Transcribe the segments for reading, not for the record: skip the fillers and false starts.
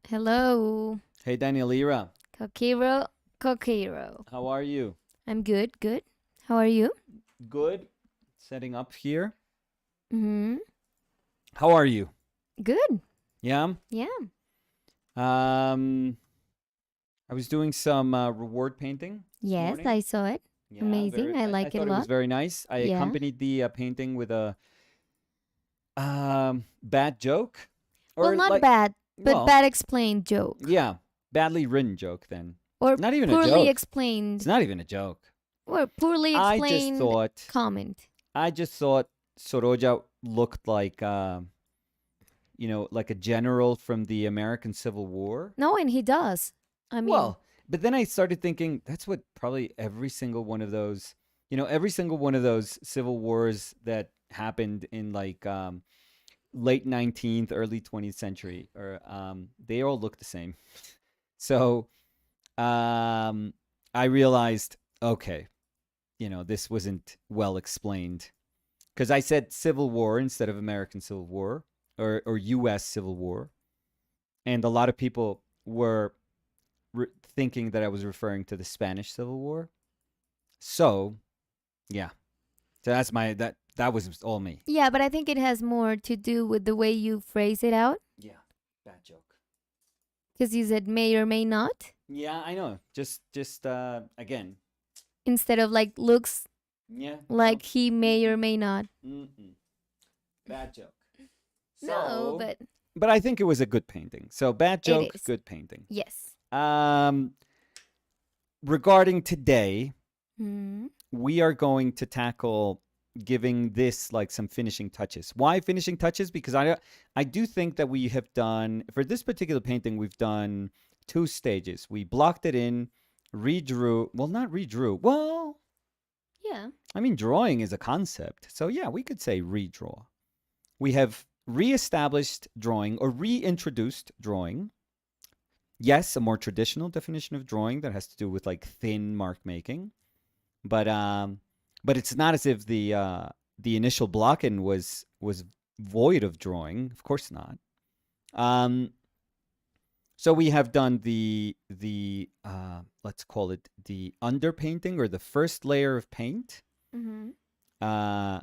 Hello, Hey, Danielira. Kokiro. Kokiro. How are you? I'm good, good. How are you? Good. Setting up here. Mm-hmm. How are you? Good. Yeah. Yeah. Um, I was doing some reward painting this Yes, morning. I saw it. Yeah, Amazing. very. I I like it a thought it was lot. very nice. I Yeah. accompanied the painting with a bad joke, Well, or not like, bad, but well, bad explained joke. yeah, badly written joke. Then Or not even a poorly joke. It's explained. not even a joke. Or poorly I just explained thought. comment. I just thought Soroja looked like like a general from the American Civil War. No, and he does. I mean, Well, but then I started thinking that's what probably every single one of those, every single one of those civil wars that happened in like late 19th, early 20th century, or they all look the same. So I realized, okay, this wasn't well explained because I said Civil War instead of American Civil War or U.S. Civil War, and a lot of people were thinking that I was referring to the Spanish Civil War. So yeah, so that's my that was all me. yeah, but I think it has more to do with the way you phrase it out. Yeah, bad joke. Because you said may or may not Yeah, I know. Just again. instead of like looks Yeah. like he may or may not. Mm-mm. Bad joke. No, So, but but I think it was a good painting. So bad it joke, is. good painting. Yes. Um, regarding today, Hmm. we are going to tackle giving this like some finishing touches. Why finishing touches? Because I do think that we have done for this particular painting we've done two stages. We blocked it in, redrew. Well, not redrew. Well, Yeah. I mean drawing is a concept. So yeah, we could say redraw. We have reestablished drawing or reintroduced drawing. Yes, a more traditional definition of drawing that has to do with like thin mark making. But it's not as if the initial block-in was void of drawing. Of course not. Um, so we have done the let's call it the underpainting or the first layer of paint. Mm-hmm. Uh,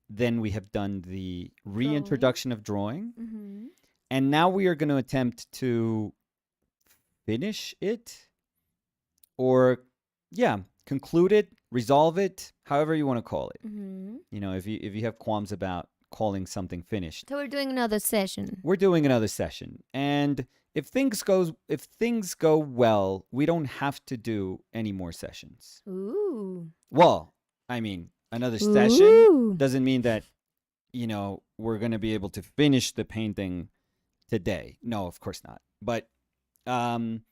then we have done the Drawing. reintroduction of drawing, Mm-hmm. and now we are going to attempt to finish it or yeah, conclude it, resolve it, however you want to call it. Mm-hmm. If you have qualms about calling something finished, So we're doing another session. we're doing another session. And if things go well, we don't have to do any more sessions. Ooh. Well, I mean, another session Ooh. doesn't mean that we're going to be able to finish the painting today. No, of course not. Um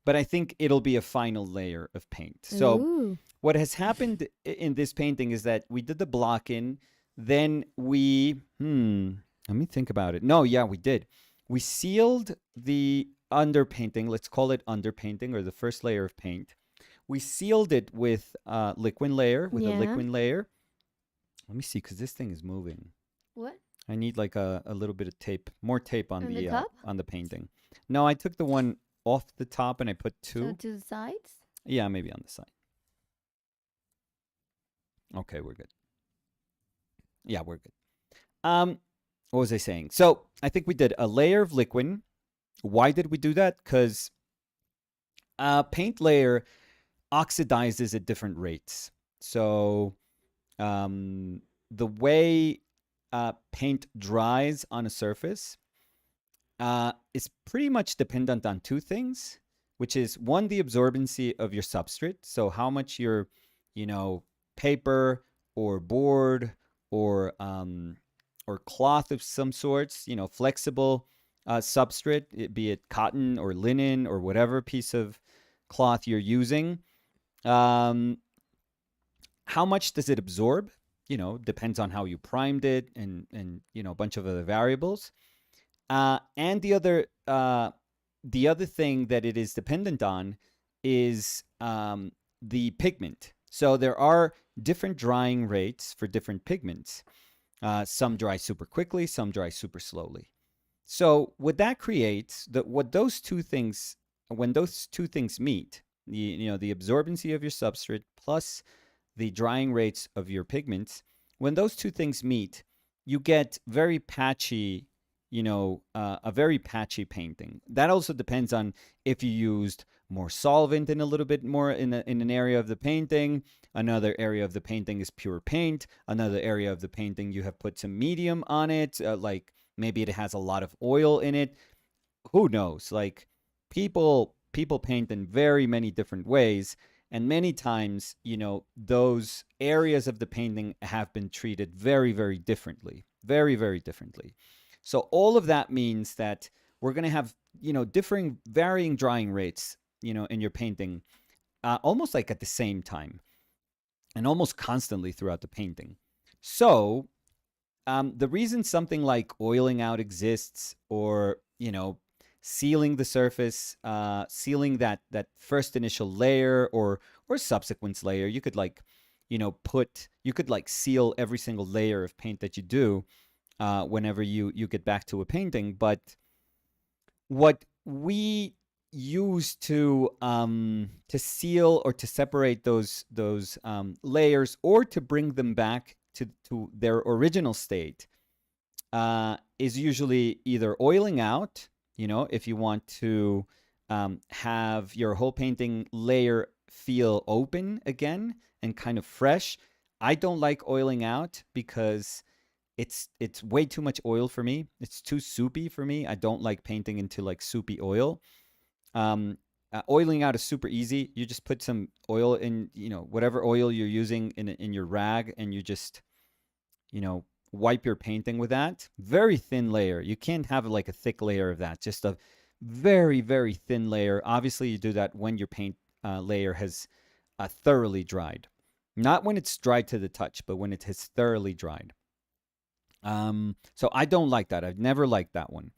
but I think it'll be a final layer of paint. So Ooh. what has happened in this painting is that we did the block in, then let me think about it. No, yeah, we did. We sealed the underpainting, let's call it underpainting or the first layer of paint. We sealed it with a liquid layer, Yeah. Let me see, because this thing is moving. What? I need like a little bit of tape, more tape On the top? on the painting. No, I took the one off the top and I put So two. to the sides? Yeah, maybe on the side. Okay, we're good. Yeah, we're good. What was I saying? So I think we did a layer of liquid. Why did we do that? Because a paint layer oxidizes at different rates. So the way paint dries on a surface is pretty much dependent on two things, which is one, the absorbency of your substrate. So how much your, paper or board or cloth of some sorts, flexible substrate, be it cotton or linen or whatever piece of cloth you're using. Um, how much does it absorb? Depends on how you primed it and a bunch of other variables. And the other thing that it is dependent on is the pigment. So there are different drying rates for different pigments. Some dry super quickly, some dry super slowly. So what that creates, what those two things, when those two things meet, the absorbency of your substrate plus the drying rates of your pigments, when those two things meet, you get very patchy, a very patchy painting. That also depends on if you used more solvent in a little bit more in an area of the painting. Another area of the painting is pure paint. Another area of the painting you have put some medium on it, like maybe it has a lot of oil in it. Who knows? Like people paint in very many different ways, and many times, those areas of the painting have been treated very, very differently, very, very differently. So all of that means that we're going to have, differing, varying drying rates, in your painting, almost like at the same time and almost constantly throughout the painting. So the reason something like oiling out exists, or sealing the surface, sealing that first initial layer or subsequent layer, you could like you could like seal every single layer of paint that you do whenever you get back to a painting. But what we use to seal or to separate those layers, or to bring them back to their original state, is usually either oiling out, if you want to have your whole painting layer feel open again and kind of fresh. I don't like oiling out because it's way too much oil for me. It's too soupy for me. I don't like painting into like soupy oil. Oiling out is super easy. You just put some oil in, whatever oil you're using in your rag, and you just, wipe your painting with that. Very thin layer. You can't have like a thick layer of that. Just a very, very thin layer. Obviously, you do that when your paint layer has thoroughly dried. Not when it's dried to the touch, but when it has thoroughly dried. So I don't like that. I've never liked that one.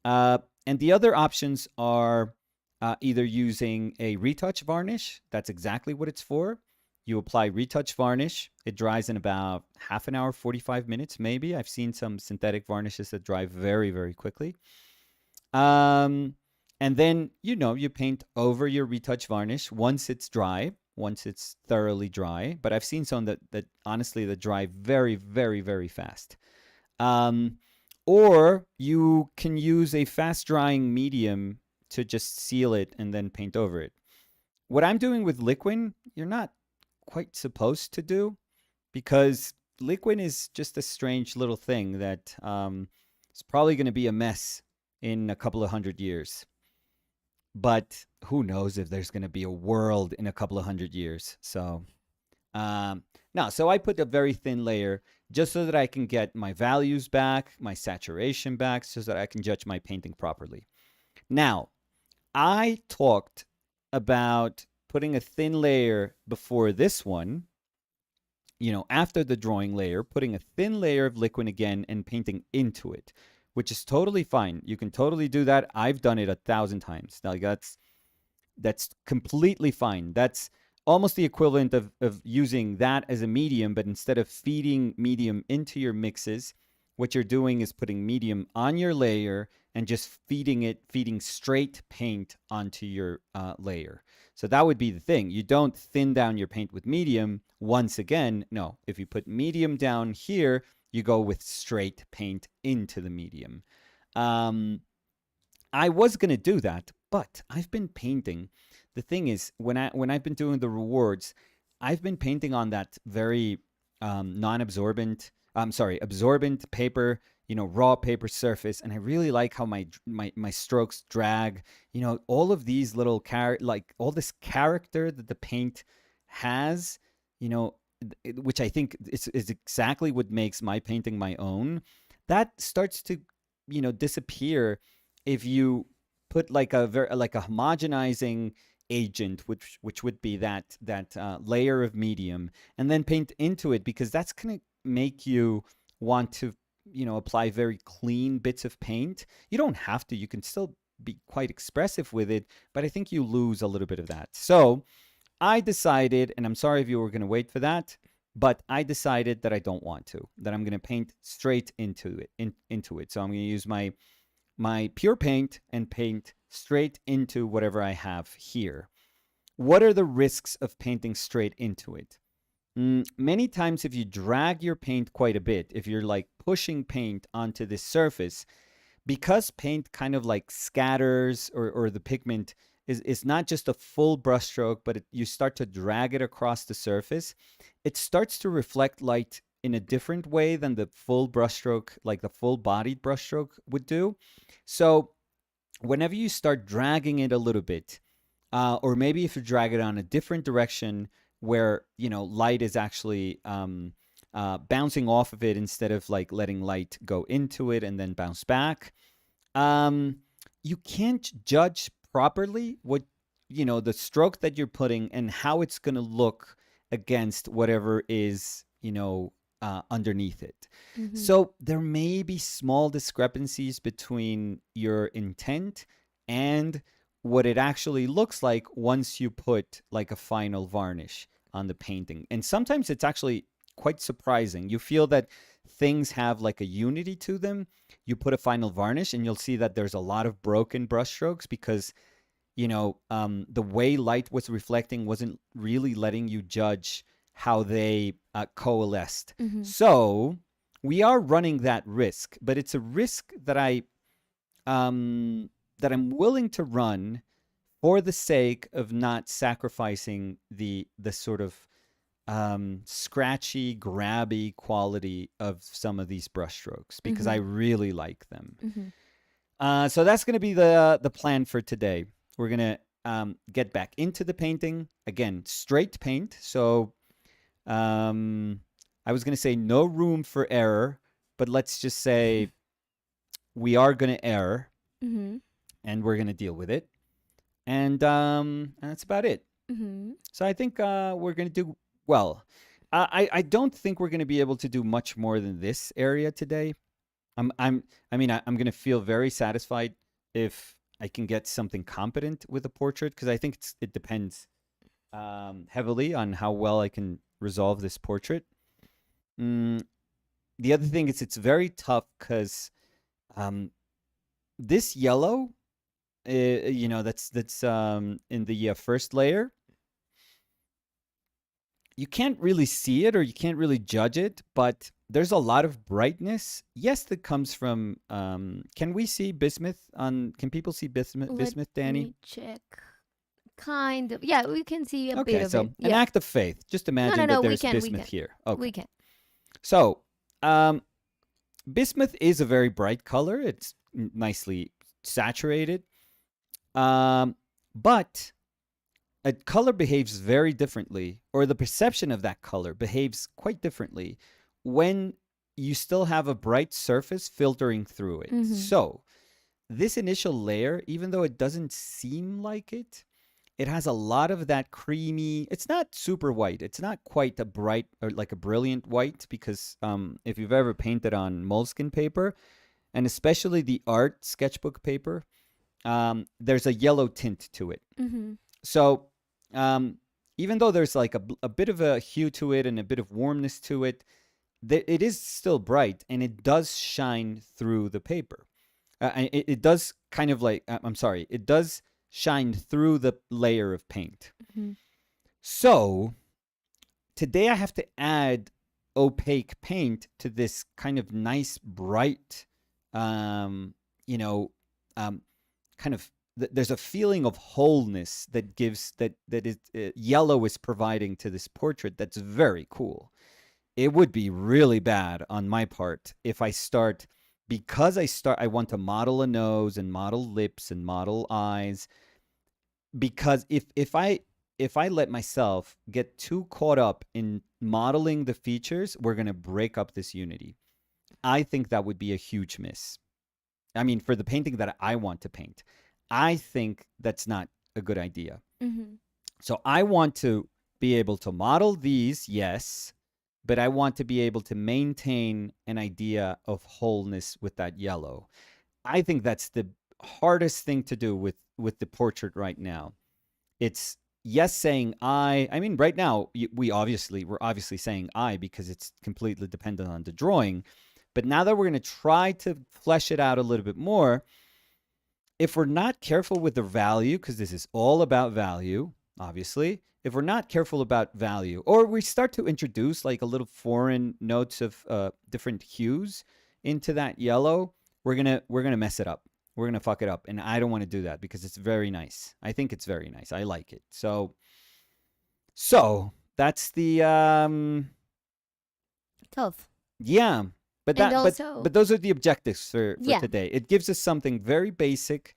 And the other options are either using a retouch varnish. That's exactly what it's for. You apply retouch varnish. It dries in about half an hour, 45 minutes, maybe. I've seen some synthetic varnishes that dry very, very quickly. And then, you paint over your retouch varnish once it's dry, once it's thoroughly dry. But I've seen some that honestly, that dry very, very, very fast. Or you can use a fast drying medium to just seal it and then paint over it. What I'm doing with liquid, you're not quite supposed to do, because liquid is just a strange little thing that is probably going to be a mess in a couple of 100 years. But who knows if there's going to be a world in a couple of 100 years. So no, so I put a very thin layer just so that I can get my values back, my saturation back, so that I can judge my painting properly. Now, I talked about putting a thin layer before this one, after the drawing layer, putting a thin layer of liquid again and painting into it, which is totally fine. You can totally do that. I've done it 1,000 times. Like that's completely fine. That's almost the equivalent of using that as a medium, but instead of feeding medium into your mixes, what you're doing is putting medium on your layer and just feeding straight paint onto your layer. So that would be the thing. You don't thin down your paint with medium. Once again, no. If you put medium down here, you go with straight paint into the medium. I was going to do that, but I've been painting. The thing is, when I've been doing the rewards, I've been painting on that very non-absorbent, absorbent paper, raw paper surface, and I really like how my strokes drag. All of these little all this character that the paint has, which I think is exactly what makes my painting my own. That starts to, disappear if you put like a homogenizing agent, which would be that layer of medium, and then paint into it, because that's going to make you want to apply very clean bits of paint. You don't have to. You can still be quite expressive with it, but I think you lose a little bit of that. So I decided, and I'm sorry if you were going to wait for that, but I decided that I don't want to, that I'm going to paint straight into it. So I'm going to use my my pure paint and paint straight into whatever I have here. What are the risks of painting straight into it? Many times, if you drag your paint quite a bit, if you're like pushing paint onto this surface, because paint kind of like scatters, or the pigment is not just a full brushstroke, but you start to drag it across the surface, it starts to reflect light in a different way than the full brushstroke, like the full bodied brushstroke would do. So whenever you start dragging it a little bit, or maybe if you drag it on a different direction where, light is actually bouncing off of it instead of like letting light go into it and then bounce back, you can't judge properly what, the stroke that you're putting and how it's going to look against whatever is, underneath it. Mm-hmm. So there may be small discrepancies between your intent and what it actually looks like once you put like a final varnish on the painting. And sometimes it's actually quite surprising. You feel that things have like a unity to them. You put a final varnish and you'll see that there's a lot of broken brushstrokes because, the way light was reflecting wasn't really letting you judge how they coalesced. Mm-hmm. So we are running that risk, but it's a risk that I'm willing to run for the sake of not sacrificing the sort of scratchy, grabby quality of some of these brushstrokes because I really like them. Mm-hmm. So that's going to be the plan for today. We're going to get back into the painting. Again, straight paint. So I was going to say no room for error, but let's just say we are going to err. Mm-hmm. And we're going to deal with it. And that's about it. Mm-hmm. So I think we're going to do well. I don't think we're going to be able to do much more than this area today. I'm going to feel very satisfied if I can get something competent with a portrait, because I think it depends heavily on how well I can resolve this portrait. The other thing is it's very tough because this yellow, that's in the first layer, you can't really see it or you can't really judge it, but there's a lot of brightness. Yes, that comes from. Can we see bismuth on? Can people see bismuth, Danny? Let me check. Kind of. Yeah, we can see a bit of so it. an act of faith. Just imagine that there's we bismuth can. here. Okay. We can. So, bismuth is a very bright color. It's nicely saturated. But a color behaves very differently, or the perception of that color behaves quite differently when you still have a bright surface filtering through it. So this initial layer, even though it doesn't seem like it, it has a lot of that creamy, it's not super white. It's not quite a bright or like a brilliant white, because if you've ever painted on moleskin paper, and especially the art sketchbook paper, there's a yellow tint to it. So even though there's like a bit of a hue to it and a bit of warmness to it, it is still bright, and it does shine through the paper. It does kind of like, it does shine through the layer of paint. So today I have to add opaque paint to this kind of nice, bright, kind of, there's a feeling of wholeness that gives that is yellow is providing to this portrait. That's very cool. It would be really bad on my part if I start, because I want to model a nose and model lips and model eyes, because if I let myself get too caught up in modeling the features, we're going to break up this unity. I think that would be a huge miss. I mean, for the painting that I want to paint, I think that's not a good idea. So I want to be able to model these, yes, but I want to be able to maintain an idea of wholeness with that yellow. I think that's the hardest thing to do with the portrait right now. It's yes saying I mean, right now we're obviously saying I because it's completely dependent on the drawing. But now that we're going to try to flesh it out a little bit more, if we're not careful with the value, because this is all about value, obviously, if we're not careful about value, or we start to introduce like a little foreign notes of different hues into that yellow, we're gonna mess it up. We're gonna fuck it up, and I don't want to do that because it's very nice. I think it's very nice. I like it. So that's the Tough. yeah. But And that also, but those are the objectives for yeah. today. It gives us something very basic,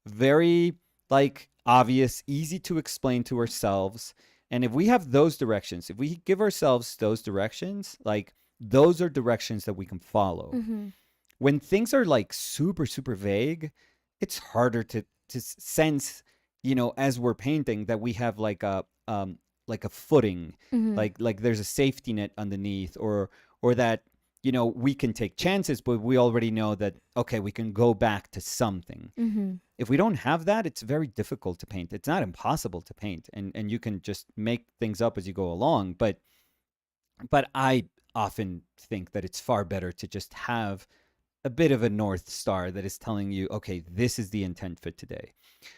very like obvious, easy to explain to ourselves. And if we have those directions, if we give ourselves those directions, like those are directions that we can follow. Mm-hmm. When things are like super super vague, it's harder to sense, as we're painting that we have like a footing, Mm-hmm. like there's a safety net underneath, or that we can take chances, but we already know that okay, we can go back to something. Mm-hmm. If we don't have that, it's very difficult to paint. It's not impossible to paint, and you can just make things up as you go along, but I often think that it's far better to just have a bit of a north star that is telling you, okay, this is the intent for today.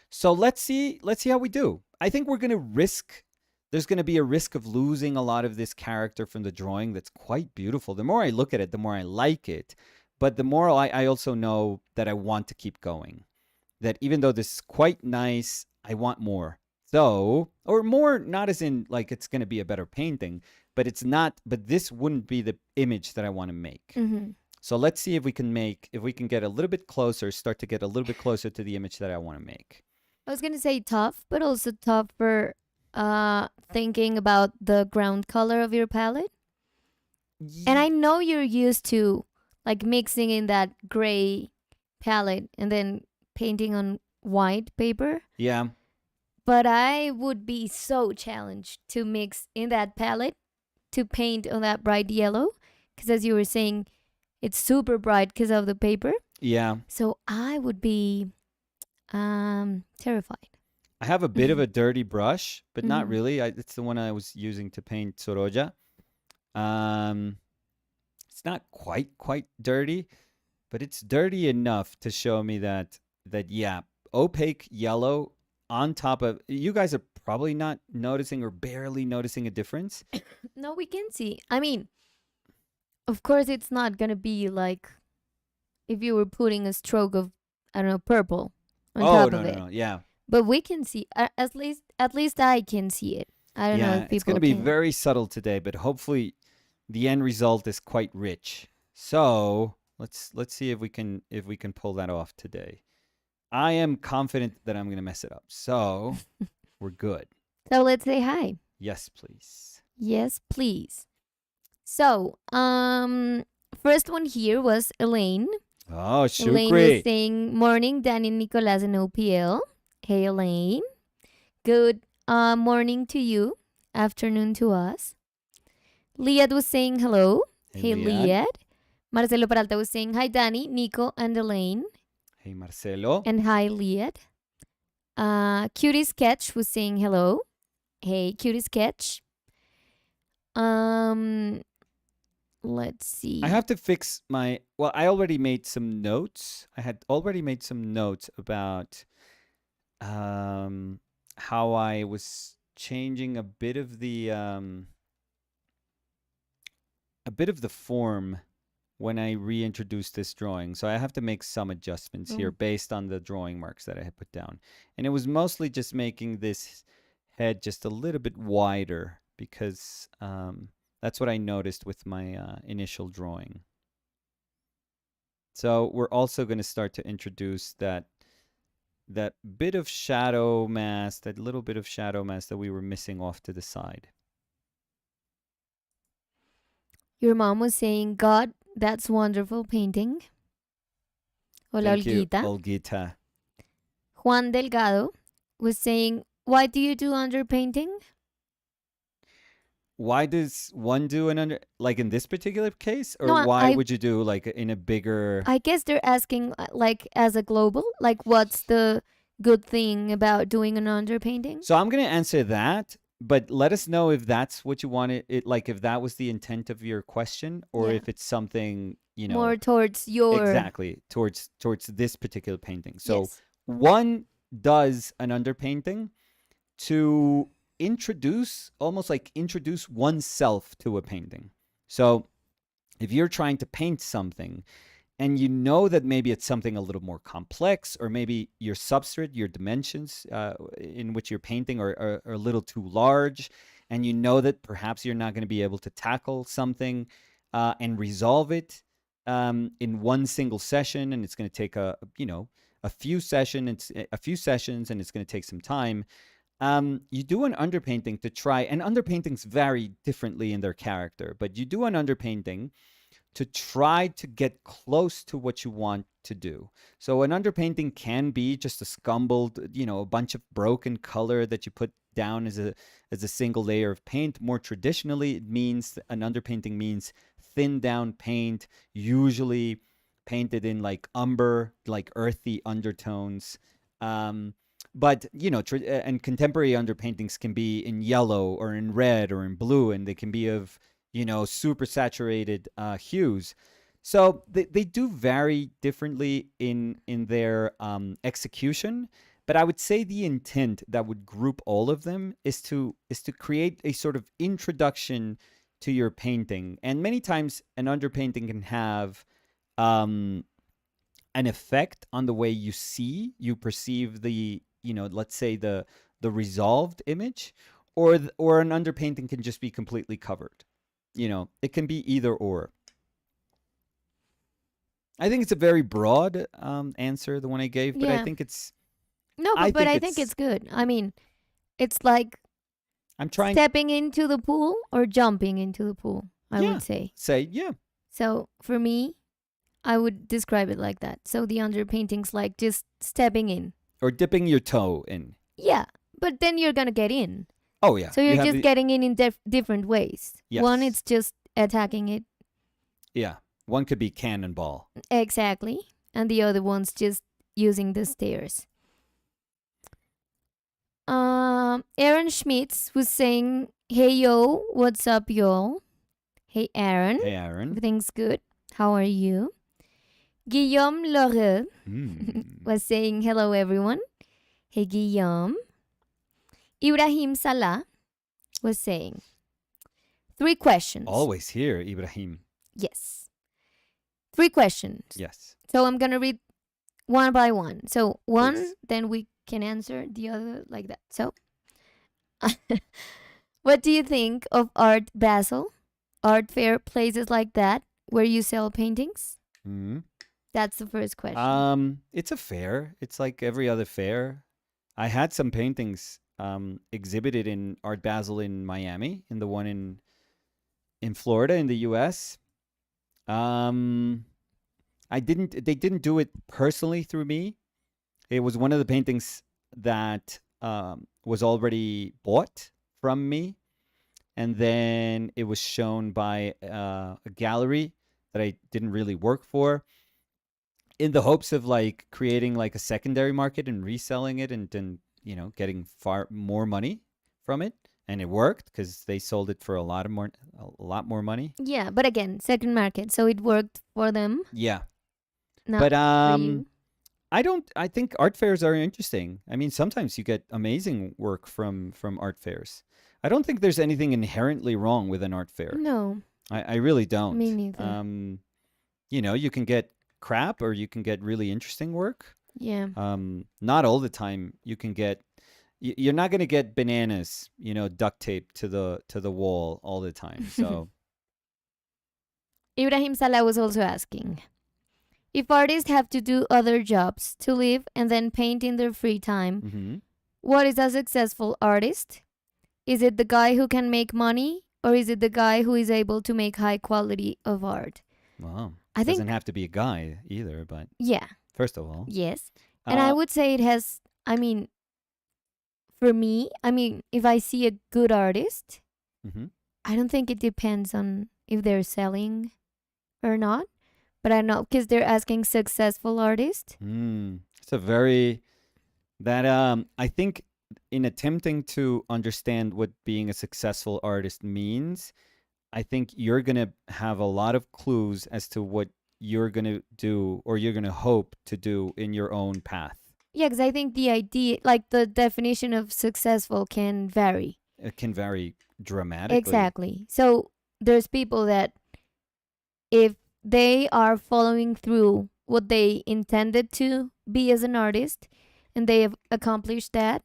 So let's see how we do. I think we're going to risk there's going to be a risk of losing a lot of this character from the drawing that's quite beautiful. The more I look at it, the more I like it, but the more I also know that I want to keep going. That even though this is quite nice, I want more. So, or more, not as in like it's going to be a better painting, but it's not, but this wouldn't be the image that I want to make. Mm-hmm. So let's see if we can get a little bit closer, start to get a little bit closer to the image that I want to make. I was gonna say tough, but also tough for thinking about the ground color of your palette. And I know you're used to like mixing in that gray palette and then painting on white paper. Yeah. But I would be so challenged to mix in that palette to paint on that bright yellow. Because as you were saying, it's super bright because of the paper. Yeah. So I would be terrified. I have a bit of a dirty brush, but not Mhm. really. It's the one I was using to paint Soroja. It's not quite dirty, but it's dirty enough to show me that yeah, opaque yellow on top of, you guys are probably not noticing or barely noticing a difference. No, we can see. I mean, of course, it's not gonna be like if you were putting a stroke of, I don't know, purple on top no of no it. no yeah. But we can see. At least I can see it. I don't know Yeah, if it's going people to be can. very subtle today, but hopefully the end result is quite rich. So, let's see if we can pull that off today. I am confident that I'm going to mess it up. So, we're good. So let's say hi. Yes, please. Yes, please. So, first one here was Elaine. Oh, Elaine was shukri. saying, "Morning, Danny, Nicolas, and OPL." Hey, Elaine. Good morning to you. Afternoon to us. Liad was saying hello. Hey, Liad. Marcelo Peralta was saying hi, Danny, Nico, and Elaine. Hey, Marcelo. And hi, Liad. Cutie Sketch was saying hello. Hey, Cutie Sketch. Let's see. I have to fix my, well, I already made some notes. I had already made some notes about how I was changing a bit of the form when I reintroduced this drawing. So I have to make some adjustments here based on the drawing marks that I had put down. And it was mostly just making this head just a little bit wider because that's what I noticed with my initial drawing. So we're also going to start to introduce that bit of shadow mask, that little bit of shadow mask that we were missing off to the side. Your mom was saying, "God, that's wonderful painting." Hola, Thank you, Olguita. Olguita. Juan Delgado was saying, "Why do you do underpainting?" Why does one do an under, like in this particular case, or No, why would you do like in a bigger? I guess they're asking, like, as a global, like, what's the good thing about doing an underpainting? So I'm gonna answer that, but let us know if that's what you wanted. It like if that was the intent of your question, or Yeah. if it's something More towards your exactly towards this particular painting. So Yes. one does an underpainting to introduce oneself to a painting. So if you're trying to paint something and you know that maybe it's something a little more complex, or maybe your substrate, your dimensions in which you're painting are a little too large, and you know that perhaps you're not going to be able to tackle something and resolve it in one single session, and it's going to take a few sessions, and it's going to take some time. You do an underpainting to try, and underpaintings vary differently in their character, but you do an underpainting to try to get close to what you want to do. So an underpainting can be just a scumbled, a bunch of broken color that you put down as a single layer of paint. More traditionally, an underpainting means thin down paint, usually painted in like umber, like earthy undertones. But and contemporary underpaintings can be in yellow or in red or in blue, and they can be of super saturated hues. So they do vary differently in their execution. But I would say the intent that would group all of them is to create a sort of introduction to your painting. And many times an underpainting can have an effect on the way you perceive the, let's say the resolved image, or an underpainting can just be completely covered. It can be either or. I think it's a very broad answer, the one I gave, but I Yeah. think it's. No, I but think I think it's. it's good. I mean, it's like I'm trying. stepping into the pool or jumping into the pool, I Yeah. would say. Say yeah. So for me, I would describe it like that. So the underpainting's like just stepping in. Or dipping your toe in. Yeah, but then you're gonna get in. Oh yeah. So You you're have just the. getting in different ways. One, Yes. it's just attacking it Yeah. One could be cannonball. exactly, and the other one's just using the stairs. Aaron Schmitz was saying, "Hey yo, what's up, y'all? Hey Aaron, Hey, Aaron. everything's good. How are you?" Guillaume Lheureux Mm. was saying, "Hello, everyone. Hey Guillaume." Ibrahim Salah was saying, "Three questions." Always here, Ibrahim. Yes. Three questions. Yes. So I'm going to read one by one. So one, Please. then we can answer the other like that. So, what do you think of Art Basel, art fair, places like that where you sell paintings? Mm. That's the first question. It's a fair. It's like every other fair. I had some paintings exhibited in Art Basel in Miami, in the one in Florida in the US. I didn't They didn't do it personally through me. It was one of the paintings that was already bought from me, and then it was shown by a gallery that I didn't really work for, in the hopes of like creating like a secondary market and reselling it, and then getting far more money from it. And it worked because they sold it for a lot more money. Yeah, but again, second market. So it worked for them, Yeah, not but for you. I think art fairs are interesting. I mean, sometimes you get amazing work from art fairs. I don't think there's anything inherently wrong with an art fair. No, I really don't. me neither. You can get crap, or you can get really interesting work. Yeah. Not all the time you can get. You're not going to get bananas, duct taped to the wall all the time. So Ibrahim Salah was also asking, if artists have to do other jobs to live and then paint in their free time, mhm. what is a successful artist? Is it the guy who can make money, or is it the guy who is able to make high quality of art? Well, I doesn't think, have to be a guy either. But yeah, first of all, yes. And I uh, would say it has, I mean, for me, I mean, if I see a good artist, mhm. I don't think it depends on if they're selling or not. But I know because they're asking successful artist. It's a very that I think, in attempting to understand what being a successful artist means, I think you're gonna have a lot of clues as to what you're gonna do, or you're gonna hope to do in your own path. Yeah, because I think the idea, like the definition of successful, can vary. It can vary dramatically. Exactly. So there's people that if they are following through what they intended to be as an artist and they have accomplished that,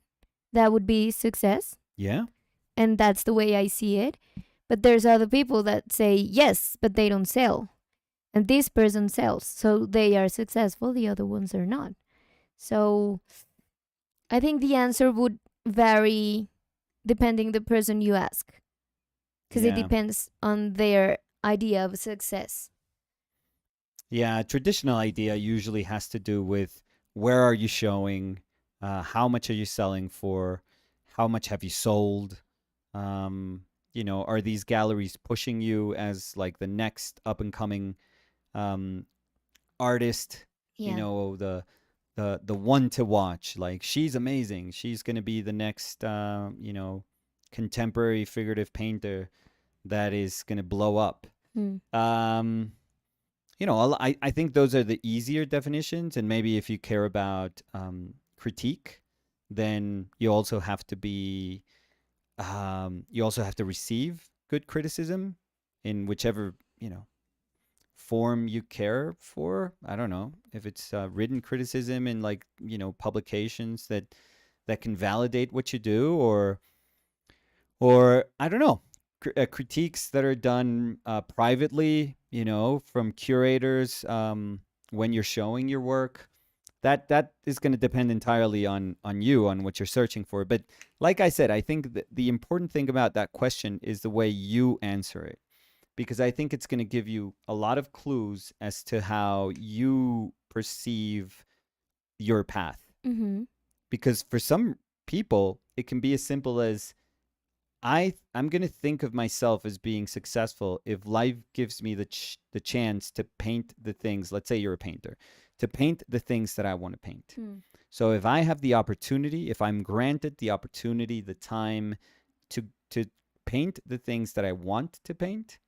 that would be success. Yeah. And that's the way I see it. But there's other people that say yes, but they don't sell. And this person sells. So they are successful, the other ones are not. So I think the answer would vary depending the person you ask because it Yeah. depends on their idea of success. Yeah, traditional idea usually has to do with where are you showing, how much are you selling for, how much have you sold, are these galleries pushing you as like the next up and coming um, artist, Yeah. the one to watch. Like she's amazing. She's gonna be the next contemporary figurative painter that is gonna blow up. Hmm. Um, I think those are the easier definitions, and maybe if you care about critique, then you also have to receive good criticism in whichever form you care for. I don't know if it's written criticism in like publications that can validate what you do, or I don't know, critiques that are done privately, from curators when you're showing your work. That is going to depend entirely on you, on what you're searching for. But like I said, I think that the important thing about that question is the way you answer it, because I think it's going to give you a lot of clues as to how you perceive your path. Mm-hmm. Because for some people, it can be as simple as I'm going to think of myself as being successful if life gives me the chance to paint the things. Let's say you're a painter, to paint the things that I want to paint. Hmm. So if I have the opportunity, if I'm granted the opportunity, the time to paint the things that I want to paint,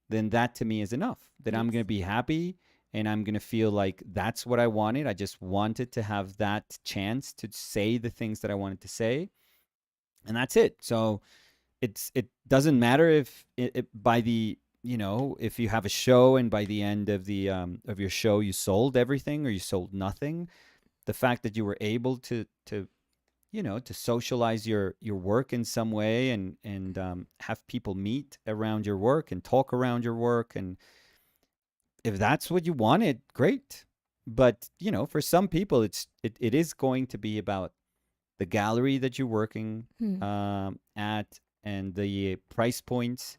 then that to me is enough. Then I'm going Yes. to be happy and I'm going to feel like that's what I wanted. I just wanted to have that chance to say the things that I wanted to say. And that's it. So it doesn't matter if by the if you have a show and by the end of the of your show you sold everything or you sold nothing. The fact that you were able to socialize your work in some way and have people meet around your work and talk around your work, and if that's what you wanted, great. But for some people it is going to be about the gallery that you're working Hmm. at and the price points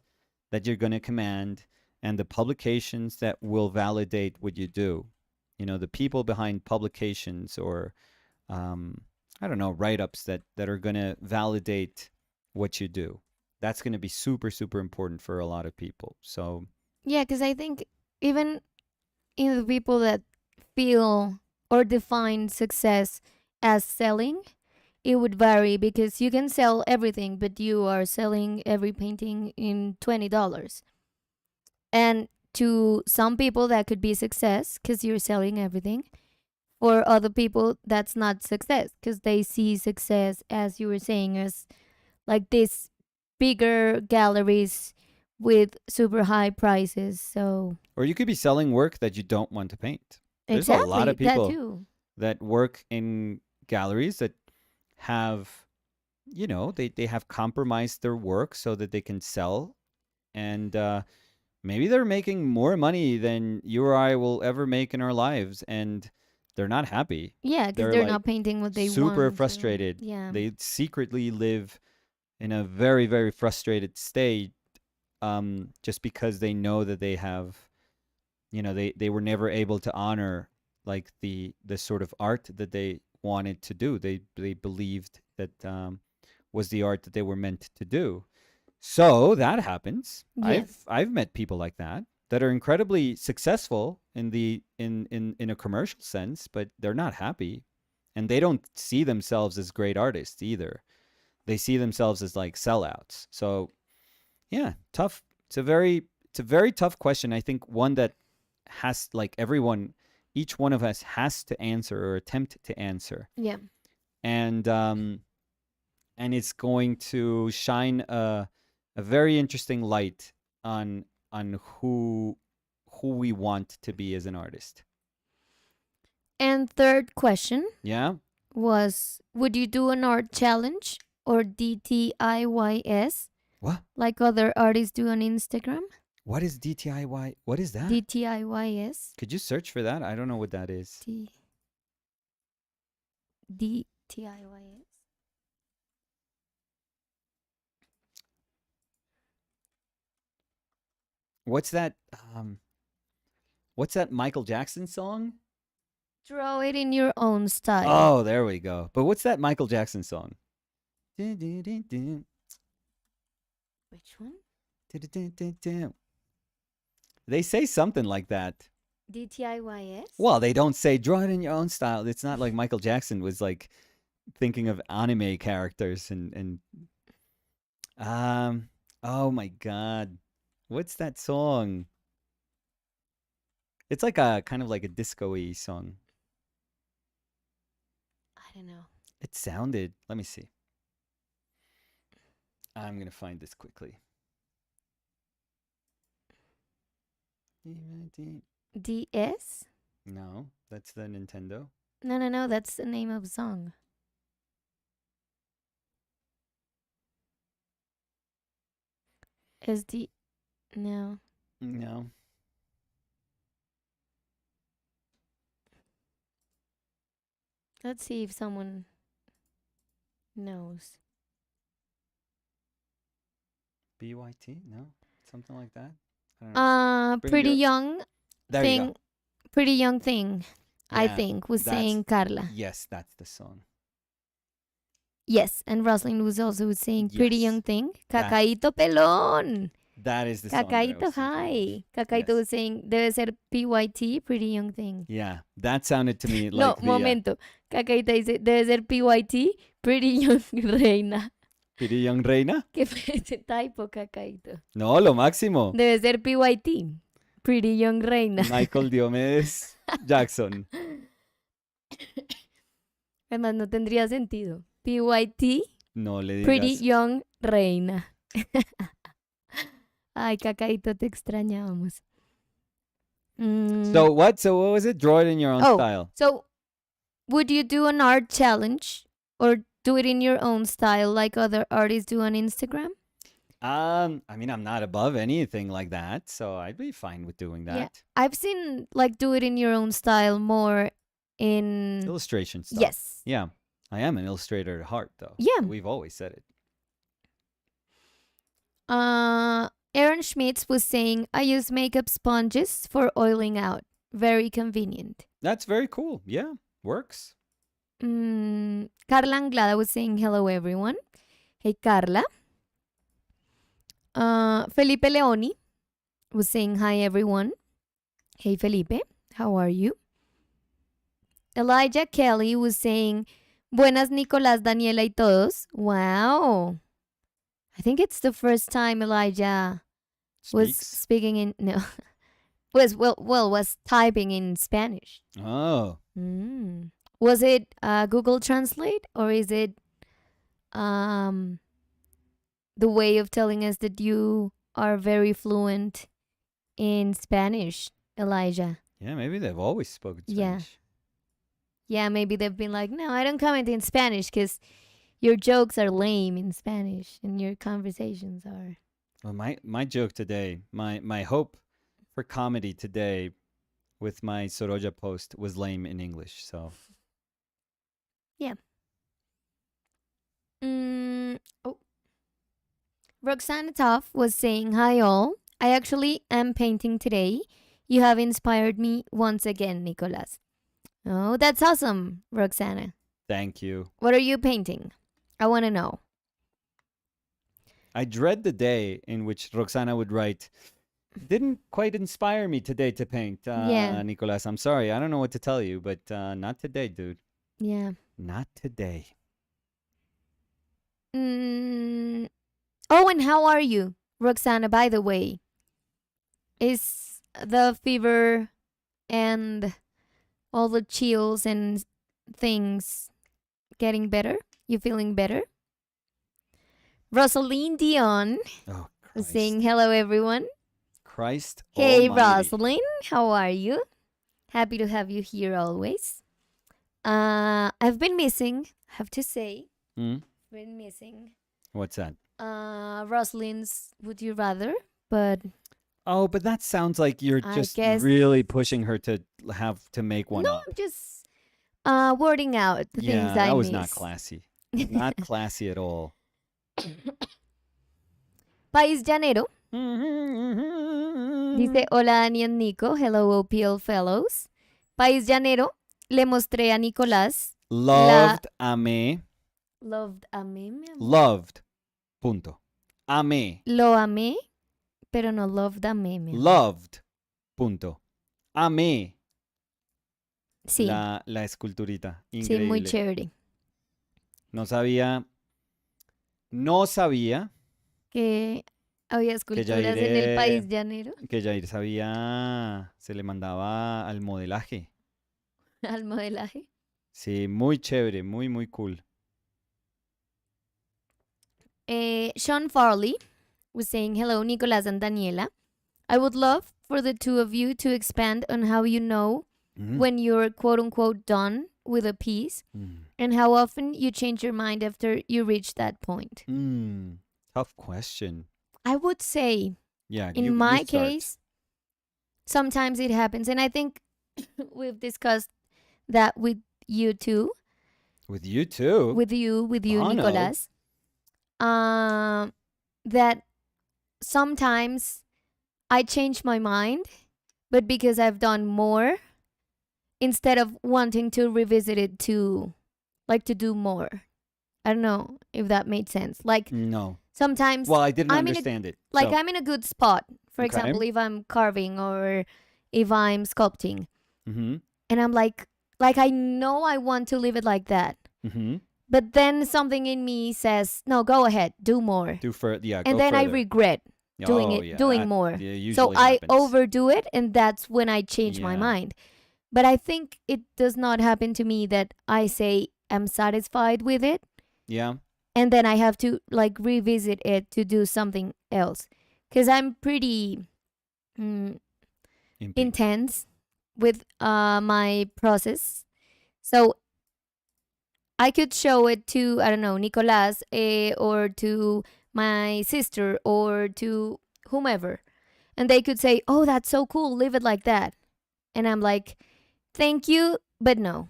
that you're going to command and the publications that will validate what you do. The people behind publications or um, I don't know, write-ups that are going to validate what you do. That's going to be super super important for a lot of people. So Yeah, because I think even in the people that feel or define success as selling, it would vary because you can sell everything, but you are selling every painting in $20. And to some people, that could be success because you're selling everything. For other people, that's not success because they see success, as you were saying, as like these bigger galleries with super high prices. So, or you could be selling work that you don't want to paint. There's a lot exactly, of that people too. that work in galleries that have they have compromised their work so that they can sell, and maybe they're making more money than you or I will ever make in our lives, and they're not happy. Yeah, because They're they're like not painting what they super want. So, frustrated. yeah. They secretly live in a very very frustrated state, just because they know that they have they were never able to honor like the sort of art that they wanted to do. They believed that was the art that they were meant to do. So that happens. I've Yes. I've met people like that are incredibly successful in in a commercial sense, but they're not happy, and they don't see themselves as great artists either. They see themselves as like sellouts. So yeah, tough. It's a very tough question. I think one that has like everyone each one of us has to answer or attempt to answer. Yeah. And it's going to shine a very interesting light on who we want to be as an artist. And third question Yeah? was, would you do an art challenge or DTIYS What? like other artists do on Instagram? What is DTIY? What is that? DTIYS. Could you search for that? I don't know what that is. DTIYS. What's that? What's that Michael Jackson song? Draw it in your own style. Oh, there we go. But what's that Michael Jackson song? Which one? They say something like that. DTIYS? Well, they don't say draw it in your own style. It's not like Michael Jackson was like thinking of anime characters and oh my god. What's that song? It's like a kind of like a disco-y song. I don't know. It sounded, let me see. I'm going to find this quickly. DS? No, that's the Nintendo. No. That's the name of a song. SD. No. No. Let's see if someone knows. BYT? No? Something like that? I don't know. Pretty young There you thing. go. Pretty young thing. I Yeah, think was that's- saying Carla. Yes, that's the song. Yes, and Rosalind was also saying pretty Yes. young thing. That- Cacaíto pelón. That is the song. that I Cacaíto was thinking of. hi. Cacaíto Yes. was saying debe ser PYT, pretty young thing. Yeah, that sounded to me No, like the momento. Cacaíta dice debe ser PYT, pretty young reina. Pretty Young Reina. ¿Qué fue ese typo, Cacaíto? No, lo máximo. Debe ser PYT, pretty young reina. Michael Diomedes Jackson. Además, no tendría sentido. PYT, No le digas. pretty young reina. Ay, Cacaíto, te extrañábamos. So what? So what was it? Draw it in your own Oh. style. So, would you do an art challenge or do it in your own style like other artists do on Instagram? I mean, I'm not above anything like that, so I'd be fine with doing that. Yeah. I've seen like do it in your own style more in Illustration stuff. Yes. Yeah. I am an illustrator at heart, though. Yeah. We've always said it. Aaron Schmitz was saying, I use makeup sponges for oiling out. Very convenient. That's very cool. Yeah. Works. Carla Anglada was saying, hello, everyone. Hey, Carla. Felipe Leoni was saying, hi, everyone. Hey, Felipe. How are you? Elijah Kelly was saying, buenas, Nicolás, Daniela, y todos. Wow. I think it's the first time Elijah was Speaks. speaking in was typing in Spanish. Oh. Was it Google Translate or is it the way of telling us that you are very fluent in Spanish, Elijah? Yeah, maybe they've always spoken Yeah. Spanish. Yeah, maybe they've been like, no, I don't comment in Spanish because your jokes are lame in Spanish and your conversations are. Well, my joke today, my hope for comedy today with my Soroja post was lame in English, so. Yeah. Roxana Toff was saying, hi all. I actually am painting today. You have inspired me once again, Nicolas. Oh, that's awesome, Roxana. Thank you. What are you painting? I want to know. I dread the day in which Roxana would write, didn't quite inspire me today to paint, Yeah. Nicolas. I'm sorry. I don't know what to tell you, but not today, dude. Yeah. Not today. Oh, and how are you, Roxana, by the way? Is the fever and all the chills and things getting better? You feeling better? Rosaline Dion Oh, saying Christ. hello, everyone. Christ Hey, almighty. Rosaline, how are you? Happy to have you here always. I've been missing, I have to say, Hmm? been missing What's that? Rosalind's Would You Rather, but Oh, but that sounds like you're I just guess really pushing her to have to make one no, up. I'm just wording out the things Yeah, I that was not miss. classy. Not classy at all. País Llanero dice: Hola, Dani and Nico. Hello, OPL fellows. País Llanero, le mostré a Nicolás la. Loved, amé. Loved amé, mi amor. Loved. Punto. Amé. Lo amé, pero no loved amé, mi amor. Loved. Punto. Amé Sí, la esculturita. sí, muy Increíble. chévere. No sabía. No sabía Que había que esculturas en el País Jair, Llanero que Jair sabía. Se le mandaba al modelaje. al modelaje. Sí, muy chévere. Muy, muy cool. Sean Farley was saying, hello, Nicolas and Daniela. I would love for the two of you to expand on how you know Mm. when you're quote unquote done with a piece Mm. and how often you change your mind after you reach that point. Mm. Tough question. I would say, Yeah, in you my start. case, sometimes it happens. And I think we've discussed that with you too. With you too. With you, Oh, no. Nicolas. That sometimes I change my mind, but because I've done more, instead of wanting to revisit it to do more. I don't know if that made sense. Like No. sometimes Well, I didn't I'm in understand it. like so. I'm in a good spot. For Okay. example, if I'm carving or if I'm sculpting, Mm-hmm. and I'm like I know I want to leave it like that. Mm-hmm. But then something in me says, "No, go ahead, do more." Do for yeah. And go then I further. regret doing Oh, it, yeah, doing that, more. yeah, So usually I happens. overdo it, and that's when I change my Yeah. mind. But I think it does not happen to me that I say I'm satisfied with it, Yeah. and then I have to like revisit it to do something else. Because I'm pretty Imping. intense with my process. So I could show it to, I don't know, Nicolas or to my sister or to whomever. And they could say, oh, that's so cool. Leave it like that. And I'm like, thank you, but no.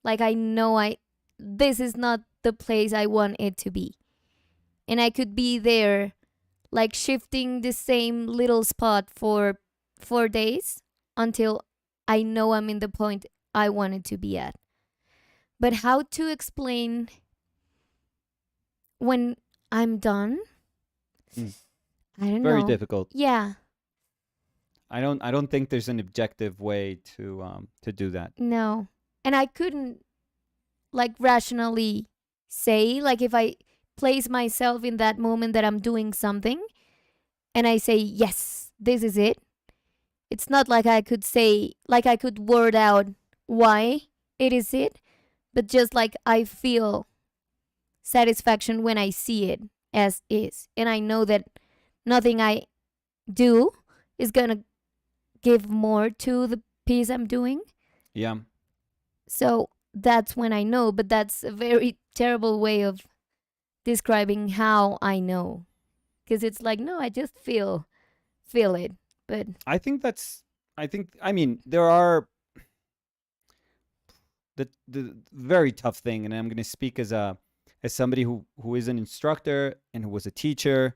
Like, I know this is not the place I want it to be. And I could be there, like, shifting the same little spot for 4 days until I know I'm in the point I wanted to be at. But how to explain when I'm done? Mm. I don't Very know. difficult. Yeah. I don't think there's an objective way to do that. No. And I couldn't like rationally say, like, if I place myself in that moment that I'm doing something and I say, yes, this is it. It's not like I could say, like I could word out why it is it, but just like I feel satisfaction when I see it as is. And I know that nothing I do is going to give more to the piece I'm doing. Yeah. So that's when I know, but that's a very terrible way of describing how I know. Because it's like, no, I just feel it. But I mean there are the very tough thing, and I'm going to speak as somebody who is an instructor and who was a teacher.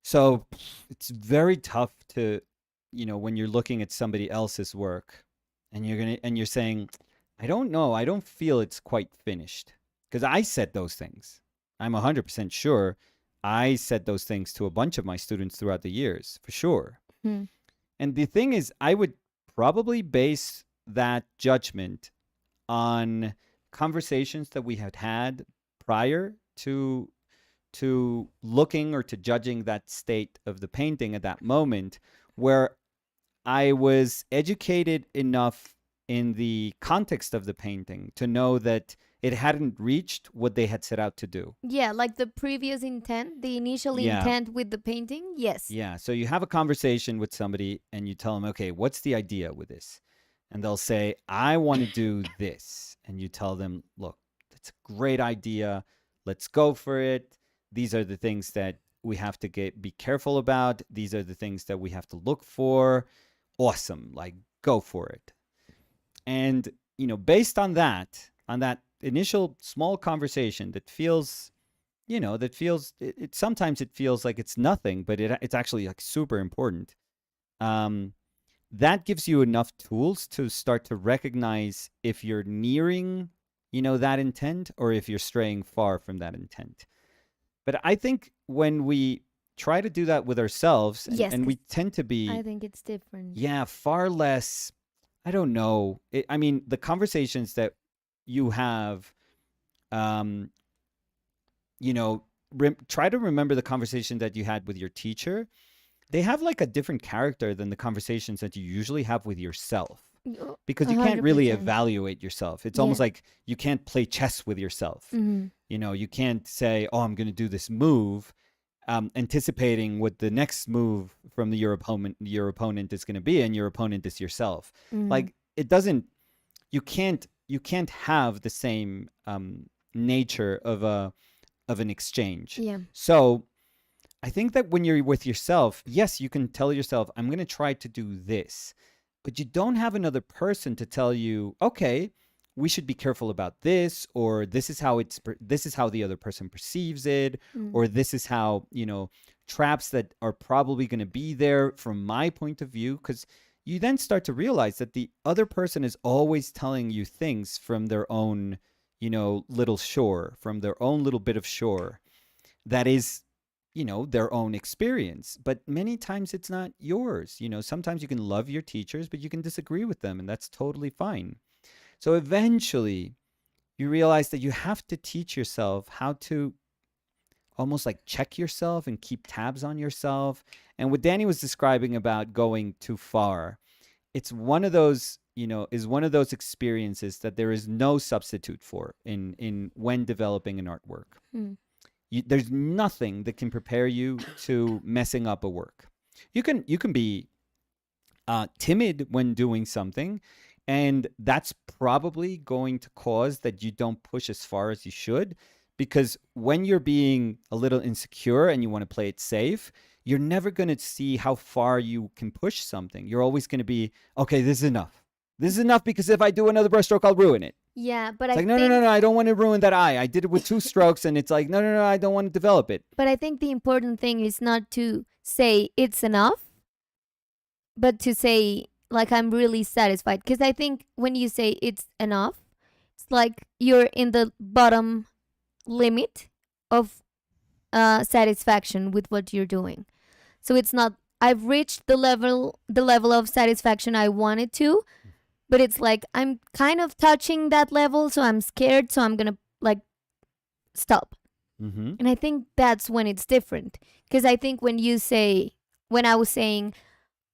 So it's very tough to, when you're looking at somebody else's work and you're saying, I don't know, I don't feel it's quite finished. Because I said those things. I'm 100% sure I said those things to a bunch of my students throughout the years, for sure. And the thing is, I would probably base that judgment on conversations that we had prior to looking or to judging that state of the painting at that moment, where I was educated enough in the context of the painting to know that it hadn't reached what they had set out to do. Yeah, like the previous intent, the initial Yeah. intent with the painting. Yes. Yeah. So you have a conversation with somebody and you tell them, okay, what's the idea with this? And they'll say, I want to do this. And you tell them, look, that's a great idea. Let's go for it. These are the things that we have to be careful about. These are the things that we have to look for. Awesome. Like, go for it. And, based on that initial small conversation that feels, sometimes it feels like it's nothing, but it's actually like super important. That gives you enough tools to start to recognize if you're nearing, that intent or if you're straying far from that intent. But I think when we try to do that with ourselves, Yes, and we 'cause tend to be, I think it's different. far less, I don't know. The conversations that you have, try to remember the conversation that you had with your teacher. They have like a different character than the conversations that you usually have with yourself, because you can't really 100%. evaluate yourself. It's Yeah. almost like you can't play chess with yourself. Mm-hmm. You can't say, oh, I'm going to do this move, anticipating what the next move from your opponent is going to be, and your opponent is yourself. Mm-hmm. Like, it doesn't, you can't have the same nature of an exchange. Yeah. So I think that when you're with yourself, yes, you can tell yourself, I'm going to try to do this, but you don't have another person to tell you, okay, we should be careful about this, or this is how the other person perceives it, or this is how, traps that are probably going to be there from my point of view. Because you then start to realize that the other person is always telling you things from their own, little shore, from their own little bit of shore that is, their own experience. But many times it's not yours. Sometimes you can love your teachers, but you can disagree with them, and that's totally fine. So eventually you realize that you have to teach yourself how to almost like check yourself and keep tabs on yourself. And what Danny was describing about going too far, it's one of those, is one of those experiences that there is no substitute for in when developing an artwork. There's nothing that can prepare you to messing up a work. You can be timid when doing something, and that's probably going to cause that you don't push as far as you should, because when you're being a little insecure and you want to play it safe, you're never going to see how far you can push something. You're always going to be, okay, this is enough. This is enough, because if I do another brushstroke, I'll ruin it. Yeah, but It's I like, think no, I don't want to ruin that eye. I did it with 2 strokes, and it's like, no, I don't want to develop it. But I think the important thing is not to say it's enough, but to say, like, I'm really satisfied. Because I think when you say it's enough, it's like you're in the bottom limit of satisfaction with what you're doing. So it's not, I've reached the level of satisfaction I wanted to, but it's like I'm kind of touching that level, so I'm scared, so I'm gonna like stop. Mm-hmm. And I think that's when it's different. Because I think when I was saying,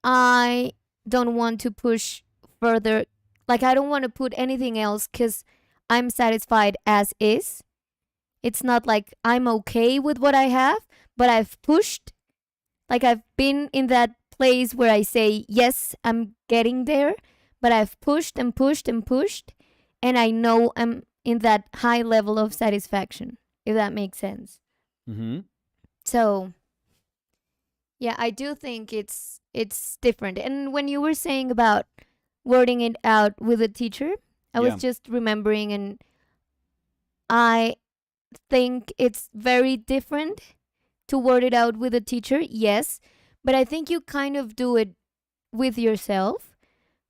I don't want to push further, like I don't want to put anything else because I'm satisfied as is. It's not like I'm okay with what I have, but I've pushed. Like I've been in that place where I say, yes, I'm getting there, but I've pushed and pushed and pushed, and I know I'm in that high level of satisfaction, if that makes sense. Mm-hmm. So, yeah, I do think it's different. And when you were saying about wording it out with a teacher, I was just remembering, and I think it's very different to word it out with a teacher, yes, but I think you kind of do it with yourself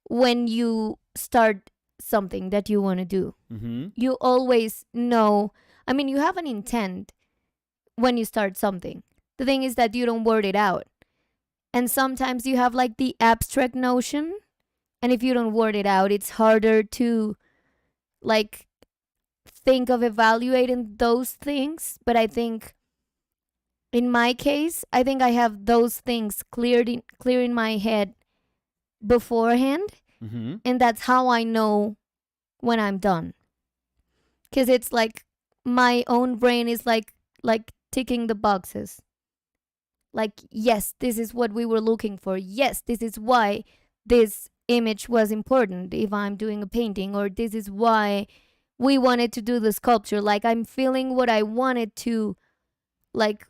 when you start something that you want to do. Mm-hmm. You always know, I mean, you have an intent when you start something. The thing is that you don't word it out. And sometimes you have like the abstract notion, and if you don't word it out, it's harder to like think of evaluating those things. But I think in my case, I think I have those things clear in my head beforehand, Mm-hmm. And that's how I know when I'm done. Because it's like my own brain is like ticking the boxes. Like, yes, this is what we were looking for. Yes, this is why this image was important if I'm doing a painting, or this is why we wanted to do the sculpture. Like, I'm feeling what I wanted to, like,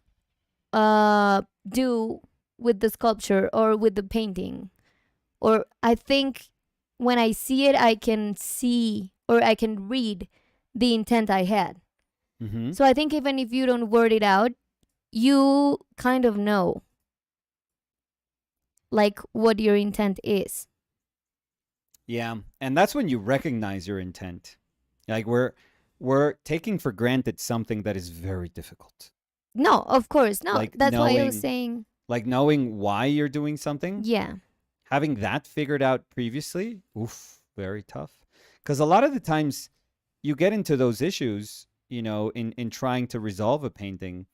do with the sculpture or with the painting. Or I think when I see it, I can see or I can read the intent I had. Mm-hmm. So I think even if you don't word it out, you kind of know like what your intent is. Yeah, and that's when you recognize your intent. Like we're taking for granted something that is very difficult. No, of course, no. Like That's why I was saying, knowing why you're doing something, yeah. having that figured out previously, oof, very tough. Because a lot of the times you get into those issues, in trying to resolve a painting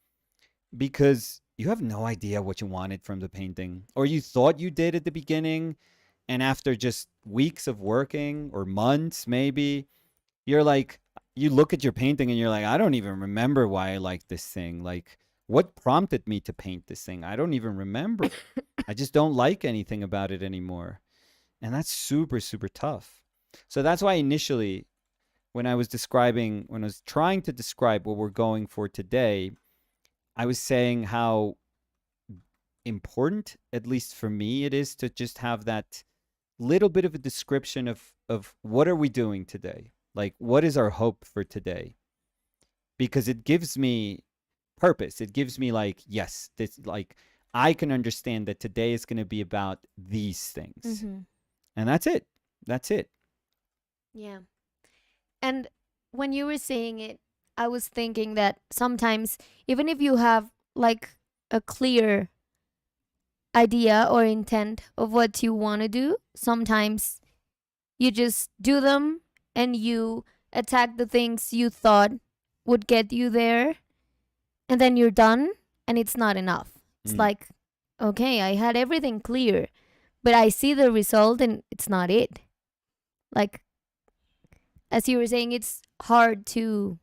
because you have no idea what you wanted from the painting, or you thought you did at the beginning, and after just weeks of working or months, maybe you're like, you look at your painting and you're like, I don't even remember why I like this thing. Like, what prompted me to paint this thing? I don't even remember. I just don't like anything about it anymore. And that's super, super tough. So that's why initially, when I was trying to describe what we're going for today, I was saying how important, at least for me, it is to just have that little bit of a description of what are we doing today? Like, what is our hope for today? Because it gives me purpose. It gives me like, yes, this, like, I can understand that today is going to be about these things. Mm-hmm. And that's it. That's it. Yeah. And when you were saying it, I was thinking that sometimes, even if you have like a clear idea or intent of what you want to do, sometimes you just do them and you attack the things you thought would get you there, and then you're done and it's not enough. It's Mm. like, okay, I had everything clear, but I see the result and it's not it. Like, as you were saying, it's hard to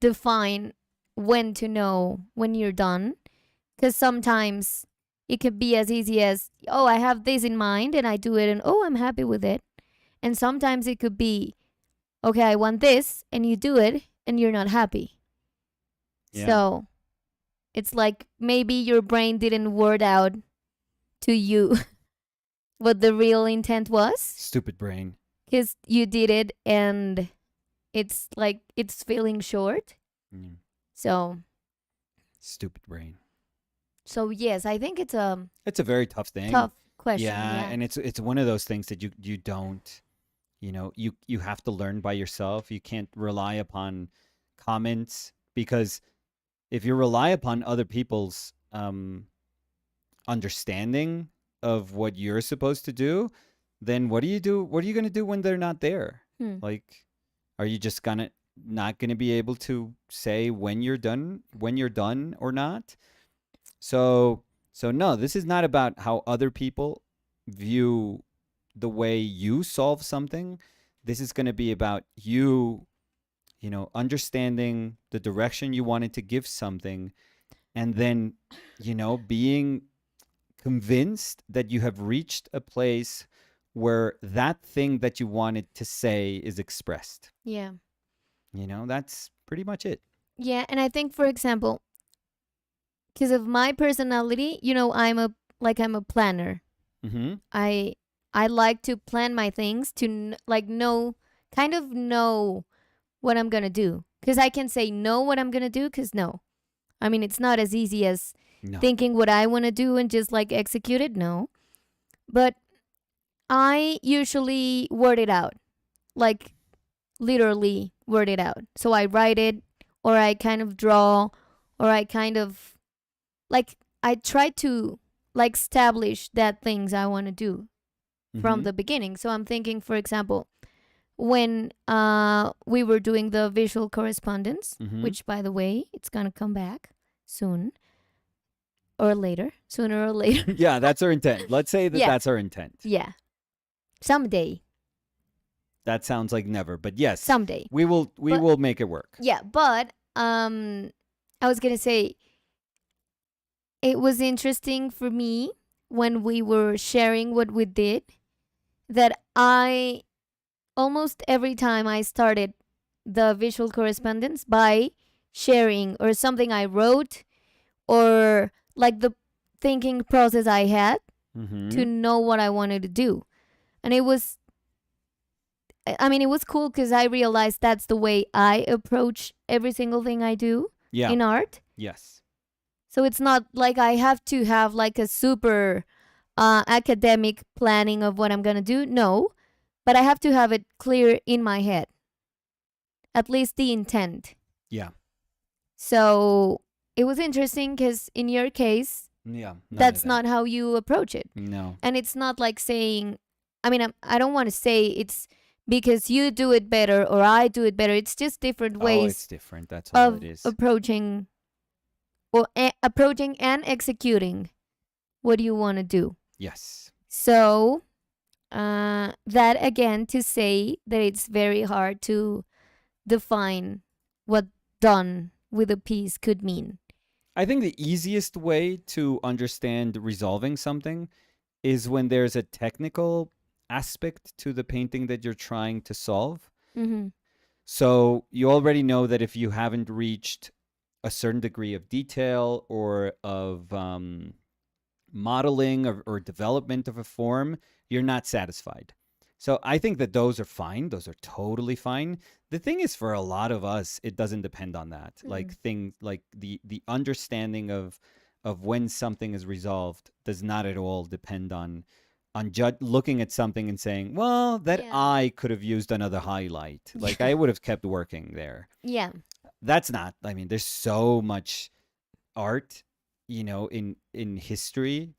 define when to know when you're done, because sometimes it could be as easy as, oh, I have this in mind and I do it and oh, I'm happy with it. And sometimes it could be, okay, I want this and you do it and you're not happy. Yeah. So it's like maybe your brain didn't word out to you what the real intent was, Stupid brain. because you did it and it's like it's feeling short. Mm. So Stupid brain. yes, I think it's a It's a very tough thing. tough question. Yeah, Yeah. and it's one of those things that you don't, you have to learn by yourself. You can't rely upon comments, because if you rely upon other people's understanding of what you're supposed to do, then what do you do? What are you going to do when they're not there? Hmm. Like, are you just gonna not going to be able to say when you're done or not? So no, this is not about how other people view the way you solve something. This is going to be about you, understanding the direction you wanted to give something, and then, being convinced that you have reached a place where that thing that you wanted to say is expressed. Yeah. That's pretty much it. Yeah, and I think, for example, because of my personality, I'm a planner. Mm-hmm. I I like to plan my things to like know what I'm gonna do. Because I can say know what I'm gonna do. Because no, I mean it's not as easy as No. thinking what I want to do and just like execute it. No, but I usually word it out, like literally word it out. So I write it, or I kind of draw, or I kind of like I try to like establish that things I want to do from Mm-hmm. the beginning. So I'm thinking, for example, when we were doing the visual correspondence, Mm-hmm. which by the way, it's gonna come back soon. or later, sooner or later. Yeah, that's our intent. Let's say that Yeah, that's our intent. yeah. Someday, That sounds like never, but yes, someday. we But will make it work. yeah, but I was gonna say it was interesting for me when we were sharing what we did that I almost every time I started the visual correspondence by sharing or something I wrote or like the thinking process I had to Mm-hmm. know what I wanted to do. And it was cool because I realized that's the way I approach every single thing I do Yeah. in art. Yes. So it's not like I have to have like a super academic planning of what I'm going to do. No, but I have to have it clear in my head, at least the intent. Yeah. So it was interesting because in your case, Yeah. None of that's that. not how you approach it. No. And it's not like saying, I don't want to say it's because you do it better or I do it better. It's just different Oh, it's ways different. That's all it of is. approaching and executing what you want to do. Yes. So, that again to say that it's very hard to define what done with a piece could mean. I think the easiest way to understand resolving something is when there's a technical aspect to the painting that you're trying to solve. Mm-hmm. So you already know that if you haven't reached a certain degree of detail or of modeling or development of a form, you're not satisfied. So I think that those are fine. Those are totally fine. The thing is, for a lot of us, it doesn't depend on that. Like things like the understanding of when something is resolved does not at all depend on looking at something and saying, well, that Yeah. I could have used another highlight. Like I would have kept working there. Yeah. That's not. I mean, there's so much art, in history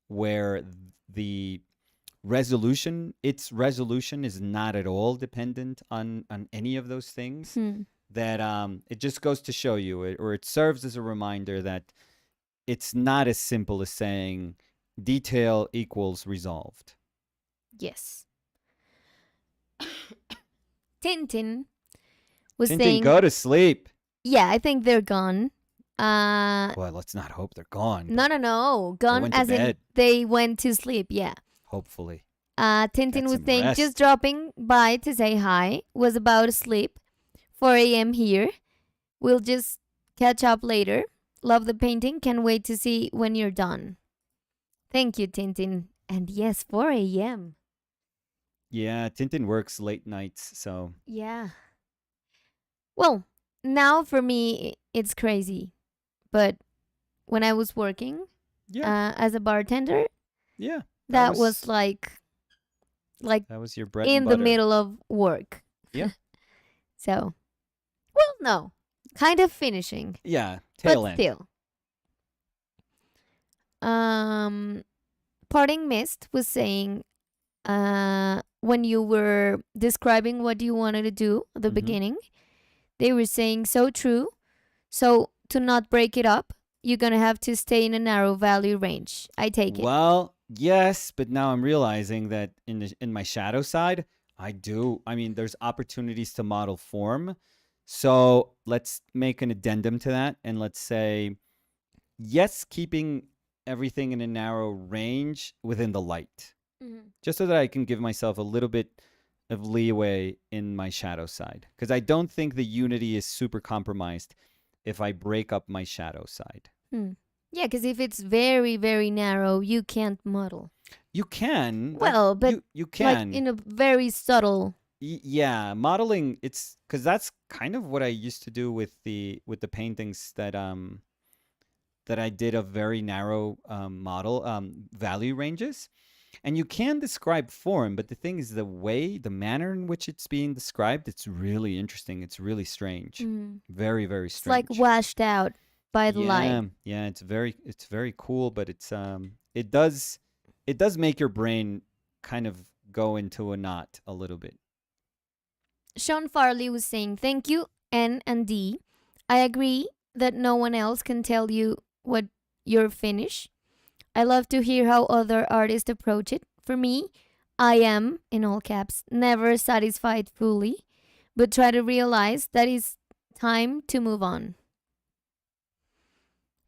where the its resolution is not at all dependent on any of those things. Hmm. That it just goes to show you, or it serves as a reminder that it's not as simple as saying detail equals resolved. Yes. Tintin was Tintin, saying, go to sleep. yeah, I think they're gone. Well, let's not hope they're gone. No, no, no. They Gone went to as in bed. they went to sleep, yeah. Hopefully. Tintin Got was some saying, just rest. dropping by to say hi. Was about to sleep. 4 a.m. here. We'll just catch up later. Love the painting. Can't wait to see when you're done. Thank you, Tintin. And yes, 4 a.m. Yeah, Tintin works late nights, so Yeah. Well, now for me, it's crazy. But when I was working yeah, as a bartender, yeah. that was like that was your bread and in the butter. middle of work. Yeah. So, well, no, kind of finishing, Yeah, but tail end. still. Parting Mist was saying, when you were describing what you wanted to do at the Mhm. beginning, they were saying so true. So to not break it up, you're gonna have to stay in a narrow value range. I take it. Well, yes, but now I'm realizing that in my shadow side, I do. I mean, there's opportunities to model form. So let's make an addendum to that, and let's say yes, keeping everything in a narrow range within the light, Mm-hmm. just so that I can give myself a little bit of leeway in my shadow side, because I don't think the unity is super compromised if I break up my shadow side. Hmm. Yeah, because if it's very, very narrow, you can't model. You can. Well, but you like can. in a very subtle. Yeah, modeling. It's because that's kind of what I used to do with the paintings that I did of very narrow model value ranges. And you can describe form, but the thing is, the manner in which it's being described, it's really interesting. It's really strange. Mm. Very, very It's like strange. washed out by the light. Yeah, yeah, it's very cool, but it does make your brain kind of go into a knot a little bit. Sean Farley was saying, thank you, N and D. I agree that no one else can tell you what your finish. I love to hear how other artists approach it. For me, I am, in all caps, never satisfied fully, but try to realize that it's time to move on.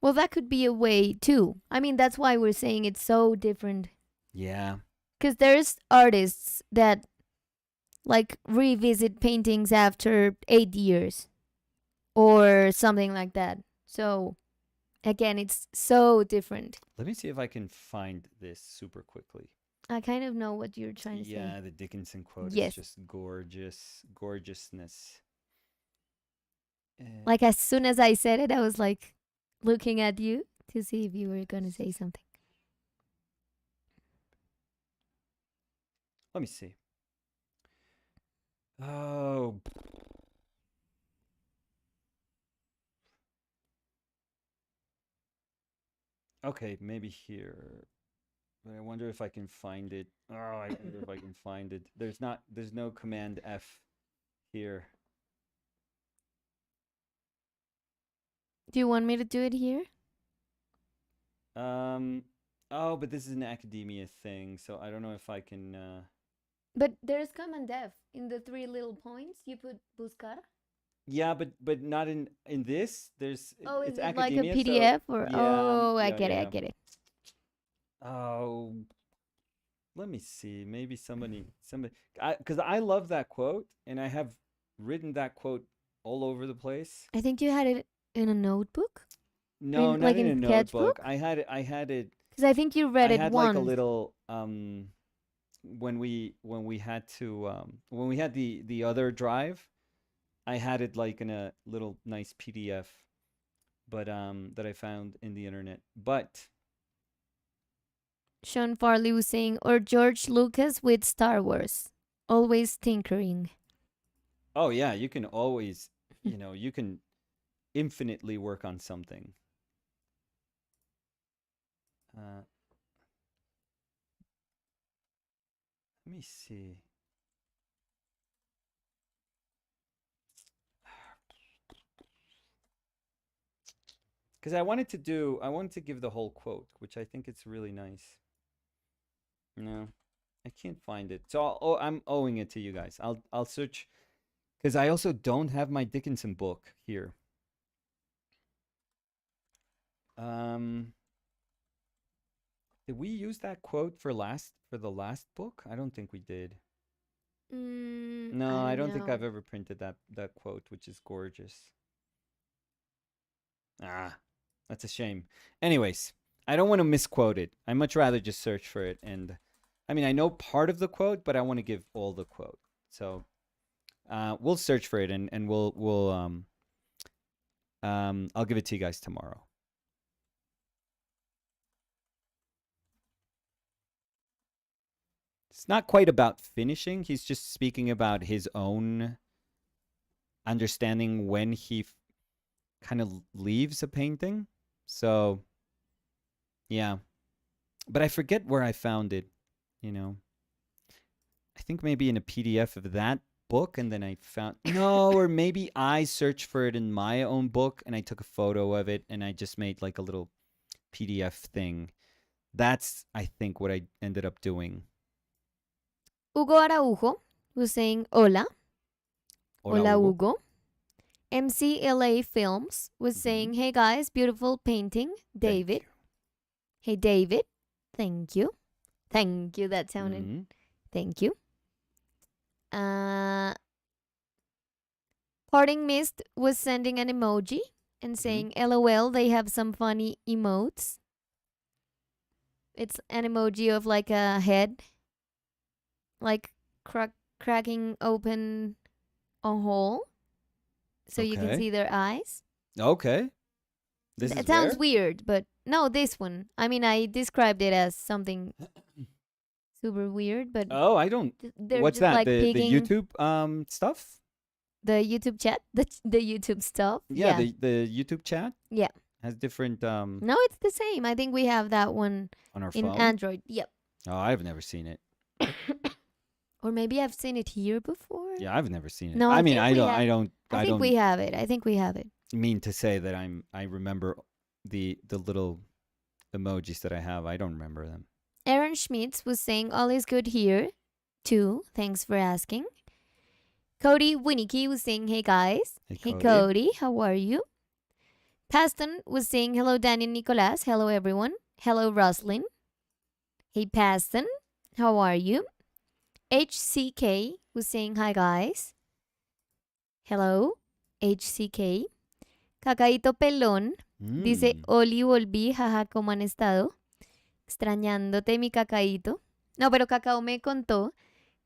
Well, that could be a way too. I mean, that's why we're saying it's so different. Yeah. Because there's artists that like revisit paintings after 8 years or something like that. So again, it's so different. Let me see if I can find this super quickly. I kind of know what you're trying to say. Yeah, the Dickinson quote is Yes. just gorgeous. Gorgeousness. Like as soon as I said it, I was like looking at you to see if you were going to say something. Let me see. Oh. Okay, maybe here. But I wonder if I can find it. Oh, I wonder if I can find it. There's no command F here. Do you want me to do it here? Oh, but this is an academia thing, so I don't know if I can But there's command F in the three little points. You put buscar. Yeah, but not in this. Oh, is It's it like a academia, so PDF or? yeah, Oh, I yeah, get it. I yeah. get it. Oh, let me see. Maybe somebody, because I love that quote, and I have written that quote all over the place. I think you had it in a notebook. No, In, not like in a in notebook. sketchbook. I had it. Because I think you read I it had like a once. little when we had to when we had the other drive, I had it like in a little nice PDF, but that I found in the internet. But Sean Farley was saying, or George Lucas with Star Wars, always tinkering. oh yeah, you can always, you can infinitely work on something. Uh, Let me see. Because I wanted to give the whole quote, which I think it's really nice. No, I can't find it. So I'm owing it to you guys. I'll search because I also don't have my Dickinson book here. Um, did we use that quote for the last book? I don't think we did. No, I I don't don't think know. I've ever printed that quote, which is gorgeous. Ah, that's a shame. Anyways, I don't want to misquote it. I much rather just search for it. And I mean, I know part of the quote, but I want to give all the quote. So we'll search for it, and I'll give it to you guys tomorrow. It's not quite about finishing. He's just speaking about his own understanding when he kind of leaves a painting. So, yeah. But I forget where I found it, you know. I think maybe in a PDF of that book, and then I found no, or maybe I searched for it in my own book and I took a photo of it and I just made like a little PDF thing. That's, I think, what I ended up doing. Hugo Araujo was saying, hola. Hola, Hola, Hugo. Hugo. MCLA Films was saying, hey guys, beautiful painting. David. Hey, David. Thank you. Thank you. That sounded. Thank you. Parting Mist was sending an emoji and saying, LOL, they have some funny emotes. It's an emoji of like a head, like cracking open a hole so you can see their eyes. Okay. It sounds weird, but no, this one. I mean, I described it as something super weird, but oh, I don't. They're What's just that? like The picking YouTube stuff? the YouTube chat, the YouTube stuff. Yeah, the YouTube chat. Yeah. Has different No, it's the same. I think we have that one on our in phone. Android. Yep. Oh, I've never seen it. Or maybe I've seen it here before. Yeah, I've never seen it. No, I mean, I don't think we have it. I think we have it. mean to say that I remember the little emojis that I have. I don't remember them. Aaron Schmitz was saying all is good here, too. Thanks for asking. Cody Winicky was saying, hey guys. Hey, Hey Cody. Cody, how are you? Paston was saying, hello Danny and Nicolas. Hello everyone. Hello Roslyn. Hey Paston, how are you? HCK was saying, hi guys. Hello, HCK. Cacaíto Pelón dice, Mm. Oli, volví, jaja, ¿cómo han estado? Extrañándote, mi cacaíto. No, pero Cacao me contó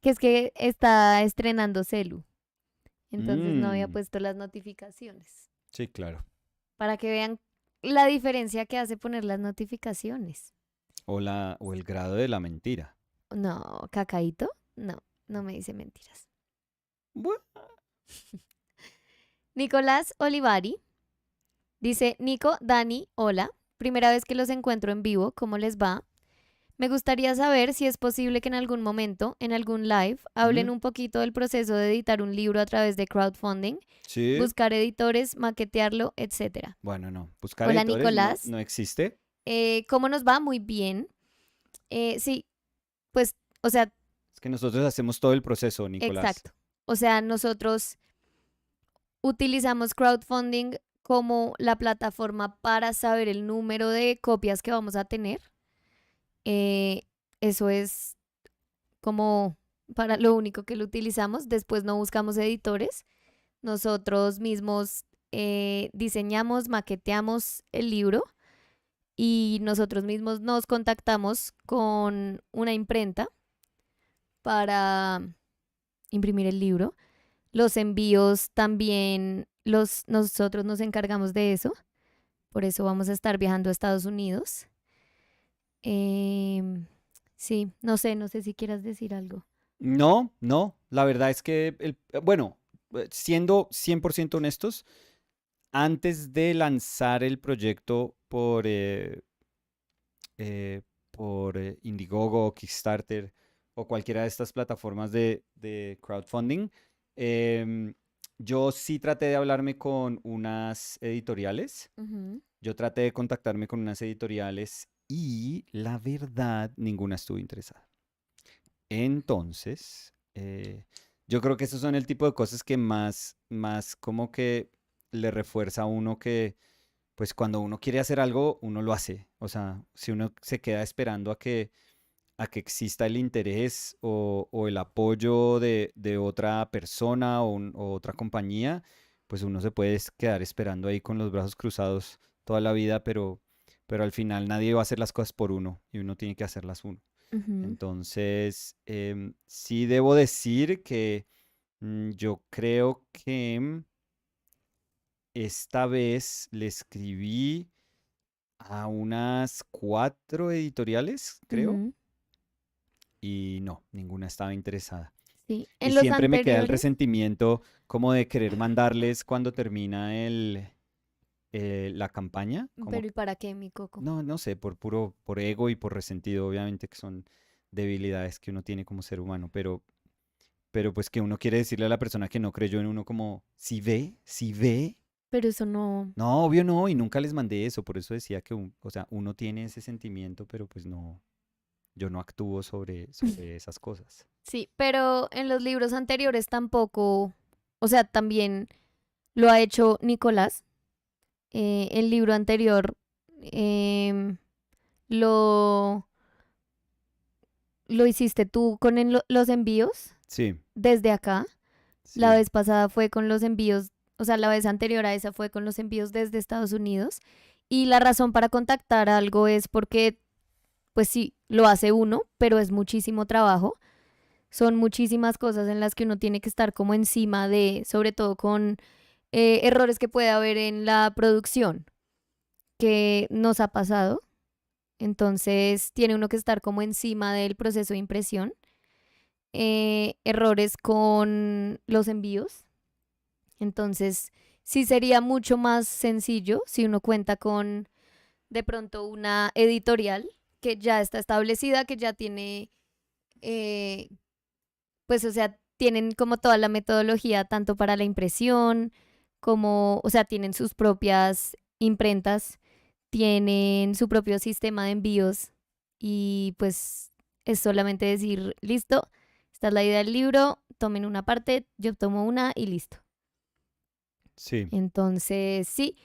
que es que está estrenando celu. Entonces no había Mm. puesto las notificaciones. Sí, claro. Para que vean la diferencia que hace poner las notificaciones. O el grado de la mentira. No, Cacaíto, no me dice mentiras. Bueno. Nicolás Olivari dice, Nico, Dani, hola. Primera vez que los encuentro en vivo, ¿cómo les va? Me gustaría saber si es posible que en algún momento, en algún live, hablen un poquito del proceso de editar un libro a través de crowdfunding, Sí. buscar editores, maquetearlo, etc. Bueno, no. Buscar Hola editores Nicolás, no existe. ¿cómo nos va? Muy bien. Sí, pues, o sea, Es que nosotros hacemos todo el proceso, Nicolás. exacto. O sea, nosotros utilizamos crowdfunding como la plataforma para saber el número de copias que vamos a tener. Eso es como para lo único que lo utilizamos. Después no buscamos editores. Nosotros mismos diseñamos, maqueteamos el libro y nosotros mismos nos contactamos con una imprenta para imprimir el libro. Los envíos también nosotros nos encargamos de eso. Por eso vamos a estar viajando a Estados Unidos. Sí, no sé si quieras decir algo. No. La verdad es que, bueno, siendo 100% honestos, antes de lanzar el proyecto por Indiegogo o Kickstarter o cualquiera de estas plataformas de crowdfunding, yo sí traté de hablarme con unas editoriales. Yo traté de contactarme con unas editoriales y la verdad, ninguna estuvo interesada. Entonces, yo creo que esos son el tipo de cosas que más como que le refuerza a uno que, pues cuando uno quiere hacer algo, uno lo hace. O sea, si uno se queda esperando a que exista el interés o el apoyo de otra persona o otra compañía, pues uno se puede quedar esperando ahí con los brazos cruzados toda la vida, pero al final nadie va a hacer las cosas por uno y uno tiene que hacerlas uno. Entonces, sí debo decir que yo creo que esta vez le escribí a unas 4 editoriales, creo, y no, ninguna estaba interesada. Sí, Y en los siempre me queda el anteriores. resentimiento como de querer mandarles cuando termina la campaña, como, Pero ¿y para qué, mi coco? no sé, por ego y por resentido, obviamente que son debilidades que uno tiene como ser humano, pero pues que uno quiere decirle a la persona que no creyó en uno como, si ve. Pero eso no. No, obvio no, y nunca les mandé eso, por eso decía que, o sea, uno tiene ese sentimiento, pero pues no, yo no actúo sobre esas cosas. Sí, pero en los libros anteriores tampoco. O sea, también lo ha hecho Nicolás. El libro anterior em, lo, lo hiciste tú con los envíos Sí, desde acá. La sí. vez pasada fue con los envíos, o sea, la vez anterior a esa fue con los envíos desde Estados Unidos. Y la razón para contactar algo es porque, pues sí, lo hace uno, pero es muchísimo trabajo. Son muchísimas cosas en las que uno tiene que estar como encima de, sobre todo con errores que puede haber en la producción, que nos ha pasado. Entonces, tiene uno que estar como encima del proceso de impresión. Errores con los envíos. Entonces, sí sería mucho más sencillo si uno cuenta con de pronto una editorial que ya está establecida, que ya tiene, eh, pues, o sea, tienen como toda la metodología tanto para la impresión como, o sea, tienen sus propias imprentas, tienen su propio sistema de envíos y pues es solamente decir, listo, esta es la idea del libro, tomen una parte, yo tomo una y listo. Sí. Entonces, sí.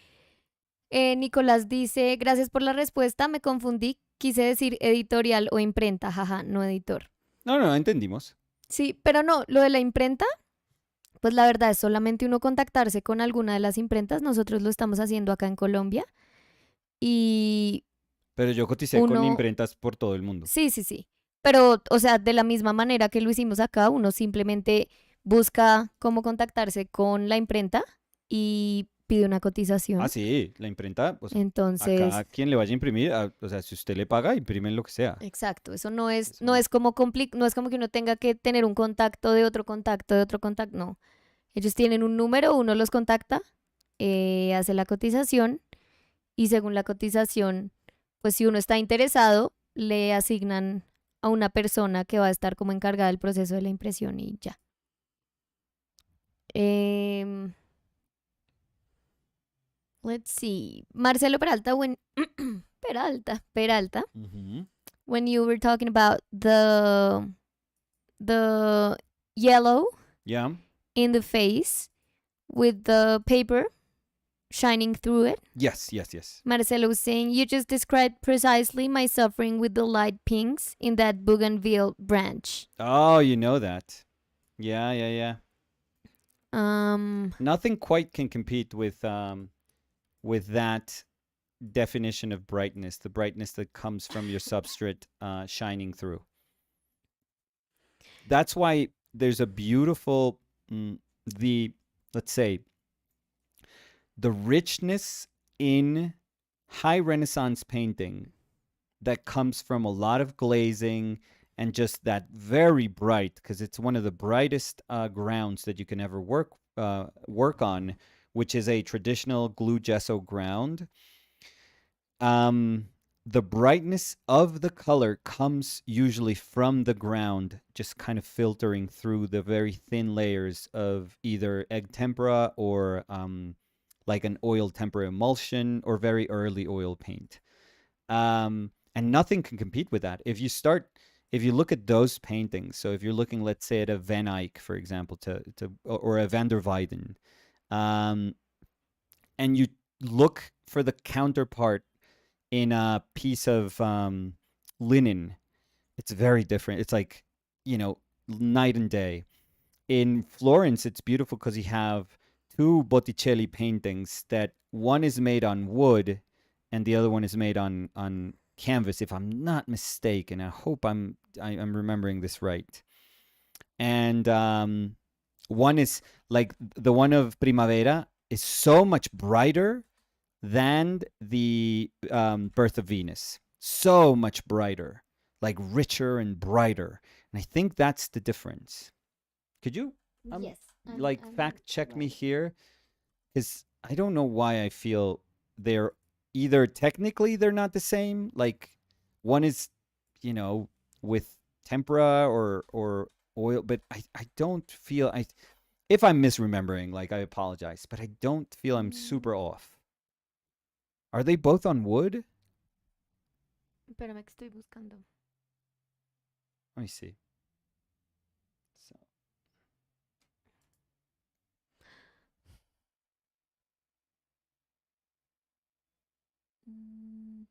Nicolás dice, gracias por la respuesta, me confundí, quise decir editorial o imprenta, jaja, no editor. No, no, entendimos. Sí, pero no, lo de la imprenta, pues la verdad es solamente uno contactarse con alguna de las imprentas, nosotros lo estamos haciendo acá en Colombia y Pero yo coticé con uno, imprentas por todo el mundo. sí, sí, sí, pero o sea, de la misma manera que lo hicimos acá, uno simplemente busca cómo contactarse con la imprenta y pide una Ah, cotización. sí, la imprenta, o sea, acá Entonces, quien le vaya a imprimir, o sea, si usted le paga, imprimen lo que sea. exacto, eso no es, Eso no no. es como no es como que uno tenga que tener un contacto de otro contacto de otro contacto, no. Ellos tienen un número, uno los contacta, hace la cotización y según la cotización, pues si uno está interesado, le asignan a una persona que va a estar como encargada del proceso de la impresión y ya. Em, let's see. Marcelo Peralta, Peralta, Ujú. when you were talking about the yellow Yeah. in the face with the paper shining through it. Yes, yes, yes. Marcelo was saying, you just described precisely my suffering with the light pinks in that bougainville branch. Oh, you know that. Yeah, yeah, yeah. Um, Nothing quite can compete with that definition of brightness, the brightness that comes from your substrate shining through. That's why there's a beautiful the let's say the richness in high Renaissance painting that comes from a lot of glazing and just that very bright, because it's one of the brightest grounds that you can ever work on, which is a traditional glue gesso ground. The brightness of the color comes usually from the ground, just kind of filtering through the very thin layers of either egg tempera or like an oil tempera emulsion or very early oil paint. And nothing can compete with that. If you look at those paintings, so if you're looking, let's say, at a Van Eyck, for example, or a Van der Weyden, um, and you look for the counterpart in a piece of linen, it's very different. It's like, night and day. In Florence, it's beautiful because you have two Botticelli paintings that one is made on wood and the other one is made on canvas, if I'm not mistaken. I hope I'm remembering this right. And one is like the one of Primavera is so much brighter than the Birth of Venus. So much brighter, like richer and brighter. And I think that's the difference. Could you yes. like fact check me here? Because I don't know why I feel they're either technically they're not the same. Like one is, with tempera or oil, but I don't feel I if I'm misremembering, like I apologize, but I don't feel I'm super off. Are they both on wood? Espérame que estoy buscando. Let me see. So, Mm.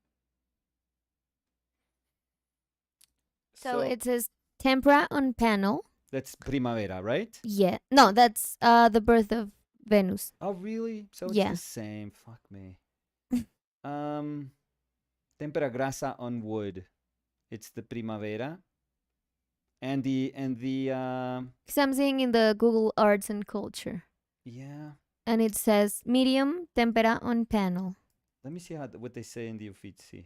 So so it says tempera on panel. that's Primavera, right? Yeah. No, that's the birth of Venus. Oh, really? So it's Yeah. the same. Fuck me. Um, Tempera grasa on wood. It's the Primavera. And the Because I'm seeing in the Google Arts and Culture. yeah. And it says medium tempera on panel. Let me see what they say in the Uffizi.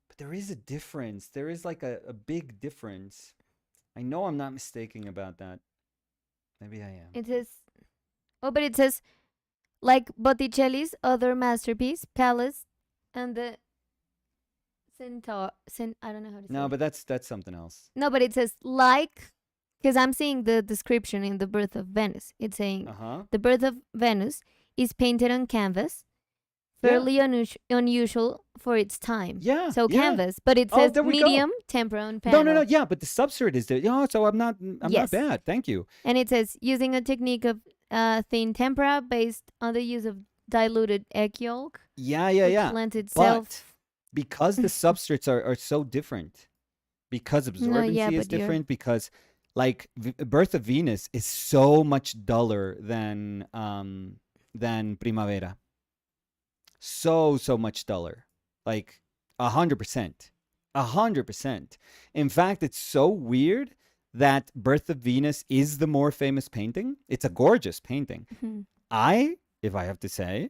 But there is a difference. There is like a big difference. I know I'm not mistaken about that. Maybe I am. It says, oh, but it says like Botticelli's other masterpiece, Palace, and the Centaur. I don't know how to say No, it. but that's something else. No, but it says like, because I'm seeing the description in The Birth of Venus. It's saying Uh huh. The Birth of Venus is painted on canvas Yeah. fairly unusual for its time. Yeah. So Yeah. canvas, but it Oh, says there we go. medium tempera on No, no, no. panel. Yeah, but the substrate is there. Oh, so I'm not Yes. bad. Thank you. And it says using a technique of thin tempera based on the use of diluted egg yolk, Yeah, yeah, which yeah. lends But itself. because the substrates are so different, because No, yeah, absorbency is but you're. different, because like Birth of Venus is so much duller than Primavera. So much duller. Like 100%. 100%. In fact, it's so weird that Birth of Venus is the more famous painting. It's a gorgeous painting. Mhm. If I have to say,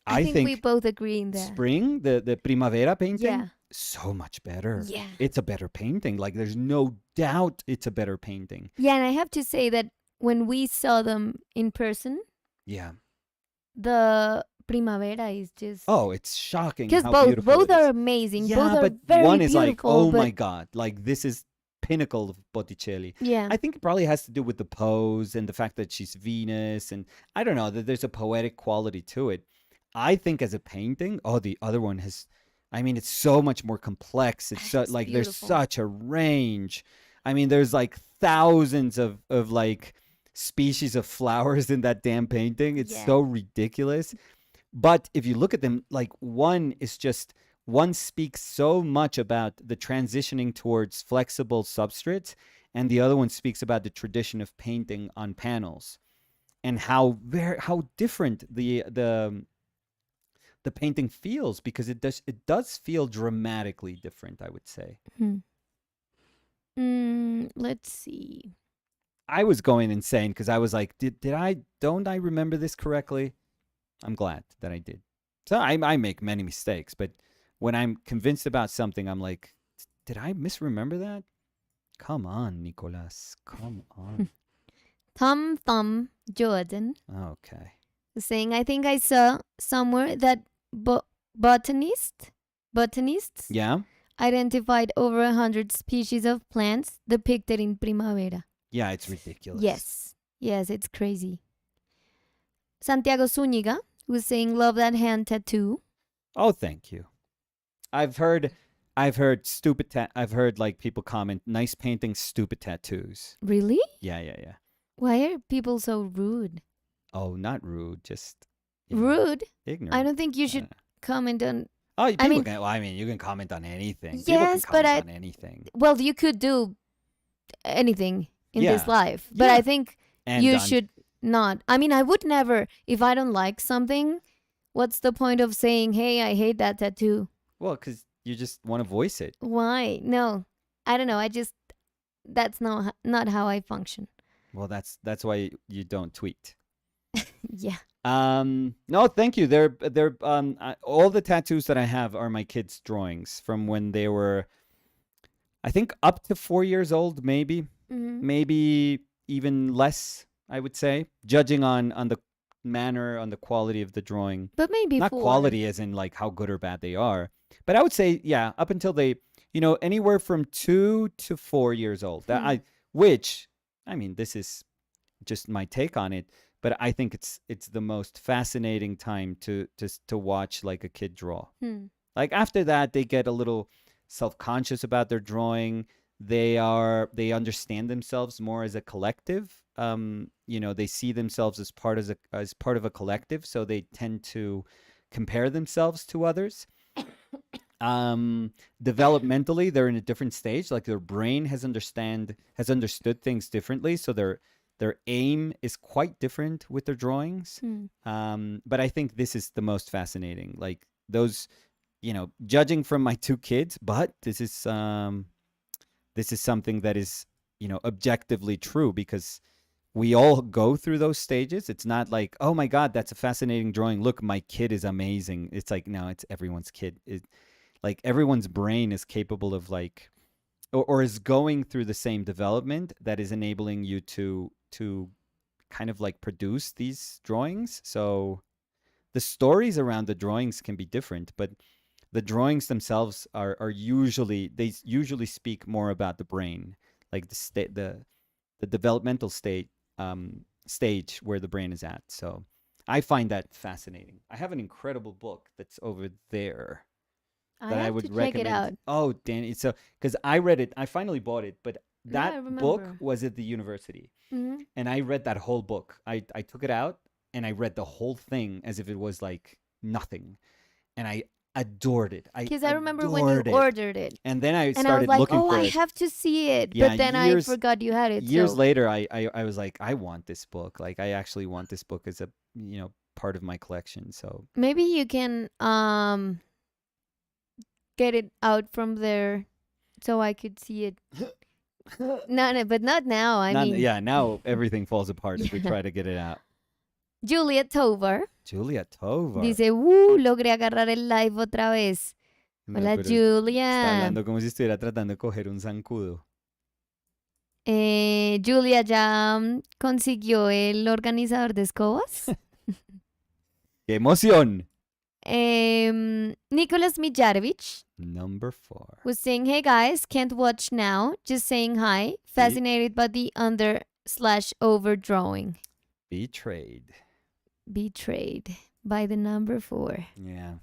I I think we think both agree in that. spring, the Primavera painting, Yeah. so much better. Yeah. It's a better painting. Like there's no doubt it's a better painting. Yeah, and I have to say that when we saw them in person, Yeah. the Primavera is just Oh, it's shocking because how both beautiful both it is. are amazing. Both Yeah, are but very one is like, beautiful. oh But my God, like this is pinnacle of Botticelli. yeah, I think it probably has to do with the pose and the fact that she's Venus, and I don't know that there's a poetic quality to it. I think as a painting, oh, the other one has. I mean, it's so much more complex. It's so, it's like there's beautiful. such a range. I mean, there's like thousands of like species of flowers in that damn painting. It's Yeah. so ridiculous. But if you look at them, like one speaks so much about the transitioning towards flexible substrates, and the other one speaks about the tradition of painting on panels and how different the painting feels, because it does feel dramatically different, I would say. Hmm. Let's see. I was going insane because I was like, did I don't I remember this correctly? I'm glad that I did. So I make many mistakes, but when I'm convinced about something, I'm like, did I misremember that? Come on, Nicolas. Come on. Tom Thumb Jordan Okay. is saying, I think I saw somewhere that botanists Yeah? identified over 100 species of plants depicted in Primavera. Yeah, it's ridiculous. Yes, it's crazy. Santiago Zúñiga was saying, love that hand tattoo. Oh, thank you. I've heard I've heard like people comment, nice painting, stupid tattoos. Really? Yeah, yeah, yeah. Why are people so rude? Oh, not rude, just you know, Rude? ignorant. I don't think you Uh, should comment on. Oh, people mean- can. Well, I mean, you can comment on anything. People can Yes, but comment on anything. Well, you could do anything in this Yeah. life, but Yeah. I think And you on- should not. I mean, I would never, if I don't like something, what's the point of saying, hey, I hate that tattoo? Well, because you just want to voice it. Why? No, I don't know. That's not how I function. Well, that's why you don't tweet. Yeah. No, thank you. They're all the tattoos that I have are my kids' drawings from when they were, I think, up to 4 years old, maybe maybe even less, I would say, judging on the manner, on the quality of the drawing. But maybe Not 4. quality as in like how good or bad they are, but I would say, yeah, up until they, anywhere from 2 to 4 years old. Which, I mean, this is just my take on it, but I think it's the most fascinating time to watch like a kid draw. Like after that, they get a little self-conscious about their drawing. They understand themselves more as a collective. They see themselves as part of a collective, so they tend to compare themselves to others. Developmentally, they're in a different stage. Like their brain has understood things differently, so their aim is quite different with their drawings. But I think this is the most fascinating. Like those, judging from my 2 kids, but this is something that is, objectively true, because we all go through those stages. It's not like, oh my God, that's a fascinating drawing. Look, my kid is amazing. It's like, no, it's everyone's kid. Like everyone's brain is capable of like, or is going through the same development that is enabling you to kind of like produce these drawings. So the stories around the drawings can be different, but the drawings themselves are usually speak more about the brain, like the developmental stage where the brain is at. So I find that fascinating. I have an incredible book that's over there I that I have to would check it recommend. out. Oh, Danny, so because I read it, I finally bought it, but Yeah, I that book remember. was at the university, Hmm. and I read that whole book. I took it out and I read the whole thing as if it was like nothing, and I adored it. I Because I remember when you adored it. ordered it, And then I and I was started like, looking "Oh, for I it. have to see it," Yeah, but then I forgot you had it. years So later, I was like, I want this book. Like, I actually want this book as a part of my collection. So maybe you can get it out from there, so I could see it. No, no, but not now. I mean, yeah, now everything falls apart if we yeah. try to get it out. Juliet Tovar Julia Tovar. dice, logré agarrar el live otra vez. No, Hola, pero está Julia. hablando como si estuviera tratando de coger un zancudo. Julia ya consiguió el organizador de escobas. ¡Qué emoción! Nicholas Mijarovich Number 4. was saying, "Hey guys, can't watch now. Just saying hi. Fascinated by the under/over drawing. Betrayed. Betrayed by the number 4. Yeah.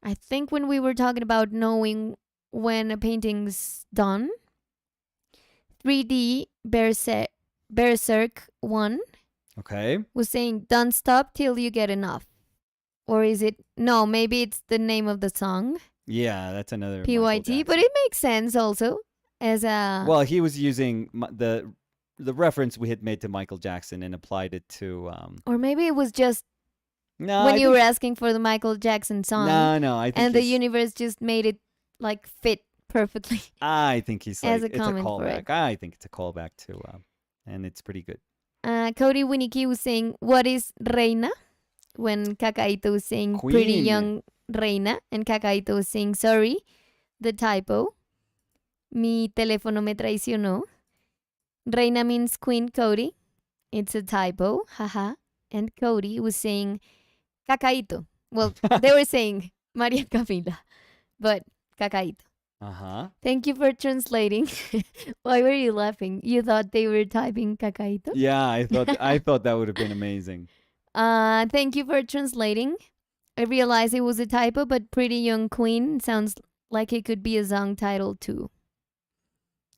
I think when we were talking about knowing when a painting's done, 3D Berserk 1 Okay. was saying, don't stop till you get enough. Or is it? No, maybe it's the name of the song, Yeah, that's another Michael PYT, but Jackson. it makes sense also as a. Well, he was using the reference we had made to Michael Jackson and applied it to. Or maybe it was just No, when I you think, were asking for the Michael Jackson song, no, I think and the he's, universe just made it like fit perfectly I think he's as like a it's a comment for it. callback. I think it's a callback to, and it's pretty good. Cody Winnicky was saying, "What is Reina?" When Kakaito was saying pretty Queen. young Reina, and Kakaito was saying, "Sorry, the typo. Mi teléfono me traicionó." Reina means queen, Cody. It's a typo, haha. And Cody was saying Kakaito. Well, they were saying Maria Camila, but Kakaito. Uh-huh. Thank you for translating. Why were you laughing? You thought they were typing Kakaito? Yeah, I thought that would have been amazing. Thank you for translating. I realized it was a typo, but Pretty Young Queen sounds like it could be a song title too.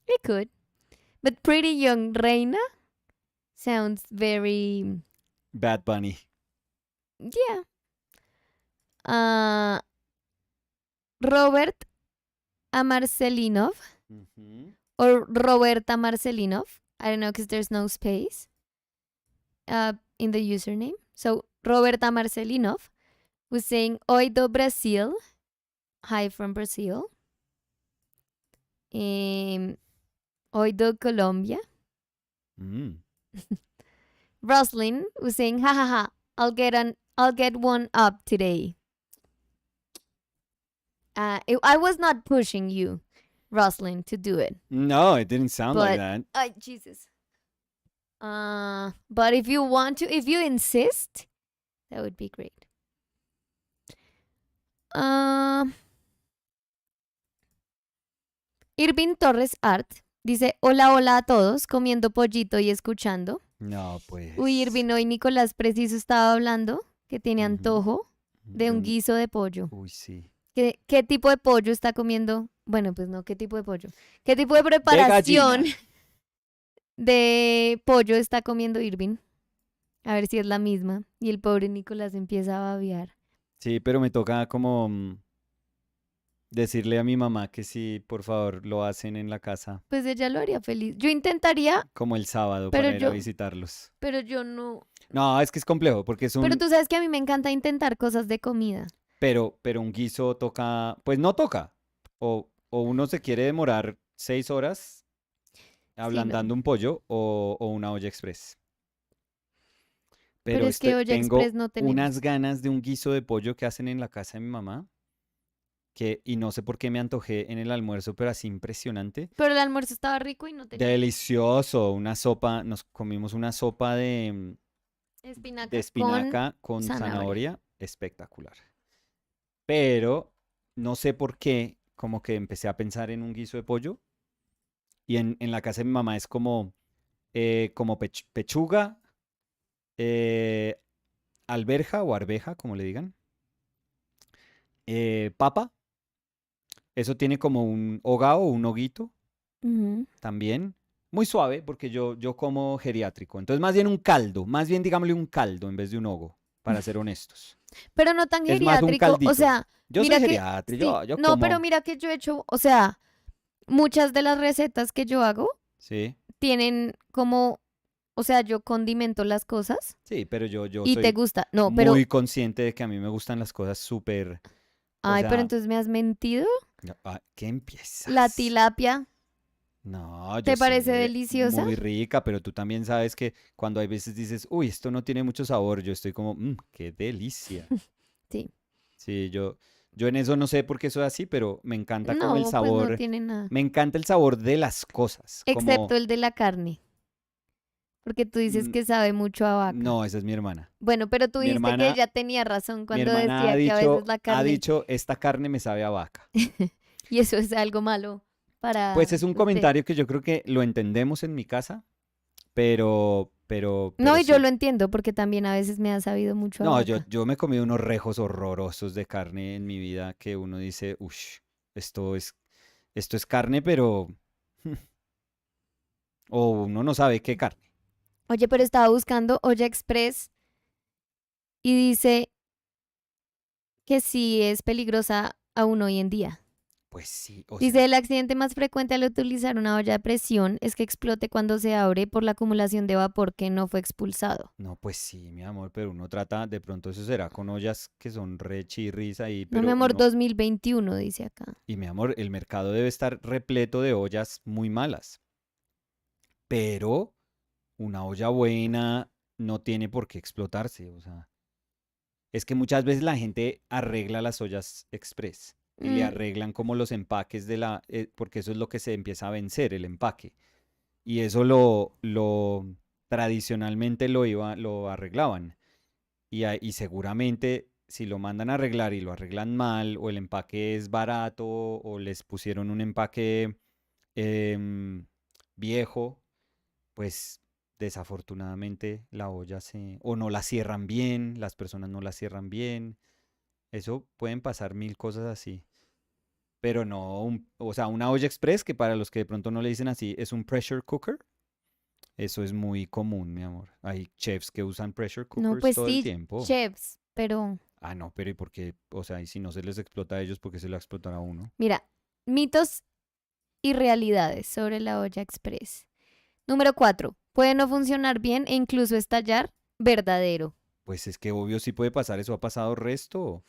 It could. But Pretty Young Reina sounds very, Bad Bunny. yeah. Robert Amarcelinov Mm-hmm. or Roberta Marcelinov. I don't know because there's no space in the username. So Roberta Marcelinov was saying, Oi do Brasil. Hi from Brazil. Oi do Colombia. Mm. Roslyn was saying, ha ha ha, I'll get one up today. I was not pushing you, Roslyn, to do it. No, it didn't sound like But that. Jesus. But if you want to, if you insist, that would be great. Irving Torres Art dice, hola, hola a todos, comiendo pollito y escuchando. No, pues. Uy, Irving, hoy Nicolás preciso estaba hablando que tiene Ujú. antojo de un guiso de pollo. Uy, sí. ¿Qué tipo de pollo está comiendo? Bueno, pues no, ¿qué tipo de pollo? ¿Qué tipo de preparación gallina. de pollo está comiendo Irving? A ver si es la misma. Y el pobre Nicolás empieza a babear. Sí, pero me toca como decirle a mi mamá que sí, por favor, lo hacen en la casa Pues ella lo haría feliz. Yo intentaría, como el sábado Pero para ir a yo- visitarlos. pero yo no. No, es que es complejo porque es Pero un... tú sabes que a mí me encanta intentar cosas de comida. Pero un guiso toca... Pues no toca. O uno se quiere demorar 6 horas ablandando un pollo o una olla express. Pero es que olla tengo express no tenemos. unas ganas de un guiso de pollo que hacen en la casa de mi mamá. Y no sé por qué me antojé en el almuerzo, pero así impresionante. Pero el almuerzo estaba rico y no tenía Delicioso. Una sopa, nos comimos una sopa de espinaca con zanahoria. Espectacular. Pero no sé por qué, como que empecé a pensar en un guiso de pollo. Y en la casa de mi mamá es como como pechuga, eh, alberja o arveja, como le digan, papa. Eso tiene como un hogao o un hoguito Ujú. también. Muy suave porque yo como geriátrico. Entonces más bien un caldo, más bien digámosle un caldo en vez de un hogo, para ser honestos. Pero no tan Es más un geriátrico, o caldito. sea, Yo soy mira que, geriátrico, sí, yo no, pero como. mira que yo he hecho, o sea, muchas de las recetas que yo hago Sí, tienen como, o sea, yo condimento las cosas sí, pero yo y te soy gusta. No, pero, muy consciente de que a mí me gustan las cosas súper, o ay, pero sea, entonces me has mentido. ¿qué La empiezas? tilapia, No, yo ¿te parece sé, deliciosa? muy rica, pero tú también sabes que cuando hay veces dices, uy, esto no tiene mucho sabor, yo estoy como, qué delicia. Sí. Sí, yo en eso no sé por qué soy así, pero me encanta como el No, pues no sabor, tiene nada. me encanta el sabor de las cosas, como, Excepto el de la carne, porque tú dices mm, que sabe mucho a vaca. no, esa es mi hermana. Bueno, pero tú Mi dijiste que hermana, ella tenía razón mi cuando hermana decía que a veces la ha carne, dicho, esta carne me sabe a vaca. y eso es algo malo Pues para es un usted. comentario que yo creo que lo entendemos en mi casa, No, pero y yo sí. lo entiendo porque también a veces me ha sabido mucho a No, yo, vaca. yo me he comido unos rejos horrorosos de carne en mi vida que uno dice, uff, esto es, esto es carne, pero... O uno no sabe qué carne. Oye, pero estaba buscando Olla Express y dice que sí es peligrosa aún hoy en día. Pues sí, o Dice, sea, el accidente más frecuente al utilizar una olla a presión es que explote cuando se abre por la acumulación de vapor que no fue expulsado. no, pues sí, mi amor, pero uno trata, de pronto eso será con ollas que son re chirris ahí, No, mi pero amor, uno, 2021 dice acá. y mi amor, el mercado debe estar repleto de ollas muy malas, pero una olla buena no tiene por qué explotarse, o sea, es que muchas veces la gente arregla las ollas express y le Mm, arreglan como los empaques porque eso es lo que se empieza a vencer, el empaque. Y eso lo tradicionalmente lo arreglaban. Y seguramente si lo mandan a arreglar y lo arreglan mal, o el empaque es barato, o les pusieron un empaque em, viejo, pues desafortunadamente la olla o no la cierran bien, las personas no la cierran bien. Eso pueden pasar mil cosas así. Pero no, o sea, una olla express, que para los que de pronto no le dicen así, es un pressure cooker. Eso es muy común, mi amor. Hay chefs que usan pressure no, cookers pues todo el sí, tiempo. chefs, pero Ah, no, pero ¿y por qué? O sea, y si no se les explota a ellos, ¿por qué se lo explotará a uno? mira, mitos y realidades sobre la olla express. Número 4. Puede no funcionar bien e incluso estallar. Verdadero. Pues es que obvio sí puede pasar, eso ha pasado resto.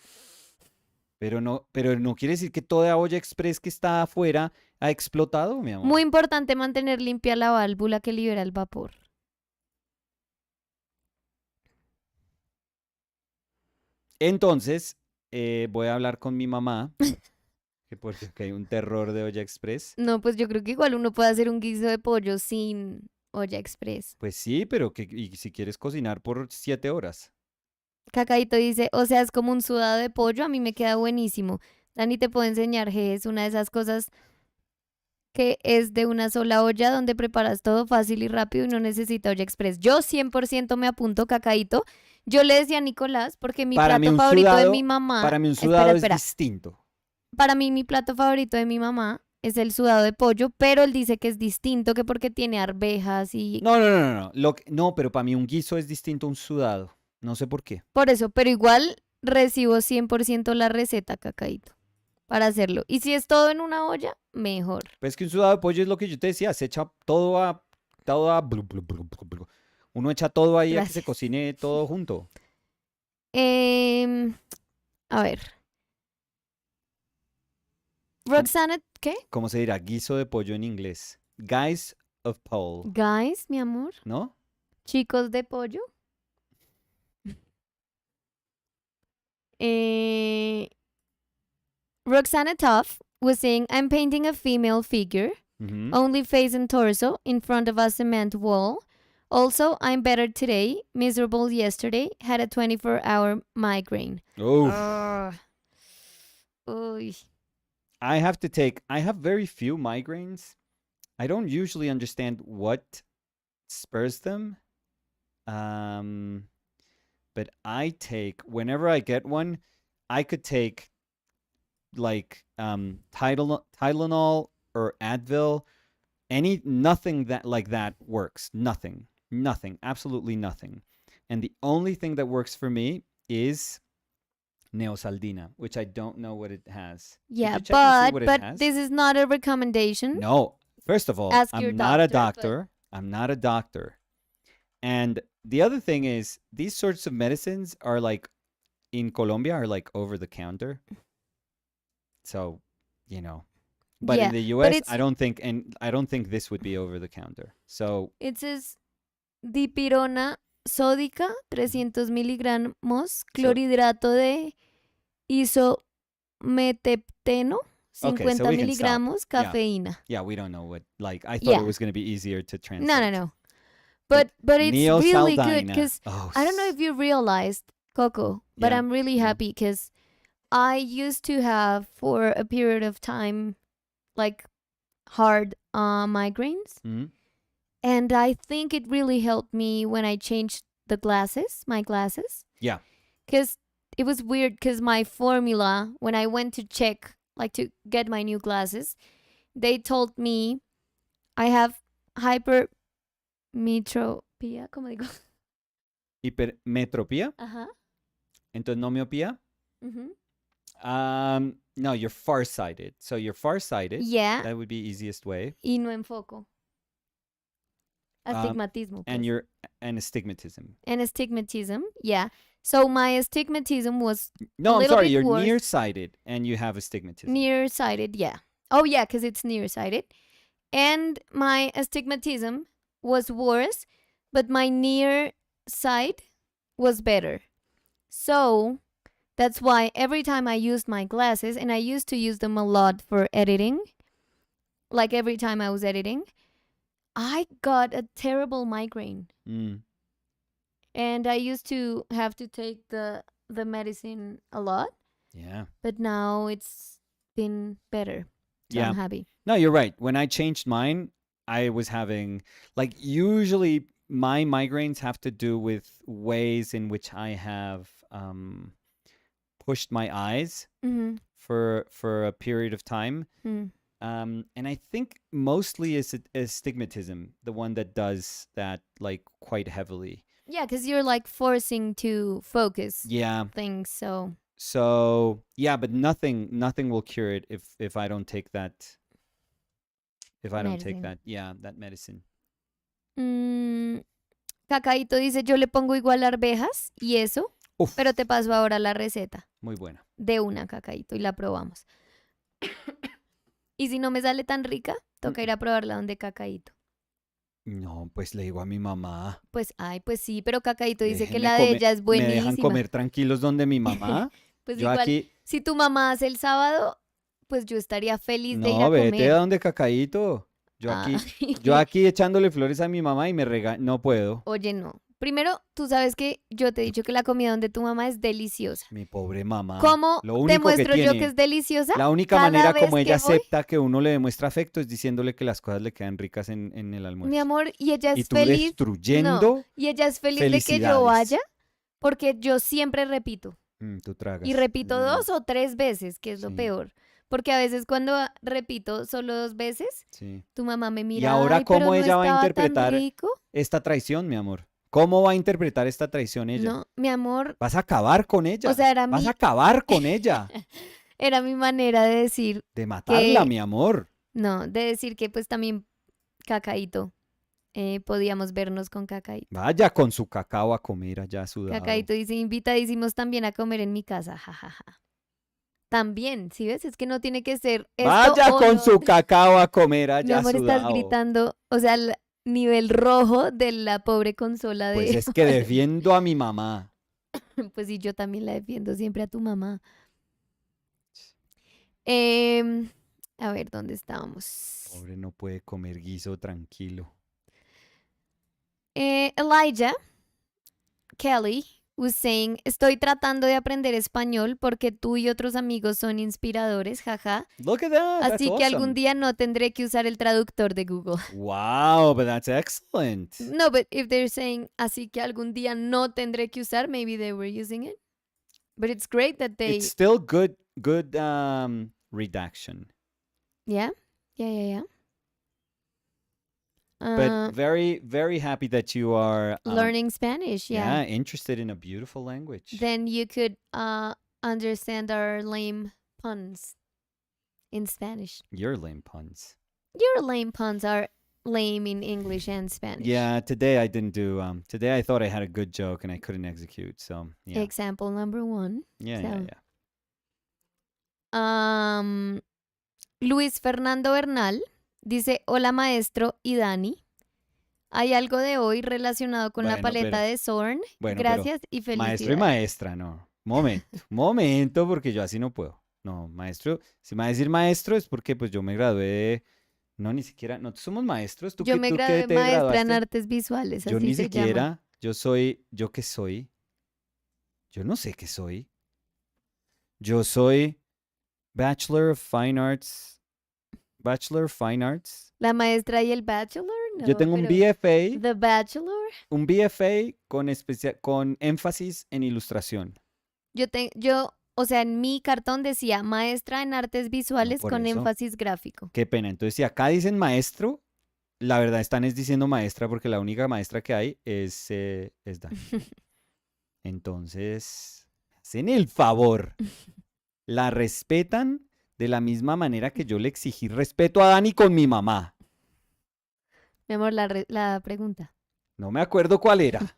Pero no quiere decir que toda olla express que está afuera ha explotado, mi Muy amor. importante mantener limpia la válvula que libera el vapor. Entonces, voy a hablar con mi mamá, que porque hay un terror de olla express. No, pues yo creo que igual uno puede hacer un guiso de pollo sin olla express. Pues sí, pero y si quieres cocinar por 7 horas. Cacaito dice, o sea, es como un sudado de pollo, a mí me queda buenísimo. Dani te puedo enseñar que es una de esas cosas que es de una sola olla donde preparas todo fácil y rápido y no necesita olla express. Yo 100% me apunto, Cacaito. Yo le decía a Nicolás, porque mi Para mí plato un favorito de mi sudado, mamá, para mí un espera, sudado es espera, distinto. para mí mi plato favorito de mi mamá es el sudado de pollo, pero él dice que es distinto, que porque tiene arvejas y No, no, no, no, no. No, pero para mí un guiso es distinto a un sudado. No sé por qué. por eso, pero igual recibo 100% la receta, Cacaito, para hacerlo. Y si es todo en una olla, mejor. Pues que un sudado de pollo es lo que yo te decía, se echa todo a blu. Uno echa todo ahí a que se Gracias. cocine todo junto. Em, a ver, ¿Cómo, Roxana, ¿qué? cómo se dirá? Guiso de pollo en inglés. Guys of pole, Guys, mi amor, ¿no? chicos de pollo. Eh, Roxana Tough was saying, I'm painting a female figure, Ujú. only face and torso, in front of a cement wall. Also, I'm better today, miserable yesterday, had a 24-hour migraine. Uf. Ah, uy. I have very few migraines. I don't usually understand what spurs them. But I take, whenever I get one, I could take like Tylenol or Advil, nothing that like that works. Nothing, absolutely nothing. And the only thing that works for me is Neosaldina, which I don't know what it has. Did Yeah, you check and see what it but has? this is not a recommendation. No. First of all, Ask your I'm not a doctor, doctor. I'm not a doctor. And the other thing is, these sorts of medicines are like in Colombia are like over the counter. So, you know, but in Yeah, the but US, I don't think this would be over the counter. So, it says dipirona sódica, 300 miligramos, so clorhidrato de isometepteno, okay, so 50 we can stop. miligramos, Yeah. cafeína. Yeah, we don't know what, like, I thought it Yeah. was going to be easier to No, translate. no. But it's really good Neosaldina. because Oh, I don't know if you realized, Coco, but yeah. I'm really happy because I used to have for a period of time like hard migraines. Mhm. And I think it really helped me when I changed my glasses. Yeah. Because it was weird because my formula, when I went to check, like to get my new glasses, they told me I have hypermetropia, ¿cómo digo? Hipermetropía. Ajá. Entonces, no miopía. Mhm. No, you're farsighted. So you're farsighted. Yeah. That would be easiest way. Y no enfoco. Astigmatismo. And pues. you're and astigmatism. And astigmatism, yeah. So my astigmatism was No, I'm little sorry. bit You're worse. nearsighted and you have astigmatism. Nearsighted, yeah. Oh, yeah, because it's nearsighted. And my astigmatism was worse, but my near sight was better. So that's why every time I used my glasses, and I used to use them a lot for editing, like every time I was editing, I got a terrible migraine. Mm. And I used to have to take the medicine a lot, Yeah. but now it's been better. So Yeah. I'm happy. No, you're right. When I changed mine, I was having, like, usually my migraines have to do with ways in which I have pushed my eyes Mm-hmm. for a period of time. Mm. And I think mostly is astigmatism, the one that does that, like, quite heavily. Yeah, because you're like forcing to focus Yeah. things. So yeah, but nothing will cure it if I don't take that. If I don't take Medicine. that medicine. Cacaíto dice, yo le pongo igual arvejas y eso, Uf, pero te paso ahora la receta muy buena. de una, Cacaíto, y la probamos. Y si no me sale tan rica, toca ir a probarla donde Cacaíto. No, pues le digo a mi mamá. Pues, pues sí, pero Cacaíto dice que Déjenme la de ella es ¿Me buenísima. dejan comer tranquilos donde mi mamá? Pues Yo igual, aquí. si tu mamá hace el sábado, pues yo estaría feliz de ir a No, vete comer. a donde Cacaíto. Yo aquí echándole flores a mi mamá y me no puedo. Oye, no. Primero, tú sabes que yo te he dicho que la comida donde tu mamá es deliciosa. Mi pobre mamá. ¿Cómo Lo único demuestro que yo tiene, que es deliciosa? la única Cada manera vez como ella que voy, acepta que uno le demuestra afecto es diciéndole que las cosas le quedan ricas en el almuerzo. mi amor, y ella Y es tú feliz. destruyendo. No, y ella es feliz de que yo vaya porque yo siempre repito. Tú tragas. Y repito 2 o 3 veces, que es lo Sí. peor. Porque a veces cuando repito solo 2 veces, Sí. tu mamá me mira. ¿Y ahora "Ay, pero cómo no ella va a estaba tan interpretar rico". esta traición, mi amor? ¿Cómo va a interpretar esta traición ella? No, mi amor, Vas a acabar con ella. o sea, Vas a acabar con ella. era mi manera de decir, De matarla, que- mi amor. no, de decir que pues también Cacaíto, podíamos vernos con Cacaíto. Vaya con su cacao a comer allá sudado. Cacaíto dice, invitadísimos también a comer en mi casa, jajaja. También, ¿sí ves? Es que no tiene que ser esto Vaya o con lo su otro. cacao a comer Mi allá amor, sudado. estás gritando, o sea, el nivel rojo de la pobre consola de... Pues es que defiendo a mi mamá. Pues sí, yo también la defiendo siempre a tu mamá. A ver, ¿dónde estábamos? Pobre, no puede comer guiso tranquilo. Elijah Kelly was saying, estoy tratando de aprender español porque tú y otros amigos son inspiradores, jaja. Look at that. That's Así que algún awesome. día no tendré que usar el traductor de Google. Wow, but that's excellent. No, but if they're saying, así que algún día no tendré que usar, maybe they were using it. But it's great that they... It's still good redaction. Yeah, yeah, yeah, yeah. But very, very happy that you are learning Spanish, yeah. interested in a beautiful language. Then you could understand our lame puns in Spanish. Your lame puns. Your lame puns are lame in English and Spanish. Yeah, today I didn't do. Today I thought I had a good joke and I couldn't execute. So yeah. Example number 1. Yeah, So, yeah. Luis Fernando Bernal dice, hola maestro y Dani. ¿Hay algo de hoy relacionado con la paleta de Zorn? Bueno, gracias y felicidades. Maestro y maestra, no. Momento, porque yo así no puedo. No, maestro, si me va a decir maestro es porque pues yo me gradué, no, ni siquiera, no somos maestros. Yo me gradué maestra en artes visuales, yo así ni se siquiera, llama. ¿yo qué soy? Yo no sé qué soy. Yo soy Bachelor of Fine Arts. ¿La maestra y el bachelor? No, yo tengo un BFA. ¿The Bachelor? Un BFA con énfasis en ilustración. O sea, en mi cartón decía maestra en artes visuales con énfasis gráfico. Qué pena. Entonces, si acá dicen maestro, la verdad están diciendo maestra porque la única maestra que hay es Dani. Entonces, hacen el favor. La respetan de la misma manera que yo le exigí respeto a Dani con mi mamá. Mi amor, la pregunta. No me acuerdo cuál era.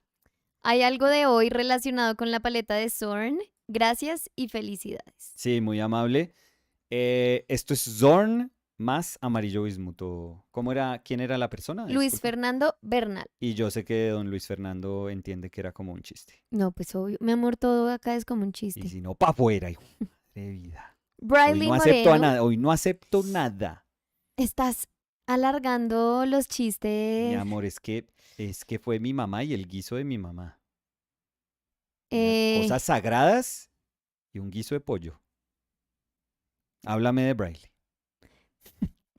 ¿Hay algo de hoy relacionado con la paleta de Zorn? Gracias y felicidades. Sí, muy amable. Esto es Zorn más amarillo bismuto. ¿Quién era la persona? Luis Disculpe. Fernando Bernal. Y yo sé que don Luis Fernando entiende que era como un chiste. No, pues obvio. Mi amor, todo acá es como un chiste. Y si no, pa' afuera, hijo de vida. Briley Hoy no acepto nada. Hoy no acepto nada. Estás alargando los chistes. Mi amor, es que fue mi mamá y el guiso de mi mamá. Cosas sagradas y un guiso de pollo. Háblame de Briley.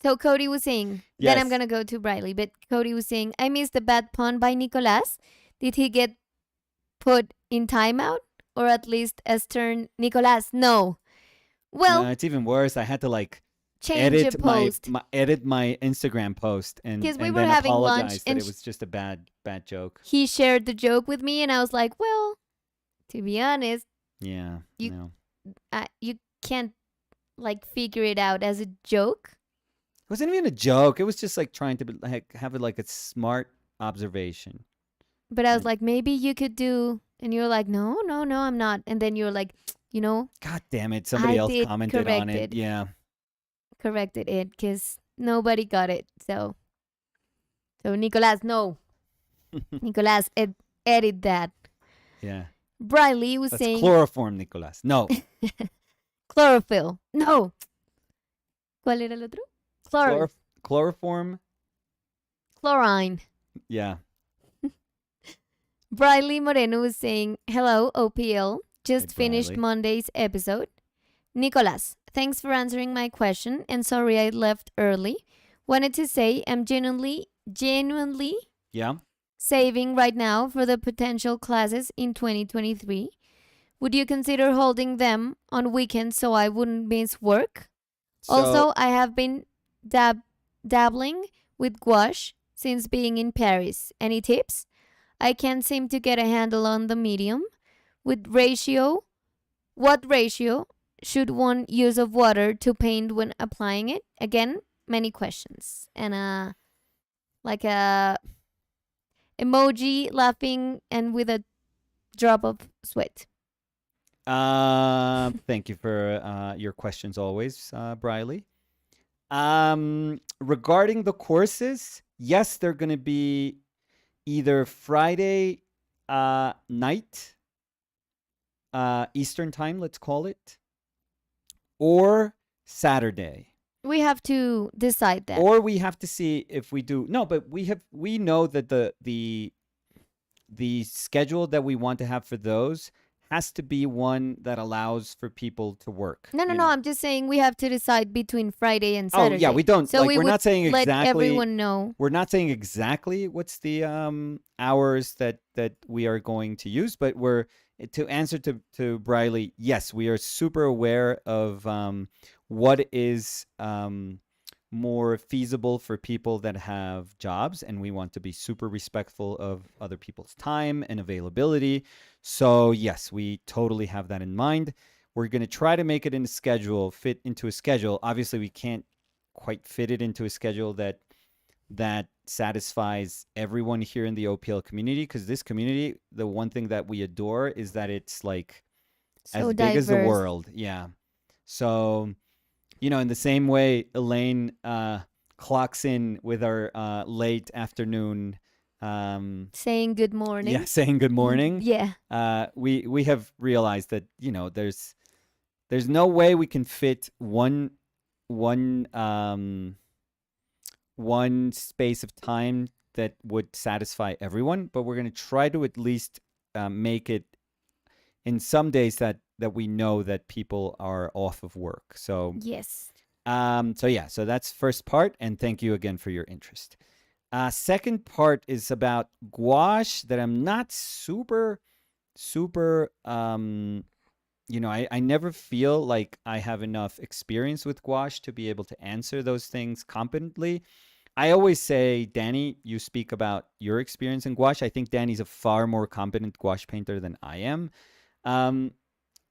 So Cody was saying, yes. Then I'm going to go to Briley, but Cody was saying, I missed the bad pun by Nicolas. Did he get put in timeout? Or at least as turned Nicolas? No. Well, no, it's even worse. I had to change edit my Instagram post and we were having lunch that it was just a bad joke. He shared the joke with me and I was like, well, to be honest, yeah, you can't figure it out as a joke. It wasn't even a joke. It was just trying to have it a smart observation. But I was like, maybe you could do, and you were like, no, I'm not. And then you were like, God damn it! Somebody else commented on it. Yeah, corrected it because nobody got it. So Nicolas, no, Nicolas, edit that. Yeah. Briley was That's saying chloroform, Nicolas. No. Chlorophyll. No. ¿Cuál era el otro? Chloroform. Chlorine. Yeah. Briley Moreno was saying, hello, OPL. Just hey, finished Monday's episode. Nicolas, thanks for answering my question and sorry I left early. Wanted to say I'm genuinely yeah. saving right now for the potential classes in 2023. Would you consider holding them on weekends so I wouldn't miss work? Also, I have been dabbling with gouache since being in Paris. Any tips? I can't seem to get a handle on the medium. What ratio should one use of water to paint when applying it? Again, many questions. And a emoji laughing and with a drop of sweat. Thank you for your questions always, Briley. Regarding the courses, yes, they're going to be either Friday night, Eastern time, let's call it, or Saturday. We have to decide that. Or we have to see if we do. No, but we know that the schedule that we want to have for those has to be one that allows for people to work. No, no, no. I'm just saying we have to decide between Friday and Oh yeah, Saturday. we don't So like. we We're would not saying let exactly. everyone know. We're not saying exactly what's the hours that we are going to use, but we're to answer to Briley. Yes, we are super aware of what is more feasible for people that have jobs, and we want to be super respectful of other people's time and availability. So yes, we totally have that in mind. We're going to try to make it in a schedule, fit into a schedule. Obviously, we can't quite fit it into a schedule that satisfies everyone here in the OPL community, because this community, the one thing that we adore is that it's like So as big as the diverse. world. Yeah. So, in the same way Elaine clocks in with our late afternoon Saying good yeah, morning. saying good morning, Yeah. we have realized that, there's no way we can fit one one space of time that would satisfy everyone, but we're going to try to at least make it in some days that we know that people are off of work. So Yes. so that's first part, and thank you again for your interest. Second part is about gouache that I'm not super I never feel like I have enough experience with gouache to be able to answer those things competently. I always say, Danny, you speak about your experience in gouache. I think Danny's a far more competent gouache painter than I am. Um,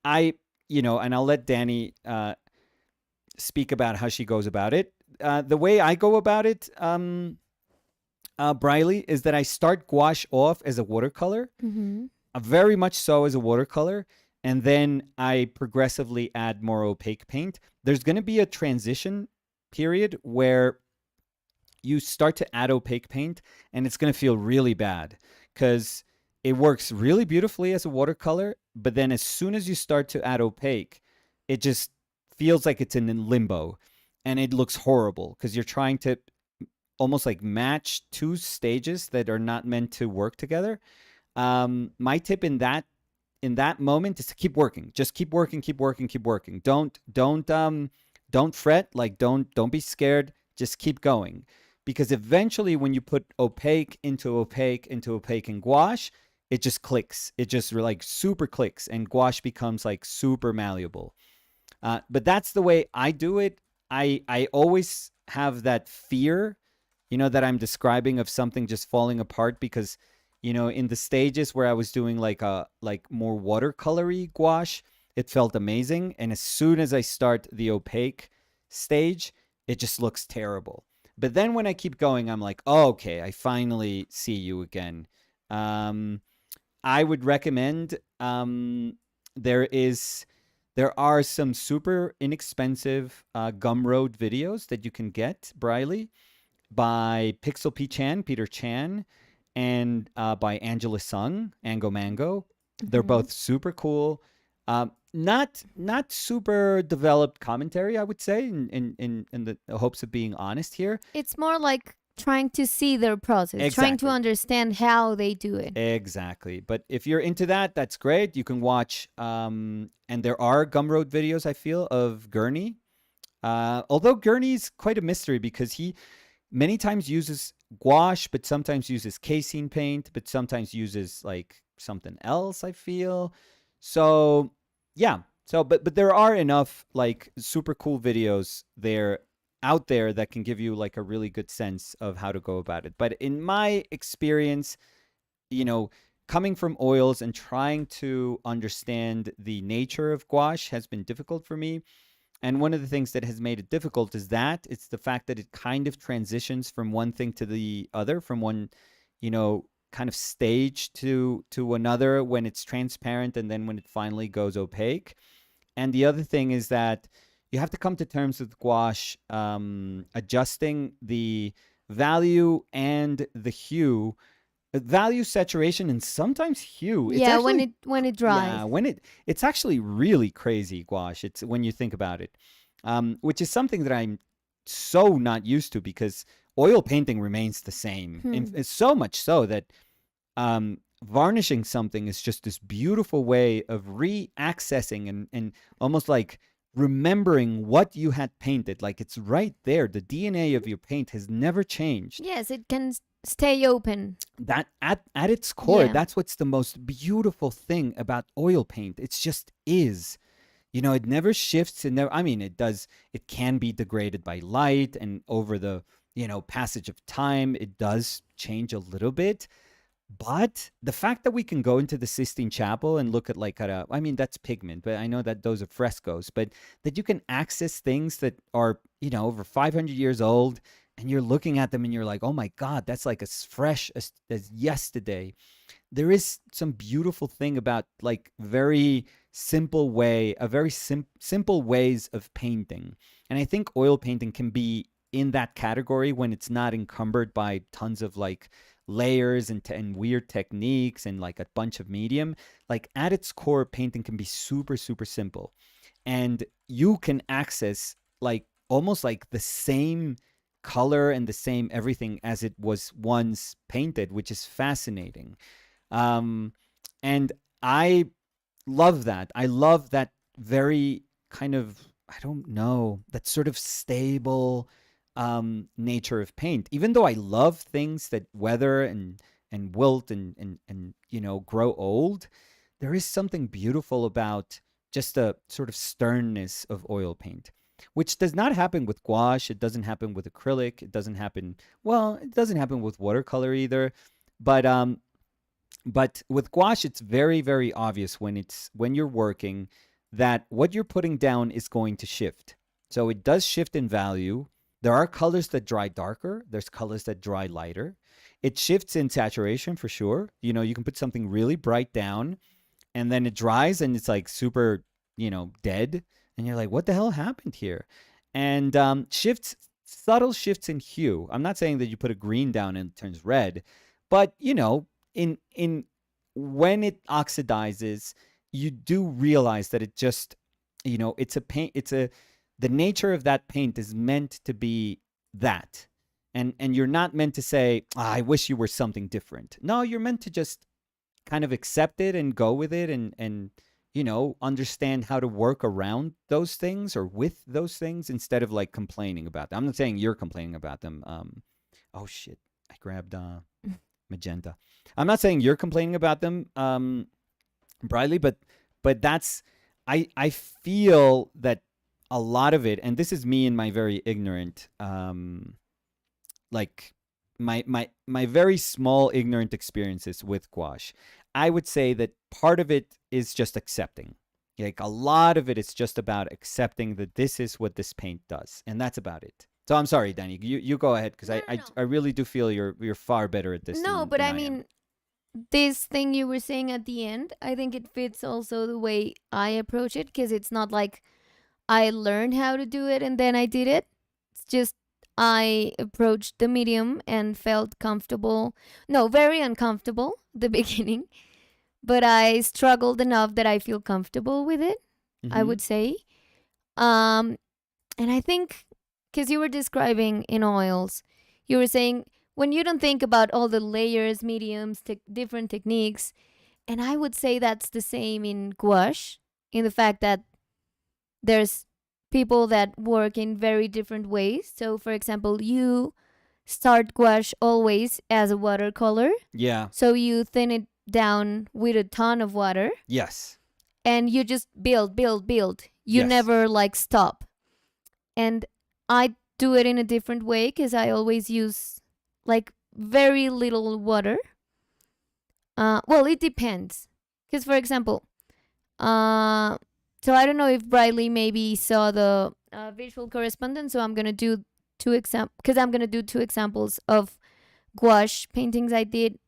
and I'll let Danny speak about how she goes about it. The way I go about it, Briley, is that I start gouache off as a watercolor, Mm-hmm. very much so as a watercolor, and then I progressively add more opaque paint. There's going to be a transition period where you start to add opaque paint, and it's going to feel really bad because it works really beautifully as a watercolor, but then as soon as you start to add opaque, it just feels like it's in limbo, and it looks horrible because you're trying to almost like match two stages that are not meant to work together. My tip in that moment is to keep working. Just keep working, keep working, keep working. Don't fret. Like don't be scared. Just keep going, because eventually when you put opaque into opaque into opaque in gouache, it just clicks. It just like super clicks, and gouache becomes like super malleable. But that's the way I do it. I always have that fear, that I'm describing, of something just falling apart, because in the stages where I was doing like more watercolory gouache, it felt amazing, and as soon as I start the opaque stage, it just looks terrible. But then when I keep going, I'm like, oh, okay, I finally see you again. Um, I would recommend there is there are some super inexpensive Gumroad videos that you can get, Briley, by Pixel P Chan, Peter Chan, and by Angela Sung, Ango Mango. They're Mm-hmm. both super cool. Not super developed commentary, I would say, in the hopes of being honest here. It's more like trying to see their process, trying to Exactly. understand how they do it. Exactly. But if you're into that, that's great. You can watch, and there are Gumroad videos, I feel, of Gurney. Although Gurney's quite a mystery, because he many times uses gouache, but sometimes uses casein paint, but sometimes uses like something else, I feel. So, yeah. So, but there are enough like super cool videos out there that can give you like a really good sense of how to go about it. But in my experience, you know, coming from oils and trying to understand the nature of gouache has been difficult for me. And one of the things that has made it difficult is that it's the fact that it kind of transitions from one thing to the other, from one, kind of stage to another when it's transparent, and then when it finally goes opaque. And the other thing is that you have to come to terms with gouache, adjusting the value and the hue, value, saturation, and sometimes hue. It's Yeah, when actually, it yeah, dries. it's actually really crazy gouache. It's when you think about it, which is something that I'm so not used to, because oil painting remains the same, and Hmm. it's so much so that varnishing something is just this beautiful way of re-accessing and almost like remembering what you had painted. Like it's right there. The DNA of your paint has never changed. Yes, it can stay open. That at its core, Yeah. that's what's the most beautiful thing about oil paint. It's just is. You know, it never shifts. It never, I mean, it does, it can be degraded by light and over the, passage of time, it does change a little bit. But the fact that we can go into the Sistine Chapel and look at like at a, I mean, that's pigment, but I know that those are frescoes, but that you can access things that are, over 500 years old, and you're looking at them and you're like, oh my God, that's like as fresh as yesterday. There is some beautiful thing about like very simple way, a very simple ways of painting. And I think oil painting can be in that category when it's not encumbered by tons of like layers and weird techniques and like a bunch of medium. Like at its core, painting can be super, super simple. And you can access like almost like the same color and the same everything as it was once painted, which is fascinating. Um, and I love that. I love that very kind of, I don't know, that sort of stable nature of paint. Even though I love things that weather and wilt and grow old, there is something beautiful about just the sort of sternness of oil paint, which does not happen with gouache. It doesn't happen with acrylic. It doesn't happen, well, it doesn't happen with watercolor either. But with gouache, it's very, very obvious when you're working that what you're putting down is going to shift. So it does shift in value. There are colors that dry darker. There's colors that dry lighter. It shifts in saturation for sure. You can put something really bright down and then it dries and it's like super, dead. And you're like, what the hell happened here? And subtle shifts in hue. I'm not saying that you put a green down and it turns red, but in when it oxidizes, you do realize that it just, it's a paint. The nature of that paint is meant to be that, and you're not meant to say, I wish you were something different. No, you're meant to just kind of accept it and go with it and understand how to work around those things or with those things instead of like complaining about them. I'm not saying you're complaining about them. Oh shit, I grabbed magenta. I'm not saying you're complaining about them, Briley, but that's I feel that a lot of it, and this is me and my very ignorant, like my very small ignorant experiences with gouache. I would say that part of it is just accepting. Like a lot of it is just about accepting that this is what this paint does, and that's about it. So I'm sorry, Danny. You go ahead because No, no, I really do feel you're far better at this no, than, but than I I am. mean, this thing you were saying at the end, I think it fits also the way I approach it because it's not like I learned how to do it and then I did it. It's just I approached the medium and felt comfortable. No, very uncomfortable at the beginning, but I struggled enough that I feel comfortable with it, I Mm-hmm. would say. Um, and I think because you were describing in oils, you were saying when you don't think about all the layers, mediums, different techniques, and I would say that's the same in gouache, in the fact that there's people that work in very different ways. So, for example, you start gouache always as a watercolor, Yeah. so you thin it down with a ton of water, Yes. and you just build, build, build. You Yes. never like stop. And I do it in a different way because I always use like very little water. Well, it depends. Because, for example, so I don't know if Briley maybe saw the visual correspondence. So I'm gonna do I'm gonna do two examples of gouache paintings I did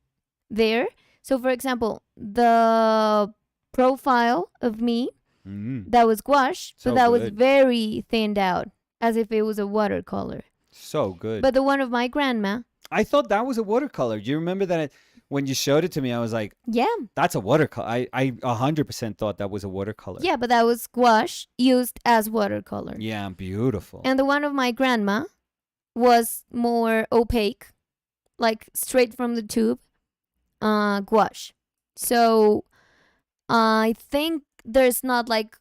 there. So, for example, the profile of me, Mm. that was gouache, but So that was good. very thinned out, as if it was a watercolor. So good. But the one of my grandma, I thought that was a watercolor. Do you remember that when you showed it to me, I was like, yeah, that's a watercolor. I 100% thought that was a watercolor. yeah, but that was gouache used as watercolor. Yeah, beautiful. And the one of my grandma was more opaque, like straight from the tube, gouache. So I think there's not like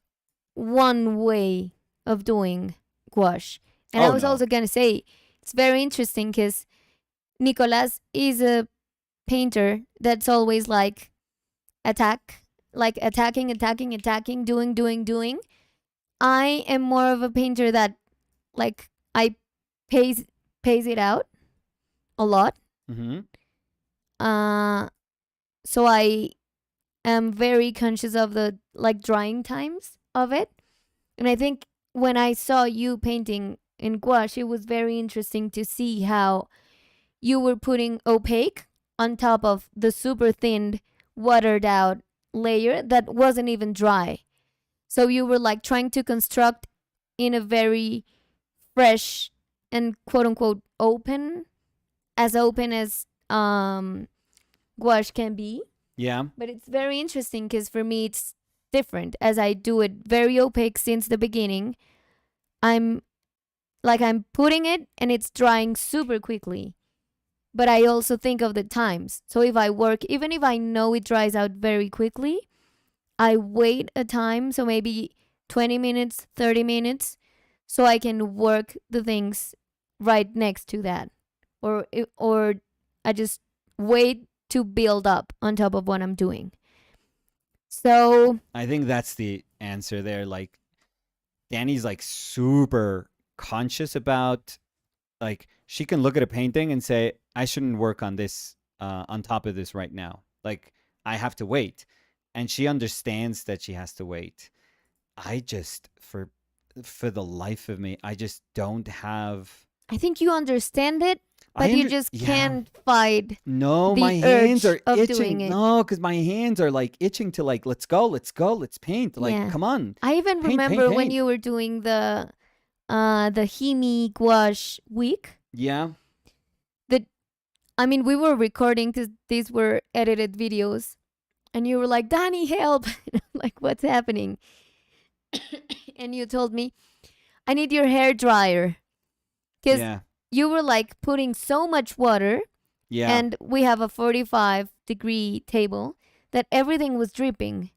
one way of doing gouache. And I Oh was no. also going to say it's very interesting because Nicolas is a painter that's always like attack, like attacking, attacking, attacking, doing. I am more of a painter that like I pace pace it out a lot. Mm-hmm. Uh so I am very conscious of the like drying times of it. And I think when I saw you painting in gouache, it was very interesting to see how you were putting opaque on top of the super thin, watered out layer that wasn't even dry. So you were like trying to construct in a very fresh and quote unquote open as gouache can be. Yeah. But it's very interesting because for me it's different as I do it very opaque since the beginning. I'm I'm putting it and it's drying super quickly. But I also think of the times. So if I work, even if I know it dries out very quickly, I wait a time, so maybe 20 minutes, 30 minutes, so I can work the things right next to that. Or I just wait to build up on top of what I'm doing. So, I think that's the answer there. Like Danny's like super conscious about, like, she can look at a painting and say, I shouldn't work on this on top of this right now. Like, I have to wait. And she understands that she has to wait. I just for the life of me, I just don't have. I think you understand it, I but you under just Yeah. can't fight No, my the hands urge are of doing itching. it. No, because my hands are like itching to, like, let's go, let's go, let's paint. Like, Yeah. come on, I even paint, paint, remember when paint. you were doing the Himi gouache week. Yeah, That I mean, we were recording because these were edited videos, and you were like, "Danny, help!" And I'm like, "What's happening?" And you told me, "I need your hair dryer," because yeah, you were like putting so much water, yeah, and we have a 45-degree table that everything was dripping.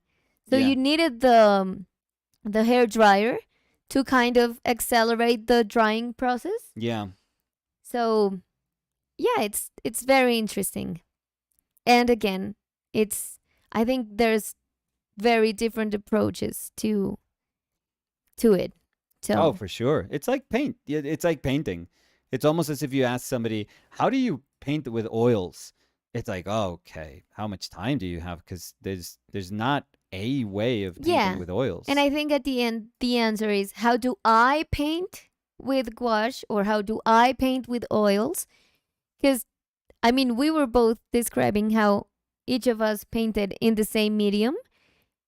So yeah. you needed the hair dryer to kind of accelerate the drying process. Yeah. So yeah, it's very interesting. And again, it's I think there's very different approaches to it. Oh, So for sure. It's like paint. It's like painting. It's almost as if you ask somebody, "How do you paint with oils?" It's like, oh, okay, how much time do you have? Because there's not a way of painting yeah, with and oils. I think at the end the answer is how do I paint with gouache or how do I paint with oils? Because I mean we were both describing how each of us painted in the same medium,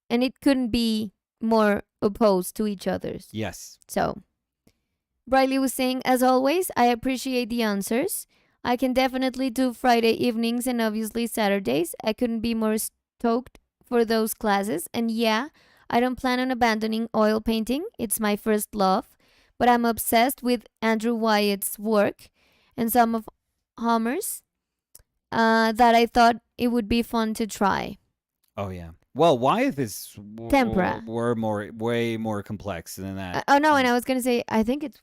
and it couldn't be more opposed to each other's. Yes. So Briley was saying, as always, I appreciate the answers. I can definitely do Friday evenings and obviously Saturdays. I couldn't be more stoked for those classes. And yeah, I don't plan on abandoning oil painting. It's my first love. But I'm obsessed with Andrew Wyeth's work and some of Homer's that I thought it would be fun to try. Oh yeah. Well, Wyeth is Tempera. way more complex than that. Oh no, and I was going to say, I think it's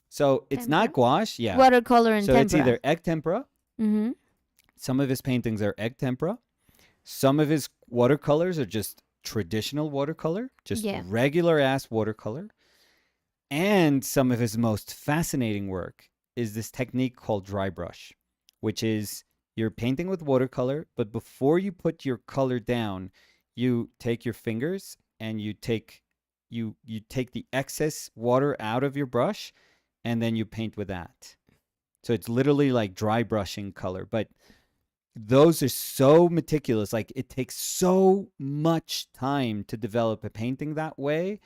So it's tempera. not gouache. Yeah. Watercolor and So it's tempera. either egg tempera. Mm-hmm. Some of his paintings are egg tempera. Some of his watercolors are just traditional watercolor, just Yeah. regular ass watercolor. And some of his most fascinating work is this technique called dry brush, which is you're painting with watercolor, but before you put your color down, you take your fingers and you take the excess water out of your brush and then you paint with that. So it's literally like dry brushing color, but those are so meticulous. Like it takes so much time to develop a painting that way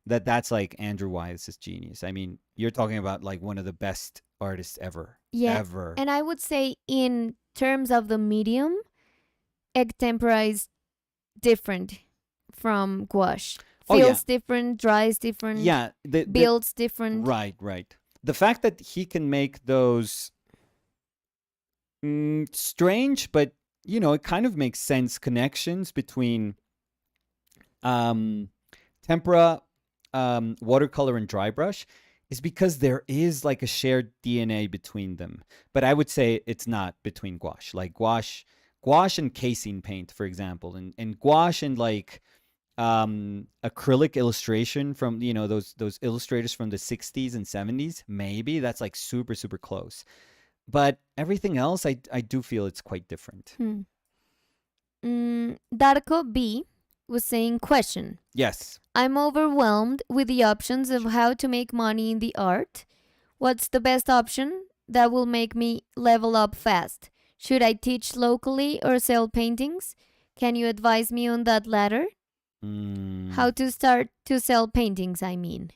that's like Andrew Wyeth's genius. I mean, you're talking about like one of the best artists ever. Yeah. Ever. And I would say, in terms of the medium, egg tempera is different from gouache. Oh yeah. Feels different, dries different, Yeah. builds different. Right. The fact that he can make those strange but it kind of makes sense connections between um, tempera, watercolor, and dry brush is because there is like a shared DNA between them. But I would say it's not between gouache. Like gouache and casein paint, for example, and gouache and like acrylic illustration from those illustrators from the 60s and 70s, maybe that's like super super close. But everything else, I do feel it's quite different. Hmm. Darko B was saying, question. Yes. I'm overwhelmed with the options of how to make money in the art. What's the best option that will make me level up fast? Should I teach locally or sell paintings? Can you advise me on that latter? Mm, How to start to sell paintings, I mean.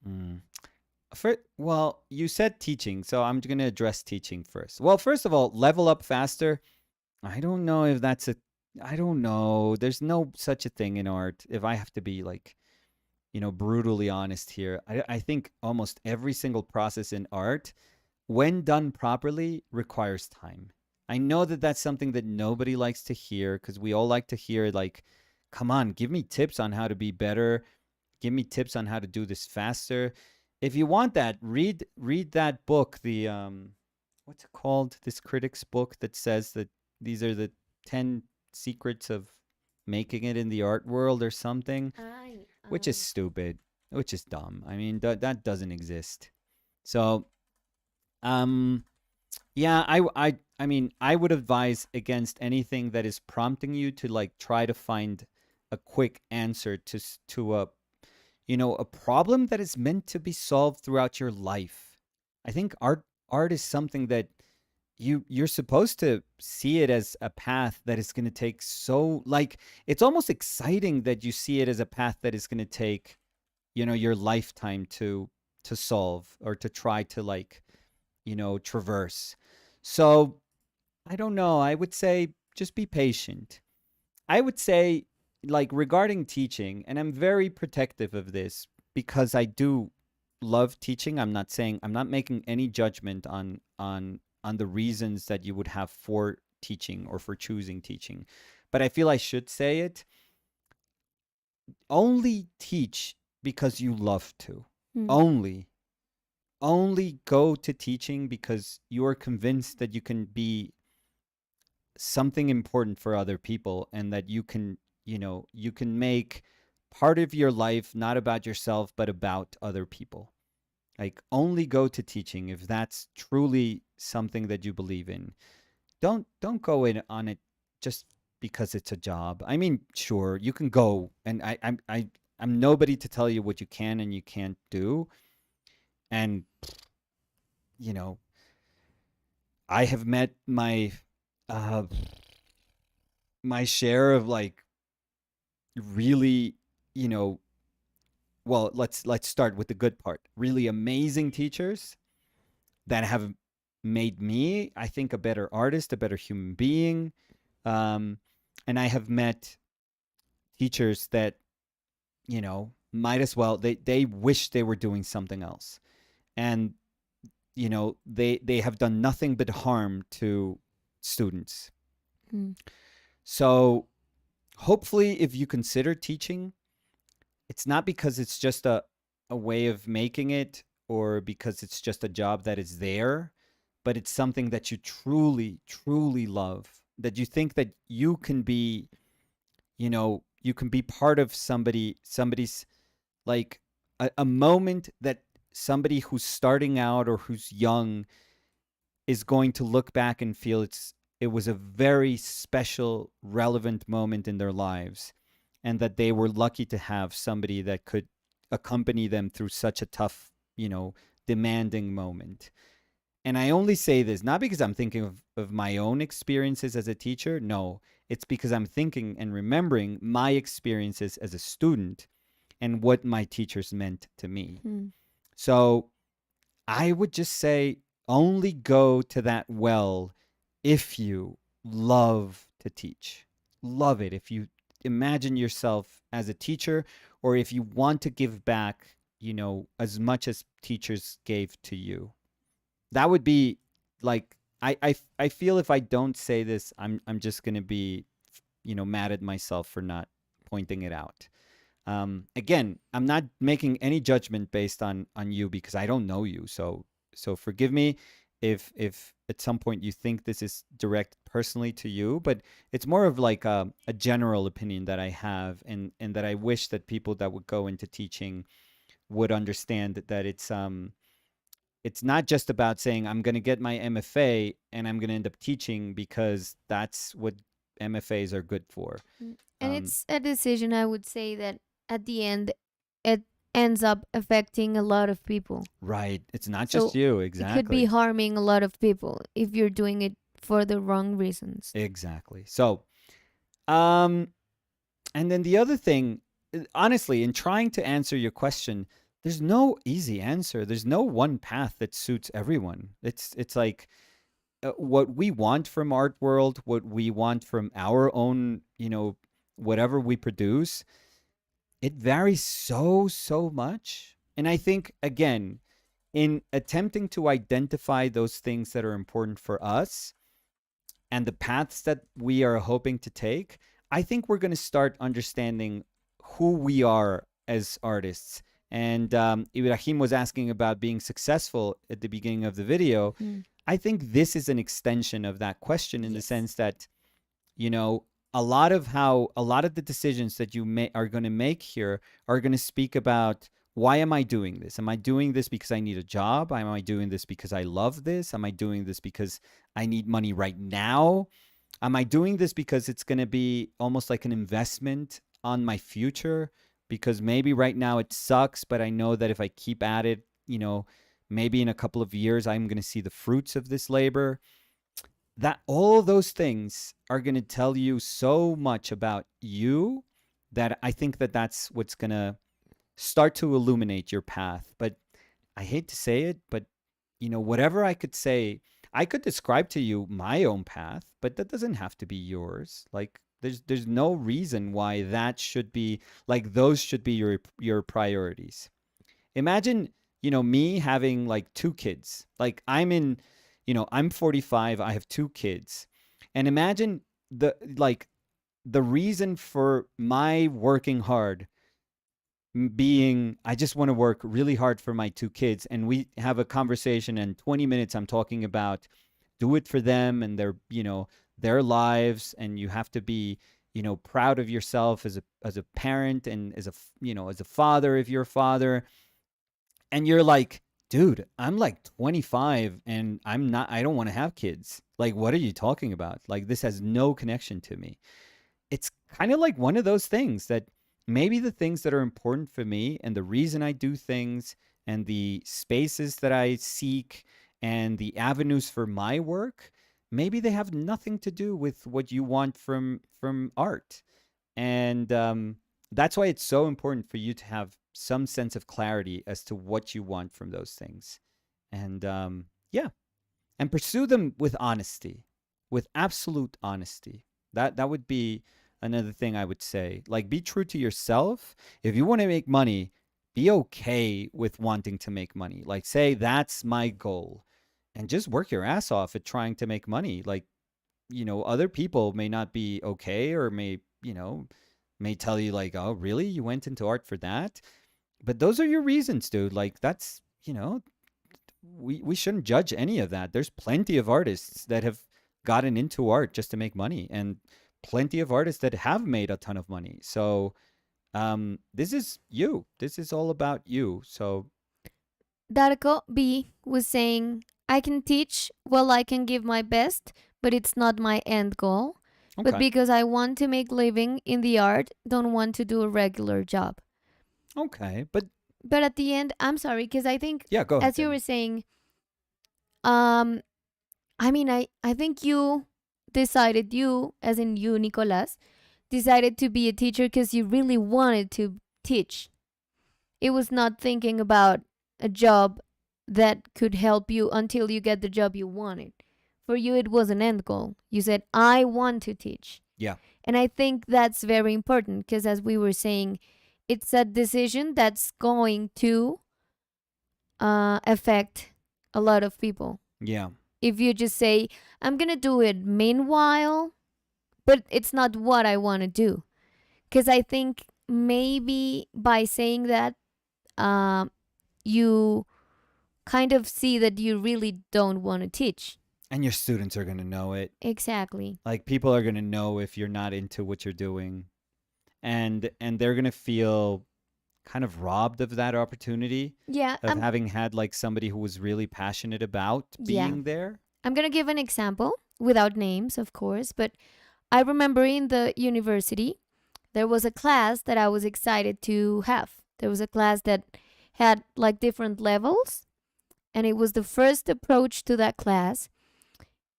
mm. Well, you said teaching, so I'm going to address teaching first. Well, first of all, level up faster. I don't know if that's a. I don't know. There's no such a thing in art. If I have to be like, brutally honest here, I think almost every single process in art, when done properly, requires time. I know that that's something that nobody likes to hear because we all like to hear, like, come on, give me tips on how to be better. Give me tips on how to do this faster. If you want that, read that book, the what's it called? This critic's book that says that these are the 10 secrets of making it in the art world or something, I which is stupid, which is dumb. I mean, that doesn't exist. So, um yeah, I mean, I would advise against anything that is prompting you to like try to find a quick answer to a problem that is meant to be solved throughout your life. I think art is something that you're supposed to see it as a path that is going to take, so like it's almost exciting that you see it as a path that is going to take your lifetime to solve or to try to like traverse. So I don't know, I would say just be patient. I would say, like, regarding teaching, and I'm very protective of this because I do love teaching. I'm not making any judgment on the reasons that you would have for teaching or for choosing teaching. But I feel I should say it. Only teach because you love to. Hmm. Only. Only go to teaching because you are convinced that you can be something important for other people and that you can make part of your life not about yourself but about other people. Like, only go to teaching if that's truly something that you believe in. Don't go in on it just because it's a job. I mean, sure, you can go, and I'm nobody to tell you what you can and you can't do. And you know I have met uh my share of like really, you know, well, let's start with the good part. Really amazing teachers that have made me, I think, a better artist, a better human being. Um, and I have met teachers that, might as well they wish they were doing something else. And, they have done nothing but harm to students. Hmm. So hopefully if you consider teaching, it's not because it's just a way of making it or because it's just a job that is there, but it's something that you truly, truly love, that you think that you can be, you can be part of somebody's like a moment that somebody who's starting out or who's young is going to look back and feel it was a very special, relevant moment in their lives, and that they were lucky to have somebody that could accompany them through such a tough, demanding moment. And I only say this not because I'm thinking of my own experiences as a teacher. No, it's because I'm thinking and remembering my experiences as a student and what my teachers meant to me. Hmm. So I would just say only go to that well if you love to teach. Love it. If you imagine yourself as a teacher or if you want to give back, as much as teachers gave to you. That would be like I feel if I don't say this, I'm just gonna be, mad at myself for not pointing it out. Again, I'm not making any judgment based on you because I don't know you. So forgive me if at some point you think this is direct personally to you, but it's more of like a general opinion that I have, and that I wish that people that would go into teaching would understand that it's not just about saying I'm going to get my MFA and I'm going to end up teaching because that's what MFAs are good for. And Um, it's a decision, I would say, that at the end, it ends up affecting a lot of people. right. It's not just So you. it could be Exactly. harming a lot of people if you're doing it for the wrong reasons. Exactly. So, um, and then the other thing, honestly, in trying to answer your question, there's no easy answer. There's no one path that suits everyone. It's like what we want from art world, what we want from our own, whatever we produce, it varies so much. And I think again, in attempting to identify those things that are important for us and the paths that we are hoping to take, I think we're going to start understanding who we are as artists. And Ibrahim was asking about being successful at the beginning of the video. Hmm. I think this is an extension of that question in the Yes. sense that, you know, a lot of the decisions that are going to make here are going to speak about, why am I doing this? Am I doing this because I need a job? Am I doing this because I love this? Am I doing this because I need money right now? Am I doing this because it's going to be almost like an investment on my future? Because maybe right now it sucks, but I know that if I keep at it, maybe in a couple of years I'm going to see the fruits of this labor. That all those things are going to tell you so much about you that I think that that's what's going to start to illuminate your path. But I hate to say it, but whatever I could say, I could describe to you my own path, but that doesn't have to be yours. Like there's no reason why that should be, like, those should be your priorities. Imagine, me having like two kids. Like I'm 45, I have two kids. And imagine the reason for my working hard being, I just want to work really hard for my two kids, and we have a conversation and 20 minutes I'm talking about do it for them and their lives, and you have to be proud of yourself as a parent, and as a father if you're a father. And you're like, dude, I'm like 25 and I don't want to have kids. Like, what are you talking about? Like, this has no connection to me. It's kind of like one of those things that maybe the things that are important for me and the reason I do things and the spaces that I seek and the avenues for my work, maybe they have nothing to do with what you want from art. And that's why it's so important for you to have some sense of clarity as to what you want from those things. And yeah, and pursue them with honesty, with absolute honesty. That would be another thing I would say. Like, be true to yourself. If you want to make money, be okay with wanting to make money. Like, say that's my goal, and just work your ass off at trying to make money. Like, other people may not be okay, or may tell you like, oh, really? You went into art for that? But those are your reasons, dude. Like, that's, we shouldn't judge any of that. There's plenty of artists that have gotten into art just to make money, and plenty of artists that have made a ton of money. So, this is you. This is all about you. So, Darko B was saying, I can teach, well, I can give my best, but it's not my end goal. But okay. because I want to make living in the art, don't want to do a regular job. Okay. But But at the end, I'm sorry, because I think, yeah, go ahead, as you baby. were saying, um, I mean, I think you, as in you, Nicolas, decided to be a teacher because you really wanted to teach. It was not thinking about a job that could help you until you get the job you wanted. For you, it was an end goal. You said, I want to teach. Yeah. And I think that's very important because, as we were saying, it's a decision that's going to affect a lot of people. Yeah. if you just say, I'm gonna do it meanwhile, but it's not what I want to do. Because I think maybe by saying that, um, you kind of see that you really don't want to teach. And your students are going to know it. Exactly. Like, people are going to know if you're not into what you're doing. And they're going to feel kind of robbed of that opportunity Yeah, of having had like somebody who was really passionate about yeah. being there. I'm gonna give an example without names, of course, but I remember in the university there was a class that I was excited to have. There was a class that had like different levels, and it was the first approach to that class,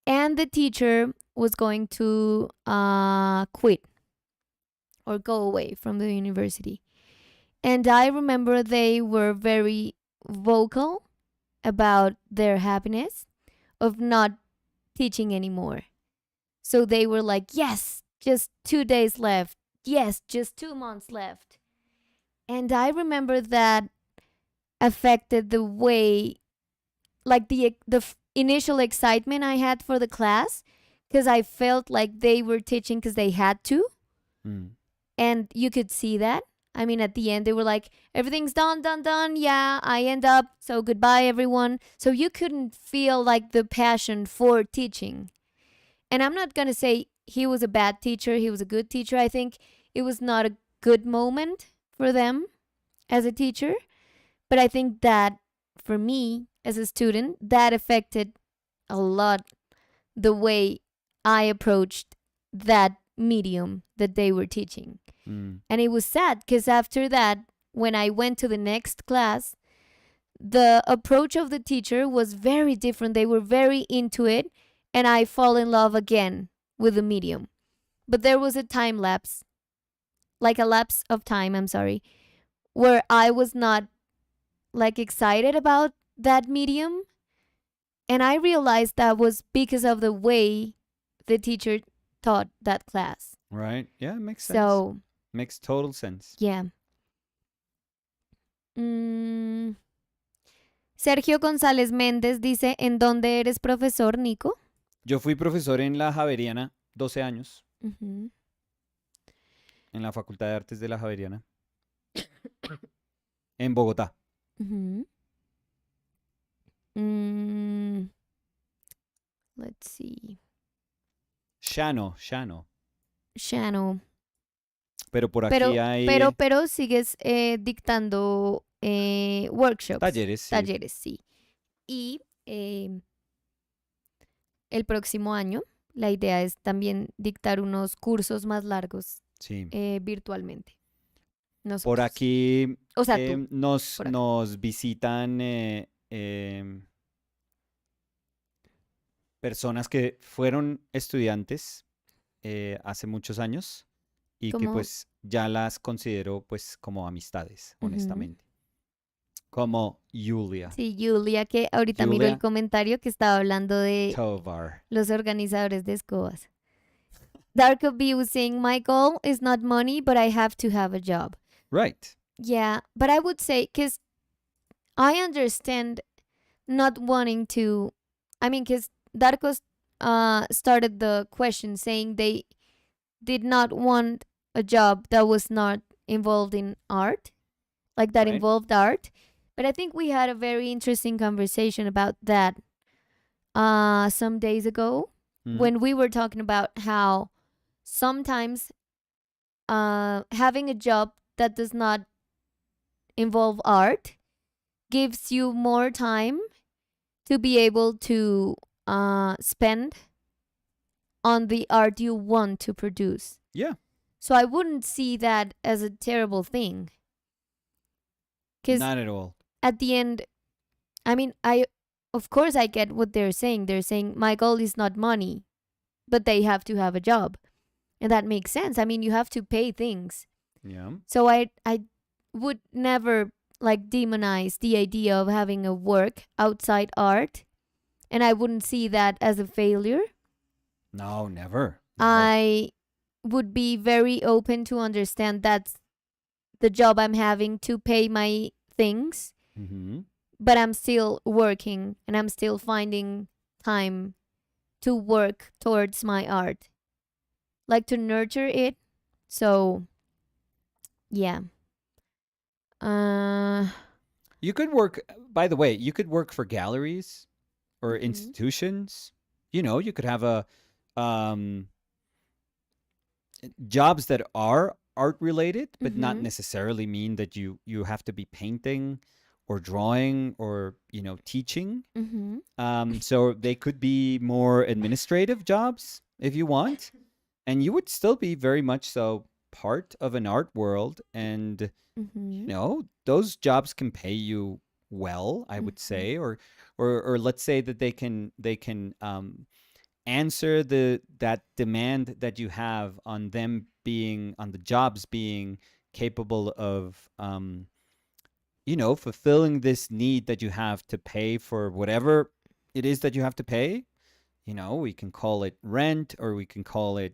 and the teacher was going to quit or go away from the university. And I remember they were very vocal about their happiness of not teaching anymore. So they were like, yes, just 2 days left. Yes, just 2 months left. And I remember that affected the way, like the initial excitement I had for the class, because I felt like they were teaching because they had to. Mm. And you could see that. I mean, at the end, they were like, everything's done, done, done. Yeah, I end up. So goodbye, everyone. So you couldn't feel like the passion for teaching. And I'm not going to say he was a bad teacher, he was a good teacher. I think it was not a good moment for them as a teacher. But I think that for me as a student, that affected a lot the way I approached that medium that they were teaching. Mm. And it was sad because after that, when I went to the next class, the approach of the teacher was very different. They were very into it, and I fall in love again with the medium. But there was a time lapse, like a lapse of time, I'm sorry, where I was not like excited about that medium. And I realized that was because of the way the teacher taught that class. Right? Yeah, it makes sense. So, Makes total sense. yeah. Mm, Sergio González Méndez dice, ¿en dónde eres profesor, Nico? Yo fui profesor en la Javeriana 12 años, Ujú. en la Facultad de Artes de la Javeriana, en Bogotá. Ujú. Mm, let's see. Shano. Shano. Pero por aquí hay Pero sigues dictando workshops. talleres, sí. Talleres, sí. Y el próximo año la idea es también dictar unos cursos más largos Sí. virtualmente. Por Nosotros. aquí O sea, tú. nos, por aquí. nos visitan personas que fueron estudiantes hace muchos años y que Como- pues ya las considero pues como amistades, Ujú. honestamente. Como Julia Sí, Julia, que ahorita miró el Julia comentario que estaba hablando de Tovar. los organizadores de escobas. Dark of View saying, my goal is not money, but I have to have a job. Right. Yeah, but I would say, because I understand not wanting to, I mean, because Darko started the question saying they did not want a job that was not involved in art, like that Right. involved art. But I think we had a very interesting conversation about that some days ago Mhm. when we were talking about how sometimes having a job that does not involve art gives you more time to be able to spend on the art you want to produce. Yeah. So I wouldn't see that as a terrible thing. Because Not at all. at the end, I mean, of course I get what they're saying. They're saying my goal is not money, but they have to have a job. And that makes sense. I mean, you have to pay things. Yeah. So I would never like demonize the idea of having a work outside art, and I wouldn't see that as a failure. No, never. No. I would be very open to understand that's the job I'm having to pay my things, Mhm. but I'm still working and I'm still finding time to work towards my art, like to nurture it. So, yeah. Uh, You could work, by the way, you could work for galleries or mhm, institutions. You could have a um, jobs that are art related, but not mhm, necessarily mean that you have to be painting or drawing or teaching. mhm, So they could be more administrative jobs if you want, and you would still be very much so part of an art world. And mhm, those jobs can pay you well, I would mhm, say, or let's say that they can answer that demand that you have on them being on the jobs being capable of fulfilling this need that you have to pay for whatever it is that you have to pay. We can call it rent, or we can call it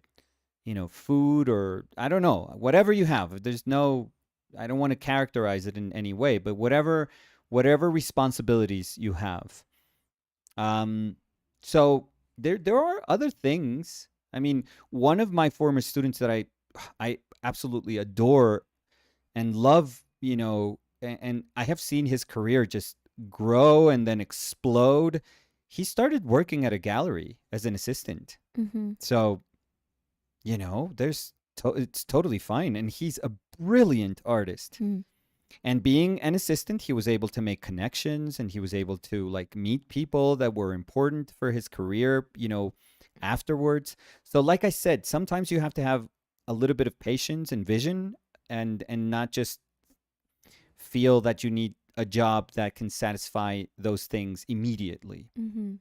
food, or I don't know, whatever you have. There's no, I don't want to characterize it in any way, but whatever responsibilities you have. So there are other things. I mean, one of my former students that I absolutely adore and love, and I have seen his career just grow and then explode. He started working at a gallery as an assistant. mhm, So, it's totally fine, and he's a brilliant artist. mhm, And being an assistant, he was able to make connections, and he was able to like meet people that were important for his career, afterwards. So like I said, sometimes you have to have a little bit of patience and vision, and not just feel that you need a job that can satisfy those things immediately. mhm.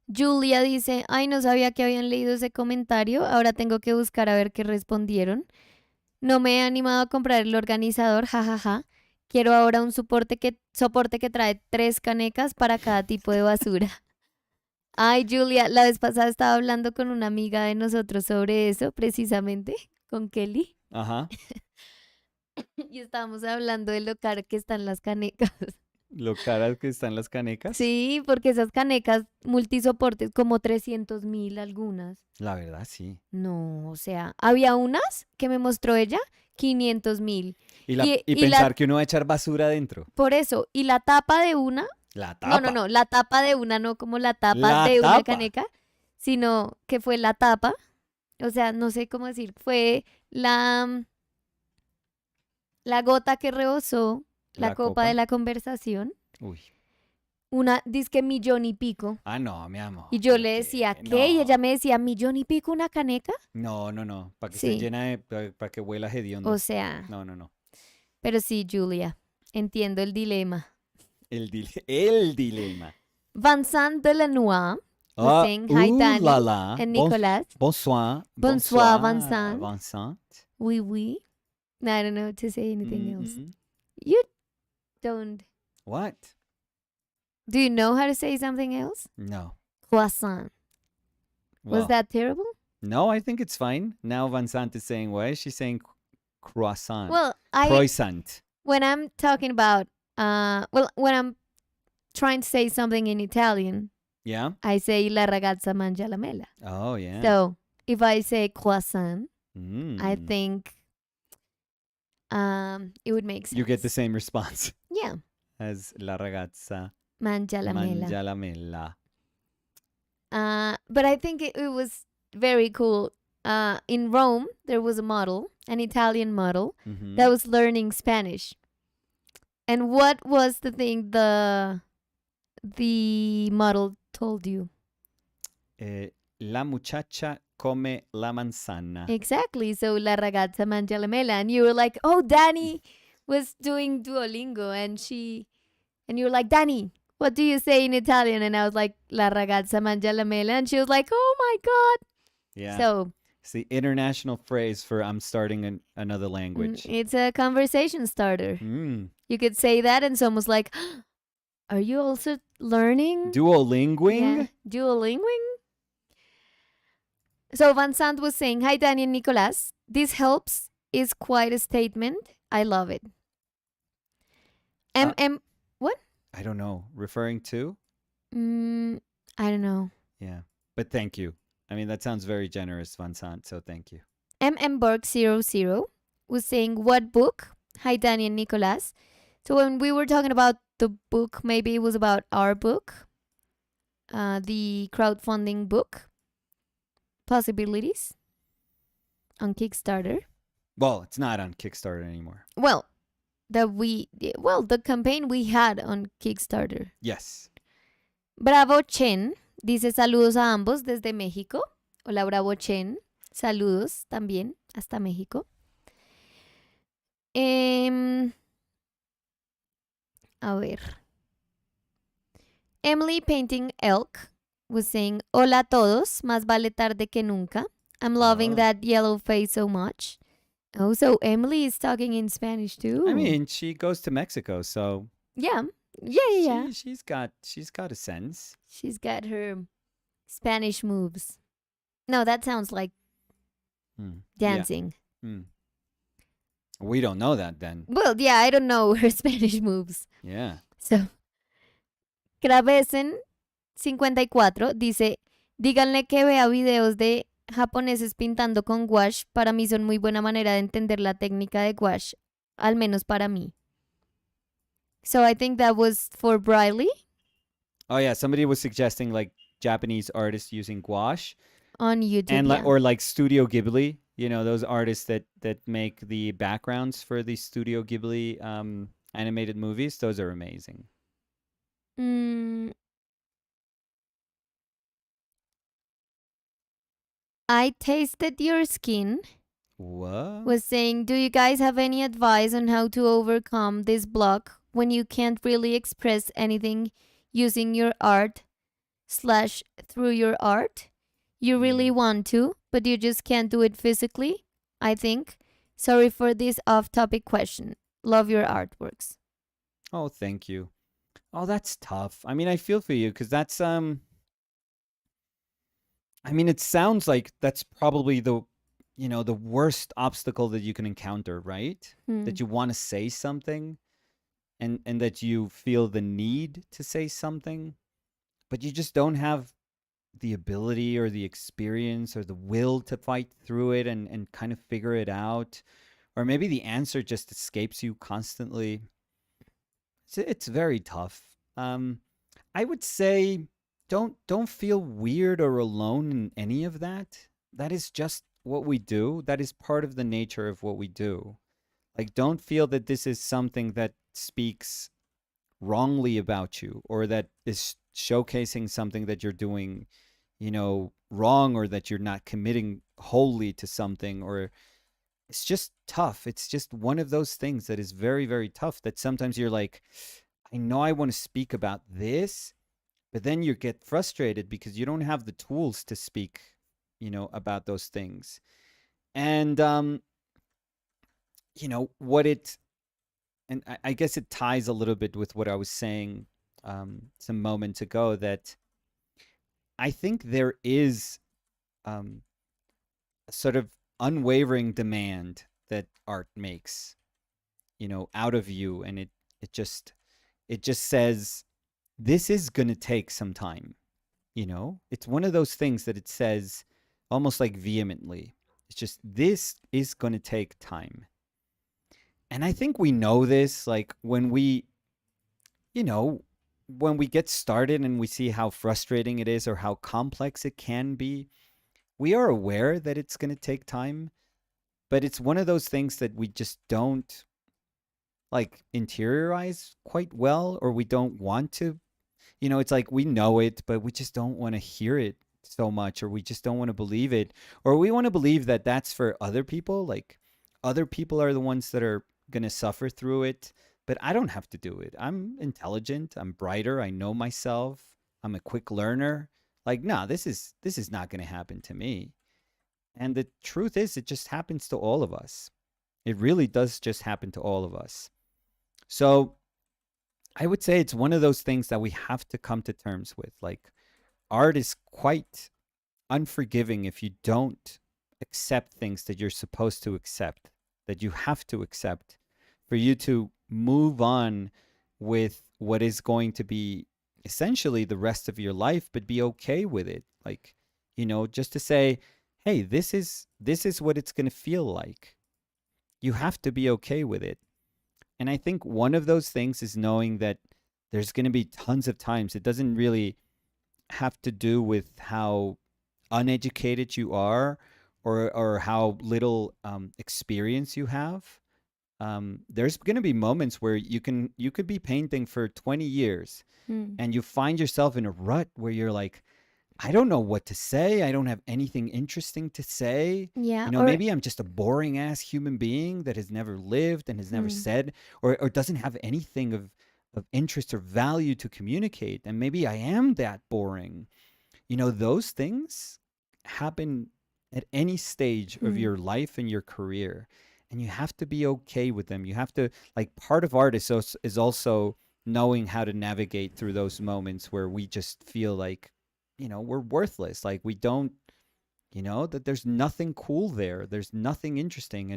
Julia dice, ay, no sabía que habían leído ese comentario, ahora tengo que buscar a ver qué respondieron. No me he animado a comprar el organizador, jajaja. Quiero ahora un soporte que trae 3 canecas para cada tipo de basura. Ay, Julia, la vez pasada estaba hablando con una amiga de nosotros sobre eso, precisamente, con Kelly, Ajá. y estábamos hablando de lo caro que están las canecas. Lo caras que están las canecas. Sí, porque esas canecas multisoportes, como 300.000 algunas. La verdad, sí. No, o sea, había unas que me mostró ella, 500.000. Y Y la, pensar que uno va a echar basura adentro. por eso, y la tapa de una, La no, no, tapa. no, la tapa de una, no como la tapa La de una tapa. caneca, sino que fue la tapa, o sea, no sé cómo decir, fue la gota que rebosó la La copa de copa. la conversación, Uy. una disque millón y pico. Ah, no, mi Y amor. yo ¿Pero le qué? decía, ¿qué? Y ella No. me decía, ¿millón y pico una caneca? No, no, no. Para que esté Sí, llena de. Para que huela o hediondo. sea, No, no, no. pero sí, Julia, entiendo el dilema. El dilema. Vincent Delanois was Ah, saying, hi, la Danny la. and Nicolas. Bonsoir. Bonsoir, Bonsoir, Vincent. Vincent. Oui, oui. I don't know to say anything else. Mm-mm. You don't. What? Do you know how to say something else? No. Croissant. Was Well, that terrible? no, I think it's fine. Now Vincent is saying what? She's saying croissant. Well, Croissant. when I'm talking about, when I'm trying to say something in Italian, Yeah? I say la ragazza mangia la mela. Oh, yeah. So if I say croissant, Mm. I think it would make sense. You get the same response Yeah, as la ragazza mangia la mela. mangia la mela. But I think it was very cool. In Rome, there was a model, an Italian model, Mhm. that was learning Spanish. And what was the thing the model told you? La muchacha come la manzana. Exactly. So la ragazza mangia la mela, and you were like, "Oh, Danny was doing Duolingo," and you were like, "Danny, what do you say in Italian?" And I was like, "La ragazza mangia la mela," and she was like, "Oh my god!" Yeah. So It's the international phrase for I'm starting another language. it's a conversation starter. Mm. You could say that, and someone's like, "Are you also learning?" Duolinguing? Yeah, Duolinguing. So Vincent was saying, "Hi, Danny and Nicolas. This helps is quite a statement. I love it." Uh, M. What? I don't know. Referring to? Mm, I don't know. Yeah. But thank you. I mean, that sounds very generous, Vincent. So thank you. MMBorg00 was saying, what book? Hi, Danny and Nicolas. So when we were talking about the book, maybe it was about our book, the crowdfunding book, Possibilities on Kickstarter. Well, it's not on Kickstarter anymore. Well, the campaign we had on Kickstarter. Yes. Bravo Chen dice saludos a ambos desde México. Hola, Bravo Chen. Saludos también hasta México. A ver. Emily Painting Elk was saying, hola a todos, más vale tarde que nunca. I'm loving Oh. that yellow face so much. Oh, so Emily is talking in Spanish too. I mean, she goes to Mexico, so yeah, yeah. she's got a sense. She's got her Spanish moves. No, that sounds like dancing. Yeah. We don't know that then. Well, yeah, I don't know her Spanish moves. Yeah. So, Kravesen54 dice, díganle que vea videos de japoneses pintando con gouache. Para mí son muy buena manera de entender la técnica de gouache, al menos para mí. So I think that was for Briley. Oh yeah, somebody was suggesting like Japanese artists using gouache On YouTube, and yeah. or like Studio Ghibli. You know, those artists that make the backgrounds for the Studio Ghibli animated movies. Those are amazing. I tasted your skin. What? Was saying, do you guys have any advice on how to overcome this block when you can't really express anything using your art / through your art? You really want to, but you just can't do it physically, I think. Sorry for this off-topic question. Love your artworks. Oh, thank you. Oh, that's tough. I mean, I feel for you because that's I mean, it sounds like that's probably the worst obstacle that you can encounter, right? That you want to say something and that you feel the need to say something, but you just don't have the ability or the experience or the will to fight through it and kind of figure it out. Or maybe the answer just escapes you constantly. It's very tough. I would say don't feel weird or alone in any of that. That is just what we do. That is part of the nature of what we do. Like, don't feel that this is something that speaks wrongly about you or that is showcasing something that you're doing, wrong, or that you're not committing wholly to something. Or it's just tough. It's just one of those things that is very, very tough, that sometimes you're like, I know I want to speak about this, but then you get frustrated because you don't have the tools to speak, about those things. And what it, and I guess it ties a little bit with what I was saying some moments ago, that I think there is a sort of unwavering demand that art makes, out of you, and it just says, this is going to take some time. It's one of those things that it says almost like vehemently. It's just, this is going to take time. And I think we know this, like when we get started and we see how frustrating it is or how complex it can be, we are aware that it's going to take time, but it's one of those things that we just don't like interiorize quite well, or we don't want to. It's like we know it, but we just don't want to hear it so much, or we just don't want to believe it, or we want to believe that that's for other people. Like, other people are the ones that are going to suffer through it, but I don't have to do it. I'm intelligent. I'm brighter. I know myself. I'm a quick learner. Like, no, this is not going to happen to me. And the truth is, it just happens to all of us. It really does just happen to all of us. So I would say it's one of those things that we have to come to terms with. Like, art is quite unforgiving if you don't accept things that you're supposed to accept, that you have to accept for you to move on with what is going to be essentially the rest of your life, but be okay with it. Like, just to say, hey, this is what it's going to feel like. You have to be okay with it. And I think one of those things is knowing that there's going to be tons of times. It doesn't really have to do with how uneducated you are, or how little experience you have. There's going to be moments where you could be painting for 20 years Hmm. and you find yourself in a rut where you're like, I don't know what to say. I don't have anything interesting to say. Yeah, or Maybe I'm just a boring ass human being that has never lived and has never hmm. said, or doesn't have anything of interest or value to communicate. And maybe I am that boring. Those things happen at any stage of Hmm. your life and your career. And you have to be okay with them. You have to, like, part of art is also knowing how to navigate through those moments where we just feel like, we're worthless. Like, we don't, that there's nothing cool there. There's nothing interesting.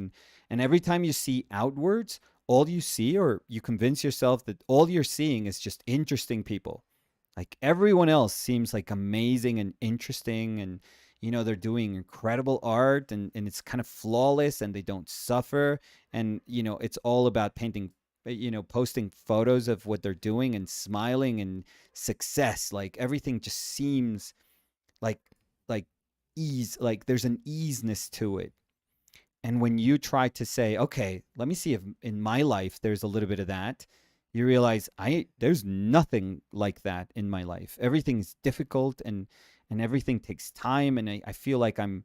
And every time you see outwards, all you see, or you convince yourself that all you're seeing is just interesting people. Like, everyone else seems like amazing and interesting, and they're doing incredible art, and it's kind of flawless, and they don't suffer, and it's all about painting, posting photos of what they're doing and smiling and success. Like, everything just seems like like ease, like there's an easiness to it. And when you try to say, okay, let me see if in my life there's a little bit of that, you realize there's nothing like that in my life. Everything's difficult, and everything takes time, and I feel like I'm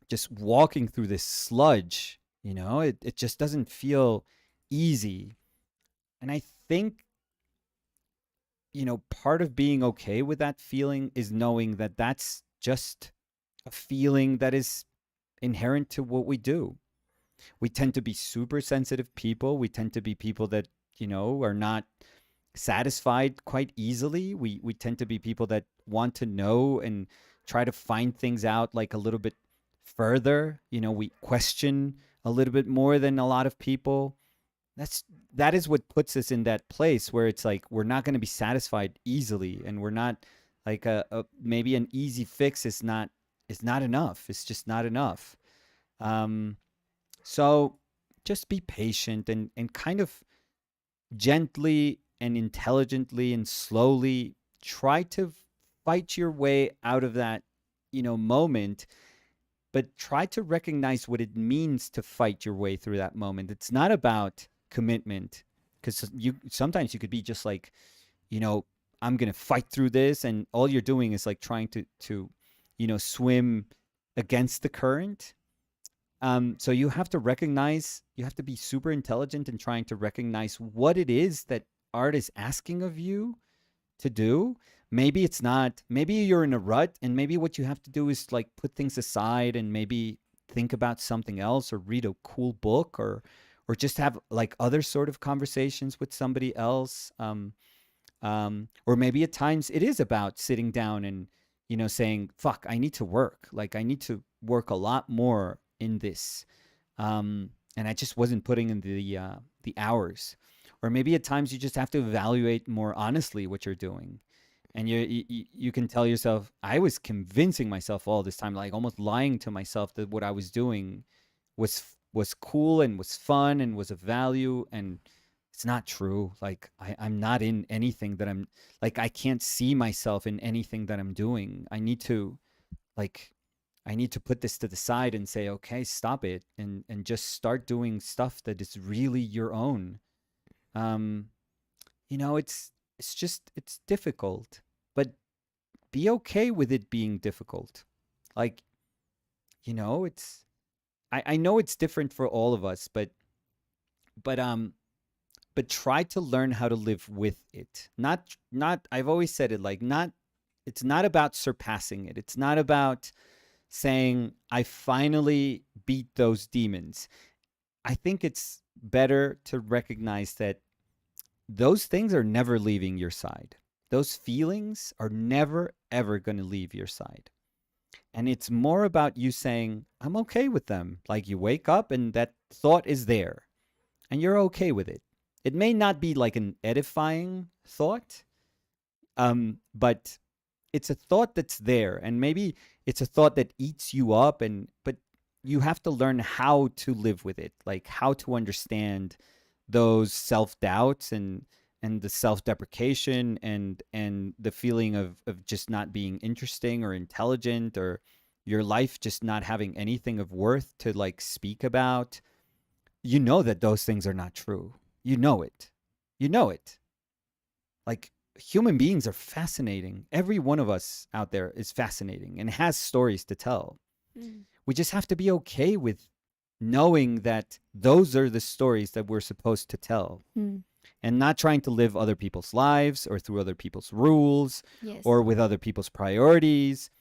just walking through this sludge. It just doesn't feel easy. And I think, part of being okay with that feeling is knowing that that's just a feeling that is inherent to what we do. We tend to be super sensitive people. We tend to be people that, are not satisfied quite easily. We tend to be people that want to know and try to find things out like a little bit further. We question a little bit more than a lot of people. That's that is what puts us in that place where it's like we're not going to be satisfied easily, and we're not like maybe an easy fix is not enough. It's just not enough. Um, so just be patient, and kind of gently and intelligently and slowly try to fight your way out of that, moment, but try to recognize what it means to fight your way through that moment. It's not about commitment, because you sometimes you could be just like, you know, I'm going to fight through this, and all you're doing is like trying to swim against the current. So you have to recognize, you have to be super intelligent in trying to recognize what it is that art is asking of you to do. Maybe it's not, maybe you're in a rut, and maybe what you have to do is like put things aside and maybe think about something else, or read a cool book, or just have like other sort of conversations with somebody else. Or maybe at times it is about sitting down and, saying, fuck, I need to work. Like, I need to work a lot more in this. And I just wasn't putting in the hours. Or maybe at times you just have to evaluate more honestly what you're doing. And you can tell yourself, I was convincing myself all this time, like almost lying to myself, that what I was doing was cool and was fun and was of value, and it's not true. Like, I'm not in anything that I'm, like, I can't see myself in anything that I'm doing. Like I need to put this to the side and say, okay, stop it, and just start doing stuff that is really your own. Um, it's difficult, but be okay with it being difficult. Like, it's I know it's different for all of us, but but try to learn how to live with it. Not I've always said it, like, not, it's not about surpassing it. It's not about saying I finally beat those demons. I think it's better to recognize that those things are never leaving your side. Those feelings are never ever going to leave your side. And it's more about you saying, I'm okay with them. Like, you wake up and that thought is there, and you're okay with it. It may not be like an edifying thought, But it's a thought that's there, and maybe it's a thought that eats you up, and but you have to learn how to live with it, like how to understand those self-doubts and the self-deprecation and the feeling of just not being interesting or intelligent, or your life just not having anything of worth to like speak about. You know that those things are not true. You know it. You know it. Like, human beings are fascinating. Every one of us out there is fascinating and has stories to tell. Mm. We just have to be okay with knowing that those are the stories that we're supposed to tell, Mm. and not trying to live other people's lives or through other people's rules Yes. or with other people's priorities.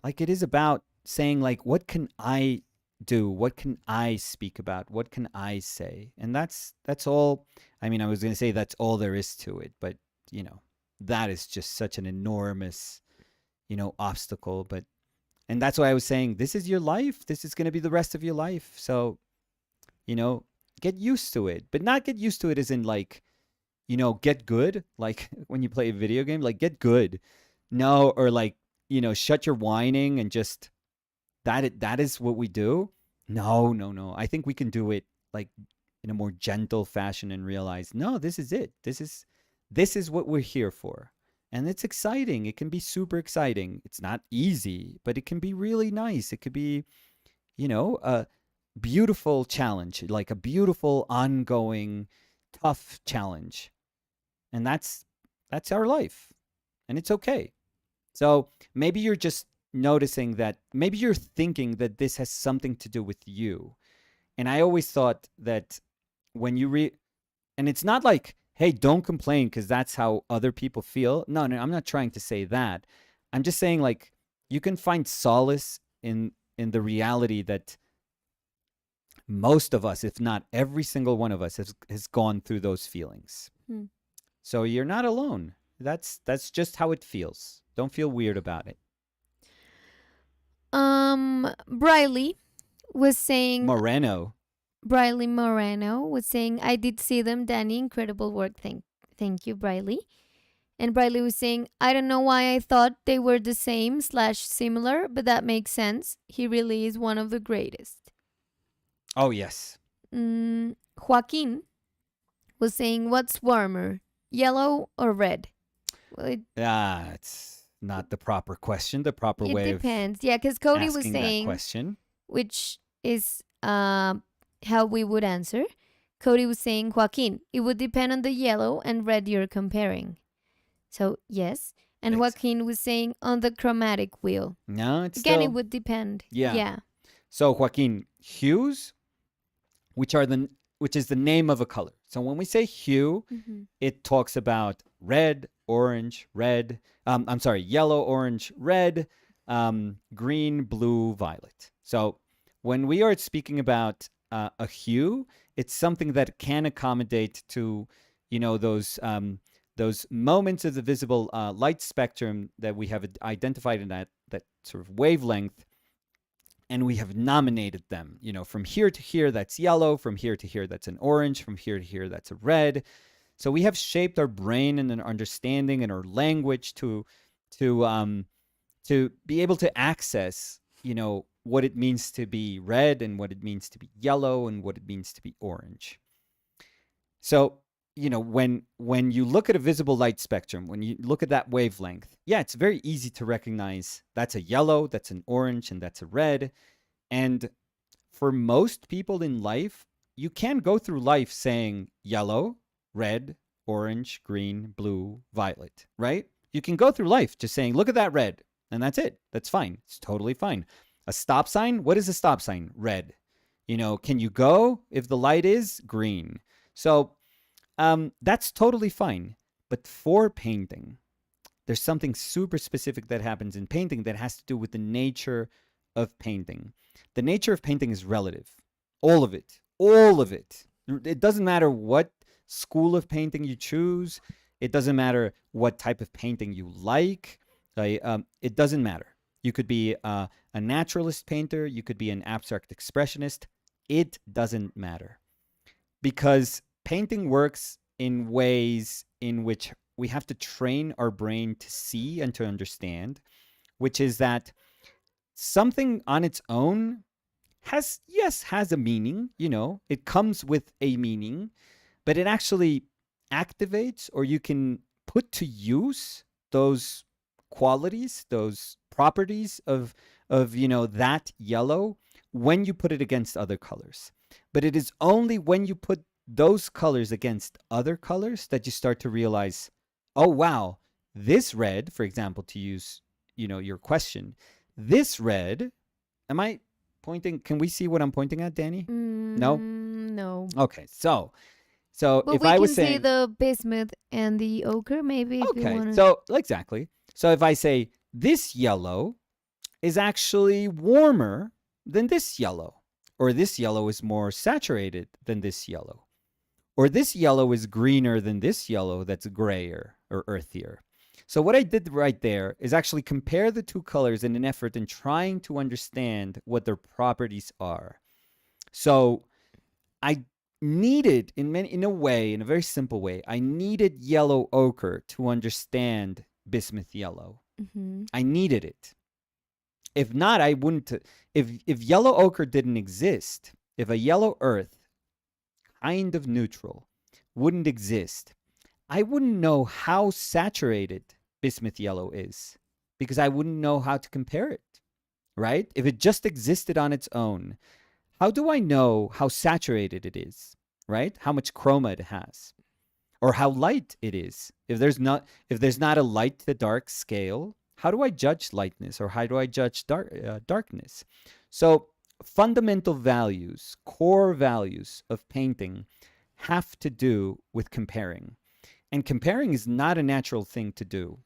Like, it is about saying, like, what can I do? What can I speak about? What can I say? And that's all. I mean, I was going to say that's all there is to it, but you know, that is just such an enormous, obstacle. But and that's why I was saying, this is your life. This is going to be the rest of your life. So, you know, get used to it, but not get used to it as in like, get good. Like when you play a video game, like get good. No, or like, shut your whining and just that is what we do. No, no, no. I think we can do it like in a more gentle fashion and realize, no, this is it. This is what we're here for. And it's exciting. It can be super exciting. It's not easy, but it can be really nice. It could be, a beautiful challenge, like a beautiful, ongoing, tough challenge. And that's our life. And it's okay. So maybe you're just noticing that, maybe you're thinking that this has something to do with you. And I always thought that when you and it's not like, hey, don't complain because that's how other people feel. No, no, I'm not trying to say that. I'm just saying, like, you can find solace in the reality that most of us, if not every single one of us, has gone through those feelings. Mm. So you're not alone. That's just how it feels. Don't feel weird about it. Briley was saying Moreno. Briley Moreno was saying, I did see them, Danny. Incredible work. Thank you, Briley. And Briley was saying, I don't know why I thought they were the same slash similar, but that makes sense. He really is one of the greatest. Oh, yes. Joaquin was saying, what's warmer, yellow or red? Well, It's not the proper question. The proper it way depends. Yeah, because of Cody was asking that saying, question. which is how we would answer. Cody was saying, Joaquin, it would depend on the yellow and red you're comparing. So, yes. And Joaquin was saying on the chromatic wheel. No, it's Again, still... it would depend. Yeah. Yeah. So, Joaquin, hues, which is the name of a color. So when we say hue, it talks about red, orange, red. I'm sorry, yellow, orange, red, green, blue, violet. So when we are speaking about a hue, it's something that can accommodate to, those moments of the visible light spectrum that we have identified in that sort of wavelength. And we have nominated them, from here to here, that's yellow. From here to here, that's an orange. From here to here, that's a red. So we have shaped our brain and our understanding and our language to be able to access, what it means to be red and what it means to be yellow and what it means to be orange. So, when you look at a visible light spectrum, when you look at that wavelength, yeah, it's very easy to recognize that's a yellow, that's an orange, and that's a red. And for most people in life, you can go through life saying yellow, red, orange, green, blue, violet, right? You can go through life just saying, look at that red, and that's it. That's fine. It's totally fine. A stop sign, what is a stop sign? Red. Can you go if the light is green? So that's totally fine. But for painting, there's something super specific that happens in painting that has to do with the nature of painting. The nature of painting is relative. All of it. All of it. It doesn't matter what school of painting you choose. It doesn't matter what type of painting you like. It doesn't matter. You could be a naturalist painter. You could be an abstract expressionist. It doesn't matter. Because painting works in ways in which we have to train our brain to see and to understand, which is that something on its own has a meaning, it comes with a meaning, but it actually activates, or you can put to use those qualities, those properties of that yellow when you put it against other colors. But it is only when you put those colors against other colors that you start to realize, oh wow, this red, for example, to use your question, this red, am I pointing? Can we see what I'm pointing at, Danny? No? No. Okay. So But if we I was can see saying, the bismuth and the ochre, maybe, if you okay, want to. so exactly. So if I say this yellow is actually warmer than this yellow, or this yellow is more saturated than this yellow, or this yellow is greener than this yellow that's grayer or earthier. So what I did right there is actually compare the two colors in an effort in trying to understand what their properties are. So I needed, in a very simple way, I needed yellow ochre to understand bismuth yellow. Mm-hmm. I needed it. If not, I wouldn't. If yellow ochre didn't exist, if a yellow earth, kind of neutral, wouldn't exist, I wouldn't know how saturated bismuth yellow is, because I wouldn't know how to compare it, right? If it just existed on its own, how do I know how saturated it is, right? How much chroma it has, or how light it is? If there's not a light to dark scale, how do I judge lightness, or how do I judge darkness? So fundamental values, core values of painting have to do with comparing. And comparing is not a natural thing to do.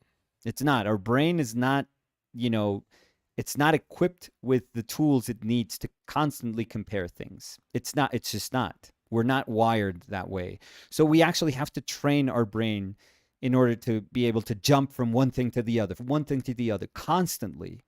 It's not. Our brain is not, it's not equipped with the tools it needs to constantly compare things. It's just not. We're not wired that way. So we actually have to train our brain in order to be able to jump from one thing to the other, from one thing to the other constantly,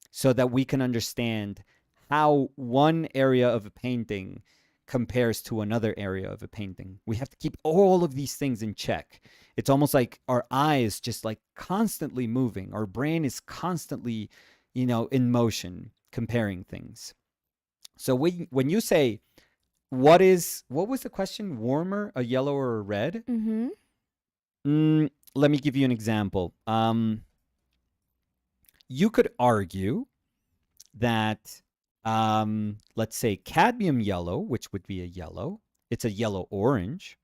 so that we can understand how one area of a painting compares to another area of a painting. We have to keep all of these things in check. It's almost like our eye is just like constantly moving. Our brain is constantly, in motion, comparing things. So when you say, what was the question? Warmer, a yellow or a red? Mm-hmm. Let me give you an example. You could argue that, let's say, cadmium yellow, which would be a yellow, it's a yellow orange,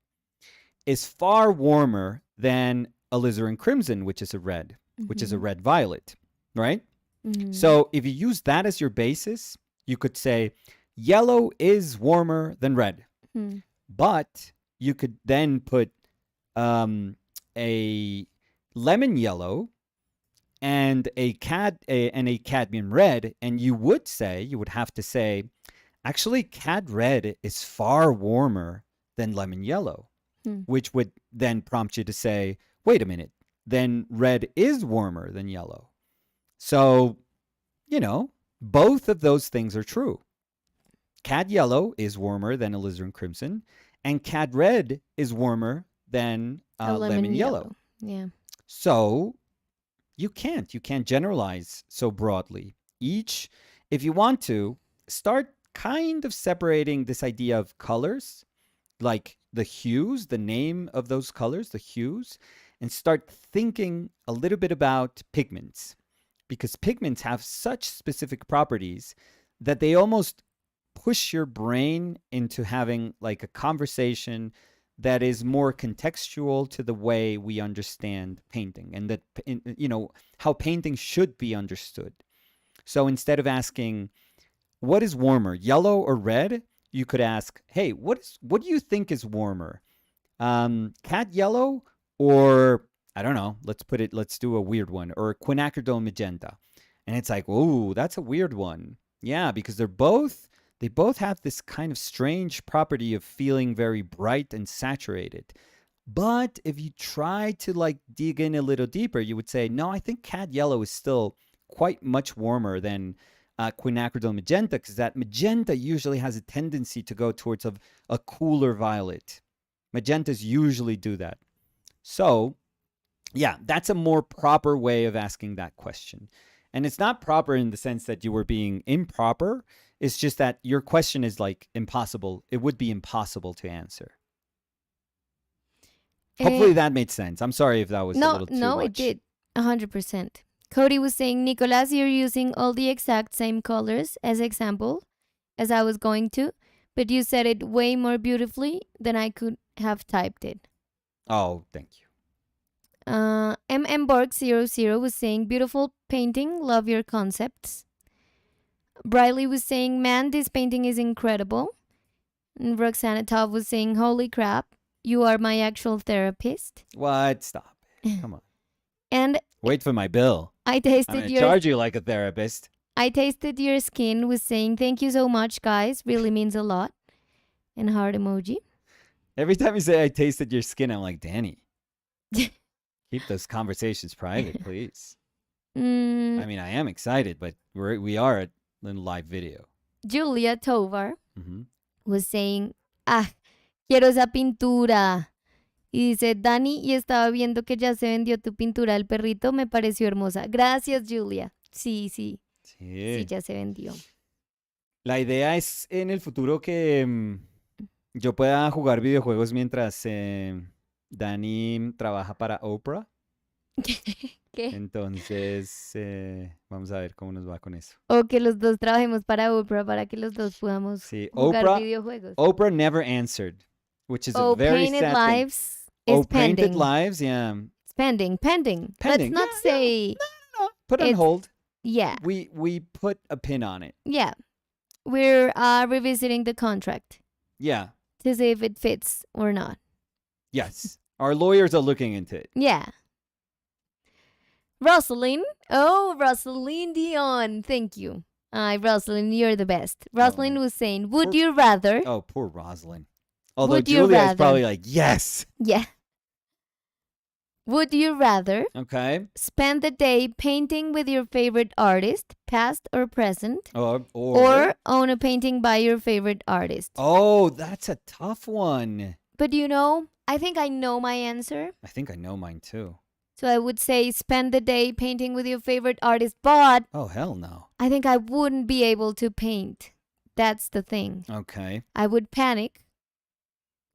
is far warmer than alizarin crimson, which is a red, which is a red violet, right? Mm-hmm. So if you use that as your basis, you could say yellow is warmer than red. Mm-hmm. But you could then put a lemon yellow and a cadmium red, and you would have to say, actually, cad red is far warmer than lemon yellow, which would then prompt you to say, wait a minute, then red is warmer than yellow. So, both of those things are true. Cad yellow is warmer than alizarin crimson, and cad red is warmer than lemon yellow. Yeah. So you can't generalize so broadly. If you want to, start kind of separating this idea of colors, like the hues, the name of those colors, the hues, and start thinking a little bit about pigments, because pigments have such specific properties that they almost push your brain into having like a conversation that is more contextual to the way we understand painting, and that, how painting should be understood. So instead of asking, what is warmer, yellow or red? You could ask, hey, what do you think is warmer? Cat yellow, or I don't know, let's do a weird one, or quinacridone magenta. And it's like, oh, that's a weird one. Yeah, because they both have this kind of strange property of feeling very bright and saturated. But if you try to dig in a little deeper, you would say, no, I think cad yellow is still quite much warmer than quinacridone magenta, because that magenta usually has a tendency to go towards a cooler violet. Magentas usually do that. So Yeah, that's a more proper way of asking that question. And it's not proper in the sense that you were being improper. It's just that your question is like impossible. It would be impossible to answer. Eh, Hopefully that made sense. I'm sorry if that was a no, little too no, it much. did. 100%. Cody was saying, Nicolas, you're using all the exact same colors as example as I was going to, but you said it way more beautifully than I could have typed it. Oh, thank you. Borg00 was saying, beautiful painting, love your concepts. Briley was saying, man, this painting is incredible. And Roxana Tov was saying, holy crap, you are my actual therapist. What? Stop it. Come on. And Wait for my bill. I I'm tasted going to your charge you like a therapist. I tasted your skin was saying, thank you so much, guys. Really means a lot. And heart emoji. Every time you say I tasted your skin, I'm like, Danny, keep those conversations private, please. Mm, I mean, I am excited, but we are at live video. Julia Tovar Mhm. was saying, ah, quiero esa pintura. Y dice, Dani, y estaba viendo que ya se vendió tu pintura del perrito, me pareció hermosa. Gracias, Julia. Sí, sí, sí, Sí. ya se vendió. La idea es en el futuro que yo pueda jugar videojuegos mientras Dani trabaja para Oprah. ¿Qué? Entonces, vamos a ver cómo nos va con eso. O que los dos trabajemos para Oprah para que los dos podamos Sí, jugar videojuegos. Oprah never answered, which is a Oh, very Painted sad Lives thing. is Oh, Painted pending. Lives, yeah. It's pending. Pending, Let's not yeah, say No, put on it's- hold. yeah. We put a pin on it. Yeah. We're revisiting the contract Yeah. to see if it fits or not. Yes. Our lawyers are looking into it. Yeah. Rosalind. Oh, Rosalind Dion. Thank you. Rosalind, you're the best. Rosalind man. was saying, would Poor- you rather? Oh, poor Rosalind. Although Would you Julia is rather- probably like, yes. Yeah. Would you rather Okay. spend the day painting with your favorite artist, past or present, Or own a painting by your favorite artist? oh, that's a tough one. But I think I know my answer. I think I know mine too. So I would say spend the day painting with your favorite artist, but Oh, hell no. I think I wouldn't be able to paint. That's the thing. Okay. I would panic.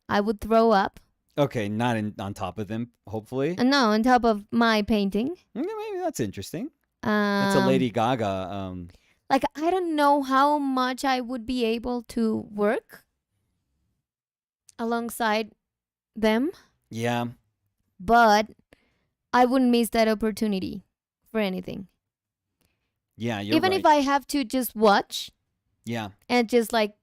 I would throw up. Okay, not on top of them, hopefully. No, on top of my painting. Maybe that's interesting. That's a Lady Gaga. Like, I don't know how much I would be able to work alongside them, Yeah. but I wouldn't miss that opportunity for anything. Yeah, you're Even right. if I have to just watch Yeah. and just like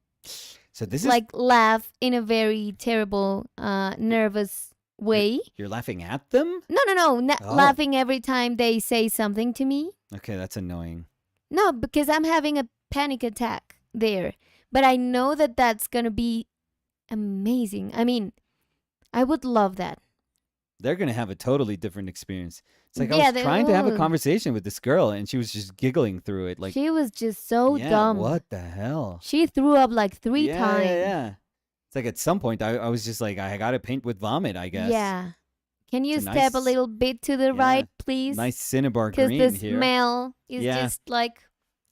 So this is laugh in a very terrible, nervous way. you're laughing at them? No, Oh. laughing every time they say something to me. Okay, that's annoying. No, because I'm having a panic attack there. But I know that that's going to be amazing. I mean, I would love that. They're going to have a totally different experience. It's like Yeah, I was they trying to have a will. conversation with this girl and she was just giggling through it like She was just so yeah, dumb. what the hell? She threw up like three yeah, times. Yeah. It's like at some point I was just like I got to paint with vomit, I guess. Yeah. Can you It's a step a nice- little bit to the yeah, right, please? Nice Cinnabar Because green the here. smell is Yeah. just like,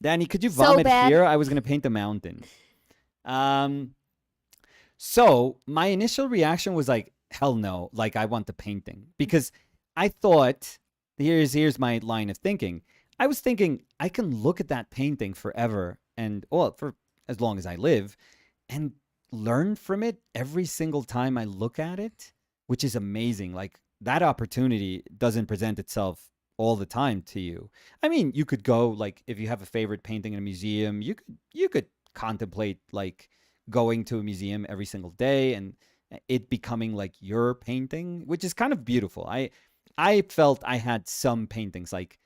Danny, could you so vomit bad. here? I was going to paint the mountain. So my initial reaction was like, hell no, like I want the painting. Because I thought, here's my line of thinking. I was thinking I can look at that painting forever and, well, for as long as I live and learn from it every single time I look at it, which is amazing. Like that opportunity doesn't present itself all the time to you. I mean, you could go like if you have a favorite painting in a museum, you could contemplate like going to a museum every single day and it becoming like your painting, which is kind of beautiful. I felt I had some paintings like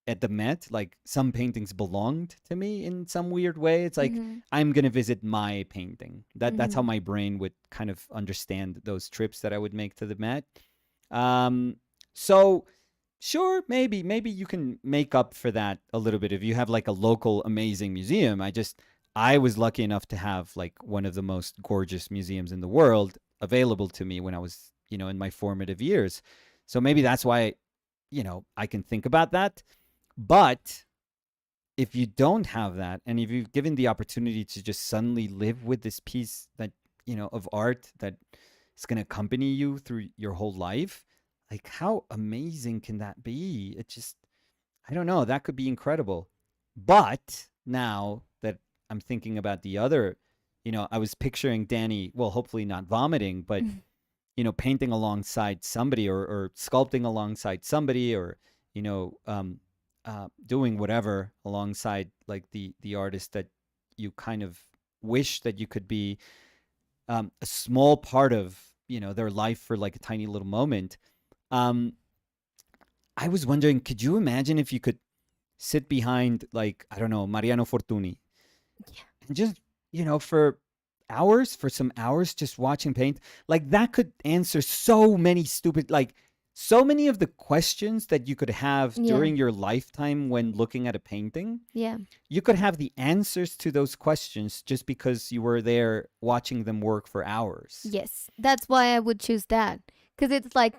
at the Met, like some paintings belonged to me in some weird way. It's like Mhm. I'm gonna visit my painting. That's how Mhm. my brain would kind of understand those trips that I would make to the Met. So sure, maybe you can make up for that a little bit if you have like a local amazing museum. I was lucky enough to have like one of the most gorgeous museums in the world available to me when I was, in my formative years. So maybe that's why, I can think about that. But if you don't have that, and if you've given the opportunity to just suddenly live with this piece that, of art that is going to accompany you through your whole life, like how amazing can that be? It just, I don't know, that could be incredible. But now that I'm thinking about the other, I was picturing Danny, well, hopefully not vomiting, but painting alongside somebody, or sculpting alongside somebody, or doing whatever alongside like the artist that you kind of wish that you could be a small part of their life for like a tiny little moment. um I was wondering, could you imagine if you could sit behind, like, I don't know, Mariano Fortuny, Yeah. and just, for hours, for some hours, just watching paint? Like, that could answer so many stupid, like, so many of the questions that you could have Yeah. during your lifetime when looking at a painting. Yeah. You could have the answers to those questions just because you were there watching them work for hours. Yes. That's why I would choose that. Because it's like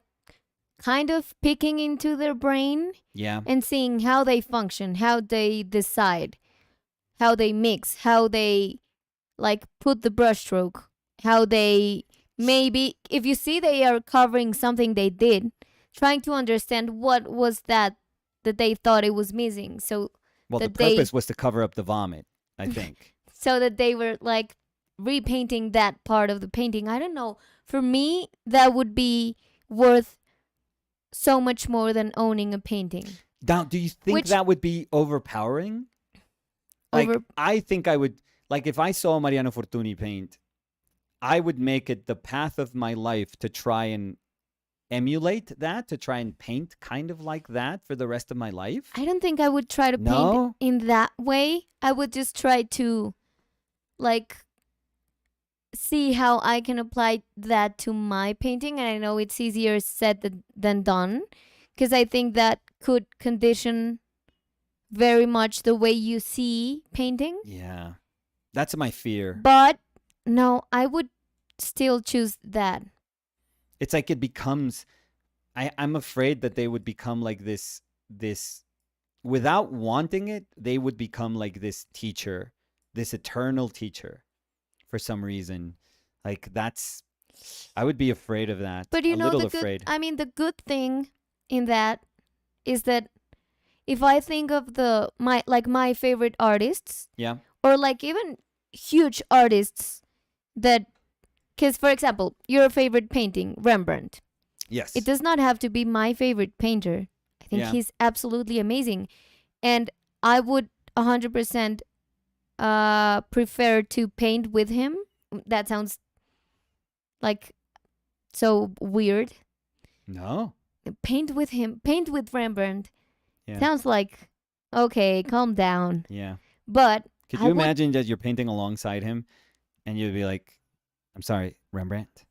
kind of peeking into their brain Yeah. and seeing how they function, how they decide, how they mix, how they like put the brushstroke, how they maybe, if you see they are covering something they did, trying to understand what was that they thought it was missing. So Well, the that they purpose was to cover up the vomit, I think. so that they were like repainting that part of the painting. I don't know. For me, that would be worth so much more than owning a painting. Now, do you think Which that would be overpowering? Like, over I think I would, like, if I saw Mariano Fortuny paint, I would make it the path of my life to try and emulate that, to try and paint kind of like that for the rest of my life. I don't think I would try to paint No? in that way. I would just try to like see how I can apply that to my painting. And I know it's easier said than done, because I think that could condition very much the way you see painting. Yeah. That's my fear. But no, I would still choose that. It's like it becomes, I'm afraid that they would become like this, without wanting it, they would become like this teacher, this eternal teacher for some reason. Like, that's, I would be afraid of that. But you a know little the good afraid. I mean the good thing in that is that if I think of my favorite artists, Yeah. or like even huge artists that, because for example, your favorite painting, Rembrandt, Yes. it does not have to be my favorite painter. I think Yeah. he's absolutely amazing, and I would 100% prefer to paint with him. That sounds like so weird. No. Paint with him, paint with Rembrandt. Yeah. Sounds like, okay, calm down. Yeah. But Could I you would- imagine that you're painting alongside him and you'd be like, I'm sorry, Rembrandt.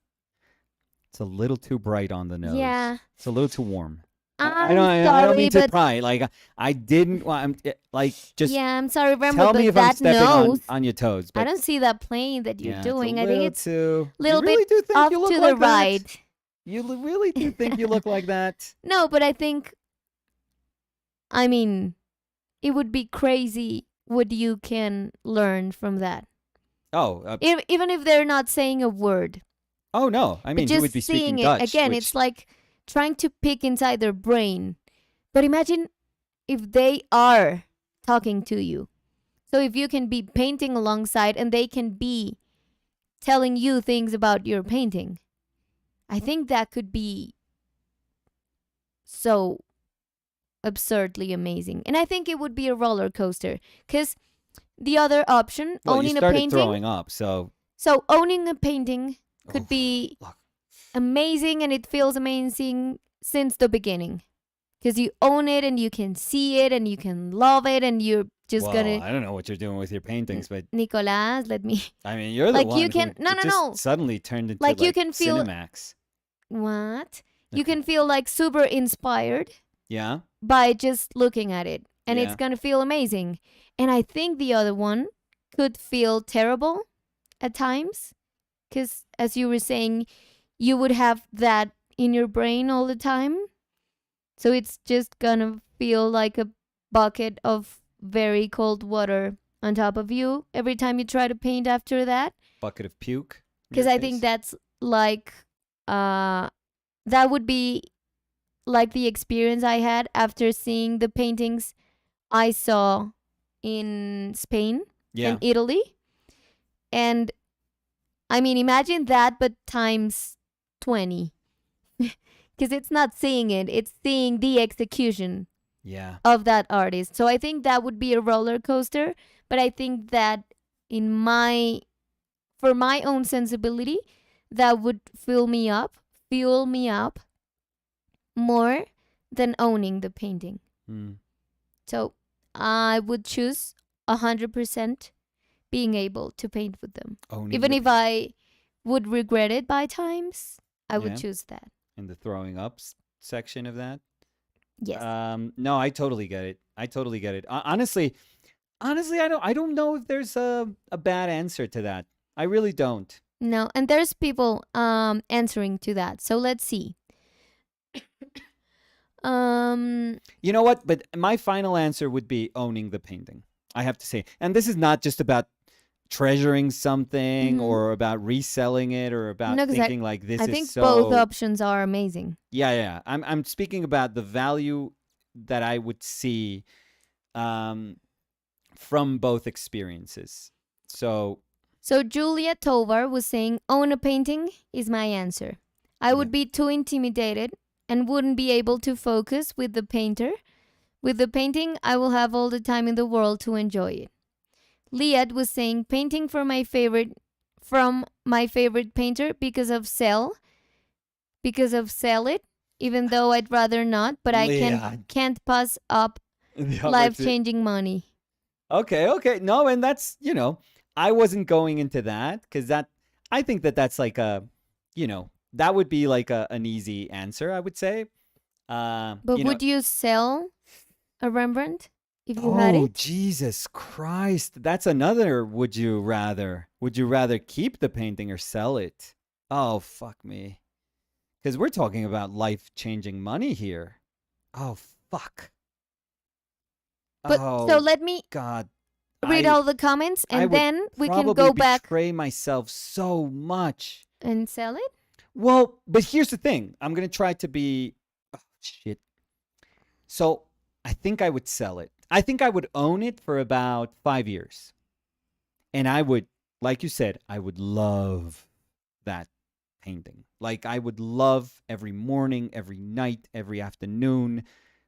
It's a little too bright on the nose. Yeah. It's a little too warm. I'm I don't sorry, mean to but pry. Like, I didn't want, like, just yeah, I'm sorry, Rembrandt, tell but me if I'm that stepping nose, on your toes. I But don't see that plane that you're yeah, doing. It's a I think little it's too, little you really bit do think off you look to like the that? right. You really do think you look like that? No, but I think, I mean, it would be crazy what you can learn from that. Oh, Even if they're not saying a word. oh no. I But mean, he just would be seeing speaking it, Dutch. again, which, it's like trying to pick inside their brain. But imagine if they are talking to you. So if you can be painting alongside and they can be telling you things about your painting, I think that could be so absurdly amazing. And I think it would be a roller coaster, because the other option, well, you owning a started painting, throwing up, so owning a painting could Oof, be look. amazing, and it feels amazing since the beginning, because you own it and you can see it and you can love it, and you're just well, gonna, I don't know what you're doing with your paintings, but Nicolas, let me I mean, you're the like, one you can who no it no just no suddenly turned into like, you can feel Cinemax. what you Okay. can feel like super inspired Yeah, by just looking at it, and it's Yeah. gonna feel amazing. And I think the other one could feel terrible at times, because as you were saying, you would have that in your brain all the time. So it's just gonna feel like a bucket of very cold water on top of you every time you try to paint after that. Bucket of puke. In Because your I think case. that's like, that would be like the experience I had after seeing the paintings I saw in Spain and Yeah. Italy. And I mean, imagine that, but times 20. Because it's not seeing it, it's seeing the execution Yeah. of that artist. So I think that would be a roller coaster. But I think that in my, for my own sensibility, that would fuel me up more than owning the painting. Mm. So I would choose 100% being able to paint with them. Owning Even the if I would regret it by times, I would yeah. choose that. In the throwing up section of that. Yes. No, I totally get it. I totally get it. Honestly, I don't know if there's a bad answer to that. I really don't. No, and there's people answering to that. So let's see. Um You know what? But my final answer would be owning the painting. I have to say. And this is not just about treasuring something mhm. or about reselling it or about No, cuz thinking like I this is think both so options are amazing. yeah. I'm speaking about the value that I would see um from both experiences. So, So Julia Tovar was saying own a painting is my answer. I yeah. would be too intimidated and wouldn't be able to focus with the painter. With the painting, I will have all the time in the world to enjoy it. Liat was saying painting from my favorite painter because of sell it, even though I'd rather not, but I Leon, can't pass up the life opportunity. changing money. Okay. No, and that's, I wasn't going into that because I think that's like that would be like an easy answer, I would say. But would you sell a Rembrandt if you had Oh, it? Jesus Christ. That's another would you rather. Would you rather keep the painting or sell it? Oh, fuck me. Because we're talking about life changing money here. Oh, fuck. But so Oh, let me God. read I all the comments I and would then we can probably go back betray myself so much. and sell it. Well, but here's the thing. I'm going to try to be. Oh, shit. So I think I would sell it. I think I would own it for about 5 years. And I would, like you said, I would love that painting. Like I would love every morning, every night, every afternoon,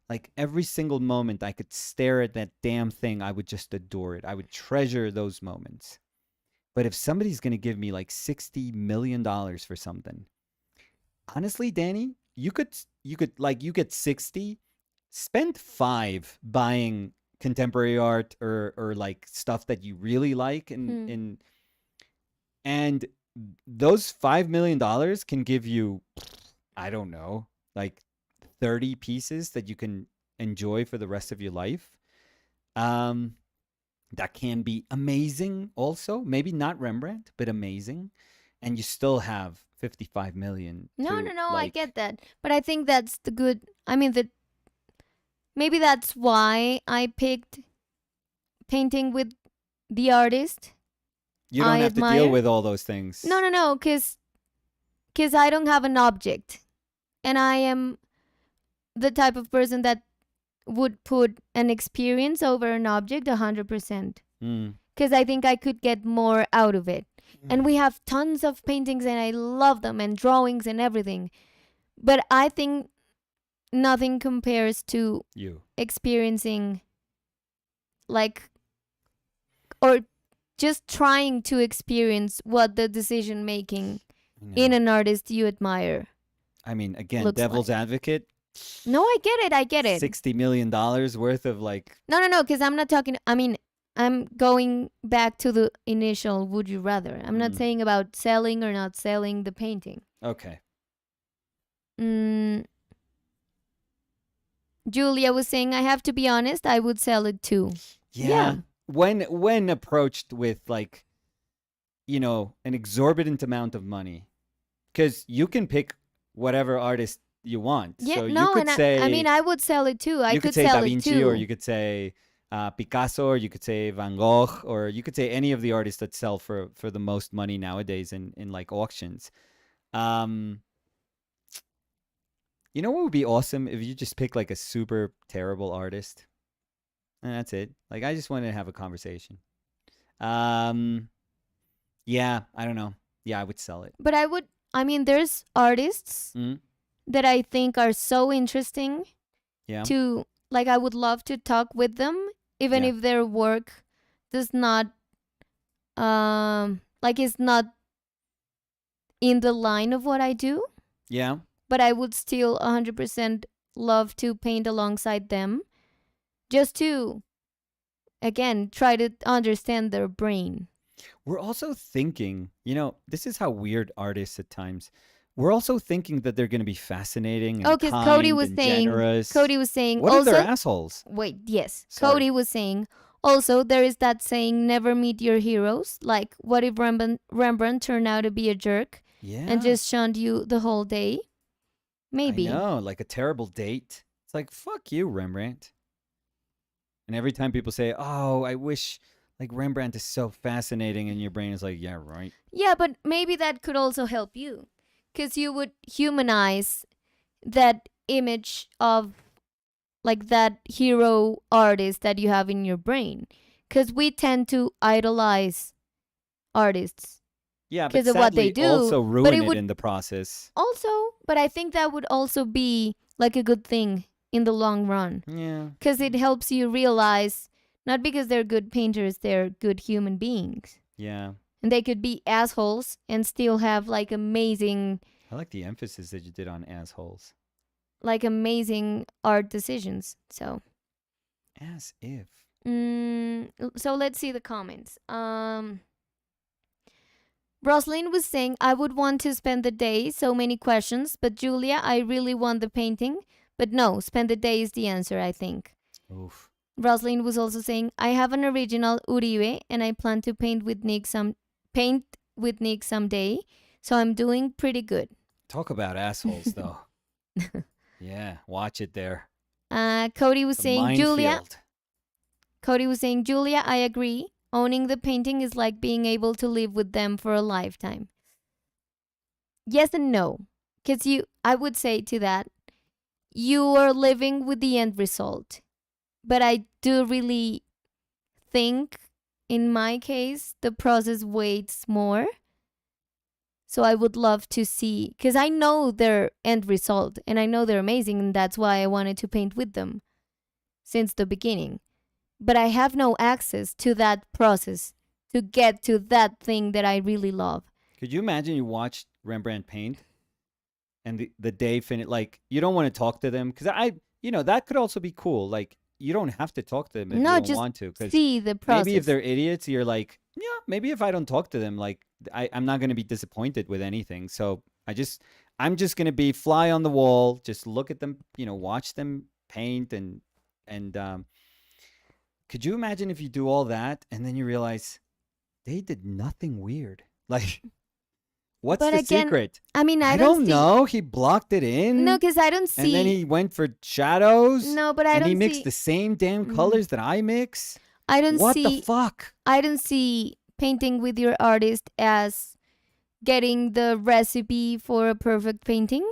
like every single moment I could stare at that damn thing, I would just adore it. I would treasure those moments. But if somebody's going to give me like $60 million for something, honestly, Danny, you could like you get 60, spend 5 buying contemporary art or like stuff that you really like Hmm. and those $5 million can give you, I don't know, like 30 pieces that you can enjoy for the rest of your life. Um, that can be amazing also. Maybe not Rembrandt, but amazing. And you still have 55 million No, no, to no, I like, get that. But I think that's the good. I mean, maybe that's why I picked painting with the artist you don't I have to deal admire. with all those No, things. no, no, cuz I don't have an object. And I am the type of person that would put an experience over an object 100%. Mm. Cuz I think I could get more out of it. And we have tons of paintings and I love them and drawings and everything. But I think nothing compares to You. experiencing like, or just trying to experience what the decision making I in know. an artist you admire I mean, again, looks devil's like. advocate, No, I get it. I get it. $60 million worth of like, No, because I'm not talking. I mean, I'm going back to the initial would you rather. I'm not mm, saying about selling or not selling the painting. okay. Mm, Julia was saying, I have to be honest, I would sell it too. Yeah. Yeah. When approached with like, an exorbitant amount of money, because you can pick whatever artist you want. Yeah, So you no, could and I mean, say I would sell it too. I you could could say Da sell it Vinci, or too. you could say Picasso, or you could say Van Gogh, or you could say any of the artists that sell for the most money nowadays in like auctions. Um, you know what would be awesome if you just pick like a super terrible artist, and that's it. Like I just wanted to have a conversation. Um, yeah, I don't know. Yeah, I would sell it. But I mean, there's artists Mm, that I think are so interesting yeah, to, like, I would love to talk with them, even yeah, if their work does not, like, is not in the line of what I do, yeah. but I would still 100% love to paint alongside them just to, again, try to understand their brain. We're also thinking, this is how weird artists at times. We're also thinking that they're going to be fascinating Oh, and because kind and generous. Cody was saying What if they're also, assholes? wait, yes, Sorry. Cody was saying also there is that saying, never meet your heroes. Like, what if Rembrandt turned out to be a jerk and Yeah, just shunned you the whole day? I Maybe. know. Like a terrible date. It's like, fuck you, Rembrandt. And every time people say, oh, I wish like Rembrandt is so fascinating, and your brain is like, yeah, right. Yeah, but maybe that could also help you because you would humanize that image of, like, that hero artist that you have in your brain. Because we tend to idolize artists Yeah, but because of what they sadly do. also But ruin it it would in the process. also, but I think that would also be like a good thing in the long run Yeah. because it helps you realize not because they're good painters, they're good human beings. Yeah. And they could be assholes and still have I like the emphasis that you did on assholes. like amazing art decisions. So, As if. so let's see the comments. Roslyn was saying, I would want to spend the day, so many questions, but Julia, I really want the painting. But no, spend the day is the answer, I think. Oof. Roslyn was also saying, I have an original Uribe and I plan to paint with Nick someday, so I'm doing pretty good. Talk about assholes, though. Yeah, watch it there. Cody was The saying, Julia, minefield. I agree. Owning the painting is like being able to live with them for a lifetime. Yes and no. Because I would say to that, you are living with the end result. But I do really think, in my case, the process weighs more. So I would love to see, because I know their end result and I know they're amazing, and that's why I wanted to paint with them since the beginning. But I have no access to that process to get to that thing that I really love. Could you imagine you watched Rembrandt paint and the day finished? Like, you don't want to talk to them because that could also be cool. Like, you don't have to talk to them if you No, don't just want to. Because see the maybe if process. they're idiots, you're like, yeah, maybe if I don't talk to them, like, I'm not going to be disappointed with anything. So I'm just going to be fly on the wall, just look at them, watch them paint and could you imagine if you do all that and then you realize they did nothing weird? Like, what's But the again, secret? I mean, I I don't don't see. know. He blocked it No, in because I don't and then see. he went for shadows No, but I and he don't mixed see. the same damn Mm, colors that I mix. I don't What the see. fuck? I don't see painting with your artist as getting the recipe for a perfect painting.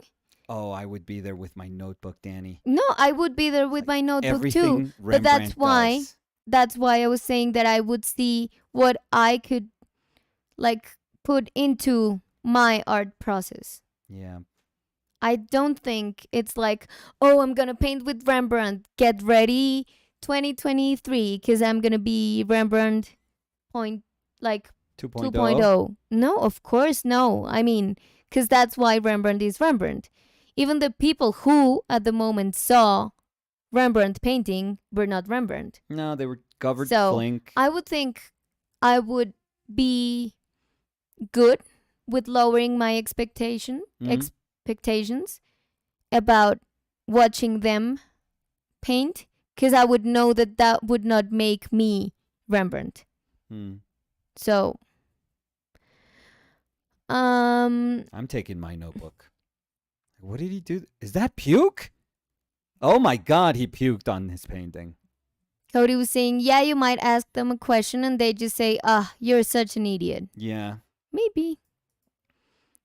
Oh, I would be there with my notebook, Danny. No, I would be there with Like my notebook too. everything But that's Rembrandt why does. I was saying that I would see what I could, like, put into my art process. Yeah. I don't think it's like, oh, I'm gonna paint with Rembrandt. Get ready, 2023, because I'm gonna be Rembrandt point like 2.0. 2.0. No, of course no. I mean, because that's why Rembrandt is Rembrandt. Even the people who at the moment saw Rembrandt painting were not Rembrandt. No, they were covered So flink. I would think I would be good with lowering my Mhm. expectations about watching them paint, because I would know that that would not make me Rembrandt. Hmm. So, I'm taking my notebook. What did he do? Is that puke? Oh my God, he puked on his painting. Cody was saying, yeah, you might ask them a question and they just say, you're such an idiot. Yeah. Maybe.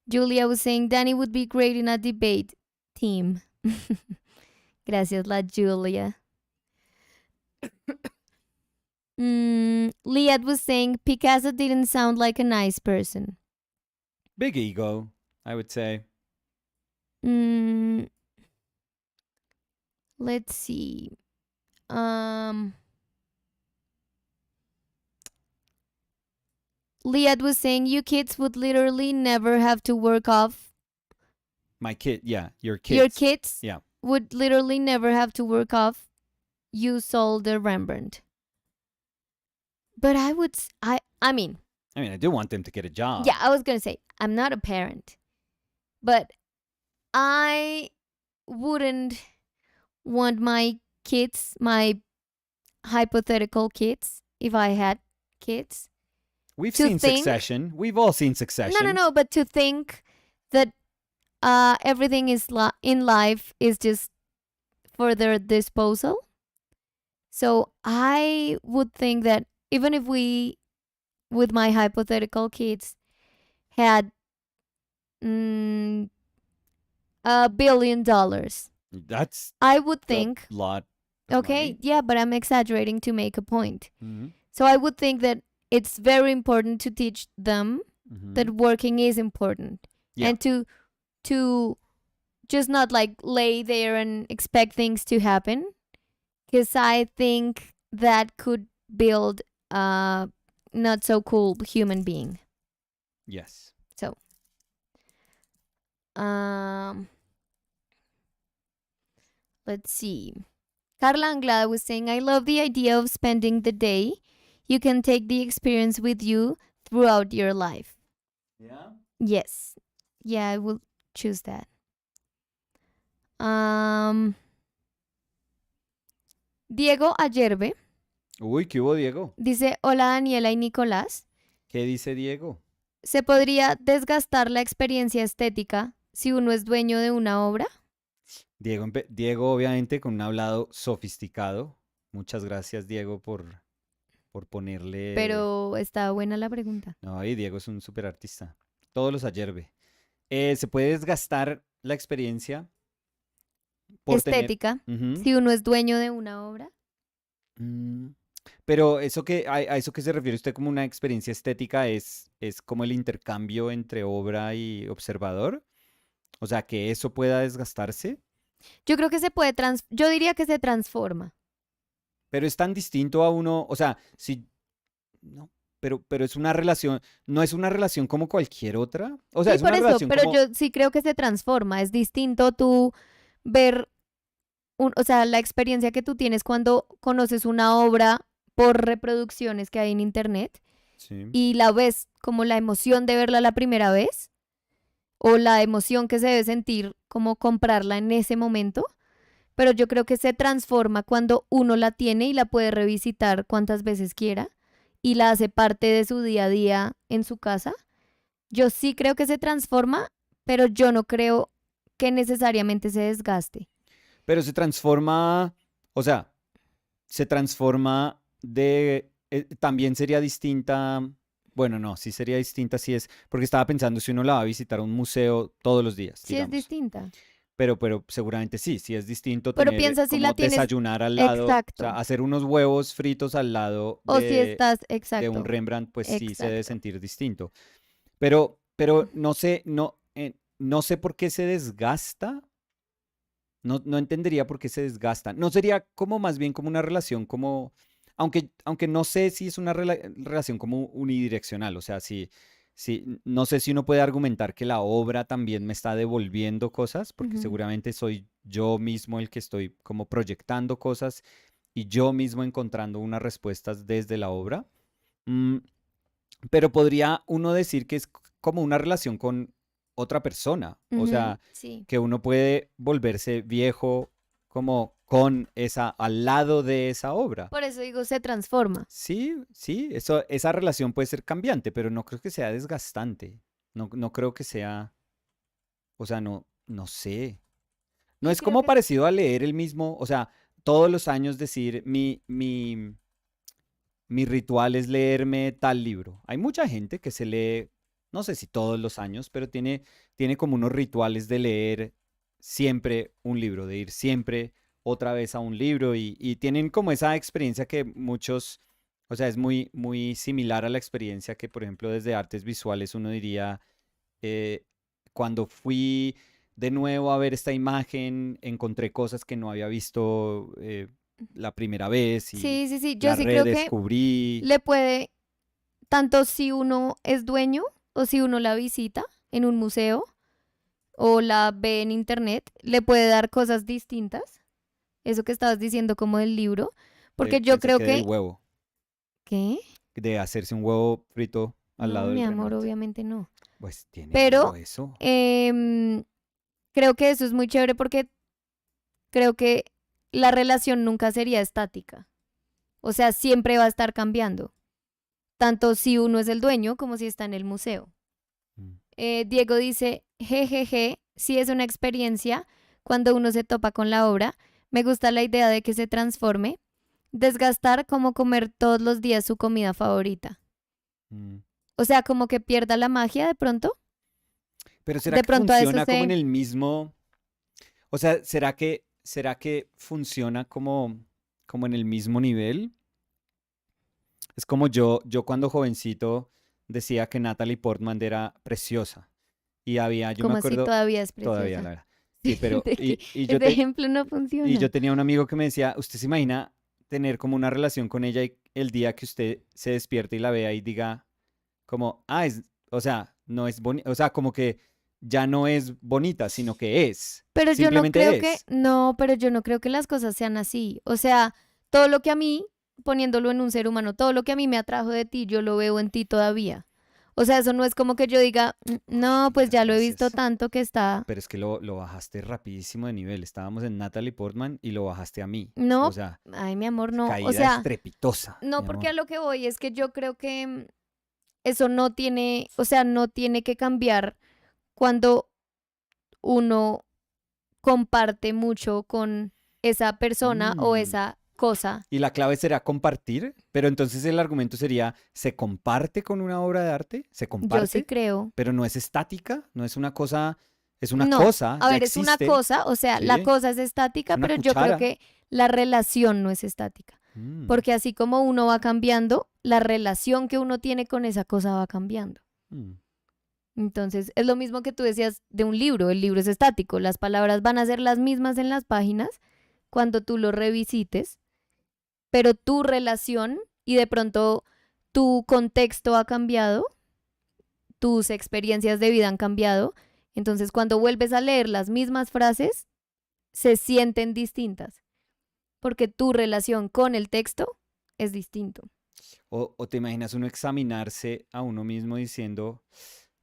Julia was saying, Danny would be great in a debate team. Gracias, la Julia. Liat was saying, Picasso didn't sound like a nice person. Big ego, I would say. Let's see. Liat was saying, you kids would literally never have to work off. My kid, yeah, your kids. Your kids Yeah. would literally never have to work off. You sold the Rembrandt. But I mean, I do want them to get a job. yeah, I was going to say, I'm not a parent. But I wouldn't want my kids, my hypothetical kids, if I had kids. We've seen Succession. We've all seen Succession. No, but to think that everything is in life is just for their disposal. So I would think that even if we, with my hypothetical kids, had $1 billion, That's I would think. a lot. Okay, yeah, but I'm exaggerating to make a point. Mm-hmm. So I would think that it's very important to teach them Mm-hmm. that working is important, and to just not like lay there and expect things to happen, because I think that could build a not so cool human being. Yes. So, let's see. Carla Anglada was saying, I love the idea of spending the day. You can take the experience with you throughout your life. Yeah. Yes. Yeah, I will choose that. Diego Ayerbe Uy, ¿qué hubo, Diego? dice, hola Daniela y Nicolás. ¿Qué dice Diego? ¿Se podría desgastar la experiencia estética si uno es dueño de una obra? Diego, obviamente, con un hablado sofisticado. Muchas gracias, Diego, por ponerle... Pero está buena la pregunta. No, y Diego es un súper artista. Todos los ayerbe. ¿Se puede desgastar la experiencia? Estética, si uno es dueño de una obra. Pero a eso que se refiere usted como una experiencia estética es como el intercambio entre obra y observador. O sea, que eso pueda desgastarse. Yo creo que yo diría que se transforma. Pero es tan distinto a uno, o sea, si no, pero es una relación, no es una relación como cualquier otra. O sea, sí, es una por eso, relación pero como... yo sí creo que se transforma. Es distinto tú ver, o sea, la experiencia que tú tienes cuando conoces una obra por reproducciones que hay en internet Sí. y la ves como la emoción de verla la primera vez o la emoción que se debe sentir como comprarla en ese momento. Pero yo creo que se transforma cuando uno la tiene y la puede revisitar cuantas veces quiera y la hace parte de su día a día en su casa. Yo sí creo que se transforma, pero yo no creo que necesariamente se desgaste. Pero se transforma, o sea, se transforma también sería distinta, bueno, no, sí sería distinta si es, porque estaba pensando si uno la va a visitar a un museo todos los días, Sí, digamos. es distinta. Pero seguramente sí es distinto Pero tener piensa si como la tienes... desayunar al lado, Exacto. o sea, hacer unos huevos fritos al lado O si estás... de Exacto. un Rembrandt, pues sí se debe Exacto. sentir distinto. Pero no sé, no sé por qué se desgasta. No entendería por qué se desgasta. No sería como más bien como una relación como, aunque no sé si es una relación como unidireccional, o sea, no sé si uno puede argumentar que la obra también me está devolviendo cosas, porque seguramente soy yo mismo el que estoy como proyectando cosas y yo mismo encontrando unas respuestas desde la obra. Pero podría uno decir que es como una relación con otra persona, o sea, sí. que uno puede volverse viejo como al lado de esa obra. Por eso digo, se transforma. Sí, esa relación puede ser cambiante, pero no creo que sea desgastante. No creo que sea, o sea, no no sé. No Sí, es creo como que parecido a leer el mismo, o sea, todos los años decir mi ritual es leerme tal libro. Hay mucha gente que se lee, no sé si todos los años, pero tiene como unos rituales de leer siempre un libro, de ir siempre otra vez a un libro y tienen como esa experiencia que muchos, o sea, es muy, muy similar a la experiencia que, por ejemplo, desde artes visuales uno diría, eh, cuando fui de nuevo a ver esta imagen, encontré cosas que no había visto la primera vez y sí, sí, sí. Yo la sí creo que redescubrí. le puede, tanto si uno es dueño o si uno la visita en un museo o la ve en internet, le puede dar cosas distintas. Eso que estabas diciendo como del libro. Porque yo Pensé creo que del que... huevo, ¿Qué? de hacerse un huevo frito al No, lado mi del amor, Rembrandt. obviamente no. Pues tiene algo Pero eso. em, creo que eso es muy chévere porque creo que la relación nunca sería estática. O sea, siempre va a estar cambiando. Tanto si uno es el dueño como si está en el museo. Mm. Diego dice, jejeje, sí es una experiencia cuando uno se topa con la obra. Me gusta la idea de que se transforme. Desgastar como comer todos los días su comida favorita. Mm. O sea, como que pierda la magia de pronto. Pero ¿será De que pronto a eso funciona como en se... el mismo? O sea, ¿será que funciona como en el mismo nivel? Es como yo cuando jovencito decía que Natalie Portman era preciosa. Y yo me Como así acuerdo, todavía es todavía la preciosa. verdad. Sí, pero, De que ese ejemplo no y funciona. yo tenía un amigo que me decía, ¿usted se imagina tener como una relación con ella y el día que usted se despierte y la vea y diga como, o sea, no es bonita, o sea, como que ya no es bonita, sino que es, Pero yo no creo simplemente que, es. no, pero yo no creo que las cosas sean así. O sea, todo lo que a mí, poniéndolo en un ser humano, todo lo que a mí me atrajo de ti, yo lo veo en ti todavía. O sea, eso no es como que yo diga, no, pues Muchas ya lo he visto gracias. tanto que está. Pero es que lo bajaste rapidísimo de nivel. Estábamos en Natalie Portman y lo bajaste a mí. O No, sea, ay, mi amor, no. O caída sea, estrepitosa, no, mi porque a amor. lo que voy es que yo creo que eso no tiene, o sea, no tiene que cambiar cuando uno comparte mucho con esa persona o Mm. esa cosa. Y la clave será compartir, pero entonces el argumento sería, ¿se comparte con una obra de arte? ¿Se Yo sí comparte? creo. Pero no es estática, no es una cosa, es una No, cosa, a ya ver, es una existe, cosa, o sea, la ¿sí? cosa es Es estática, una pero yo creo cuchara. que la relación no es estática. Mm, Porque así como uno va cambiando, la relación que uno tiene con esa cosa va cambiando. mm, Entonces, es lo mismo que tú decías de un libro. El libro es estático. Las palabras van a ser las mismas en las páginas cuando tú lo revisites, pero tu relación y de pronto tu contexto ha cambiado, tus experiencias de vida han cambiado. Entonces, cuando vuelves a leer las mismas frases, se sienten distintas, porque tu relación con el texto es distinto. O te imaginas uno examinarse a uno mismo diciendo,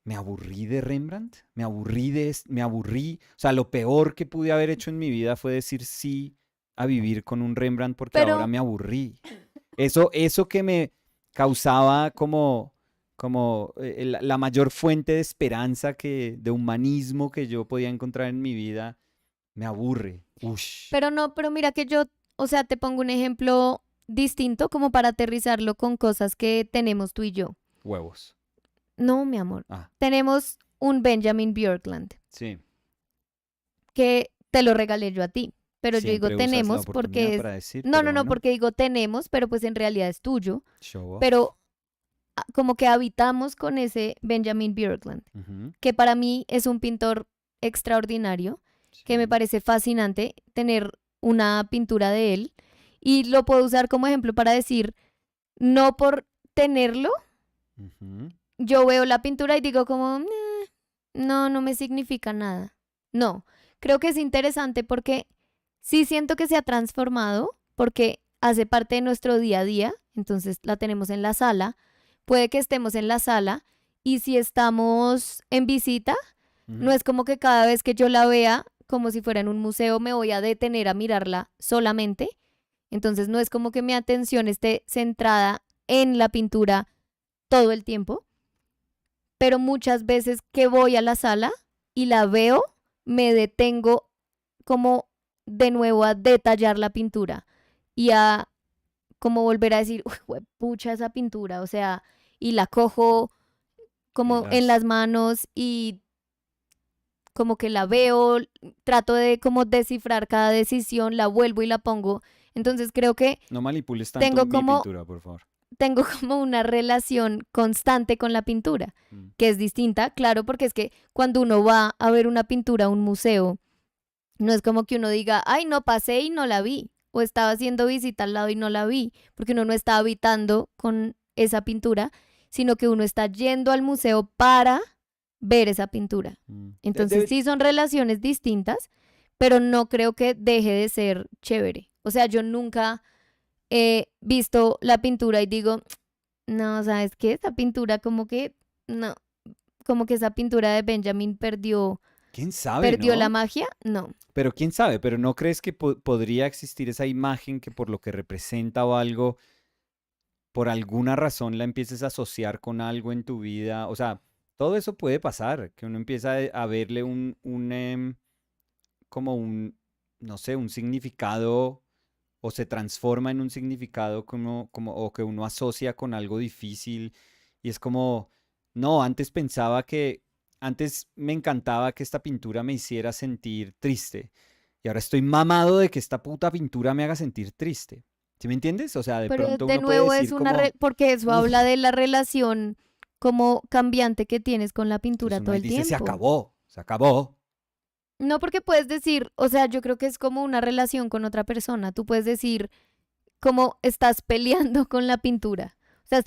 me aburrí de Rembrandt, me aburrí. O sea, lo peor que pude haber hecho en mi vida fue decir sí a vivir con un Rembrandt porque ahora Pero, me aburrí. Eso que me causaba como la mayor fuente de esperanza de humanismo que yo podía encontrar en mi vida, me aburre. Ush, pero no, pero mira que yo, o sea, te pongo un ejemplo distinto como para aterrizarlo con cosas que tenemos tú y yo. huevos. No, mi amor. Ah, Tenemos un Benjamin Björkland sí. que te lo regalé yo a ti. Pero yo digo Siempre usas la tenemos oportunidad porque es... para decir, No, no, pero no, bueno, porque digo tenemos, pero pues en realidad es tuyo. show off. Pero como que habitamos con ese Benjamin Björkland, Ujú, que para mí es un pintor extraordinario, que me sí. parece fascinante tener una pintura de él. Y lo puedo usar como ejemplo para decir, no por tenerlo, Ujú, yo veo la pintura y digo como, no, no me significa nada. No, creo que es interesante porque sí siento que se ha transformado, porque hace parte de nuestro día a día, entonces la tenemos en la sala, puede que estemos en la sala y si estamos en visita, no ujú, es como que cada vez que yo la vea, como si fuera en un museo, me voy a detener a mirarla solamente. Entonces no es como que mi atención esté centrada en la pintura todo el tiempo, pero muchas veces que voy a la sala y la veo, me detengo como de nuevo a detallar la pintura y a como volver a decir, uy, pucha esa pintura, o sea, y la cojo como en Pilas. las manos y como que la veo, trato de como descifrar cada decisión, la vuelvo y la pongo. Entonces creo que No manipules tanto tengo mi como, pintura, por favor. tengo como una relación constante con la pintura, Mm. que es distinta, claro, porque es que cuando uno va a ver una pintura a un museo, no es como que uno diga, ay, no pasé y no la vi, o estaba haciendo visita al lado y no la vi, porque uno no está habitando con esa pintura, sino que uno está yendo al museo para ver esa pintura. Mm. Entonces sí son relaciones distintas, pero no creo que deje de ser chévere. O sea, yo nunca he visto la pintura y digo, no, ¿sabes qué? Esta pintura como que, no, como que esa pintura de Benjamin ¿Quién sabe, perdió la no? magia. No. Pero quién sabe, pero ¿no crees que podría existir esa imagen que por lo que representa o algo, por alguna razón la empieces a asociar con algo en tu vida? O sea, todo eso puede pasar, que uno empieza a verle como un, no sé, un significado o se transforma en un significado o que uno asocia con algo difícil y es como, no, antes me encantaba que esta pintura me hiciera sentir triste y ahora estoy mamado de que esta puta pintura me haga sentir triste. ¿Sí me entiendes? O sea, de Pero pronto de uno puede nuevo es decir una, como, porque eso habla uff, de la relación como cambiante que tienes con la entonces pintura uno todo ahí el dice, tiempo. se acabó. No porque puedes decir, o sea, yo creo que es como una relación con otra persona. Tú puedes decir cómo estás peleando con la pintura. O sea,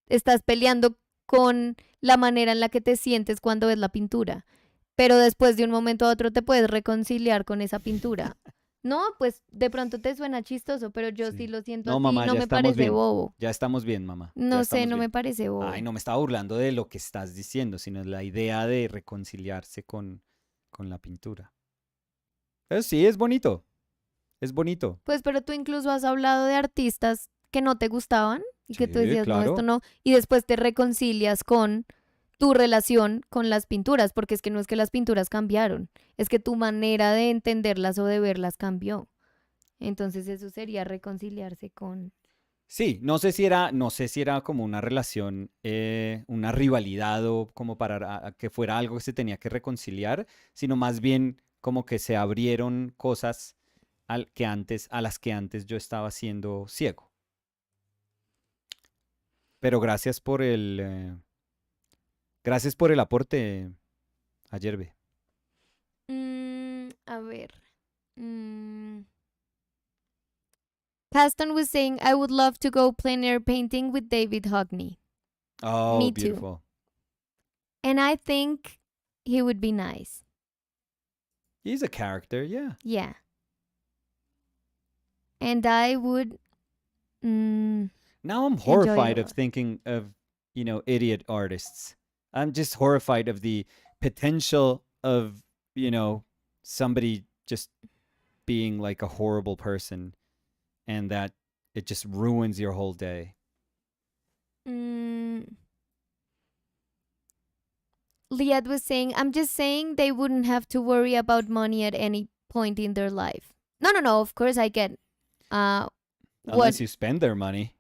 estás peleando con la manera en la que te sientes cuando ves la pintura. Pero después de un momento a otro te puedes reconciliar con esa pintura. No, pues de pronto te suena chistoso, pero yo sí Sí. lo siento No, así y mamá, no ya me estamos parece bien. bobo. Ya estamos bien, mamá. Ya No sé, estamos no me bien. parece Ay, bobo. no me estaba burlando de lo que estás diciendo, sino la idea de reconciliarse con la pintura. Pero sí, es bonito. Es bonito. Pues, pero tú incluso has hablado de artistas que no te gustaban y que tú Sí, decías, no, esto claro. no, y después te reconcilias con tu relación con las pinturas, porque es que no es que las pinturas cambiaron, es que tu manera de entenderlas o de verlas cambió. Entonces eso sería reconciliarse con... Sí, no sé si era como una relación, una rivalidad o como para que fuera algo que se tenía que reconciliar, sino más bien como que se abrieron cosas a las que antes yo estaba siendo ciego. Pero gracias por el aporte, Ayerbe. A ver. Mm, Paston was saying, I would love to go plein air painting with David Hockney. Oh, Me too. beautiful. And I think he would be nice. He's a character, yeah. Yeah. And I would Now I'm enjoy it a horrified of lot. thinking of, idiot artists. I'm just horrified of the potential of, you know, somebody just being like a horrible person and that it just ruins your whole day. Mm, Liad was saying, I'm just saying they wouldn't have to worry about money at any point in their life. No, no, no. Of course, I get what Unless you spend their money.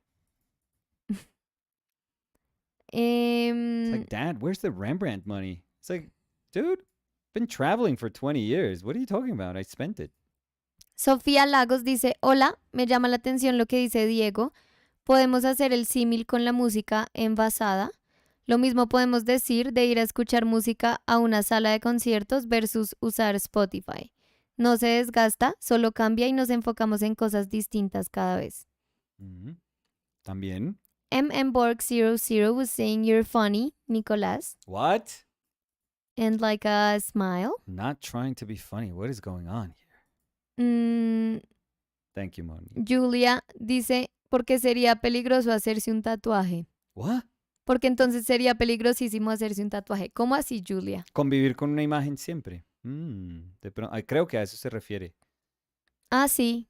It's um like, Dad, where's the Rembrandt money? It's like, dude, been traveling for 20 years. What are you talking about? I spent it. Sofía Lagos dice, hola, me llama la atención lo que dice Diego. Podemos hacer el símil con la música envasada. Lo mismo podemos decir de ir a escuchar música a una sala de conciertos versus usar Spotify. No se desgasta, solo cambia y nos enfocamos en cosas distintas cada vez. Mhm. También. Borg00 was saying you're funny, Nicolás, What? and like a smile. Not trying to be funny. What is going on here? Mm, Thank you, Moni. Julia dice, porque sería peligroso hacerse un tatuaje. What? Porque entonces sería peligrosísimo hacerse un tatuaje. ¿Cómo así, Julia? Convivir con una imagen siempre. Creo que a eso se refiere. Ah, sí.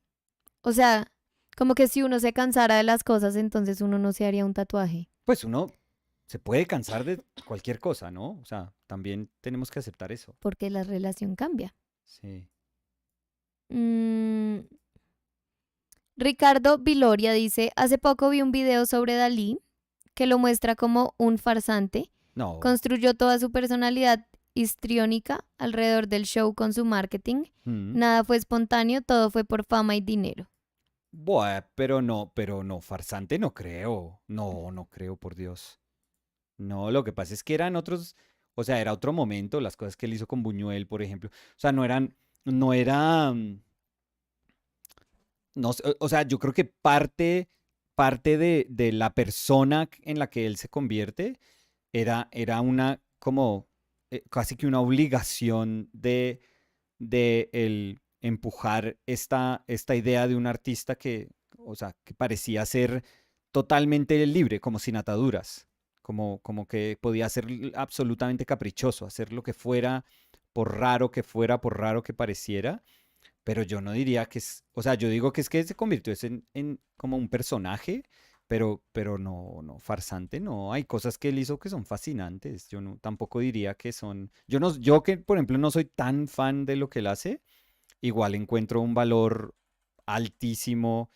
O sea, como que si uno se cansara de las cosas, entonces uno no se haría un tatuaje. Pues uno. se puede cansar de cualquier cosa, ¿no? O sea, también tenemos que aceptar eso. porque la relación cambia. Sí. Mm, Ricardo Viloria dice, hace poco vi un video sobre Dalí que lo muestra como un farsante. No. Construyó toda su personalidad histriónica alrededor del show con su marketing. Mm. Nada fue espontáneo, todo fue por fama y dinero. Buah, pero no, farsante no creo. No, no creo, por Dios. No, lo que pasa es que eran otros, o sea, era otro momento, las cosas que él hizo con Buñuel, por ejemplo. O sea, no era, no, o sea, yo creo que parte de la persona en la que él se convierte era una, como, casi que una obligación de el empujar esta idea de un artista que, o sea, que parecía ser totalmente libre, como sin ataduras, como que podía ser absolutamente caprichoso, hacer lo que fuera, por raro que fuera, por raro que pareciera, pero yo no diría que es, o sea, yo digo que es que se convirtió en como un personaje, pero no, no, farsante no. Hay cosas que él hizo que son fascinantes. Yo no, tampoco diría que son, yo no, yo que, por ejemplo, no soy tan fan de lo que él hace, igual encuentro un valor altísimo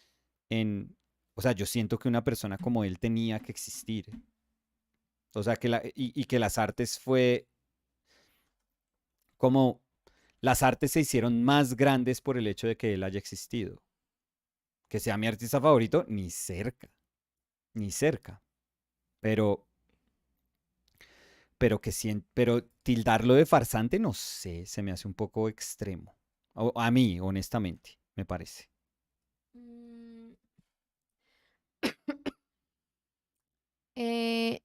en, o sea, yo siento que una persona como él tenía que existir. O sea, y que las artes fue como, las artes se hicieron más grandes por el hecho de que él haya existido. Que sea mi artista favorito, ni cerca, ni cerca. Pero, pero tildarlo de farsante, no sé, se me hace un poco extremo. A mí, honestamente, me parece. Mm,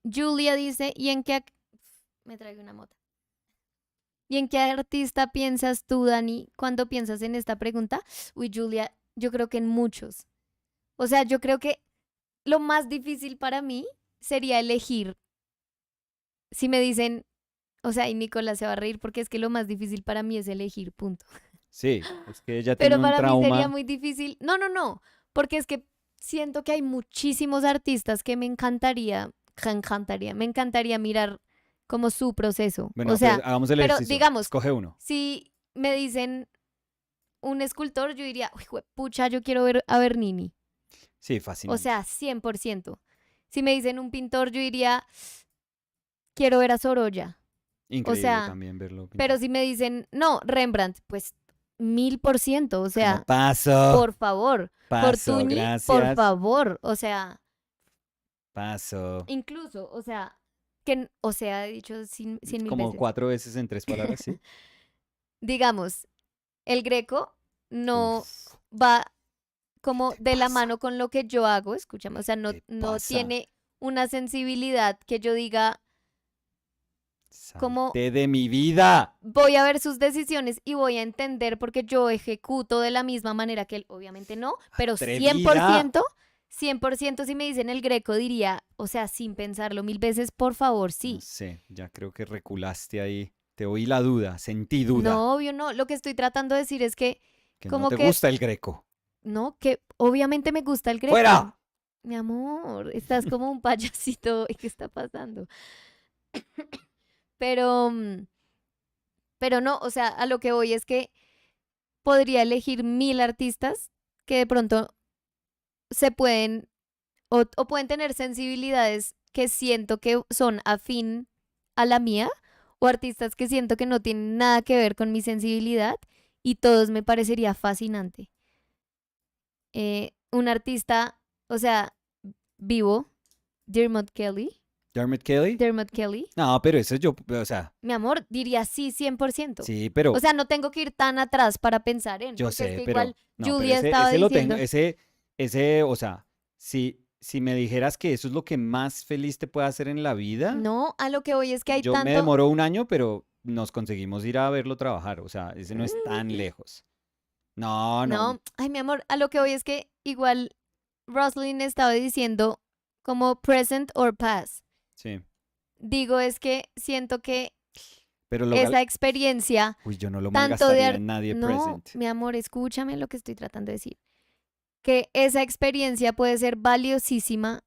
Julia dice, me traigo una mota. ¿Y en qué artista piensas tú, Dani, cuando piensas en esta pregunta? Uy, Julia, yo creo que en muchos. O sea, yo creo que lo más difícil para mí sería elegir. Si me dicen, o sea, y Nicolás se va a reír porque es que lo más difícil para mí es elegir, punto. Sí, es que ella tiene Pero un para mí sería trauma. muy difícil. No, no, no, porque es que siento que hay muchísimos artistas que me encantaría mirar como su proceso. O Bueno, pues sea, hagamos el pero ejercicio. digamos, Escoge uno. si me dicen un escultor, yo diría, uy, pucha, yo quiero ver a Bernini. Sí, O fascinante. sea, 100%. Si me dicen un pintor, yo diría, quiero ver a Sorolla. O Increíble sea, también verlo pero pintar. si me dicen, no, Rembrandt, pues 1000%. O Como sea, paso, por favor. paso, Fortuny, por gracias. favor. O sea, Paso. incluso, o sea, o sea, he dicho cien mil Como veces. 4 veces en 3 palabras, ¿sí? Digamos, el greco no Uf, va como ¿qué te de la pasa? mano con lo que yo hago, escúchame, o sea, no, ¿Te no pasa? tiene una sensibilidad que yo diga como Salte de mi vida. voy a ver sus decisiones y voy a entender porque yo ejecuto de la misma manera que él, obviamente no, pero Atrevida. 100% si me dicen el greco diría, o sea, sin pensarlo 1000 veces, por favor, No sí. sé, ya creo que reculaste ahí. Te oí la duda, sentí duda. No, obvio no, lo que estoy tratando de decir es que Que no como te que, gusta el greco. no, que obviamente me gusta el greco. ¡Fuera! Mi amor, estás como un payasito, ¿qué está pasando? Pero, pero no, o sea, a lo que voy es que podría elegir 1000 artistas que de pronto se pueden o pueden tener sensibilidades que siento que son afín a la mía o artistas que siento que no tienen nada que ver con mi sensibilidad y todos me parecería fascinante. Un artista, o sea, vivo, Dermot Kelly. ¿Dermot Kelly? Dermot Kelly. No, pero eso yo, o sea, Mi amor, diría sí 100%. sí, O pero sea, no tengo que ir tan atrás para pensar en, yo porque es sé, que pero igual no, pero Julia ese, estaba ese lo tengo, diciendo, o sea, si me dijeras que eso es lo que más feliz te puede hacer en la vida, no, a lo que voy es que hay yo me tanto, demoro un año, pero nos conseguimos ir a verlo trabajar, o sea, ese no es tan mm, lejos. No, no, no, ay, mi amor, a lo que voy es que igual Roslyn estaba diciendo como present or past. sí, Digo, es que siento que pero esa experiencia, uy, yo no lo tanto de... malgastaría en nadie No, present. mi amor, escúchame lo que estoy tratando de decir. Que esa experiencia puede ser valiosísima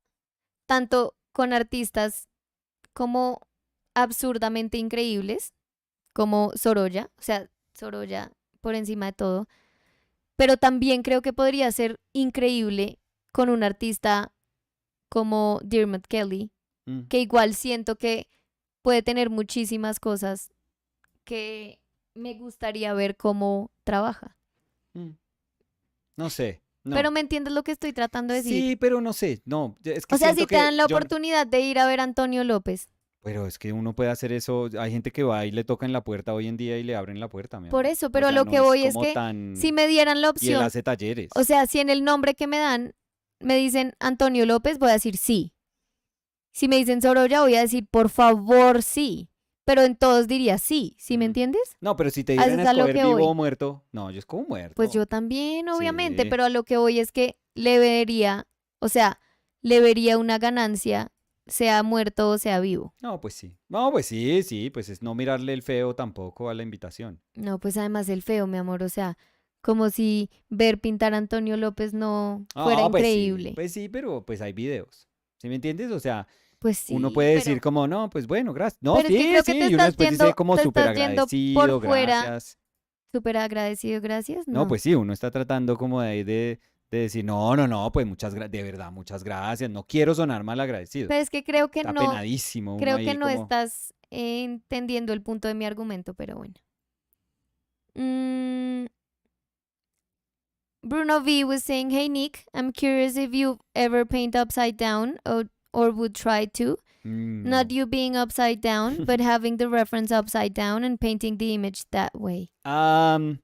tanto con artistas como absurdamente increíbles, como Sorolla, o sea, Sorolla por encima de todo, pero también creo que podría ser increíble con un artista como Dermot Kelly, Mm, que igual siento que puede tener muchísimas cosas que me gustaría ver cómo trabaja. mm. No sé, Pero no. me entiendes lo que estoy tratando de decir. Sí, pero no sé, no. Es que O sea, siento si te dan que la yo, oportunidad de ir a ver a Antonio López, pero es que uno puede hacer eso. Hay gente que va y le toca en la puerta hoy en día y le abren la puerta, mi por amor. eso, O pero a sea, lo no que es voy es como que si tan. me dieran la Y él opción, hace o talleres. sea, si en el nombre que me dan me dicen Antonio López, voy a decir sí. Si me dicen Sorolla, voy a decir por favor sí. Pero en todos diría sí, ¿sí me Mm. entiendes? No, pero si te A eso dieran a es a lo escoger que vivo o voy. muerto, no, yo escojo Pues yo muerto. también, obviamente, Sí. pero a lo que voy es que le vería, o sea, le vería una ganancia, sea muerto o sea vivo. No, pues sí. No, pues sí, sí, pues es no mirarle el feo tampoco a la invitación. No, pues además el feo, mi amor, o sea, como si ver pintar a Antonio López no fuera increíble. Pues sí, pero pues hay videos. ¿Sí me entiendes? O sea, Pues uno sí, puede decir como, no, pues bueno, gracias. No, pero es que sí, creo que sí, y uno después dice como te súper estás yendo por agradecido, fuera, gracias. súper agradecido, gracias, No, no. pues sí, uno está tratando como de decir, no, no, no, pues muchas gracias, de verdad, muchas gracias. No quiero sonar mal agradecido. Pero es que Está penadísimo uno creo que ahí no como, estás entendiendo el punto de mi argumento, pero bueno. Mm, Bruno V was saying, "Hey Nick, I'm curious if you ever paint upside down or would try to. Not no. you being upside down, but having the reference upside down and painting the image that way." Um,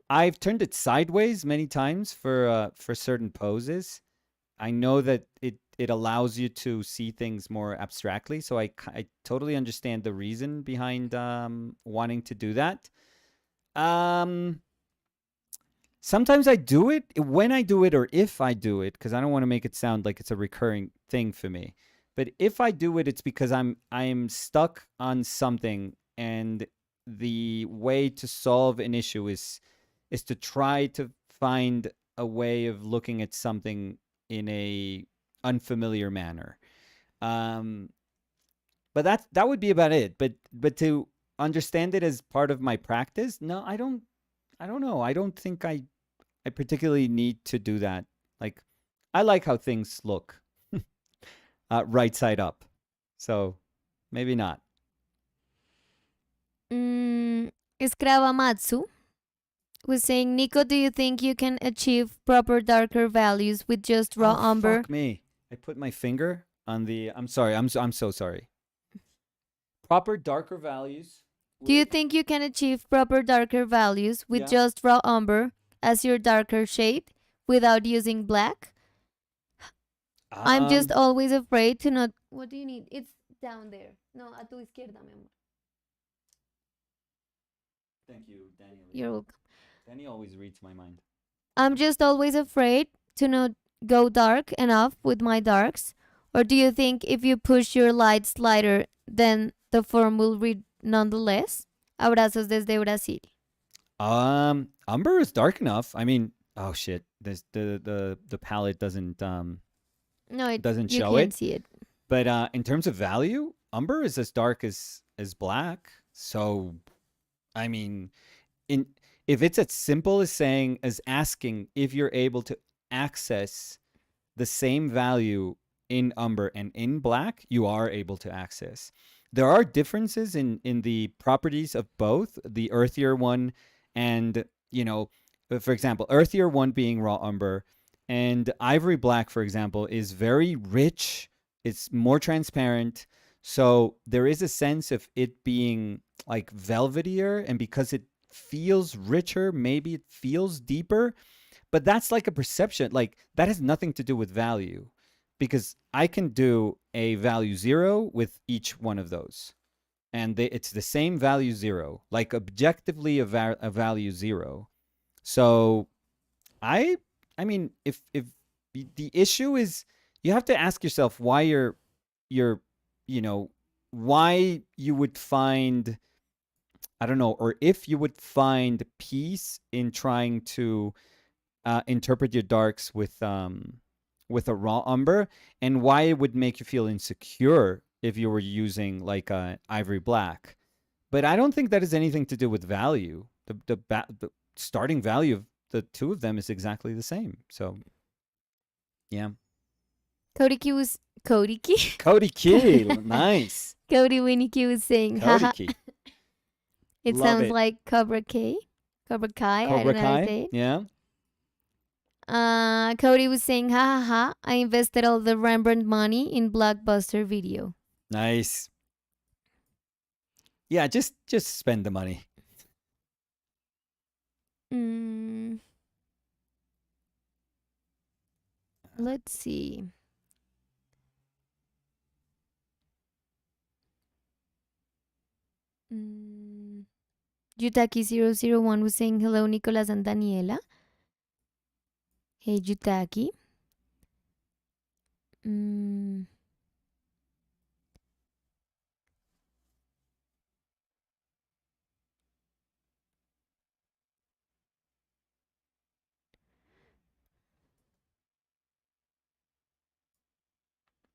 I've turned it sideways many times for certain poses. I know that it allows you to see things more abstractly, so I totally understand the reason behind wanting to do that. Um, Sometimes I do it when I do it or if I do it because I don't want to make it sound like it's a recurring thing for me. But if I do it, it's because I'm stuck on something, and the way to solve an issue is to try to find a way of looking at something in a unfamiliar manner. Um, but that would be about it. But to understand it as part of my practice, no, I don't. I don't know. I don't think I particularly need to do that. Like, I like how things look right side up. So maybe not. Mm, Scravamatsu was saying, "Nico, do you think you can achieve proper darker values with just raw Oh, umber? fuck me. I put my finger on the. I'm sorry. I'm so sorry. Proper darker values Do you with. think you can achieve proper darker values with Yeah. just raw umber as your darker shade without using black? I'm just Um. always afraid to not. What do you need? It's down there. No, a tu izquierda, mi amor. Thank you, Danny. You're welcome. Danny always reads my mind. I'm just always afraid to not go dark enough with my darks. Or do you think if you push your lights lighter, then the form will read nonetheless? Abrazos desde Brasil. Umber is dark enough. I mean, oh shit. This the palette No, doesn't you show can't it. see it. But in terms of value, Umber is as dark as black. So I mean, in if it's as simple as saying as asking if you're able to access the same value in umber and in black, you are able to access. There are differences in the properties of both the earthier one and for example, earthier one being raw umber and ivory black, for example, is very rich. It's more transparent. So there is a sense of it being like velvetier, and because it feels richer, maybe it feels deeper, but that's like a perception. Like that has nothing to do with value because I can do a value 0 with each one of those. And it's the same value 0, like objectively a value 0. So I I mean if the issue is you have to ask yourself why you're you know why you would find I don't know, or if you would find peace in trying to interpret your darks with a raw umber, and why it would make you feel insecure if you were using like a ivory black. But I don't think that has anything to do with value. The starting value of the two of them is exactly the same. So yeah. Cody Q was Cody Q. Cody Key, nice. Cody Winnie Q was saying, Cody haha. Key, It love sounds it. like Cobra K. Cobra Kai. I Cobra don't know how to Kai, say it. yeah. Cody was saying, ha ha ha. I invested all the Rembrandt money in Blockbuster Video. Nice. Yeah, just spend the money. Mm, let's see. Mm, Yutaki001 was saying, hello, Nicolas and Daniela. Hey, Yutaki. Mm,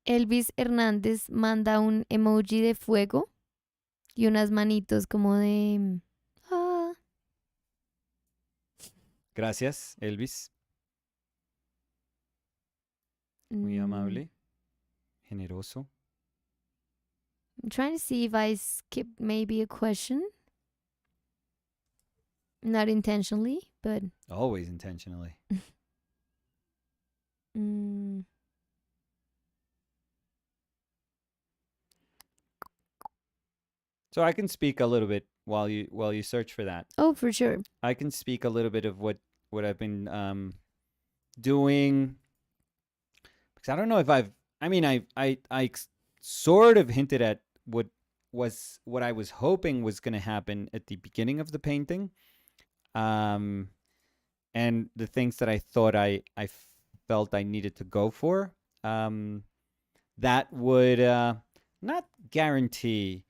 Elvis Hernández manda un emoji de fuego y unas manitos como de... Ah. Gracias, Elvis. Muy Mm, amable. Generoso. I'm trying to see if I skipped maybe a question. Not intentionally, but... Always intentionally. Mm, So I can speak a little bit while you search for that. oh, for sure. I can speak a little bit of what I've been doing, because I don't know if I sort of hinted at what I was hoping was going to happen at the beginning of the painting, and the things that I thought I felt I needed to go for, that would not guarantee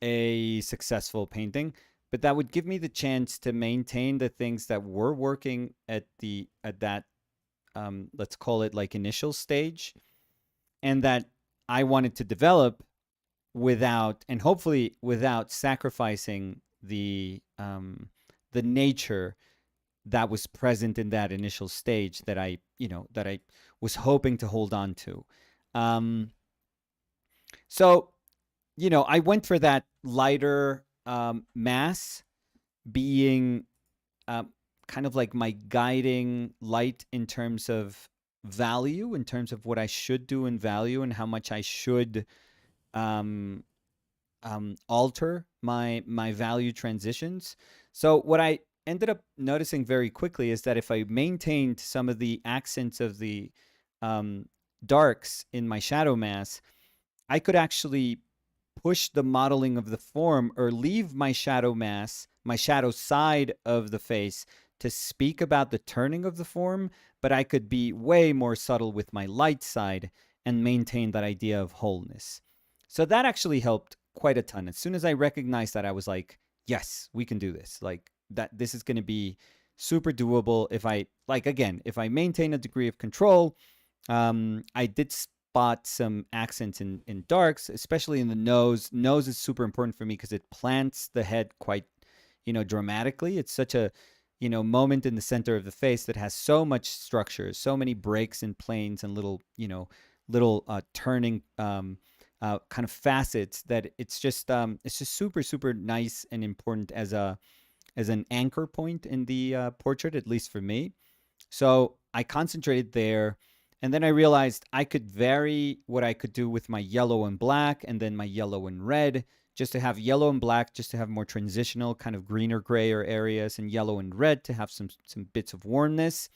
a successful painting, but that would give me the chance to maintain the things that were working at that let's call it like initial stage, and that I wanted to develop without, and hopefully without, sacrificing the nature that was present in that initial stage that I was hoping to hold on to. So I went for that lighter mass being kind of like my guiding light in terms of value, in terms of what I should do in value and how much I should um, alter my value transitions. So what I ended up noticing very quickly is that if I maintained some of the accents of the darks in my shadow mass, I could actually push the modeling of the form, or leave my shadow mass, my shadow side of the face, to speak about the turning of the form, but I could be way more subtle with my light side and maintain that idea of wholeness. So that actually helped quite a ton. As soon as I recognized that, I was like, yes, we can do this. Like that, this is going to be super doable if if I maintain a degree of control. I did spot some accents in darks, especially in the nose. Nose is super important for me because it plants the head quite, dramatically. It's such a, moment in the center of the face that has so much structure, so many breaks and planes and little turning kind of facets, that it's just super super nice and important as an anchor point in the portrait, at least for me. So I concentrated there. And then I realized I could vary what I could do with my yellow and black, and then my yellow and red, just to have yellow and black, just to have more transitional kind of greener, grayer areas, and yellow and red to have some bits of warmness.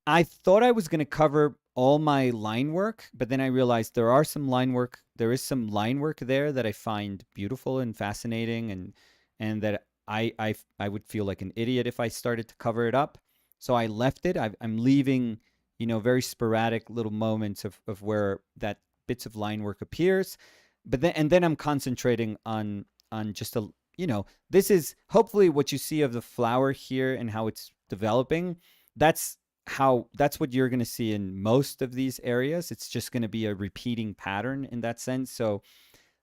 I thought I was going to cover all my line work, but then I realized there is some line work there that I find beautiful and fascinating, and that I would feel like an idiot if I started to cover it up. So I left it. I'm leaving, very sporadic little moments of where that bits of line work appears, but then I'm concentrating on just this is hopefully what you see of the flower here and how it's developing. That's how that's what you're going to see in most of these areas. It's just going to be a repeating pattern in that sense. So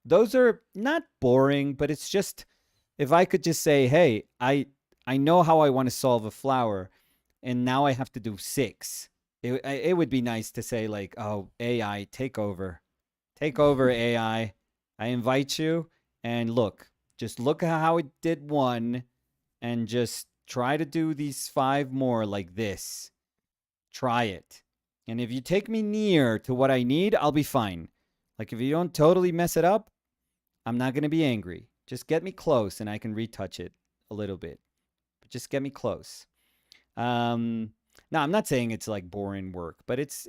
those are not boring, but it's just if I could just say, hey, I know how I want to solve a flower, and now I have to do six. It would be nice to say like, oh, AI, take over AI. I invite you, and just look at how it did one, and just try to do these five more like this. Try it. And if you take me near to what I need, I'll be fine. Like if you don't totally mess it up, I'm not going to be angry. Just get me close and I can retouch it a little bit. But just get me close. Um Now I'm not saying it's like boring work, but it's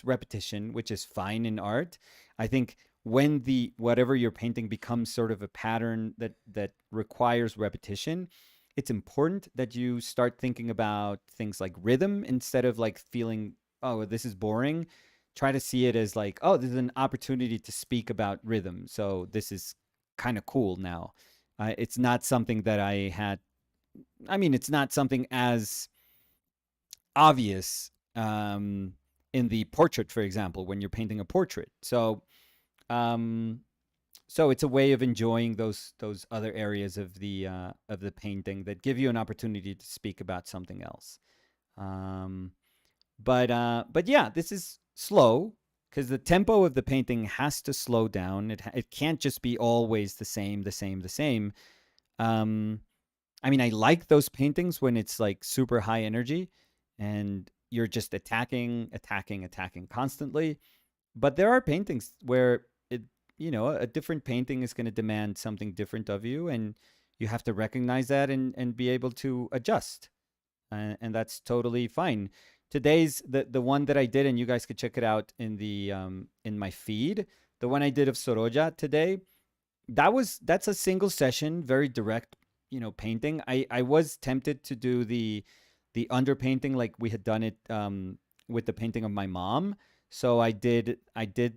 repetition, which is fine in art. I think when the whatever you're painting becomes sort of a pattern that requires repetition, it's important that you start thinking about things like rhythm instead of like feeling, oh, this is boring. Try to see it as like, oh, this is an opportunity to speak about rhythm. So this is kind of cool now. It's not something that I had. I mean, it's not something as obvious in the portrait, for example, when you're painting a portrait. Um, so it's a way of enjoying those other areas of the painting that give you an opportunity to speak about something else. Um, but yeah, this is slow because the tempo of the painting has to slow down. It can't just be always the same, the same, the same. Um, I mean, I like those paintings when it's like super high energy and you're just attacking, attacking, attacking constantly. But there are paintings where a different painting is going to demand something different of you, and you have to recognize that and be able to adjust. And that's totally fine. Today's the one that I did, and you guys could check it out in my feed. The one I did of Soroja today, that's a single session, very direct, painting. I was tempted to do the underpainting like we had done it with the painting of my mom. So I did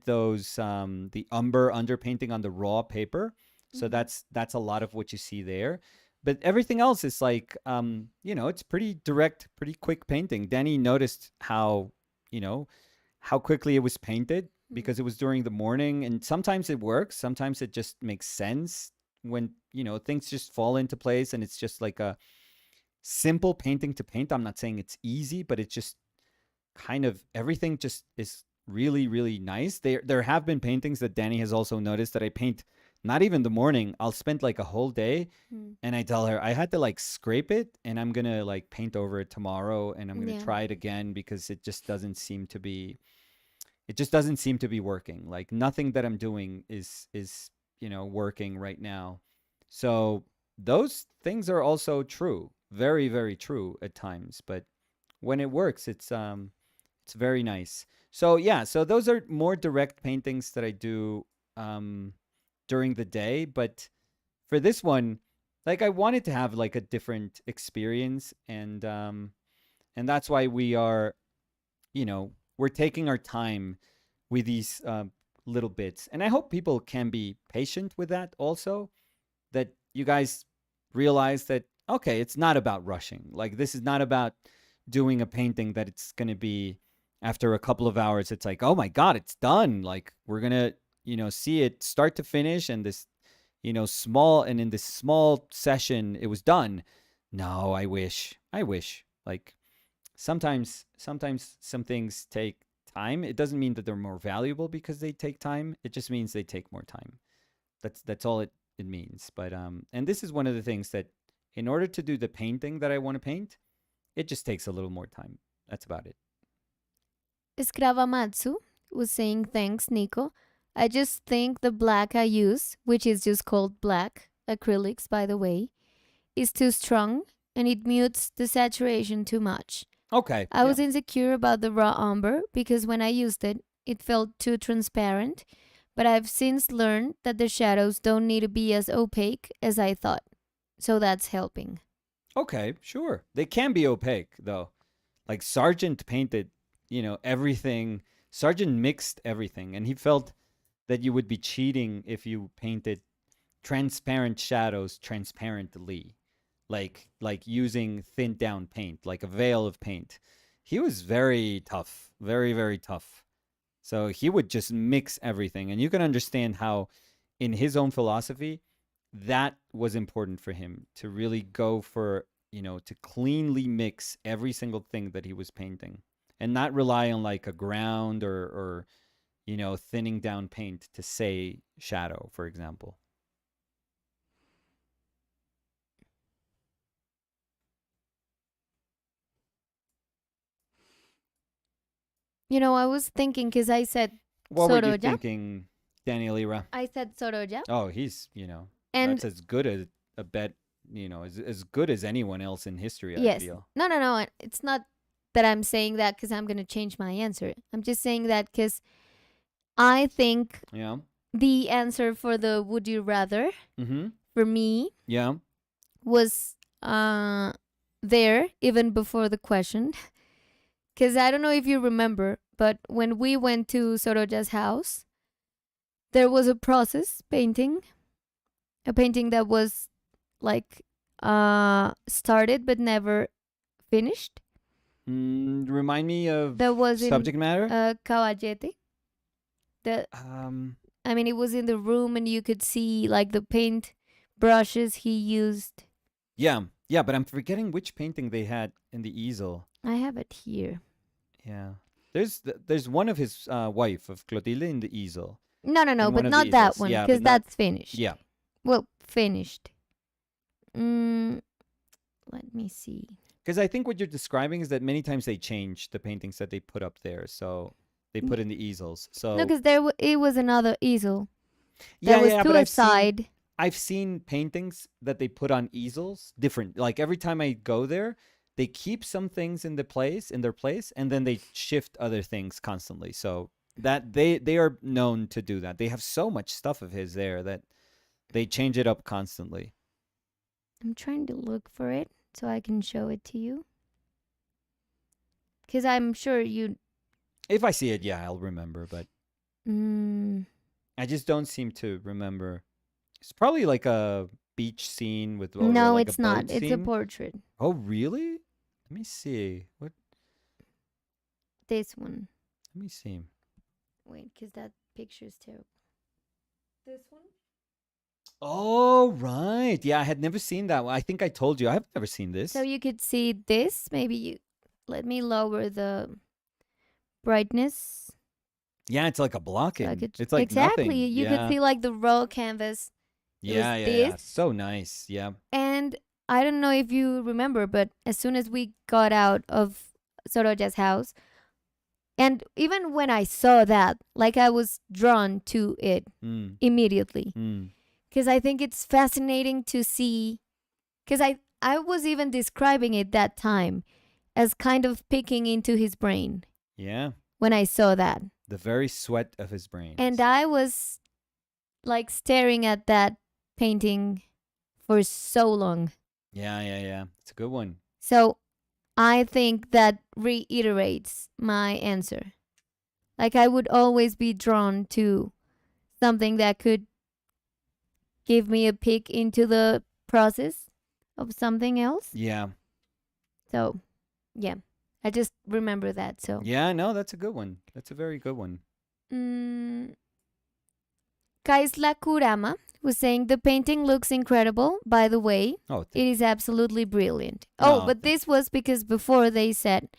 those the umber underpainting on the raw paper. So Mhm. that's a lot of what you see there. But everything else is like it's pretty direct, pretty quick painting. Danny noticed you know, how quickly it was painted Mhm. because it was during the morning, and sometimes it works, sometimes it just makes sense when things just fall into place and it's just like a simple painting to paint. I'm not saying it's easy, but it's just kind of everything just is really really nice. There have been paintings that Danny has also noticed that I paint not even the morning. I'll spend like a whole day, Mm. and I tell her I had to like scrape it and I'm going to like paint over it tomorrow and I'm going to Yeah. try it again because it just doesn't seem to be working. Like nothing that I'm doing is working right now. So those things are also true, very very true at times. But when it works, it's very nice. So yeah, so those are more direct paintings that I do um, during the day. But for this one, like I wanted to have like a different experience, and that's why we're taking our time with these little bits. And I hope people can be patient with that also, that you guys realize that, okay, it's not about rushing. Like, this is not about doing a painting that it's going to be after a couple of hours. It's like, oh my God, it's done. Like, we're going to, see it start to finish and this, in this small session, it was done. No, I wish. Like, sometimes some things take time. It doesn't mean that they're more valuable because they take time. It just means they take more time. That's all it means. But and this is one of the things that in order to do the painting that I want to paint, it just takes a little more time. That's about it. Escravamatsu was saying, thanks, Nico. I just think the black I use, which is just called black, acrylics by the way, is too strong and it mutes the saturation too much. Okay. I Yeah. was insecure about the raw umber because when I used it, it felt too transparent, but I've since learned that the shadows don't need to be as opaque as I thought. So that's helping. Okay. Sure. They can be opaque though. Like Sargent painted, everything. Sargent mixed everything, and he felt that you would be cheating if you painted transparent shadows transparently, like using thinned down paint, like a veil of paint. he was very tough, very, very tough. So he would just mix everything. And you can understand how, in his own philosophy, that was important for him to really go for, to cleanly mix every single thing that he was painting and not rely on like a ground or thinning down paint to say shadow, for example. I was thinking because I said What were you Sorolla. thinking, Daniel Ira? I said Sorolla. Oh, he's, And that's as good as a bet, as good as anyone else in history, I yes, feel. no, no, no. It's not that I'm saying that because I'm going to change my answer. I'm just saying that because I think Yeah. the answer for the would you rather Mm-hmm. for me Yeah. was there even before the question. Because I don't know if you remember, but when we went to Soroja's house, there was a process painting, a painting that was like started but never finished. Remind me of That was in subject matter. Caballete. The Um, I mean, it was in the room, and you could see like the paint brushes he used. yeah, yeah, but I'm forgetting which painting they had in the easel. I have it here. Yeah, there's one of his wife of Clotilde in the easel, No, no, no, in one but of the not that easels. one Yeah, because but not. that's finished. Yeah. Well, finished. Mm, let me see. Because I think what you're describing is that many times they change the paintings that they put up there, so they put in the easels. No, So because it was another easel that yeah, was yeah, to but a side. I've seen paintings that they put on easels different. Like every time I go there, they keep some things in their place, and then they shift other things constantly. So that they are known to do that. They have so much stuff of his there that they change it up constantly. I'm trying to look for it so I can show it to you. Because I'm sure you. If I see it, yeah, I'll remember, but Mm, I just don't seem to remember. It's probably like a beach scene with or no, like a it's not. boat It's a scene. portrait. Oh, really? Let me see. What? This one. Let me see. Wait, because that picture is terrible. This one? Oh, right. Yeah, I had never seen that one. I think I told you. I've never seen this. So you could see this. Maybe you. Let me lower the brightness. Yeah, it's like a So I blocking. could. It's like Exactly. nothing. You could Yeah. see like the raw canvas. It was Yeah, yeah, this. yeah. So nice. Yeah. And I don't know if you remember, but as soon as we got out of Soroja's house, and even when I saw that, like I was drawn to it Mm. immediately. Mm. Because I think it's fascinating to see. Because I was even describing it that time as kind of picking into his brain Yeah. when I saw that. The very sweat of his brains. And I was like staring at that painting for so long. Yeah, yeah, yeah. It's a good one. So I think that reiterates my answer. Like I would always be drawn to something that could give me a peek into the process of something else. Yeah. So, yeah, I just remember that. So, Yeah, no, that's a good one. That's a very good one. mm, Kaisla Kurama was saying the painting looks incredible. By the way, Oh, it is absolutely brilliant. No, Oh, but this was because before they said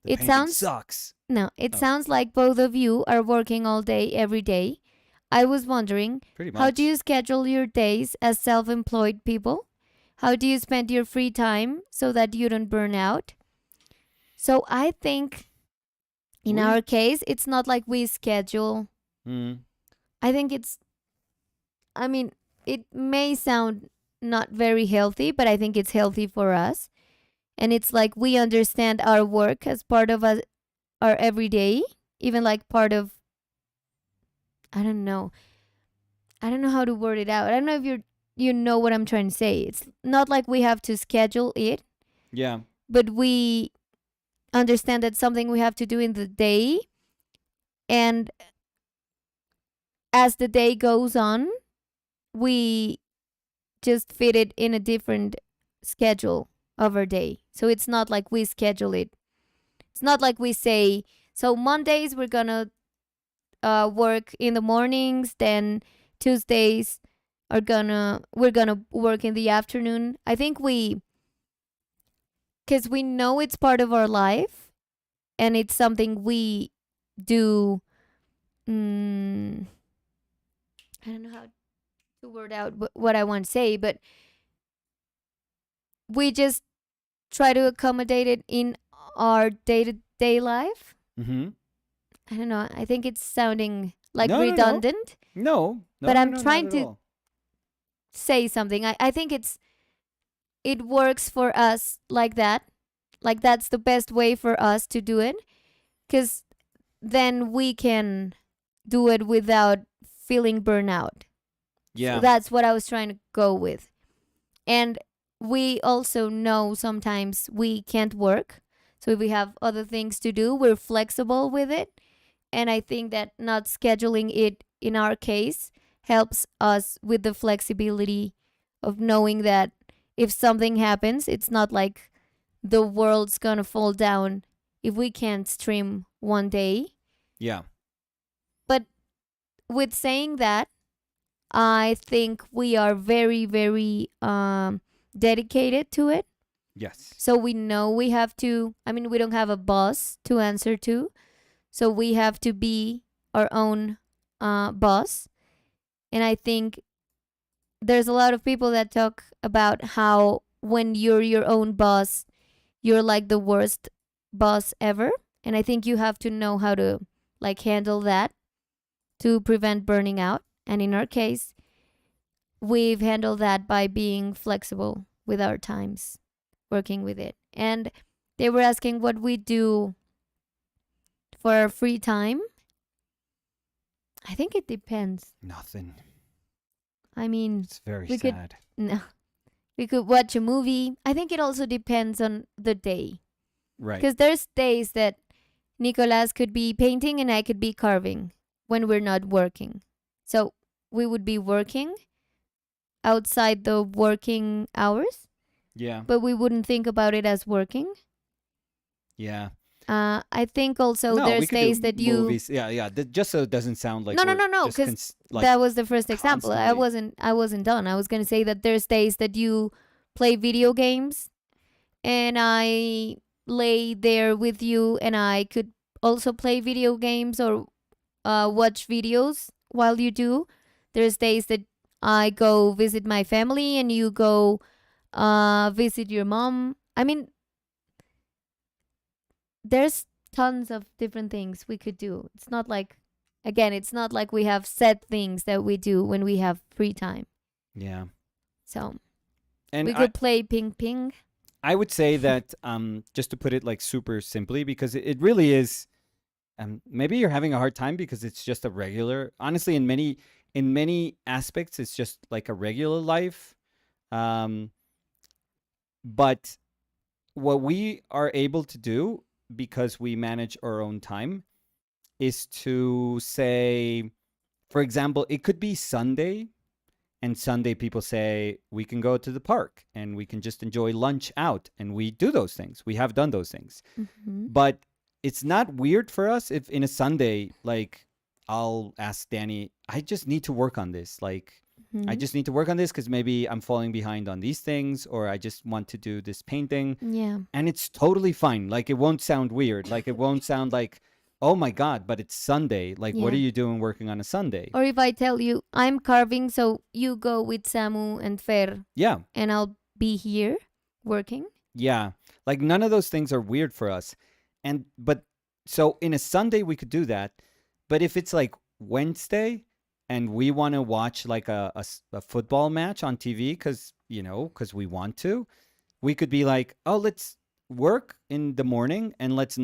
the it painting sounds sucks. no, it Oh. sounds like both of you are working all day every day. I was wondering, Pretty much. how do you schedule your days as self-employed people? How do you spend your free time so that you don't burn out? So I think in We- our case, it's not like we schedule. Mm. I think I mean, it may sound not very healthy, but I think it's healthy for us. And it's like we understand our work as part of our everyday, even like part of, I don't know. I don't know how to word it out. I don't know if you know what I'm trying to say. It's not like we have to schedule it, Yeah. but we understand that something we have to do in the day, and as the day goes on, we just fit it in a different schedule of our day. So it's not like we schedule it It's not like we say, so Mondays we're gonna work in the mornings, then Tuesdays we're gonna work in the afternoon. I think because we know it's part of our life and it's something we do. Mm, I don't know how to word out what I want to say, but we just try to accommodate it in our day to day life. Mm-hmm. I don't know. I think it's sounding like No, no, no, redundant, no, no, but no, I'm no, not trying at to all. say something. I think it works for us like that. Like that's the best way for us to do it because then we can do it without feeling burnout. So Yeah, that's what I was trying to go with. And we also know sometimes we can't work. So if we have other things to do, we're flexible with it. And I think that not scheduling it in our case helps us with the flexibility of knowing that if something happens, it's not like the world's gonna fall down if we can't stream one day. yeah, But with saying that, I think we are very, very dedicated to it. yes, So we know we have to, I mean, we don't have a boss to answer to. So we have to be our own boss. And I think there's a lot of people that talk about how when you're your own boss, you're like the worst boss ever. And I think you have to know how to like handle that to prevent burning out. And in our case, we've handled that by being flexible with our times, working with it. And they were asking what we do for our free time. I think it depends. nothing. I mean, It's very we could sad. no, we could watch a movie. I think it also depends on the day Right. because there's days that Nicolas could be painting and I could be carving when we're not working. So we would be working outside the working hours, Yeah. but we wouldn't think about it as working. Yeah. I think also No, we there's could do days that you movies. Yeah, yeah. Just so it doesn't sound like no no we're no no just because like that was the first example. constantly. I wasn't done. I was gonna say that there's days that you play video games and I lay there with you and I could also play video games or watch videos while you do. There's days that I go visit my family and you go visit your mom. I mean, there's tons of different things we could do. It's not like, again, it's not like we have set things that we do when we have free time. Yeah. So And we could play ping ping. I would say that just to put it like super simply because it really is maybe you're having a hard time because it's just a regular honestly in many aspects it's just like a regular life. Um but what we are able to do because we manage our own time is to say for example it could be Sunday and Sunday people say we can go to the park and we can just enjoy lunch out and we do those things. We have done those things. Mm-hmm. But it's not weird for us if in a Sunday like I'll ask Danny, I just need to work on this. Like I Mm-hmm. just need to work on this cuz maybe I'm falling behind on these things or I just want to do this painting Yeah. and it's totally fine. Like it won't sound weird. Like it won't sound like oh my god, but it's Sunday. Like what Yeah. are you doing working on a Sunday? Or if I tell you I'm carving, so you go with Samu and Fer, Yeah. and I'll be here working. Yeah. Like none of those things are weird for us. And but so in a Sunday we could do that. But if it's like Wednesday and we want to watch like a football match on TV cuz you know, cuz we want to, we could be like, "Oh, let's work in the morning and let's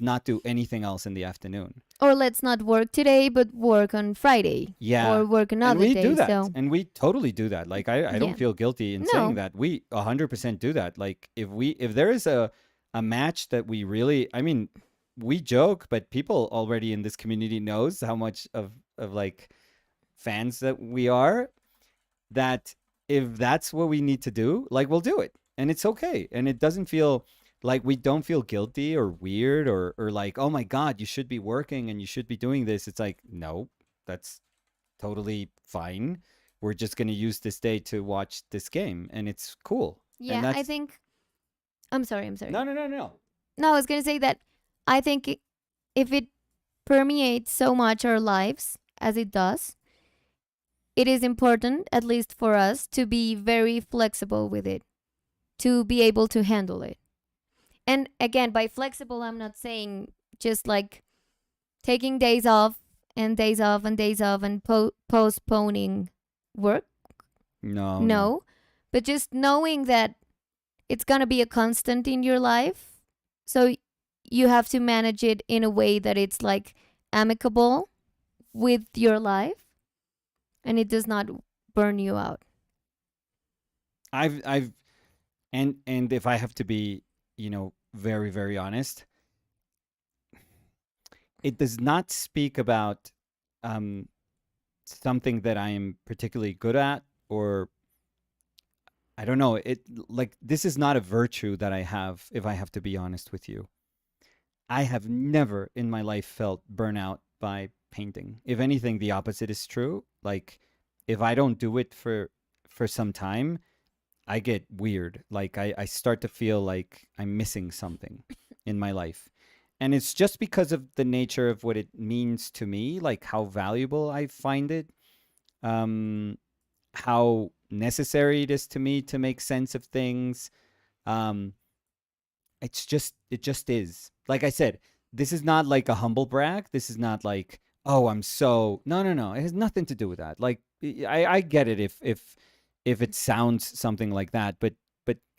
not do anything else in the afternoon." Or let's not work today, but work on Friday Yeah. or work And another we do day. that. So And we totally do that. Like I don't yeah, feel guilty in saying no, that. We 100% do that. Like if there is a match that we really I mean, we joke, but people already in this community knows how much of like fans that we are that if that's what we need to do, like we'll do it. And it's okay. And it doesn't feel Like we don't feel guilty or weird or like, oh my God, you should be working and you should be doing this. It's like, no, that's totally fine. We're just gonna use this day to watch this game and it's cool. And Yeah, I that's think. I'm sorry. I'm sorry. no no no no. No, I was gonna say that I think if it permeates so much our lives as it does, it is important, at least for us, to be very flexible with it, to be able to handle it. And again, by flexible, I'm not saying just like taking days off and days off and days off and postponing work. No, no. No, but just knowing that it's going to be a constant in your life. So you have to manage it in a way that it's like amicable with your life and it does not burn you out. I've and if I have to be, very, very honest, it does not speak about um something that I am particularly good at or I don't know, it like this is not a virtue that I have if I have to be honest with you. I have never in my life felt burnout by painting. If anything, the opposite is true. Like if I don't do it for some time, I get weird. Like I start to feel like I'm missing something in my life. And it's just because of the nature of what it means to me, like how valuable I find it, um, how necessary it is to me to make sense of things. Um, it just is. Like I said, this is not like a humble brag. This is not like, oh, I'm so no no no. It has nothing to do with that. Like I get it if it sounds something like that, but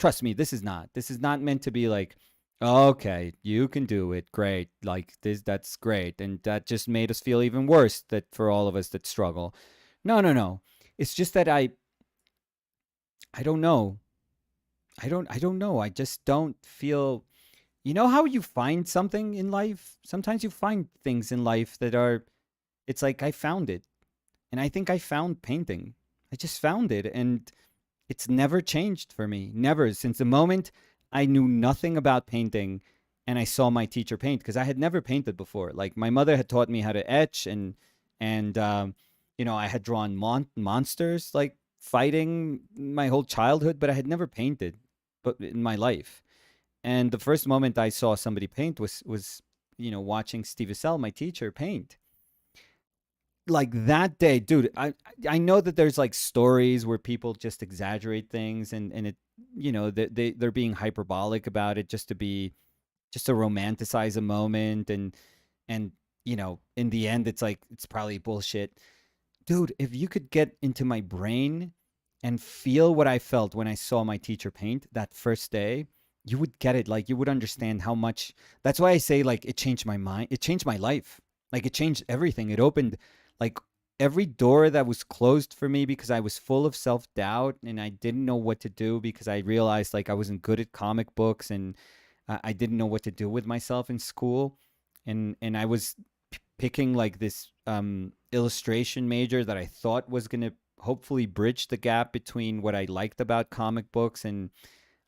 trust me, this is not. This is not meant to be like, okay, you can do it. Great. Like this that's great. And that just made us feel even worse that for all of us that struggle. No, no, no. It's just that I don't know. I don't know. I just don't feel you know how you find something in life? Sometimes you find things in life that are it's like I found it. And I think I found painting. I just found it and it's never changed for me. Never since the moment I knew nothing about painting and I saw my teacher paint because I had never painted before. Like my mother had taught me how to etch and I had drawn monsters like fighting my whole childhood, but I had never painted but in my life. And the first moment I saw somebody paint was watching SteveIssel, my teacher, paint. Like that day, dude. I know that there's like stories where people just exaggerate things and it they're being hyperbolic about it just to romanticize a moment and in the end it's like it's probably bullshit. Dude, if you could get into my brain and feel what I felt when I saw my teacher paint that first day, you would get it. Like you would understand how much. That's why I say like it changed my mind. It changed my life. Like it changed everything. It opened like every door that was closed for me because I was full of self-doubt and I didn't know what to do because I realized like I wasn't good at comic books and I didn't know what to do with myself in school and I was picking like this illustration major that I thought was going to hopefully bridge the gap between what I liked about comic books and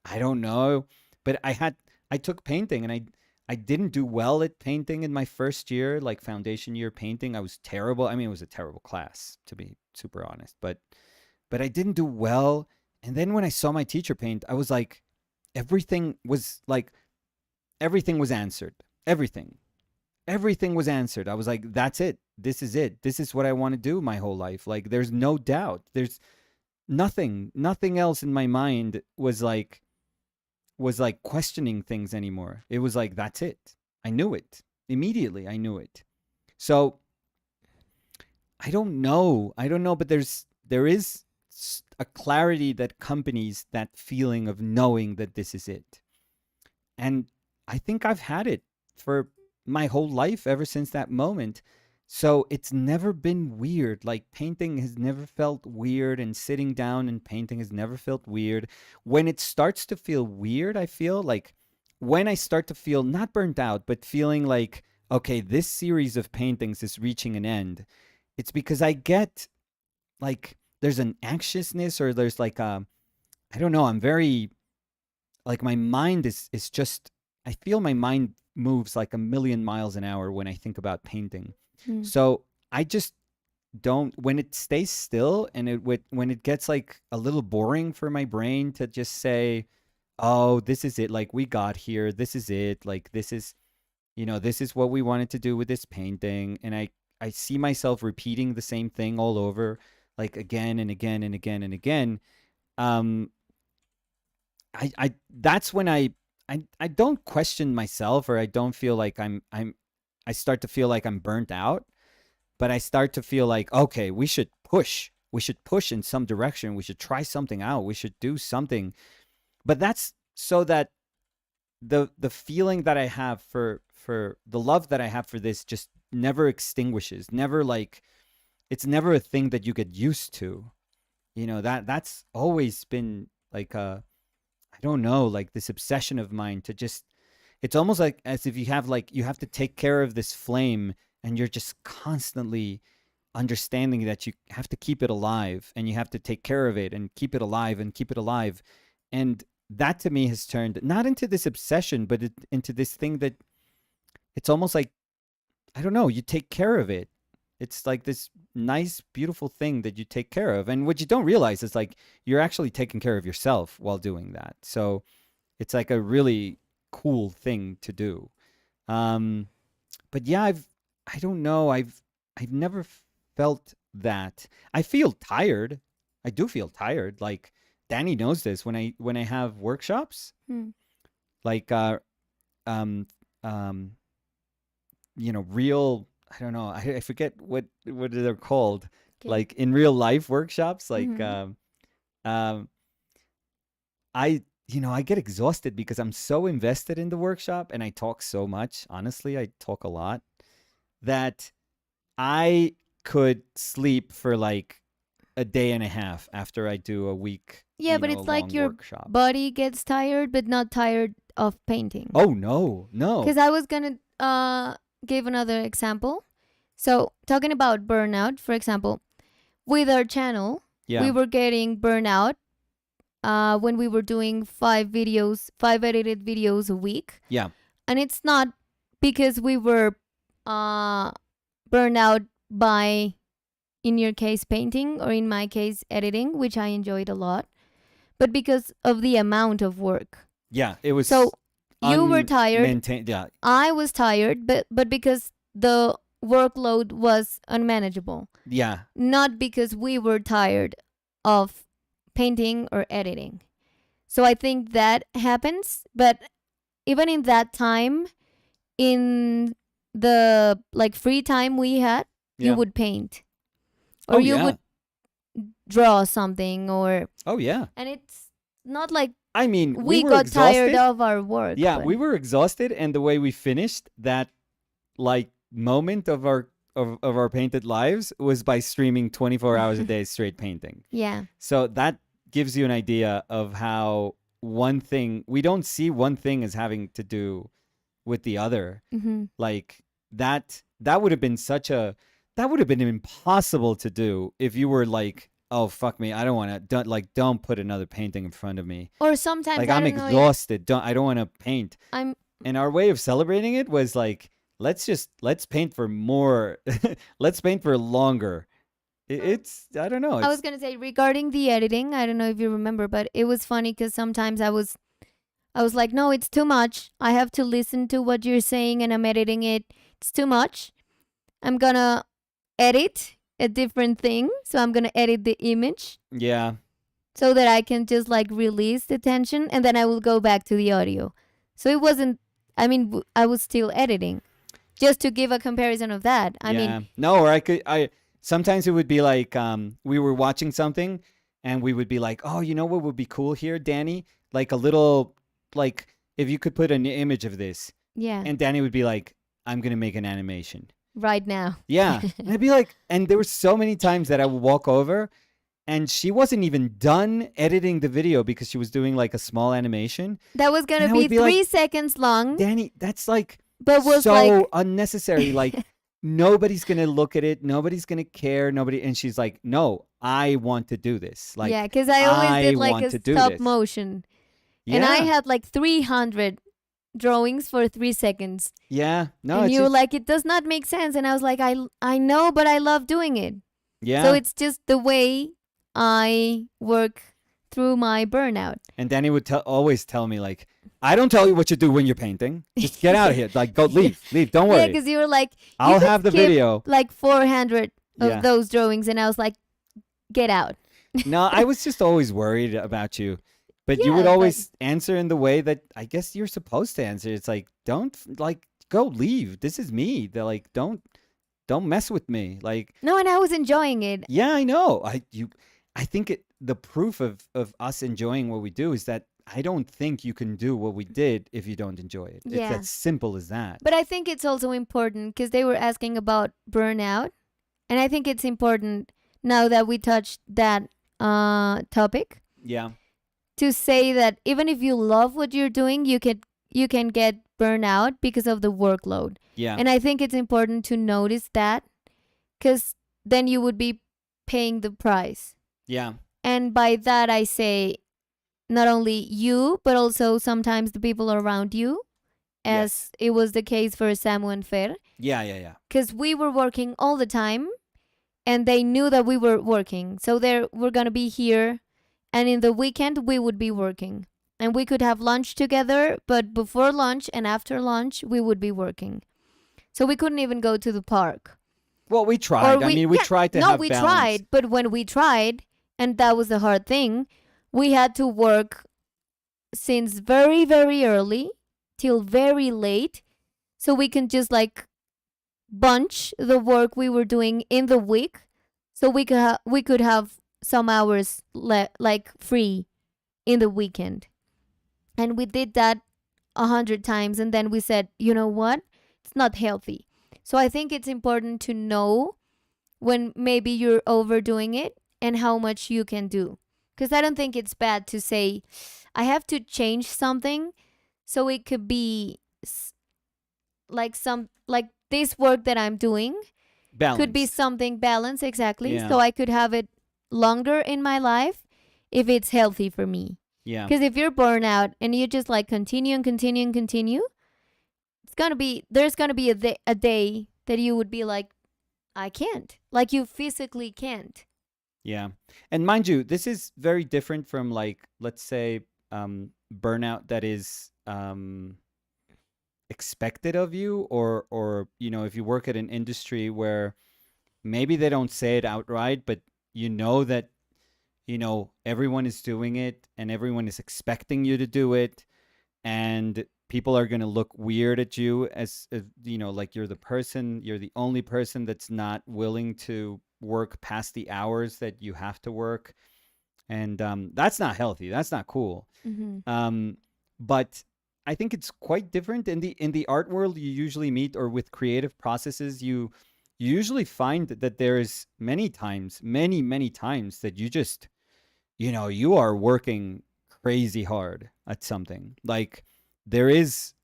I don't know, but I took painting and I didn't do well at painting in my first year, like foundation year painting. I was terrible. I mean, it was a terrible class to be super honest, but I didn't do well. And then when I saw my teacher paint, I was like everything was like everything was answered. Everything. Everything was answered. I was like that's it. This is it. This is what I want to do my whole life. Like there's no doubt. There's nothing else in my mind was like questioning things anymore. It was like that's it. I knew it. Immediately I knew it. So I don't know. I don't know, but there is a clarity that accompanies that feeling of knowing that this is it. And I think I've had it for my whole life ever since that moment. So it's never been weird. Like painting has never felt weird, and sitting down and painting has never felt weird. When it starts to feel weird, I feel like when I start to feel not burnt out, but feeling like, okay, this series of paintings is reaching an end, it's because I get like there's an anxiousness or there's like I don't know, I'm very like my mind is just, I feel my mind moves like a million miles an hour when I think about painting. Mm. So I just don't, when it stays still and when it gets like a little boring for my brain to just say, oh, this is it, like we got here, this is it, like this is, this is what we wanted to do with this painting, and I see myself repeating the same thing all over, like again and again and again and again. um I that's when I don't question myself, or I don't feel like I start to feel like I'm burnt out, but I start to feel like, okay, we should push. We should push in some direction. We should try something out. We should do something. But that's so that the feeling that I have for the love that I have for this just never extinguishes. Never, like, it's never a thing that you get used to. That's always been like I don't know, like this obsession of mine to just, it's almost like as if you have to take care of this flame, and you're just constantly understanding that you have to keep it alive, and you have to take care of it and keep it alive and keep it alive. And that to me has turned not into this obsession, but into this thing that it's almost like, I don't know, you take care of it. It's like this nice, beautiful thing that you take care of. And what you don't realize is like you're actually taking care of yourself while doing that. So it's like a really cool thing to do. But yeah, I don't know. I've never felt that. I feel tired. I do feel tired. Like Danny knows this when I have workshops, Hmm. like um real, I don't know, I forget what they're called, Okay. like in real life workshops, like Mhm. um I get exhausted because I'm so invested in the workshop, and I talk so much. Honestly, I talk a lot, that I could sleep for like a day and a half after I do a week, Yeah, but a it's like long your workshop. body gets tired, but not tired of painting. Oh no, no. Because I was gonna give another example. So talking about burnout, for example, with our channel, we Yeah. were getting burnout when we were doing 5 edited videos a week, Yeah. and it's not because we were uh burned out by, in your case, painting, or in my case, editing, which I enjoyed a lot, but because of the amount of work. Yeah, it So was you were tired, unmaintained. Yeah. I was tired, but because the workload was unmanageable, Yeah. not because we were tired of painting or editing. So I think that happens, but even in that time, in the like free time we had, you Yeah. would paint, or Oh you yeah. would draw something, or, Oh yeah. and it's not like I mean, we we were got tired exhausted. of our work. Yeah, But we were exhausted, and the way we finished that, like, moment of our painted lives was by streaming 24 hours a day straight painting. yeah. So that gives you an idea of how one thing, we don't see one thing as having to do with the other. Mm-hmm. Like that would have been that would have been impossible to do if you were like, oh fuck me, I don't want to, don't put another painting in front of me. Or sometimes Like, I I'm don't know if exhausted. I don't want to paint. I'm. And our way of celebrating it was like, let's paint for more. Let's paint for longer. It's, I don't know. I was It's, gonna say, regarding the editing, I don't know if you remember, but it was funny because sometimes I was like, no, it's too much. I have to listen to what you're saying, and I'm editing it. It's too much. I'm gonna edit a different thing. So I'm gonna edit the image yeah. so that I can just like release the tension, and then I will go back to the audio. So it wasn't, I mean, I was still editing, just to give a comparison of that. I mean, Yeah. No, or I sometimes it would be like, we were watching something, and we would be like, oh, you know what would be cool here, Danny? Like a little, like, if you could put an image of this. yeah, And Danny would be like, I'm going to make an animation. right now. Yeah. And I'd be like, and there were so many times that I would walk over, and she wasn't even done editing the video because she was doing like a small animation. That was gonna And I be would be 3 seconds long, Danny, that's like but was so like, unnecessary. Like, nobody's gonna look at it, nobody's gonna care, nobody. And she's like, no, I want to do this. Like, yeah, because I always I did like want a to do stop this. motion. And I Yeah. had like 300 drawings for 3 seconds. Yeah. No, And it's you were just, like, it does not make sense. And I was like, I know, but I love doing it. So yeah. it's just the way I work through my burnout. And Danny would always tell me, like, I don't tell you what you do when you're painting. Just get out of here. Like, go Yeah, leave. Don't yeah, worry. because you were like, you I'll could have the skip video. like 400 of Yeah. those drawings. And I was like, get out. No, I was just always worried about you. But you would Yeah, but always answer in the way that I guess you're supposed to answer. It's like, don't, like, go leave. This is me. They're like, don't mess with me. Like, no, and I was enjoying it. yeah, I know. I think the proof of us enjoying what we do is that I don't think you can do what we did if you don't enjoy it. It's Yeah. as simple as that. But I think it's also important because they were asking about burnout. And I think it's important now that we touched that topic Yeah. to say that even if you love what you're doing, you can get burnout because of the workload. Yeah. And I think it's important to notice that because then you would be paying the price. Yeah. And by that, I say not only you, but also sometimes the people around you, as it was the case for Samu and Fer, Yeah. because we were working all the time and they knew that we were working. So we're going to be here. And in the weekend, we would be working. And we could have lunch together, but before lunch and after lunch, we would be working. So we couldn't even go to the park. Well, we tried. I mean, we yeah, tried to no, have we balance. tried. But when we tried, and that was the hard thing, we had to work since very, very early till very late. So we can just like bunch the work we were doing in the week. So we could have some hours like free in the weekend. And we did that 100 times. And then we said, you know what? It's not healthy. So I think it's important to know when maybe you're overdoing it and how much you can do. Because I don't think it's bad to say, I have to change something so it could be like this work that I'm doing Balance. could be something balanced, exactly. Yeah. So I could have it longer in my life if it's healthy for me. Yeah. Because if you're burnt out and you just like continue and continue and continue, there's gonna be a day that you would be like, I can't. Like you physically can't. Yeah. And mind you, this is very different from, like, let's say, burnout that is expected of you, or if you work at an industry where maybe they don't say it outright, but you know that everyone is doing it and everyone is expecting you to do it, and people are going to look weird at you as like you're the only person that's not willing to work past the hours that you have to work. And that's not healthy. That's not cool. Mm-hmm. But I think it's quite different in the art world. You usually meet, or with creative processes, you usually find that there's many times that you just you are working crazy hard at something. Like there is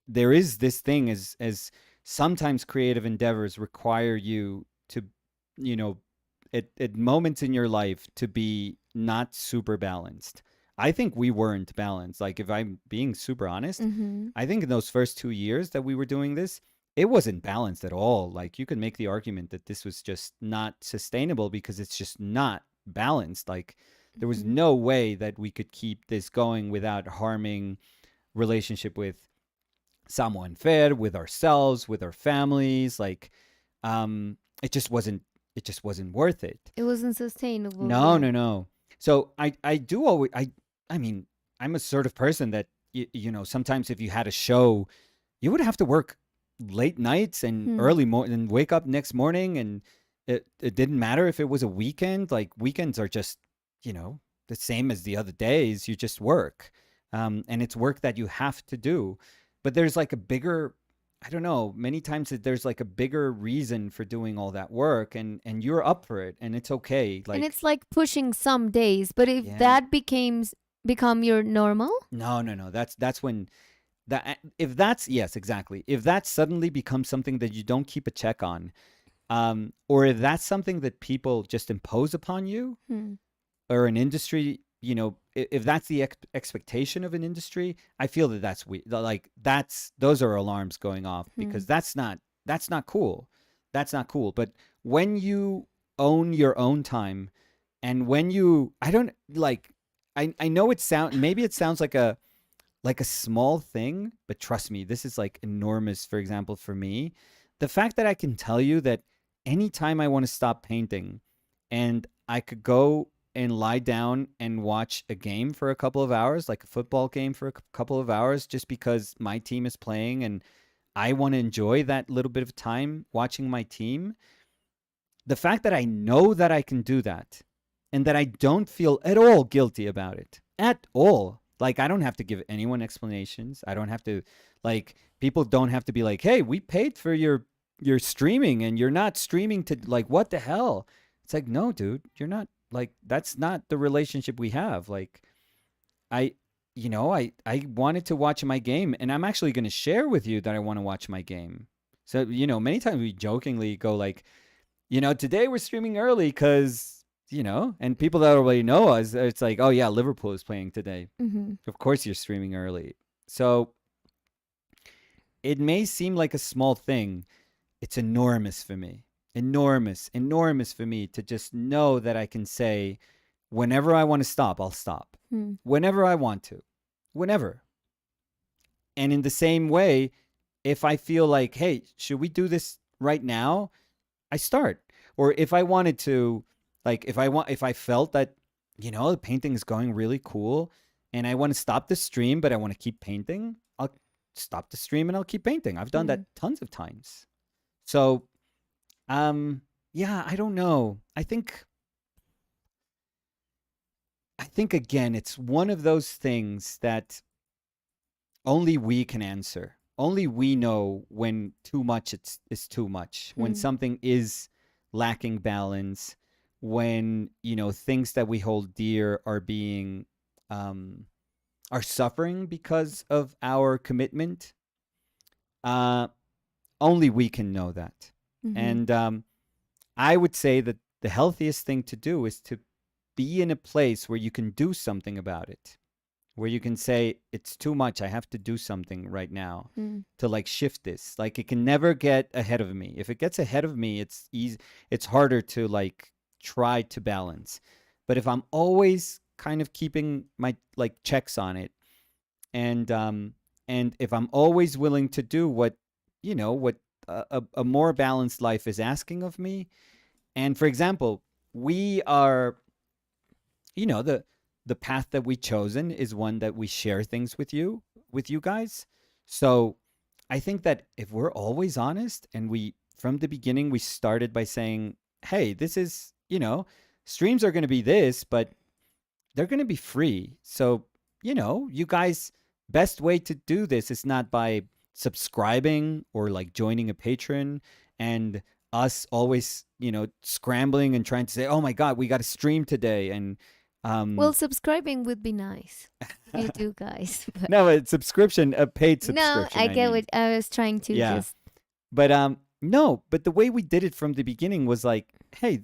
this thing, as sometimes creative endeavors require you to at moments in your life to be not super balanced. I think we weren't balanced. Like, if I'm being super honest, Mm-hmm. I think in those first 2 years that we were doing this, it wasn't balanced at all. Like, you could make the argument that this was just not sustainable because it's just not balanced. Like, there was Mm-hmm. no way that we could keep this going without harming relationship with someone fair, with ourselves, with our families. Like, it just wasn't worth it. It wasn't sustainable. No, Yeah. no. So I do always, I mean, I'm a sort of person that sometimes if you had a show, you would have to work late nights and Hmm. early morning and wake up next morning, and it didn't matter if it was a weekend. Like, weekends are just the same as the other days. You just work, and it's work that you have to do. But there's like a bigger, I don't know, many times that there's like a bigger reason for doing all that work, and you're up for it, and it's okay. Like, And it's like pushing some days, but if yeah. that become your normal, No. That's when that if that's yes, exactly. If that suddenly becomes something that you don't keep a check on, or if that's something that people just impose upon you, hmm. or an industry if that's the expectation of an industry, I feel that that's like those are alarms going off, Hmm. because that's not cool. That's not cool. But when you own your own time, and when you I don't like I know maybe it sounds like a small thing, but trust me, this is like enormous. For example, for me, the fact that I can tell you that anytime I want to stop painting and I could go and lie down and watch a game for a couple of hours, like a football game for a couple of hours, just because my team is playing and I want to enjoy that little bit of time watching my team. The fact that I know that I can do that and that I don't feel at all guilty about it at all. Like, I don't have to give anyone explanations. I don't have to, like, people don't have to be like, hey, we paid for your streaming and you're not streaming to, like, what the hell? It's like, no, dude, you're not, like, that's not the relationship we have. Like, I, I wanted to watch my game, and I'm actually going to share with you that I want to watch my game. So, many times we jokingly go like, today we're streaming early because, and people that already know us, it's like, oh yeah, Liverpool is playing today. Hmm. Of course you're streaming early. So it may seem like a small thing. It's enormous for me. Enormous, enormous for me to just know that I can say, whenever I want to stop, I'll stop. Hmm. Whenever I want to. Whenever. And in the same way, if I feel like, hey, should we do this right now? I start. Or if I wanted to, like, if I felt that, the painting is going really cool and I want to stop the stream, but I want to keep painting, I'll stop the stream and I'll keep painting. I've done Hmm. that tons of times. So, yeah, I don't know. I think again, it's one of those things that only we can answer. Only we know when too much is too much. When Hmm. something is lacking balance, when, things that we hold dear are being are suffering because of our commitment. Uh Only we can know that. Hmm. And I would say that the healthiest thing to do is to be in a place where you can do something about it, where you can say, it's too much, I have to do something right now Hmm. to, like, shift this. Like, it can never get ahead of me. If it gets ahead of me, it's harder to, like, try to balance. But if I'm always kind of keeping my, like, checks on it, and if I'm always willing to do what a more balanced life is asking of me. And for example, we are, the path that we chosen is one that we share things with you guys. So I think that if we're always honest, and we from the beginning we started by saying, hey, this is, streams are going to be this, but they're going to be free. So, you guys, best way to do this is not by subscribing or, like, joining a patron and us always, scrambling and trying to say, oh my God, we got to stream today. And, Well, subscribing would be nice. You do, guys. But no, a paid no, subscription, I I get mean. what I was trying to Yeah. just. But, no, but the way we did it from the beginning was like, hey,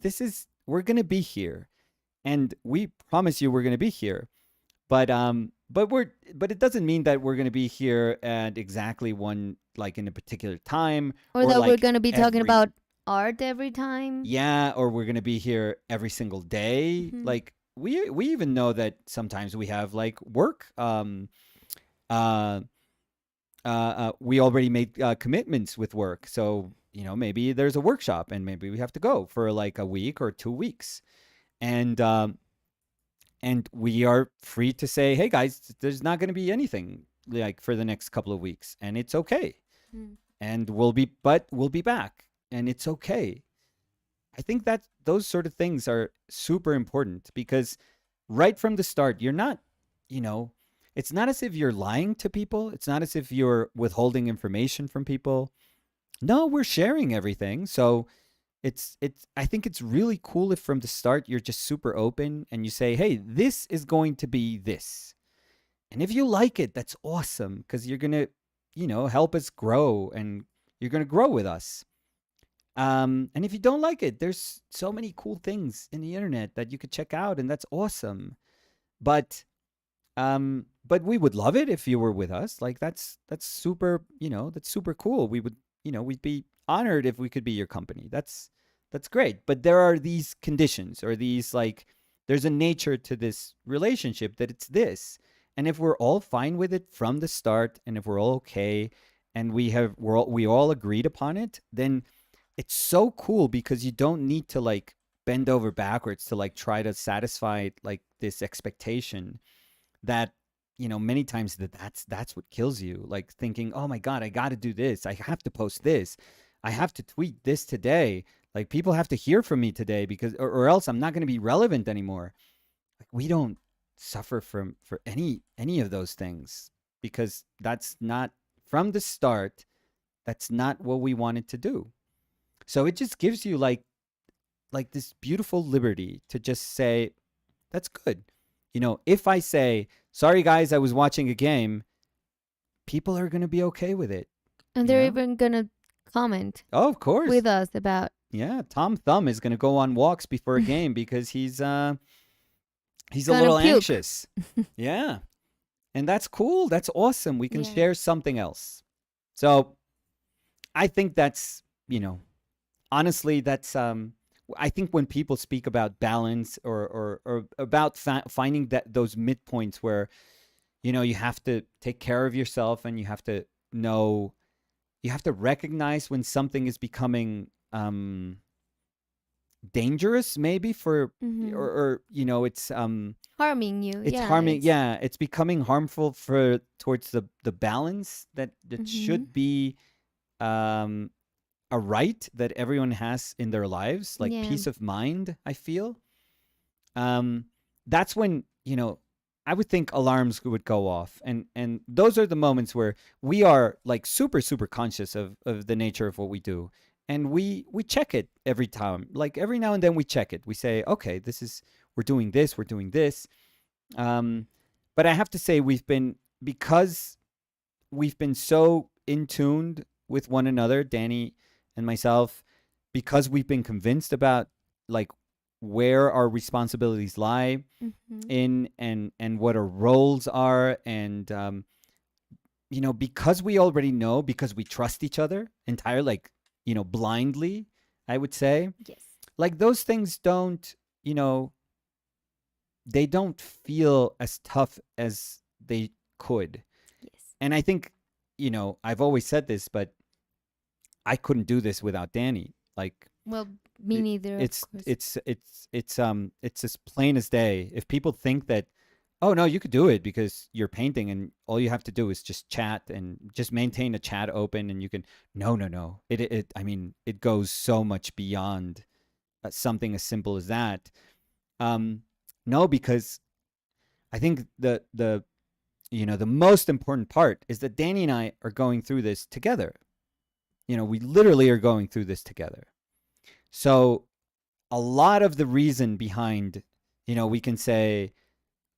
we're going to be here. And we promise you we're going to be here. But it doesn't mean that we're going to be here at exactly one, like, in a particular time, Or or that we're like going to be talking every, about art every time. yeah, or we're going to be here every single day. Hmm. Like, we even know that sometimes we have, like, work, uh we already made commitments with work. So, maybe there's a workshop and maybe we have to go for, like, a week or 2 weeks. And we are free to say, hey guys, there's not going to be anything, like, for the next couple of weeks, and it's okay. Hmm. And we'll be back, and it's okay. I think that those sort of things are super important, because right from the start, you're not, you know it's not as if you're lying to people. It's not as if you're withholding information from people. No, we're sharing everything. So it's I think it's really cool if from the start you're just super open and you say, hey, this is going to be this. And if you like it, that's awesome, because you're gonna, help us grow, and you're gonna grow with us. And if you don't like it, there's so many cool things in the internet that you could check out, and that's awesome. But we would love it if you were with us. Like that's super, that's super cool. We would, we'd be honored if we could be your company. That's great. But there are these conditions, or these, like, there's a nature to this relationship that it's this. And if we're all fine with it from the start, and if we're all okay, and we all agreed upon it, then it's so cool, because you don't need to, like, bend over backwards to, like, try to satisfy, like, this expectation that, many times that's what kills you, like, thinking, oh my god, I got to do this, I have to post this, I have to tweet this today, like, people have to hear from me today, because or else I'm not going to be relevant anymore. Like, we don't suffer for any of those things, because that's not, from the start, that's not what we wanted to do. So it just gives you, like this beautiful liberty to just say, that's good. If I say, sorry guys, I was watching a game, people are going to be okay with it. And they're even going to comment Oh, of course. with us about. Yeah, Tom Thumb is going to go on walks before a game because he's a Gonna little puke. anxious. Yeah. And that's cool. That's awesome. We can Yeah. share something else. So I think that's, honestly, that's I think when people speak about balance, or about finding those midpoints where, you have to take care of yourself, and you have to know, you have to recognize when something is becoming dangerous, maybe, for, Mhm. or it's Harming you. it's Yeah. harming, yeah, it's becoming harmful for towards the balance that Mhm. should be um a right that everyone has in their lives, like Yeah. peace of mind, I feel. um that's when, I would think alarms would go off, and those are the moments where we are, like, super super conscious of the nature of what we do, and we check it every time, like every now and then we check it, we say, okay, this is, we're doing this. um but I have to say, because we've been so in tuned with one another, Danny and myself, because we've been convinced about, like, where our responsibilities lie Mhm. in, and what our roles are, and because we already know, because we trust each other entirely, like, blindly, I would say, Yes. like, those things don't, you know they don't feel as tough as they could. Yes. And I think, I've always said this, but I couldn't do this without Danny. Like, Well, me it, neither, of it's course. it's it's it's as plain as day. If people think that, oh no, you could do it because you're painting and all you have to do is just chat and just maintain a chat open, and you can, no, no, no. I mean, it goes so much beyond something as simple as that. Um, no, because I think the most important part is that Danny and I are going through this together. We literally are going through this together. So a lot of the reason behind, we can say,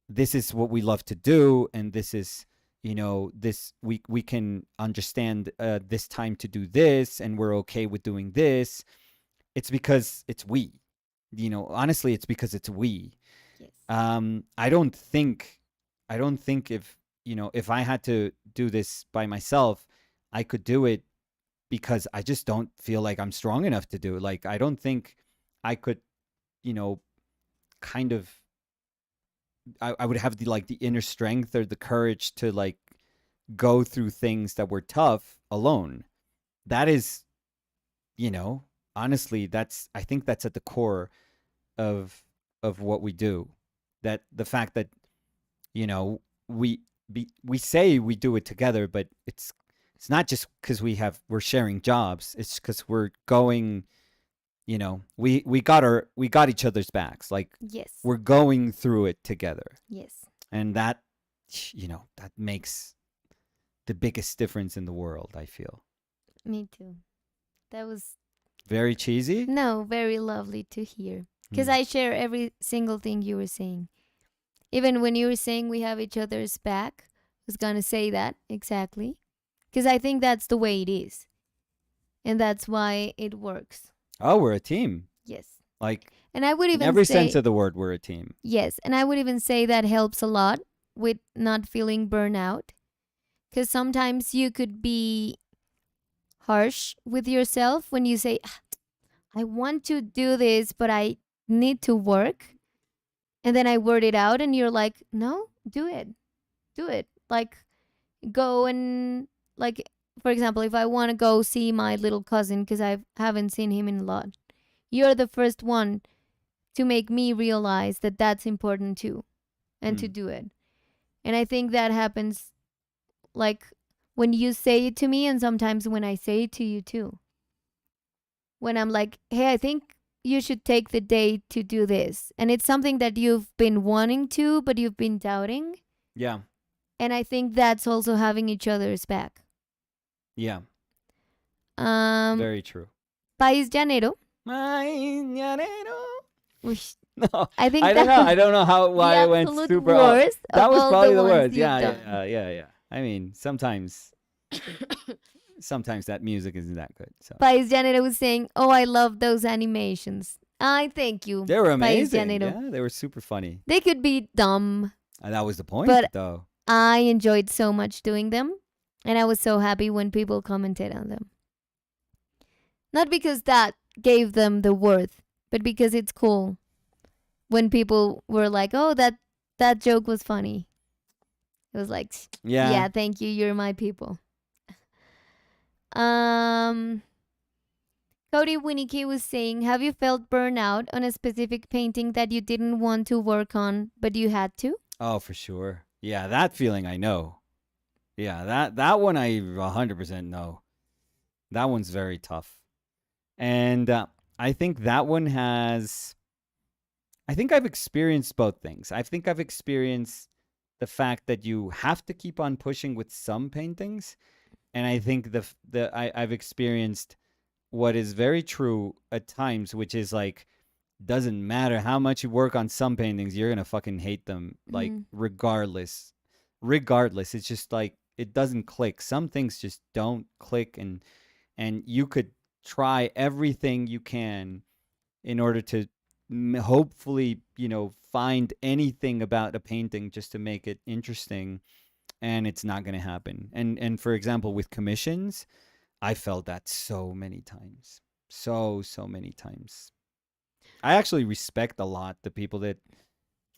this is what we love to do, and this is, this, we can understand this time to do this, and we're okay with doing this. It's because it's we. Honestly, it's because it's we. Yes. I don't think if I had to do this by myself, I could do it, because I just don't feel like I'm strong enough to do it. Like, I don't think I could, you know, kind of, I would have the inner strength or the courage to, like, go through things that were tough alone. That is, honestly, I think that's at the core of what we do. That the fact that, you know, we say we do it together, but it's not just because we're sharing jobs. It's because we're going, we got each other's backs. Like, Yes. we're going through it together. Yes. And that, that makes the biggest difference in the world, I feel. Me too. That was Very cheesy? no very lovely to hear, because Hmm. I share every single thing you were saying. Even when you were saying we have each other's back, I was gonna say that exactly, because I think that's the way it is, and that's why it works. Oh, we're a team. Yes. Like, And I would In even every sense say, of the word, we're a team. yes, and I would even say that helps a lot with not feeling burnout. Because sometimes you could be harsh with yourself when you say, "Ah, I want to do this, but I need to work." And then I word it out, and you're like, no, do it. Do it. Like, go and, like, for example, if I want to go see my little cousin because I haven't seen him in a lot, you're the first one to make me realize that that's important too and to Hmm. do it. And I think that happens like when you say it to me, and sometimes when I say it to you too. When I'm like, hey, I think you should take the day to do this. And it's something that you've been wanting to, but you've been doubting. Yeah. And I think that's also having each other's back. Yeah. Um, Very true. País Llanero. Mañanero. Which No, I think I don't that know. was I don't know how the why it went absolute super up. worst That of was all the probably the ones words. you've Yeah, done. yeah, yeah, yeah. I mean, sometimes that music isn't that good. So País Llanero was saying, oh, I love those animations. I thank you, they were País amazing. Llanero. Yeah, they were super funny. They could be dumb, And that was the point, but though. I enjoyed so much doing them. And I was so happy when people commented on them. Not because that gave them the worth, but because it's cool when people were like, "Oh, that joke was funny." It was like, Yeah. "Yeah, thank you. You're my people." Um Cody Winnicky was saying, "Have you felt burnout on a specific painting that you didn't want to work on but you had to?" Oh, for sure. Yeah, that feeling I know. Yeah, that one I 100% know. That one's very tough. And I think that one has I think I've experienced both things. I think I've experienced the fact that you have to keep on pushing with some paintings, and I think I've experienced what is very true at times, which is like doesn't matter how much you work on some paintings, you're gonna fucking hate them, like Mm. regardless. Regardless, it's just like it doesn't click. Some things just don't click, and you could try everything you can in order to hopefully find anything about a painting just to make it interesting, and it's not going to happen. And for example, with commissions, I felt that so many times, so many times. I actually respect a lot the people that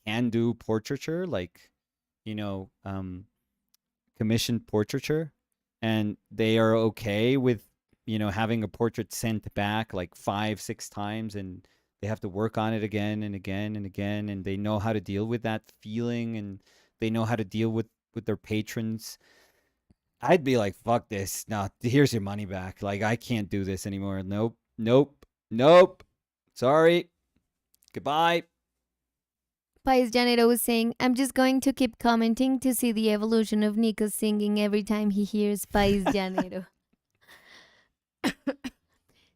can do portraiture, like you know um commissioned portraiture, and they are okay with having a portrait sent back like 5 6 times, and they have to work on it again and again and again, and they know how to deal with that feeling, and they know how to deal with their patrons. I'd be like, fuck this, no, here's your money back, like I can't do this anymore. Nope, nope, nope, sorry, goodbye. Pais Janero was saying, "I'm just going to keep commenting to see the evolution of Nico singing every time he hears Pais Janero."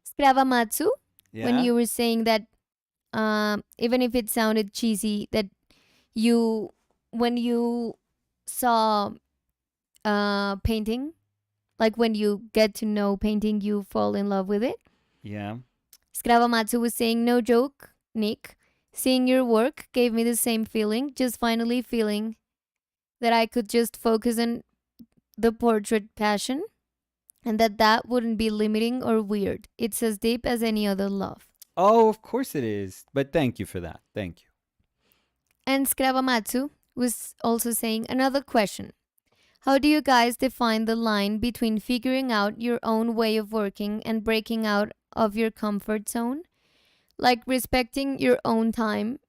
Scravamatsu, when Yeah. you were saying that, even if it sounded cheesy, that you, when you saw painting, like when you get to know painting, you fall in love with it. Yeah. Scravamatsu was saying, "No joke, Nick. Seeing your work gave me the same feeling, just finally feeling that I could just focus on the portrait passion and that wouldn't be limiting or weird. It's as deep as any other love." Oh, of course it is, but thank you for that. Thank you. And Scravamatsu was also saying, "Another question. How do you guys define the line between figuring out your own way of working and breaking out of your comfort zone? Like respecting your own time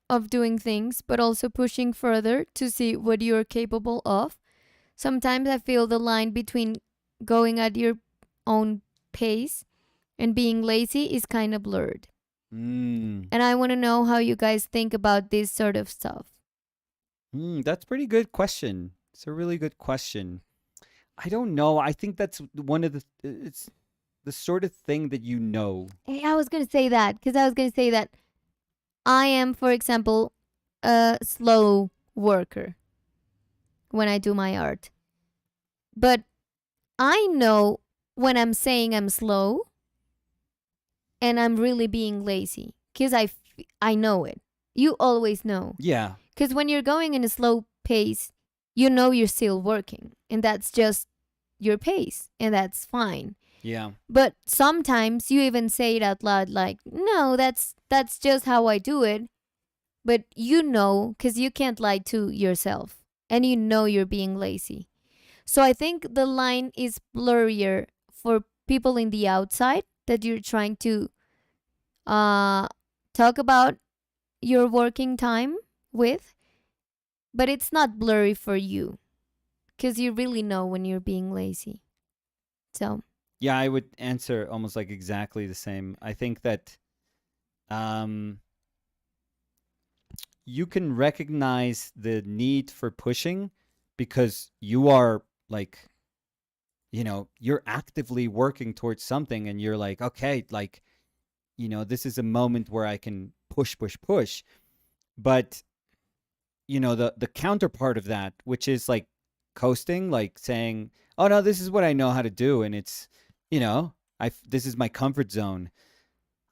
of doing things, but also pushing further to see what you're capable of. Sometimes I feel the line between going at your own pace and being lazy is kind of blurred. Mm. And I want to know how you guys think about this sort of stuff." That's a pretty good question. It's a really good question. I don't know. I think that's one of it's the sort of thing that you know. Hey, I was going to say that because I was going to say that I am, for example, a slow worker when I do my art. But I know when I'm saying I'm slow and I'm really being lazy because I know it. You always know. Yeah. Because when you're going in a slow pace, you know you're still working, and that's just your pace, and that's fine. Yeah. But sometimes you even say it out loud, like, "No, that's just how I do it." But you know, because you can't lie to yourself, and you know you're being lazy. So I think the line is blurrier for people in the outside that you're trying to uh, talk about your working time with, but it's not blurry for you because you really know when you're being lazy. So, Yeah, I would answer almost like exactly the same. I think that um you can recognize the need for pushing because you are like, you're actively working towards something and you're like, okay, like, this is a moment where I can push, push, push. But, the counterpart of that, which is like coasting, like saying, oh no, this is what I know how to do. And it's, this is my comfort zone.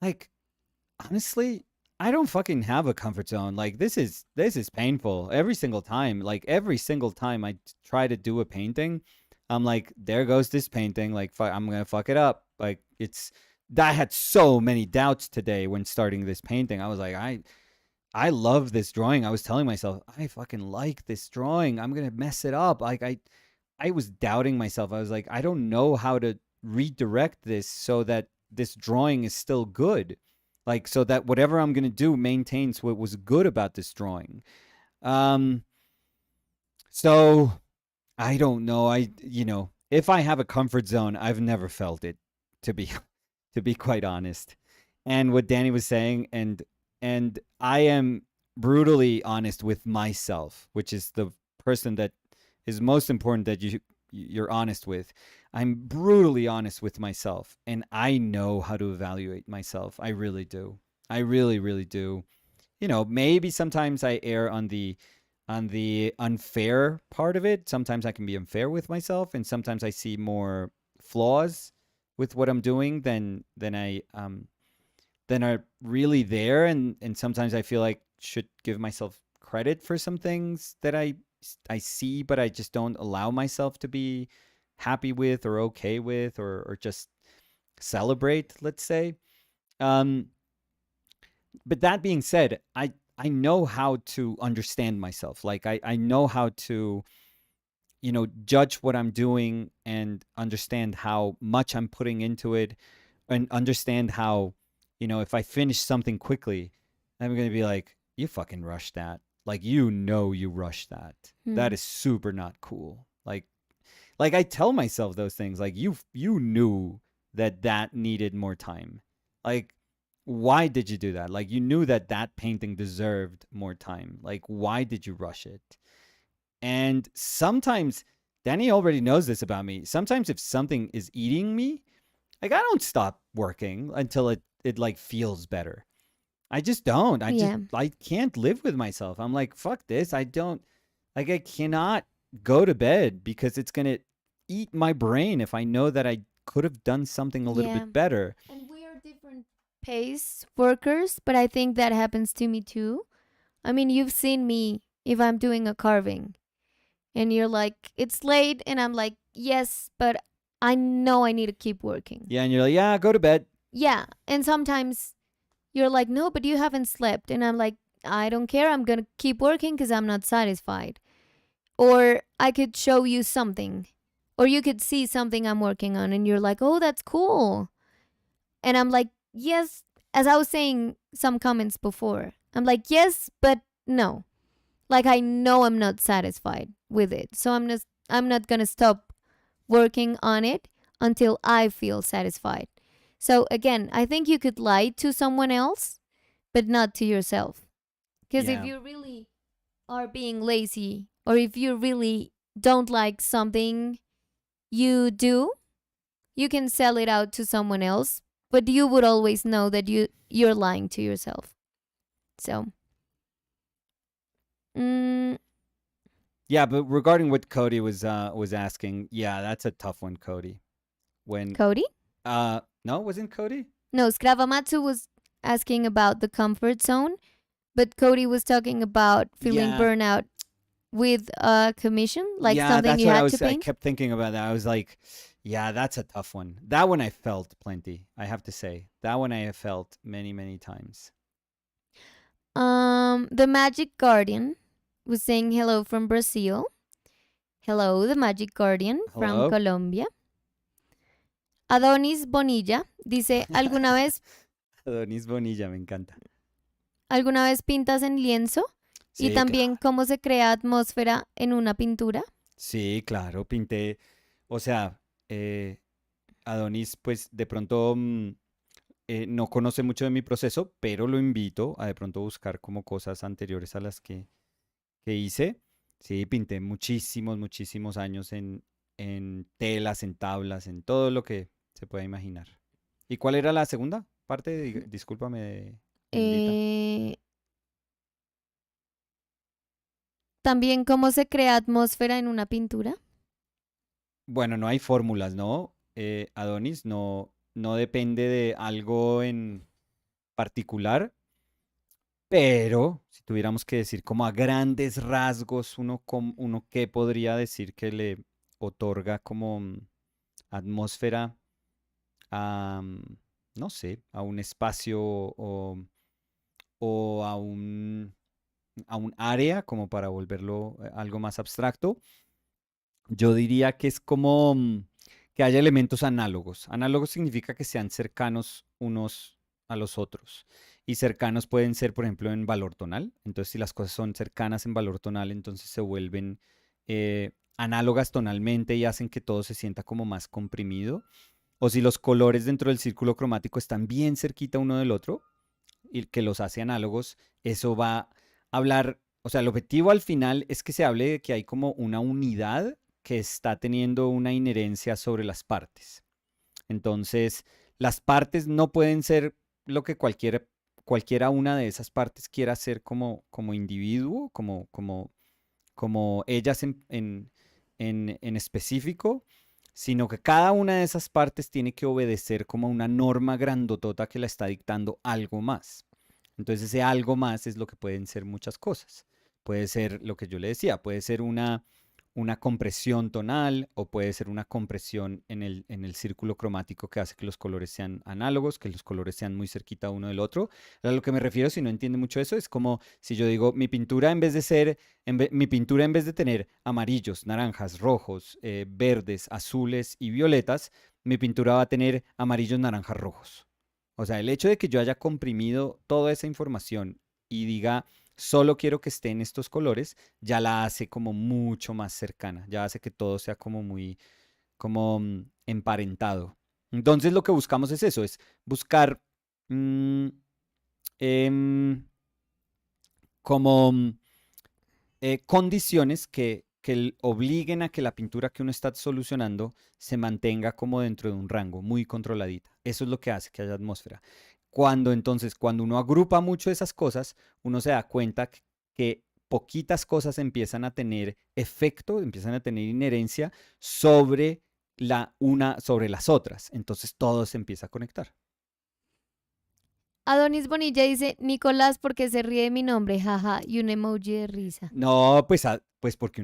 Like, honestly, I don't fucking have a comfort zone. Like this is painful every single time. Like every single time I try to do a painting, I'm like, there goes this painting. Like I'm gonna fuck it up. Like I had so many doubts today when starting this painting. I was like, I love this drawing. I was telling myself, I fucking like this drawing. I'm gonna mess it up. Like I was doubting myself. I was like, I don't know how to redirect this so that this drawing is still good. Like so that whatever I'm gonna do maintains what was good about this drawing. Um so I don't know. If I have a comfort zone, I've never felt it, to be to be quite honest. And what Danny was saying, and I am brutally honest with myself, which is the person that is most important that you're honest with. I'm brutally honest with myself, and I know how to evaluate myself. I really do. I really, really do. Maybe sometimes I err on the unfair part of it. Sometimes I can be unfair with myself, and sometimes I see more flaws with what I'm doing than are really there, and sometimes I feel like should give myself credit for some things that I see, but I just don't allow myself to be happy with or okay with or just celebrate, let's say. Um, but that being said, I know how to understand myself. Like I know how to judge what I'm doing and understand how much I'm putting into it, and understand how if I finish something quickly, I'm gonna be like, you fucking rushed that. Like you rushed that. hmm. That is super not cool. Like I tell myself those things. Like you knew that needed more time. Like why did you do that? Like you knew that painting deserved more time. Like why did you rush it? And sometimes Danny already knows this about me. Sometimes if something is eating me, like I don't stop working until it like feels better. I just don't. Yeah. I can't live with myself. I'm like, fuck this. I don't like I cannot go to bed because it's going to eat my brain if I know that I could have done something a little Yeah. bit better. And we are different pace workers, but I think that happens to me too. I mean, you've seen me if I'm doing a carving and you're like, it's late, and I'm like, yes, but I know I need to keep working. Yeah, and you're like, "Yeah, go to bed." Yeah. And sometimes you're like, no, but you haven't slept. And I'm like, I don't care. I'm going to keep working because I'm not satisfied. Or I could show you something, or you could see something I'm working on, and you're like, oh, that's cool. And I'm like, yes, as I was saying some comments before, I'm like, yes, but no. Like I know I'm not satisfied with it. So I'm not going to stop working on it until I feel satisfied. So again, I think you could lie to someone else, but not to yourself. Because if Yeah. you really are being lazy, or if you really don't like something you do, you can sell it out to someone else, but you would always know that you're lying to yourself. So, mm, Yeah, but regarding what Cody was asking, yeah, that's a tough one, Cody. When Cody? no, it wasn't Cody? No, Scravamatsu was. asking about the comfort zone, but Cody was talking about feeling Yeah, burnout with a commission, like yeah, something that's you what I had to was. I paint. kept thinking about that. I was like, yeah, that's a tough one. That one I felt plenty. I have to say, that one I have felt many, many times. The Magic Guardian was saying hello from Brazil. Hello, the Magic Guardian from Hello, Colombia. Adonis Bonilla dice, Adonis Bonilla, me encanta. ¿alguna vez pintas en lienzo? Y Sí, también claro. cómo se crea atmósfera en una pintura. Sí, claro, pinté. O sea, Adonis, pues de pronto no conoce mucho de mi proceso, pero lo invito a de pronto buscar como cosas anteriores a las que hice. Sí, pinté muchísimos, muchísimos años en telas, en tablas, en todo lo que se pueda imaginar. ¿Y cuál era la segunda parte? Discúlpame, Lindita. Eh, también cómo se crea atmósfera en una pintura. Bueno, no hay fórmulas, ¿no? Adonis, no, no depende de algo en particular, pero si tuviéramos que decir como a grandes rasgos, uno qué podría decir que le otorga como atmósfera a, no sé, a un espacio o a un área, como para volverlo algo más abstracto. Yo diría que es como que haya elementos análogos. Análogos significa que sean cercanos unos a los otros. Y cercanos pueden ser, por ejemplo, en valor tonal. Entonces, si las cosas son cercanas en valor tonal, entonces se vuelven análogas tonalmente y hacen que todo se sienta como más comprimido. O si los colores dentro del círculo cromático están bien cerquita uno del otro y que los hace análogos, eso va a hablar, o sea, el objetivo al final es que se hable de que hay como una unidad que está teniendo una inherencia sobre las partes. Entonces, las partes no pueden ser lo que cualquiera una de esas partes quiera ser como individuo, como ellas en específico, sino que cada una de esas partes tiene que obedecer como una norma grandotota que la está dictando algo más. Entonces ese algo más es lo que pueden ser muchas cosas. Puede ser lo que yo le decía, puede ser una compresión tonal o puede ser una compresión en el círculo cromático que hace que los colores sean análogos, que los colores sean muy cerquita uno del otro. A lo que me refiero, si no entiende mucho eso, es como si yo digo, mi pintura en vez de ser, mi pintura en vez de tener amarillos, naranjas, rojos, verdes, azules y violetas, mi pintura va a tener amarillos, naranjas, rojos. O sea, el hecho de que yo haya comprimido toda esa información y diga, solo quiero que esté en estos colores, ya la hace como mucho más cercana, ya hace que todo sea como muy, como emparentado. Entonces lo que buscamos es eso, es buscar mm, em, como condiciones que obliguen a que la pintura que uno está solucionando se mantenga como dentro de un rango muy controladita. Eso es lo que hace que haya atmósfera. Cuando uno agrupa mucho esas cosas, uno se da cuenta que poquitas cosas empiezan a tener efecto, empiezan a tener inherencia sobre sobre las otras. Entonces todo se empieza a conectar. Adonis Bonilla dice, Nicolás, porque se ríe de mi nombre, jaja, y un emoji de risa. No, pues, pues porque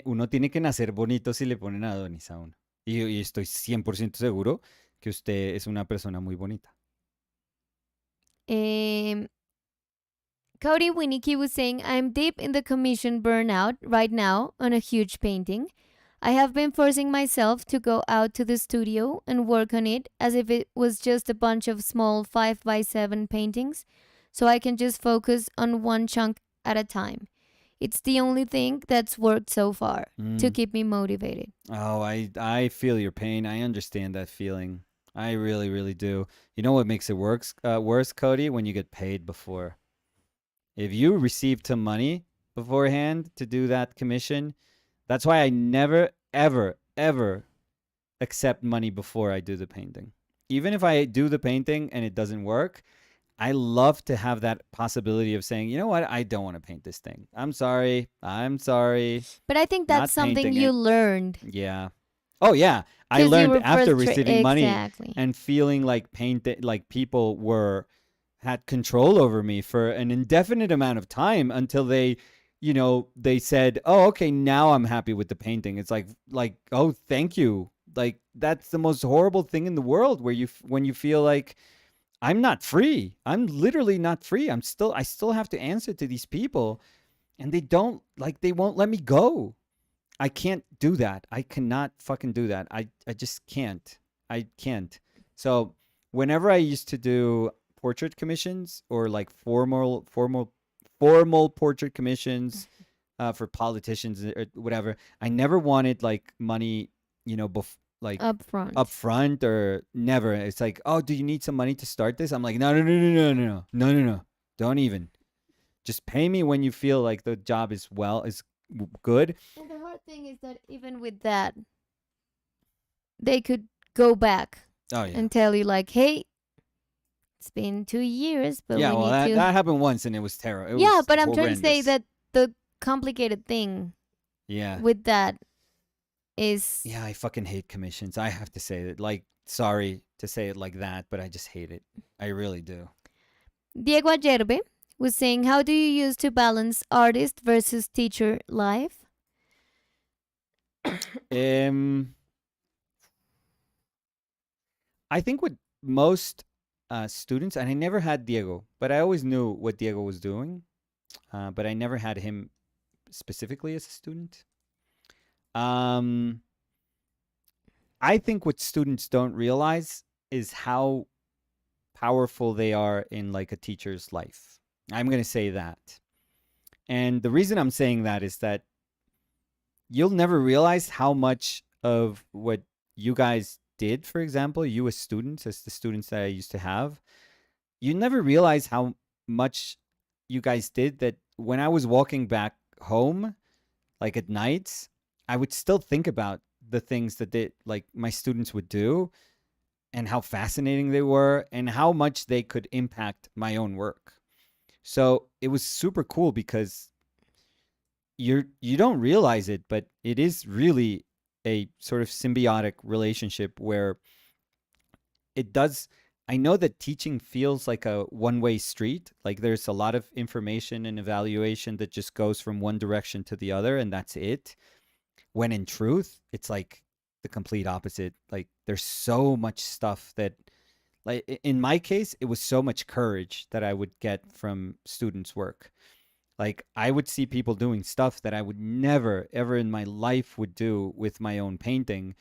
uno tiene que nacer bonito si le ponen Adonis a uno. Y estoy 100% seguro que usted es una persona muy bonita. Eh, Cody Winnicky was saying, I'm deep in the commission burnout right now on a huge painting. I have been forcing myself to go out to the studio and work on it as if it was just a bunch of small 5x7 paintings, so I can just focus on one chunk at a time. It's the only thing that's worked so far to Mm. keep me motivated. Oh, I feel your pain. I understand that feeling. I really, really do. You know what makes it worse, Cody? When you get paid before. If you received some money beforehand to do that commission, that's why I never, ever, ever accept money before I do the painting. Even if I do the painting and it doesn't work, I love to have that possibility of saying, you know what, I don't want to paint this thing. I'm sorry. I'm sorry. But I think that's Not something painting you it. learned Yeah. Oh yeah. I because you learned were after frustrated. receiving money Exactly. and feeling like people were had control over me for an indefinite amount of time until they, they said, "Oh, okay, now I'm happy with the painting." It's like, "Oh, thank you." Like that's the most horrible thing in the world where when you feel like I'm not free. I'm literally not free. I still have to answer to these people and they won't let me go. I can't do that. I cannot fucking do that. I just can't. I can't. So whenever I used to do portrait commissions or like formal portrait commissions for politicians or whatever, I never wanted like money, like Up front. up front or never. It's like, oh, do you need some money to start this? I'm like, no, no, no, no, no, no, no, no, no, no. Don't even. Just pay me when you feel like the job is good. And the hard thing is that even with that, they could go back Oh yeah. and tell you like, "Hey, it's been 2 years, but Yeah, we well, need that, to." that happened once and it was terrible. It Yeah, was but I'm trying to say horrendous. that the complicated thing Yeah. with that is Yeah, I fucking hate commissions. I have to say that. Like, sorry to say it like that, but I just hate it. I really do. Diego Ayerbe was saying, "How do you use to balance artist versus teacher life?" Um, I think with most students, and I never had Diego, but I always knew what Diego was doing. But I never had him specifically as a student. Um, I think what students don't realize is how powerful they are in like a teacher's life. I'm going to say that. And the reason I'm saying that is that you'll never realize how much of what you guys did, for example, you as students, as the students that I used to have, you never realize how much you guys did that when I was walking back home, like at nights, I would still think about the things that like my students would do and how fascinating they were and how much they could impact my own work. So it was super cool because you don't realize it, but it is really a sort of symbiotic relationship where it does. I know that teaching feels like a one-way street. Like there's a lot of information and evaluation that just goes from one direction to the other, and that's it. When in truth, it's like the complete opposite. Like there's so much stuff that, like in my case, it was so much courage that I would get from students' work. Like I would see people doing stuff that I would never ever in my life would do with my own painting,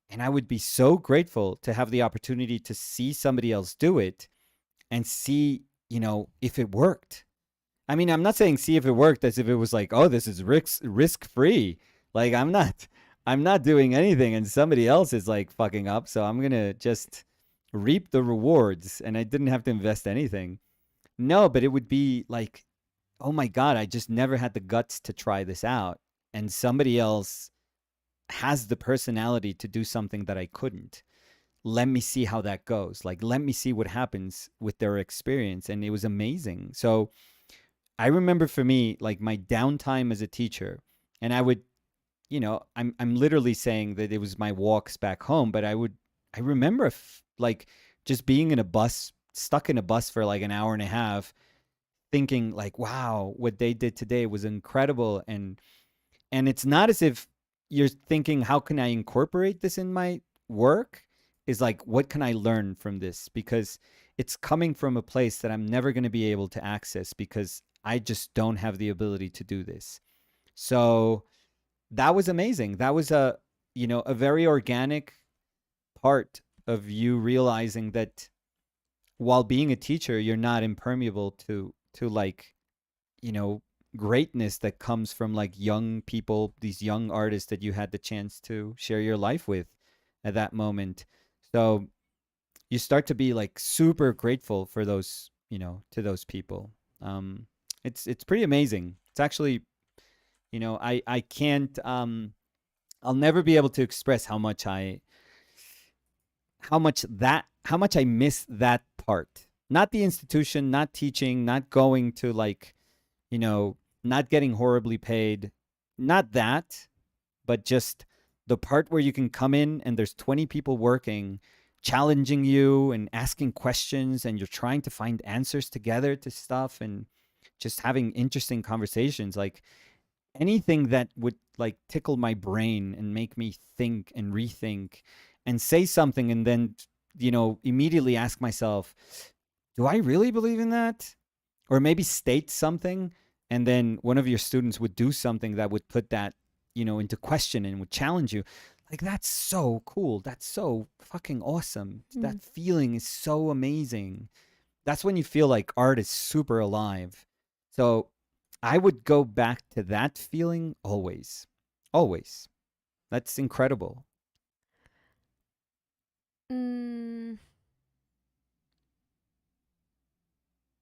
and I would be so grateful to have the opportunity to see somebody else do it and see, if it worked. I mean, I'm not saying see if it worked as if it was like, oh, this is risk free. Like I'm not doing anything and somebody else is like fucking up, so I'm going to just reap the rewards and I didn't have to invest anything. No, but it would be like, oh my God, I just never had the guts to try this out. And somebody else has the personality to do something that I couldn't. Let me see how that goes. Like, let me see what happens with their experience. And it was amazing. So I remember for me, like my downtime as a teacher, and I would, I'm literally saying that it was my walks back home, but I remember like just being in a bus, stuck in a bus for like an hour and a half, thinking like, wow, what they did today was incredible. And it's not as if you're thinking, how can I incorporate this in my work? Is like, what can I learn from this? Because it's coming from a place that I'm never going to be able to access because I just don't have the ability to do this. So that was amazing. That was a very organic part of you realizing that while being a teacher, you're not impermeable to like, you know, greatness that comes from like young people, these young artists that you had the chance to share your life with at that moment. So you start to be like super grateful for those, to those people. It's pretty amazing. It's actually, I can't I'll never be able to express how much I miss that part. Not the institution, not teaching, not going to like, not getting horribly paid. Not that, but just the part where you can come in and there's 20 people working challenging you and asking questions, and you're trying to find answers together to stuff, and just having interesting conversations. Like anything that would like tickle my brain and make me think and rethink and say something, and then immediately ask myself, do I really believe in that? Or maybe state something, and then one of your students would do something that would put that into question and would challenge you. Like, that's so cool. That's so fucking awesome. That feeling is so amazing. That's when you feel like art is super alive. So I would go back to that feeling always. Always. That's incredible.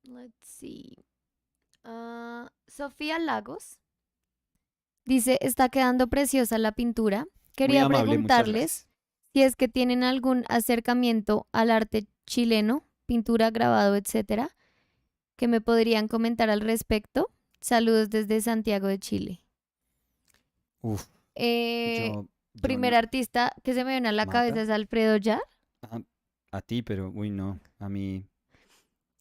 Let's see. Sofía Lagos dice, está quedando preciosa la pintura. Muy Quería amable, muchas preguntarles gracias. si es que tienen algún acercamiento al arte chileno, pintura, grabado, etcétera, que me podrían comentar al respecto. Saludos desde Santiago de Chile. Uf, yo Primer no. artista que se me viene a la Mata. cabeza es Alfredo Yar. A ti, pero uy, no. A mí,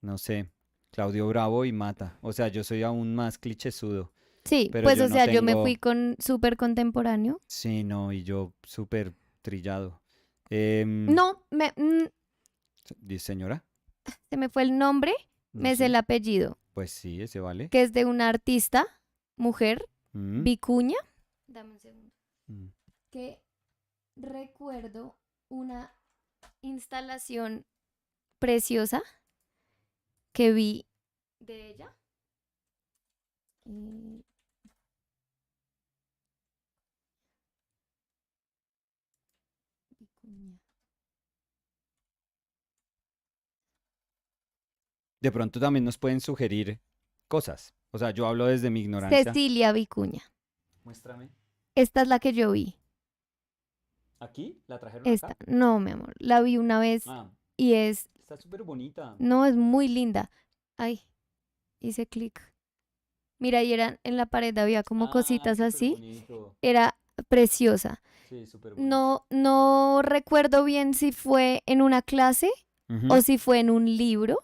no sé. Claudio Bravo y Mata. O sea, yo soy aún más clichésudo. Sí, Pero pues yo o no sea, yo me tengo. fui con súper contemporáneo. Sí, no, y yo súper trillado. No, Señora, se me fue el nombre, no me sé el sé. apellido, Pues sí, ese vale. que es de una artista, mujer, Mm, Vicuña. Dame un segundo. mm. Que recuerdo una instalación preciosa que vi de ella. Vicuña. De pronto también nos pueden sugerir cosas. O sea, yo hablo desde mi ignorancia. Cecilia Vicuña. Muéstrame. Esta es la que yo vi. ¿Aquí? ¿La trajeron Esta, acá? no, mi amor, la vi una vez Ah, y es, está súper bonita. no, es muy linda. Ay, hice clic. Mira, y eran en la pared había como Ah, cositas súper así. bonito. Era preciosa. Sí, súper bonito. No recuerdo bien si fue en una clase o si fue en un libro,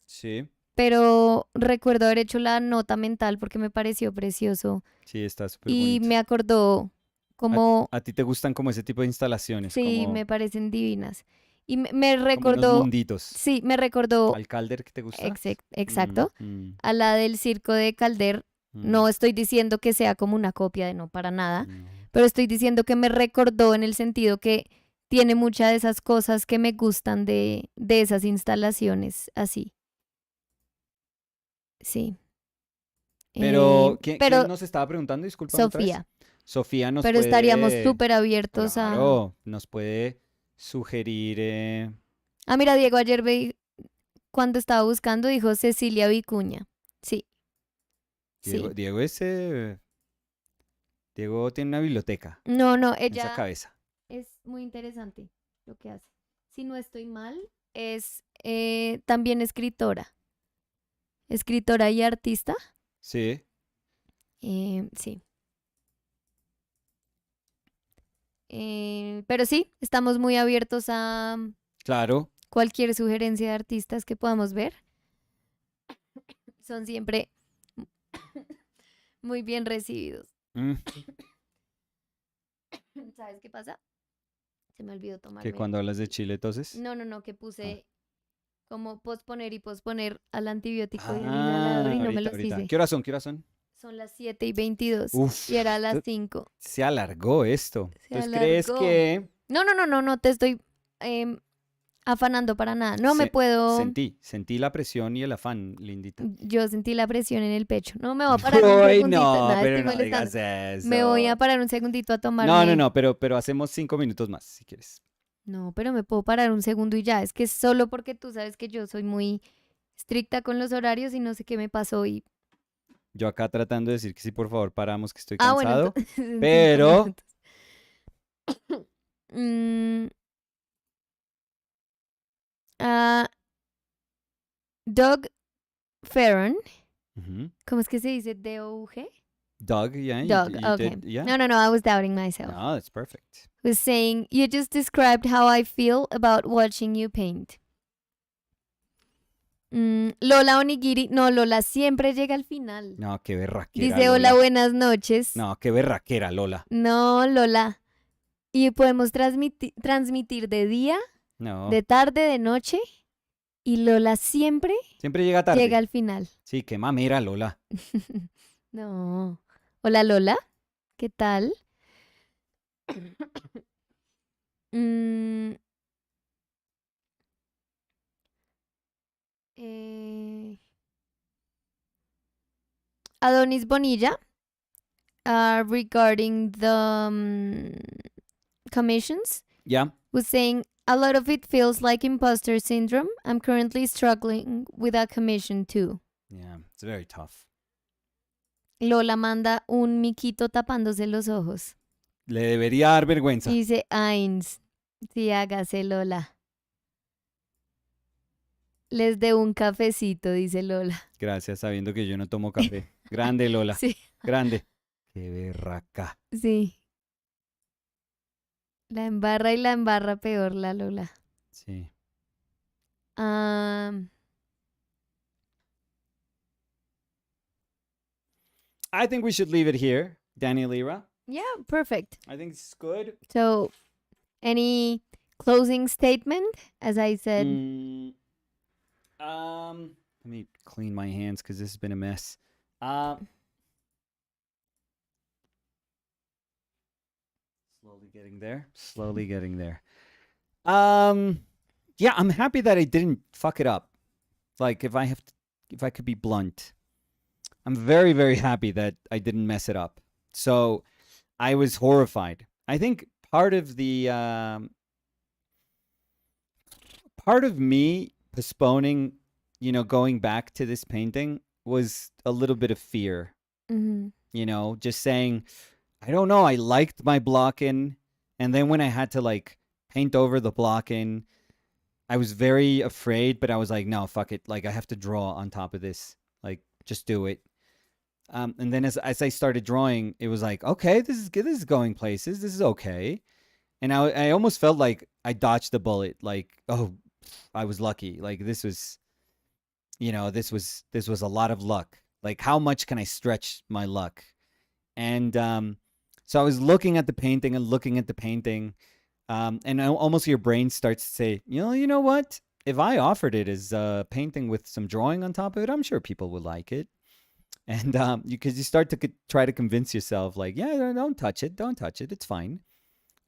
Sí, pero recuerdo haber hecho la nota mental porque me pareció precioso sí, está súper y bonito. me acordó como, ¿A ti te gustan como ese tipo de instalaciones? sí, me Como, parecen divinas. Y me como unos recordó, munditos. sí, me recordó, ¿Al Calder que te gusta? exacto, Mm, a la del circo de Calder. mm, No estoy diciendo que sea como una copia de no para nada, no. pero estoy diciendo que me recordó en el sentido que tiene muchas de esas cosas que me gustan de esas instalaciones así. Sí. Pero, ¿quién Pero nos estaba preguntando? Discúlpame otra vez. Sofía, Sofía nos pero estaríamos puede, súper abiertos a... claro, nos puede sugerir. Ah, mira, Diego ayer cuando estaba buscando dijo Cecilia Vicuña. Sí, Diego, sí. Diego tiene una biblioteca No, en esa ella cabeza. es muy interesante lo que hace. Si no estoy mal, es también escritora y artista. Sí, Sí. Pero sí, estamos muy abiertos a claro. cualquier sugerencia de artistas que podamos ver. Son siempre muy bien recibidos. Mm, ¿Sabes qué pasa? Se me olvidó que tomarme. cuando hablas de Chile, entonces. No, que Ah, puse como posponer y posponer al antibiótico y al inhalador ah, y no me ahorita, los ahorita. hice. ¿Qué horas son? ¿Qué horas son? Son las 7:22 y era a Uf, las 5. se alargó esto. Se Entonces, ¿crees alargó. que No te estoy em, afanando para nada. No me puedo. sentí la presión y el afán, lindita? Yo sentí la presión en el pecho. No me voy a parar un Uy, segundito. no, Nada, pero estoy no molestando. digas Me voy a eso. parar un segundito a No, tomarme. no, pero hacemos 5 minutos más, si quieres. No, pero me puedo parar un segundo y ya. Es que es solo porque tú sabes que yo soy muy estricta con los horarios y no sé qué me pasó y... Yo acá tratando de decir que sí, por favor, paramos, que estoy Ah, bueno, cansado. entonces en 5 Pero, minutos. Mm, ah, Doug Farron. ujú, ¿Cómo es que se dice? D-O-U-G. Doug, yeah, Doug. you Okay. did, yeah. No, no, no. I was doubting myself. No, that's perfect. Was saying you just described how I feel about watching you paint. Lola Onigiri. No, Lola siempre llega al final. No, qué berraquera, Dice hola, Lola. buenas noches. No, qué berraquera, Lola. No, Lola. Y podemos transmitir de día, No, de tarde, de noche. Y Lola siempre siempre llega tarde. llega al final. Sí, qué mamera, Lola. No. Hola, Lola. ¿Qué tal? Mm, eh, Adonis Bonilla, regarding the commissions, Yeah. was saying a lot of it feels like imposter syndrome. I'm currently struggling with a commission too. Yeah, it's very tough. Lola manda un miquito tapándose los ojos. Le debería dar vergüenza. Y dice, Ains, sí, hágase Lola. Les dé un cafecito, dice Lola. Gracias, sabiendo que yo no tomo café. Grande, Lola. Sí, Grande. Qué berraca. sí. La embarra y la embarra peor la Lola. Sí. I think we should leave it here, Daniel Lira. Yeah, perfect. I think it's good. So, any closing statement? As I said, Let me clean my hands because this has been a mess. Slowly getting there. Slowly getting there. Yeah, I'm happy that I didn't fuck it up. Like if I could be blunt, I'm very, very happy that I didn't mess it up. So I was horrified. I think part of me postponing, going back to this painting was a little bit of fear. Just saying, I don't know. I liked my block-in, and then when I had to like paint over the block-in, I was very afraid. But I was like, no, fuck it. Like I have to draw on top of this. Like just do it. And then as I started drawing, it was like, okay, this is good. This is going places. This is okay. And I almost felt like I dodged the bullet. Like, oh, I was lucky. Like this was a lot of luck. Like how much can I stretch my luck? And so I was looking at the painting and looking at the painting, and almost your brain starts to say, you know what? If I offered it as a painting with some drawing on top of it, I'm sure people would like it. And because you start to try to convince yourself, like, yeah, don't touch it, it's fine.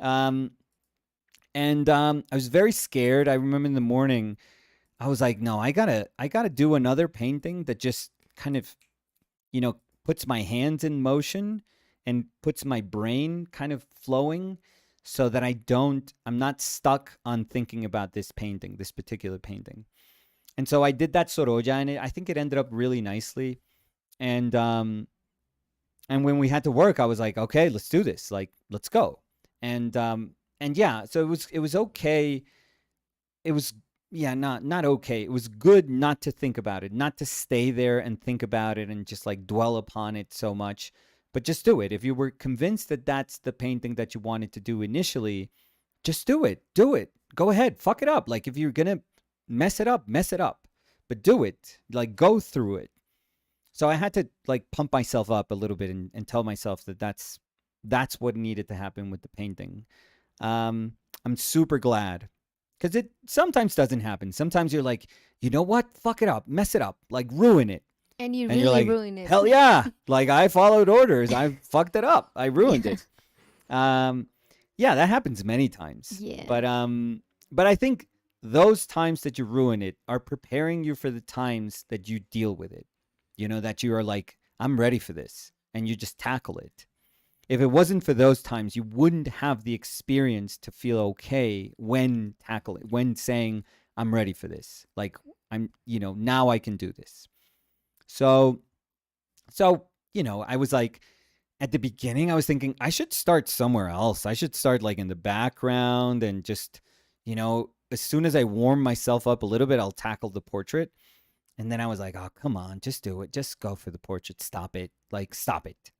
And I was very scared. I remember in the morning, I was like, no, I gotta do another painting that just kind of, puts my hands in motion and puts my brain kind of flowing, so that I'm not stuck on thinking about this particular painting. And so I did that Soroja, and I think it ended up really nicely. And when we had to work, I was like, okay, let's do this. Like, let's go. And yeah, so it was okay. It was, yeah, not okay. It was good not to think about it, not to stay there and think about it and just like dwell upon it so much, but just do it. If you were convinced that that's the painting that you wanted to do initially, just do it. Do it. Go ahead. Fuck it up. Like if you're going to mess it up, but do it. Like go through it. So I had to like pump myself up a little bit and tell myself that that's what needed to happen with the painting. I'm super glad, because it sometimes doesn't happen. Sometimes you're like, you know what? Fuck it up, mess it up, like ruin it. And you And really you're like, ruin it. hell yeah! Like I followed orders, I fucked it up, I ruined it. Yeah, that happens many times. Yeah. But I think those times that you ruin it are preparing you for the times that you deal with it. That you are like, I'm ready for this, and you just tackle it. If it wasn't for those times, you wouldn't have the experience to feel okay when tackling, when saying, I'm ready for this. Like, now I can do this. So, I was like, at the beginning, I was thinking, I should start somewhere else. I should start like in the background and just, as soon as I warm myself up a little bit, I'll tackle the portrait. And then I was like, oh, come on, just do it. Just go for the portrait. Stop it. Like, stop it.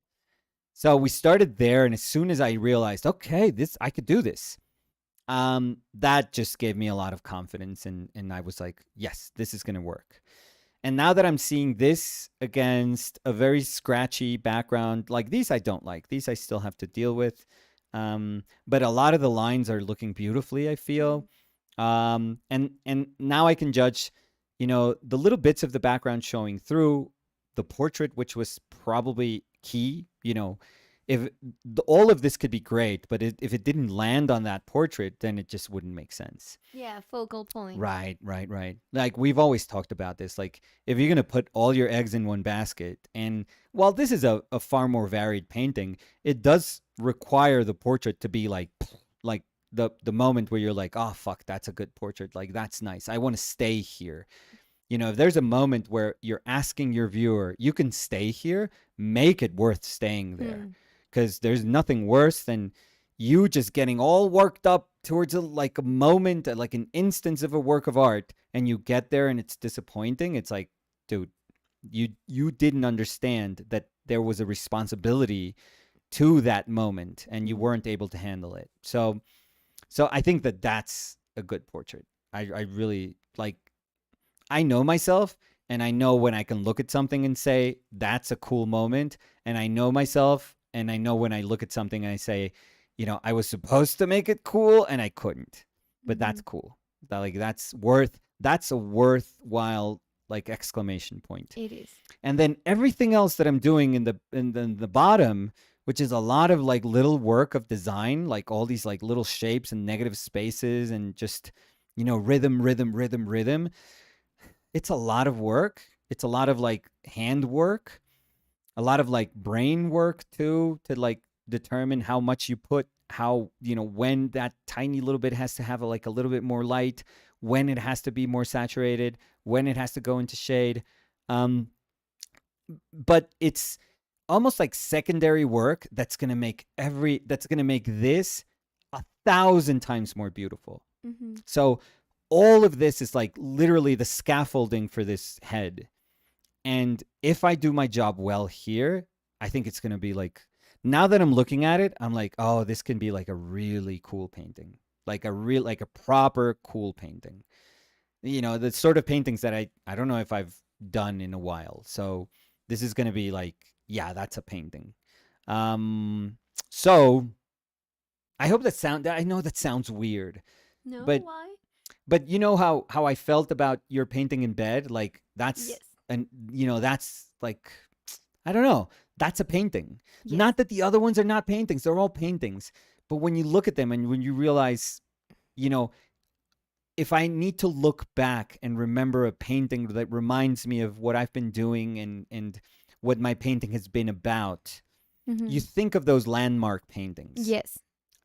So we started there, and as soon as I realized, okay, this I could do this, that just gave me a lot of confidence, and I was like, yes, this is gonna work. And now that I'm seeing this against a very scratchy background, like these I don't like. These I still have to deal with. But a lot of the lines are looking beautifully, I feel. And now I can judge, the little bits of the background showing through the portrait, which was probably key. If all of this could be great, but if it didn't land on that portrait, then it just wouldn't make sense. Yeah, focal point. Right. Like we've always talked about this. Like if you're gonna put all your eggs in one basket, and while this is a far more varied painting, it does require the portrait to be like the moment where you're like, oh fuck, that's a good portrait. Like that's nice. I want to stay here. If there's a moment where you're asking your viewer, you can stay here, make it worth staying there. Because there's nothing worse than you just getting all worked up towards like a moment, like an instance of a work of art, and you get there and it's disappointing. It's like, dude, you didn't understand that there was a responsibility to that moment, and you weren't able to handle it. So I think that that's a good portrait. I really like. I know myself, and I know when I can look at something and say that's a cool moment, and I know myself, and I know when I look at something and I say, I was supposed to make it cool and I couldn't, but that's cool. That's a worthwhile like exclamation point. It is. And then everything else that I'm doing in the bottom, which is a lot of like little work of design, like all these like little shapes and negative spaces and just rhythm. It's a lot of work. It's a lot of like hand work, a lot of like brain work too, to like determine how much you put, how, when that tiny little bit has to have like a little bit more light, when it has to be more saturated, when it has to go into shade. But it's almost like secondary work that's going to make this 1,000 times more beautiful. So all of this is like literally the scaffolding for this head. And if I do my job well here, I think it's going to be like, now that I'm looking at it, I'm like, oh, this can be like a really cool painting, like a proper cool painting. The sort of paintings that I don't know if I've done in a while. So this is going to be like, yeah, that's a painting. So I know that sounds weird, No, but why? but you know how I felt about your painting in bed, like that's Yes. and that's like, I don't know, that's a painting. Yes. Not that the other ones are not paintings, they're all paintings, but when you look at them and when you realize, if I need to look back and remember a painting that reminds me of what I've been doing and what my painting has been about, you think of those landmark paintings. Yes.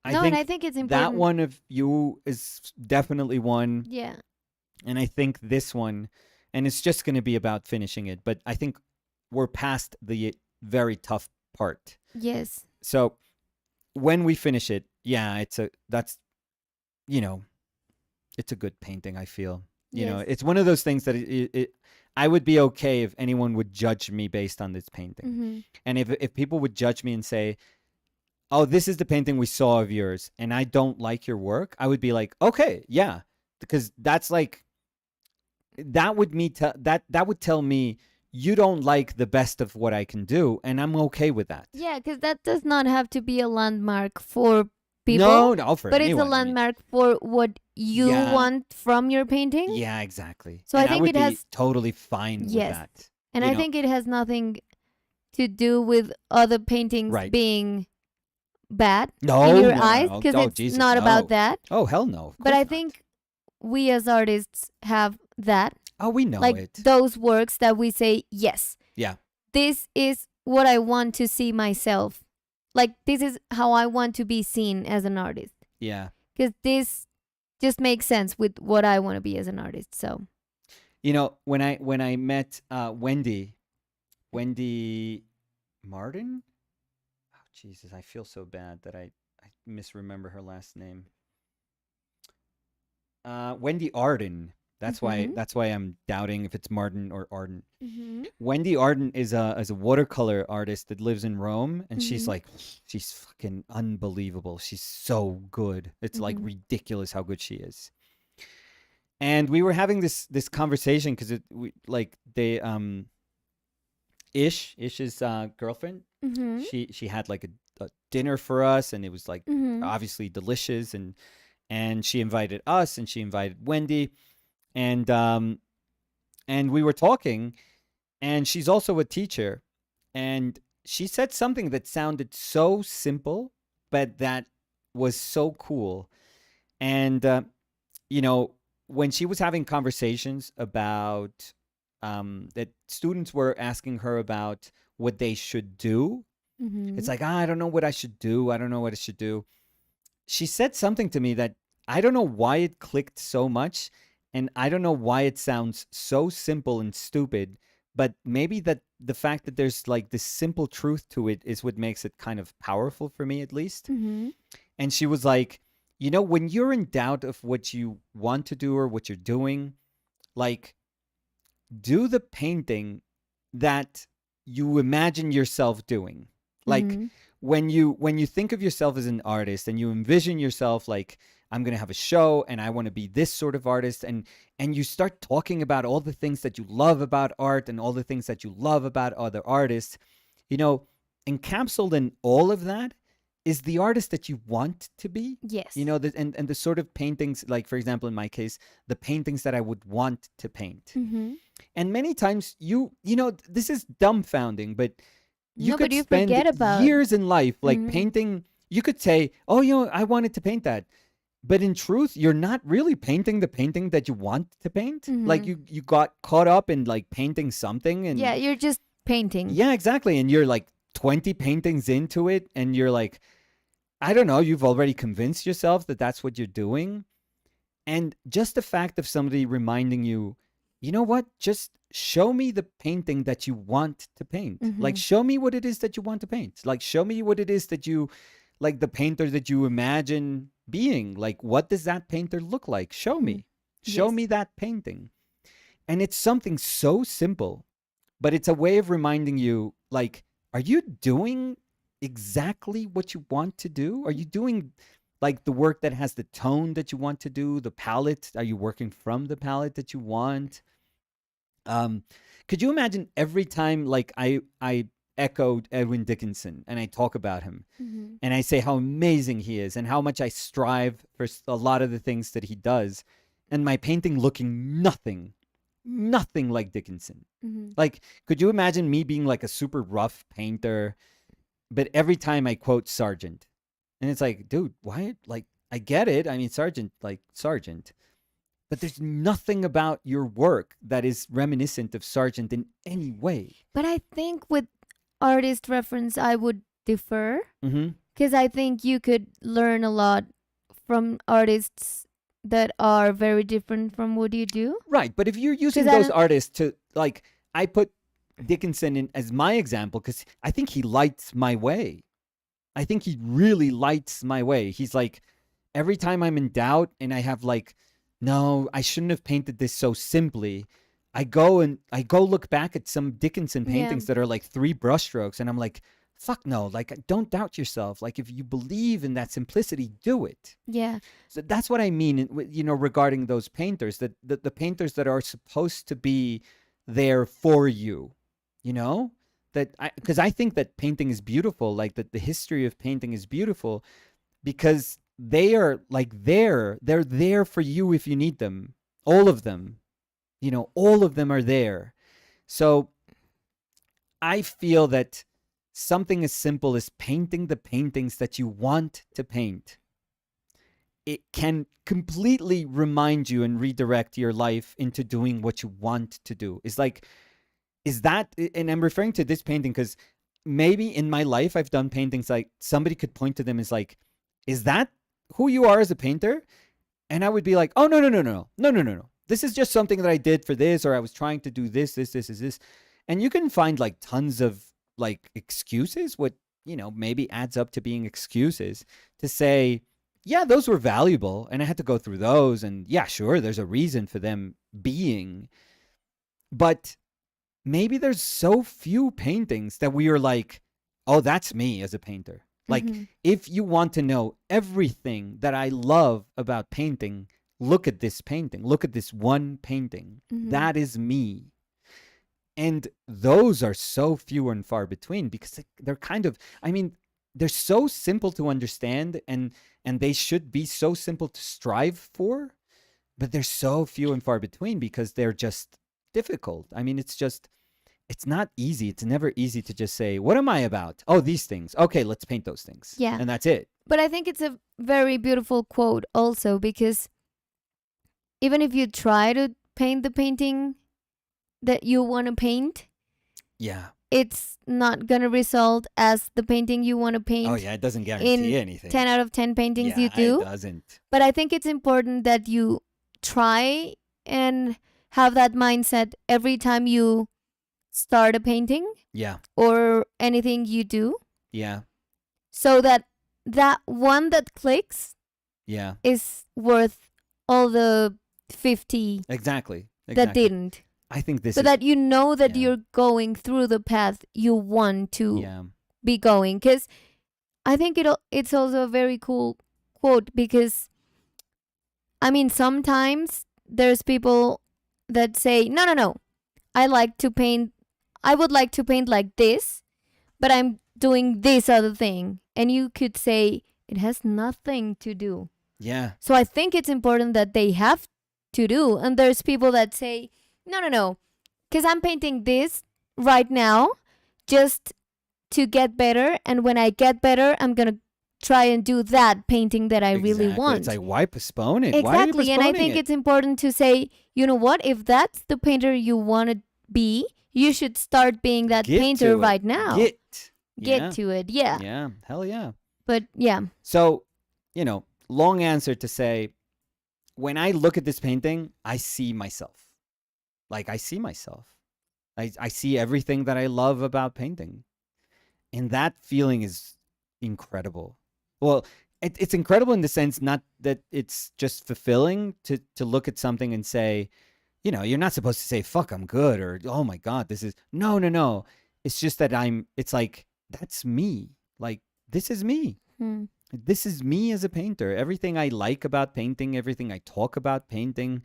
And I think it's important. that one of you is definitely one. Yeah. And I think this one, and it's just going to be about finishing it, but I think we're past the very tough part. Yes. So when we finish it, yeah, it's a good painting, I feel. Yes. It's one of those things that I would be okay if anyone would judge me based on this painting. And if people would judge me and say, oh, this is the painting we saw of yours, and I don't like your work, I would be like, okay, yeah, because that's like, that would tell me you don't like the best of what I can do, and I'm okay with that. Yeah, because that does not have to be a landmark for people. No, for but anyone. It's a landmark for what you want from your painting. Yeah, exactly. So and I think would it has be totally fine with that. And I think it has nothing to do with other paintings being bad in your eyes, because it's Jesus, not about that. Oh, hell no. But I think we as artists have that. Oh, we know like it. Those works that we say, yes, yeah, this is what I want to see myself. Like, this is how I want to be seen as an artist. Yeah. Because this just makes sense with what I want to be as an artist. So, when I met Wendy Martin. Oh, Jesus, I feel so bad that I misremember her last name. Wendy Arden. That's why Mm-hmm. I'm doubting if it's Martin or Arden. Mm-hmm. Wendy Arden is a watercolor artist that lives in Rome, and she's Mm-hmm. like, she's fucking unbelievable. She's so good. It's like Mm-hmm. ridiculous how good she is. And we were having this conversation because like they Ish's girlfriend. Mm-hmm. She had like a dinner for us, and it was like Mm-hmm. obviously delicious, and she invited us, and she invited Wendy, and and we were talking, and she's also a teacher, and she said something that sounded so simple, but that was so cool, and you know, when she was having conversations about that students were asking her about what they should do, it's Mm-hmm. like, I don't know what I should do. I don't know what I should do. She said something to me that I don't know why it clicked so much, and I don't know why it sounds so simple and stupid, but maybe that the fact that there's like this simple truth to it is what makes it kind of powerful for me, at least. Mm-hmm. And she was like, you know, when you're in doubt of what you want to do or what you're doing, like, do the painting that you imagine yourself doing. Like, Mm-hmm. when you think of yourself as an artist and you envision yourself like, I'm going to have a show and I want to be this sort of artist, and you start talking about all the things that you love about art and all the things that you love about other artists, you know, encapsulated in all of that is the artist that you want to be. You Yes. know, and the sort of paintings, like for example in my case, the paintings that I would want to paint. Mm-hmm. And many times you know, this is dumbfounding, but you No, but could you spend forget about. years in life like Mm-hmm. painting. You could say, oh, you know, I wanted to paint that, but in truth you're not really painting the painting that you want to paint. Like Mm-hmm. you got caught up in like painting something, Yeah, and you're just painting. yeah, exactly, and you're like 20 paintings into it, and you're like, I don't know, you've already convinced yourself that that's what you're doing. And just the fact of somebody reminding you, you know what? Just show me the painting that you want to paint. Like, Mm-hmm. show me what it is that you want to paint. Like, show me what it is that you, like the painter that you imagine being. Like, what does that painter look like? Show Mm-hmm. me. Show Yes. me that painting. And it's something so simple, but it's a way of reminding you, like, are you doing exactly what you want to do? Are you doing like the work that has the tone that you want to do, the palette? Are you working from the palette that you want? Um, could you imagine every time like I echoed Edwin Dickinson and I talk about him Mm-hmm. and I say how amazing he is and how much I strive for a lot of the things that he does, and my painting looking nothing like Dickinson. Mm-hmm. Like, could you imagine me being like a super rough painter, but every time I quote Sargent, and it's like, dude, why? Like, I get it. I mean, Sargent, like Sargent, but there's nothing about your work that is reminiscent of Sargent in any way. But I think with artist reference, I would differ Mm-hmm. because I think you could learn a lot from artists that are very different from what you do. Right, but if you're Because using I those don't. artists to like, I put Dickinson in as my example because I think he lights my way. I think he really lights my way. He's like, every time I'm in doubt and I have like, no, I shouldn't have painted this so simply. I go look back at some Dickinson Yeah. paintings that are like 3 brushstrokes, and I'm like, fuck no, like don't doubt yourself. Like if you believe in that simplicity, do it. Yeah. So that's what I mean, you know, regarding those painters, that the painters that are supposed to be there for you, you know, that because I think that painting is beautiful, like that the history of painting is beautiful because they are like they're there for you if you need them. All of them, you know, all of them are there. So I feel that something as simple as painting the paintings that you want to paint, it can completely remind you and redirect your life into doing what you want to do. It's like, is that, and I'm referring to this painting because maybe in my life I've done paintings like somebody could point to them as like, is that who you are as a painter? And I would be like, oh, no. This is just something that I did for this, or I was trying to do this. And you can find like tons of like excuses, what, you know, maybe adds up to being excuses to say, yeah, those were valuable, and I had to go through those, and yeah, sure, there's a reason for them being, but maybe there's so few paintings that we are like, oh, that's me as a painter. Like, Mm-hmm. if you want to know everything that I love about painting, look at this painting. Look at this one painting. Mm-hmm. That is me. And those are so few and far between because they're kind of, I mean, they're so simple to understand, and they should be so simple to strive for, but they're so few and far between because they're just difficult. I mean, it's not easy. It's never easy to just say, what am I about? Oh, these things. Okay, let's paint those things. Yeah. And that's it. But I think it's a very beautiful quote also, because even if you try to paint the painting that you want to paint, Yeah. it's not going to result as the painting you want to paint. Oh, yeah. It doesn't guarantee in anything. 10 out of 10 paintings yeah, you do. It doesn't. But I think it's important that you try and have that mindset every time you start a painting Yeah. or anything you do, Yeah. so that that one that clicks Yeah. is worth all the 50 Exactly. that didn't. I think this So is. that you know that yeah. you're going through the path you want to Yeah. be going. Because I think it's also a very cool quote, because I mean, sometimes there's people that say, no, no, no, I like to paint, I would like to paint like this, but I'm doing this other thing. And you could say it has nothing to do. Yeah. So I think it's important that they have to do. And there's people that say, no, no, no, because I'm painting this right now just to get better. And when I get better, I'm going to try and do that painting that I really want. It's like, why postpone it? Exactly. Why are you postponing And I think it's important to say, you know what? If that's the painter you want to be, you should start being that Get painter to it. right now. Get Get to it. Yeah. Yeah. Hell yeah. But yeah. So, long answer to say, when I look at this painting, I see myself. Like, I see myself. I see everything that I love about painting. And that feeling is incredible. Well, it's incredible in the sense not that it's just fulfilling to look at something and say, you're not supposed to say, fuck, I'm good, or, oh my God, this is, no. It's just that it's like, that's me. Like, this is me. Hmm. This is me as a painter. Everything I like about painting, everything I talk about painting,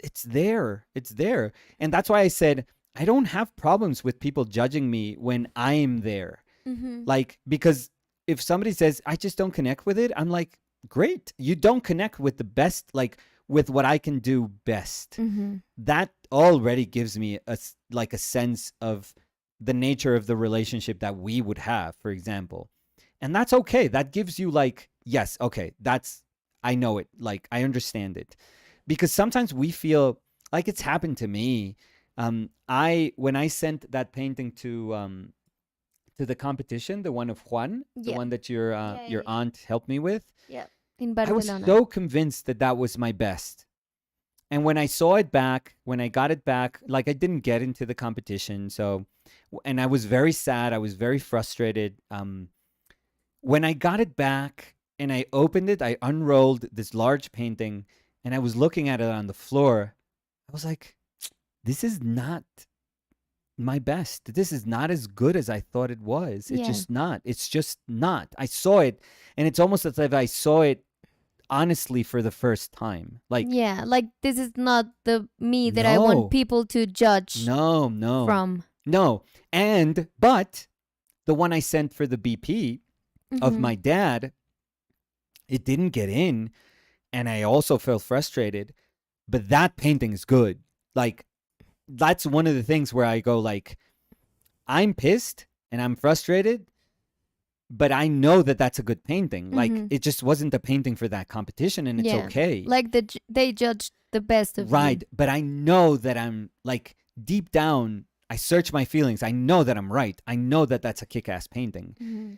it's there. It's there. And that's why I said, I don't have problems with people judging me when I'm there. Mm-hmm. Like, because if somebody says, I just don't connect with it, I'm like, great. You don't connect with the best, like with what I can do best. Mm-hmm. That already gives me a sense of the nature of the relationship that we would have, for example. And that's okay. That gives you like, yes, okay, I know it. Like, I understand it. Because sometimes we feel like it's happened to me. When I sent that painting to the competition, the one of Juan, the one that your aunt helped me with. Yeah, in I was Barcelona. so convinced that was my best. And when I saw it back, when I got it back, like I didn't get into the competition. So, and I was very sad. I was very frustrated. When I got it back and I opened it, I unrolled this large painting and I was looking at it on the floor. I was like, this is not my best. This is not as good as I thought it was. It's just not. It's just not. I saw it and it's almost as if I saw it honestly for the first time. Like, yeah, like this is not the me that I want people to judge no from. No. But the one I sent for the BP of my dad, it didn't get in, and I also felt frustrated, but that painting is good. Like, that's one of the things where I go like, I'm pissed and I'm frustrated, but I know that that's a good painting. Like, it just wasn't a painting for that competition, and it's okay. Like they judged the best of right, you. but I know that I'm like, deep down, I search my feelings. I know that I'm right. I know that that's a kick-ass painting. Mm-hmm.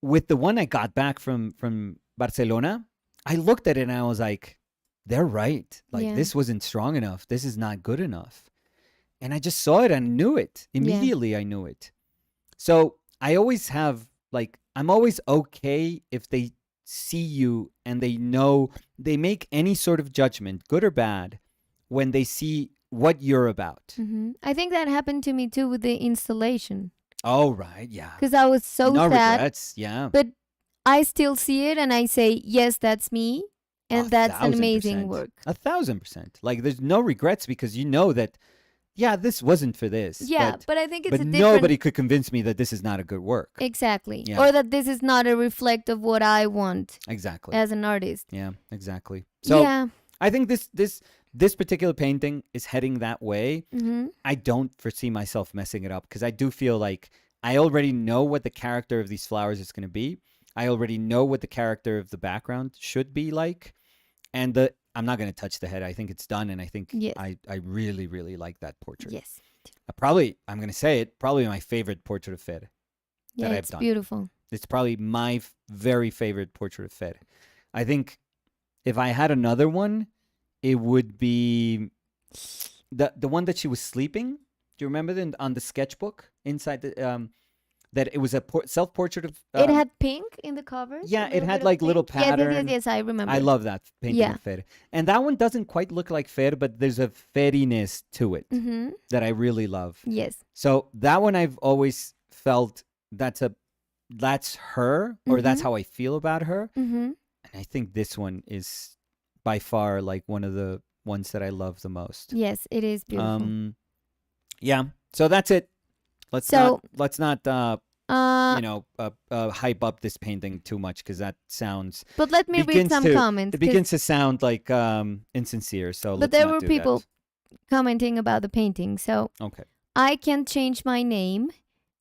With the one I got back from Barcelona, I looked at it and I was like, they're right. Like, this wasn't strong enough. This is not good enough. And I just saw it and knew it. Immediately I knew it. So I always have, like, I'm always okay if they see you and they make any sort of judgment, good or bad, when they see what you're about. I think that happened to me too with the installation. Oh, right. Yeah. Because I was so No sad. regrets. Yeah. But I still see it and I say, yes, that's me. And that's an amazing 1,000%. work. 1,000%. Like, there's no regrets because you know that, yeah, this wasn't for this. Yeah, but I think it's but a nobody could convince me that this is not a good work. Exactly. Yeah. Or that this is not a reflect of what I want Exactly. as an artist. Yeah, exactly. So yeah. I think this particular painting is heading that way. I don't foresee myself messing it up because I do feel like I already know what the character of these flowers is going to be. I already know what the character of the background should be like. And I'm not going to touch the head. I think it's done. And I think Yes. I really, really like that portrait. Yes. I'm going to say it, probably my favorite portrait of Fer Yeah, that I've it's done. beautiful. It's probably my very favorite portrait of Fer. I think if I had another one, it would be the one that she was sleeping. Do you remember on the sketchbook inside the that it was a self-portrait of it had pink in the cover. Yeah, it had like little pattern. Yes, I remember. I love that painting of Fer. And that one doesn't quite look like Fer, but there's a fairiness to it that I really love. Yes. So that one I've always felt that's her, or that's how I feel about her. And I think this one is by far like one of the ones that I love the most. Yes, it is beautiful. Yeah. So that's it. Let's not hype up this painting too much because that sounds. But let me read some comments. It begins to sound like insincere. So, but there were people commenting about the painting. So okay, I Can't Change My Name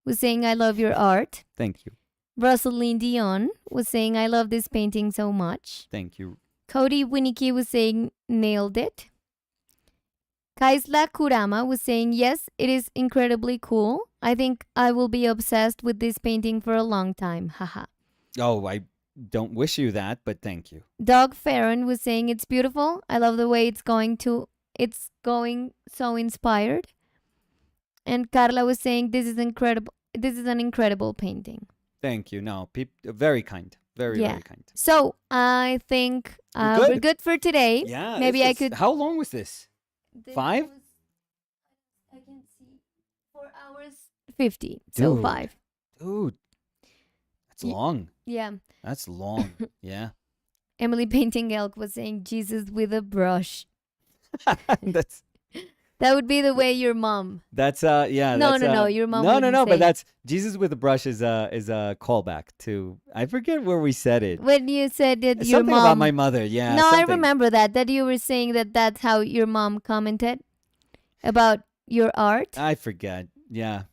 was saying I love your art. Thank you. Rosalind Dion was saying I love this painting so much. Thank you. Cody Winnicky was saying nailed it. Kaisla Kurama was saying, yes, it is incredibly cool. I think I will be obsessed with this painting for a long time. Haha. Oh, I don't wish you that, but thank you. Doug Farron was saying, it's beautiful. I love the way it's going so inspired. And Carla was saying, this is incredible. This is an incredible painting. Thank you. No, very kind. Very kind. So I think we're good for today. Yeah. Maybe I could. How long was this? 5? I can see 4 hours 50. So 5. Dude, that's long. Yeah. That's long. Yeah. Emily Painting Elk was saying Jesus with a brush. That would be the way your mom. That's yeah. No, your mom. No. But that's Jesus with a brush is a callback to, I forget where we said it. When you said that your something mom about my mother, yeah. No, something. I remember that you were saying that that's how your mom commented about your art. I forget. Yeah.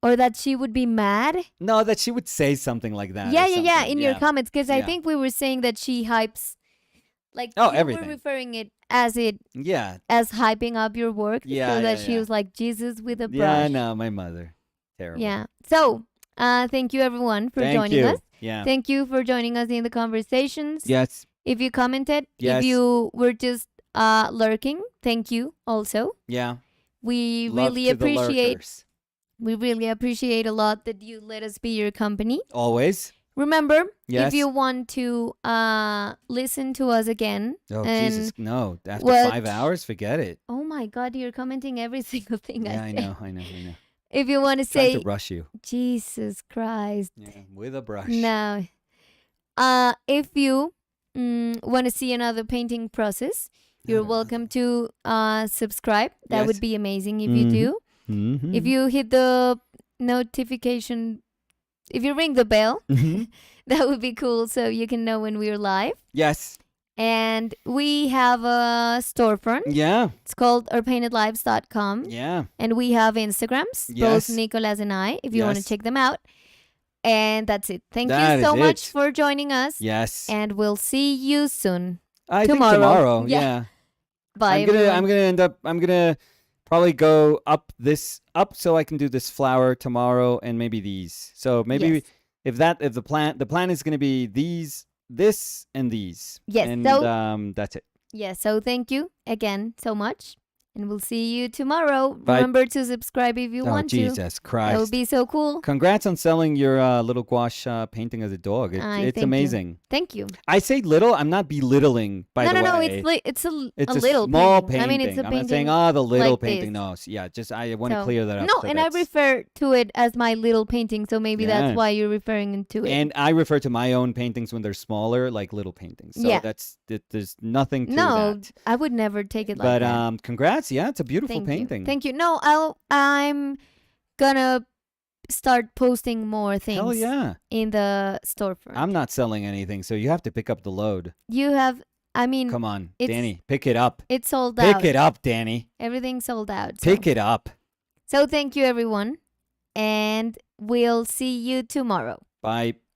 Or that she would be mad. No, that she would say something like that. Yeah. In your comments, because I think we were saying that she hypes. Like everything. We're referring it as hyping up your work. Yeah, so that she was like Jesus with a brush. Yeah, no, my mother. Terrible. Yeah. So, thank you everyone for joining us. Yeah. Thank you for joining us in the conversations. Yes. If you commented, yes. If you were just lurking, thank you also. Yeah. We Love really to appreciate. We really appreciate a lot that you let us be your company. Always. Remember, yes. if you want to listen to us again. Oh, Jesus, no. After 5 hours, forget it. Oh, my God, you're commenting every single thing I say. I know. If you want to say... Trying to rush you. Jesus Christ. Yeah, with a brush. No. If you want to see another painting process, you're welcome to subscribe. That would be amazing if you do. Mm-hmm. If you hit the notification... If you ring the bell, that would be cool so you can know when we're live. Yes. And we have a storefront. Yeah. It's called ourpaintedlives.com. Yeah. And we have Instagrams, both Nicolas and I, if you want to check them out. And that's it. Thank you so much for joining us. Yes. And we'll see you soon. I think tomorrow. Yeah. Bye. I'm gonna probably go up so I can do this flower tomorrow and maybe these. So maybe if the plan is gonna be this and these. Yes. And so that's it. Yeah. So thank you again so much, And we'll see you tomorrow. Bye. Remember to subscribe if you Oh, want to. Jesus Christ. That would be so cool. Congrats on selling your little gouache painting of the dog. It's Thank you. amazing. Thank you. I say little. I'm not belittling, by the way. No. It's a It's little small painting. I mean, it's a I'm painting. not saying, the little like painting. this. No, yeah, just I want to clear that up. No, so and I refer to it as my little painting, so maybe Yeah. that's why you're referring to it. And I refer to my own paintings when they're smaller, like little paintings. So Yeah. there's nothing to No, that. I would never take it like But that. congrats. Yeah, it's a beautiful Thank painting. you. Thank you. No, I'm gonna start posting more things Hell yeah. in the storefront. I'm not selling anything, so you have to pick up the load. You have, I mean, Come on, it's- Danny, pick it up. it's sold out. Pick it up, Danny. Everything's sold out. Pick it up. So thank you, everyone. And we'll see you tomorrow. Bye.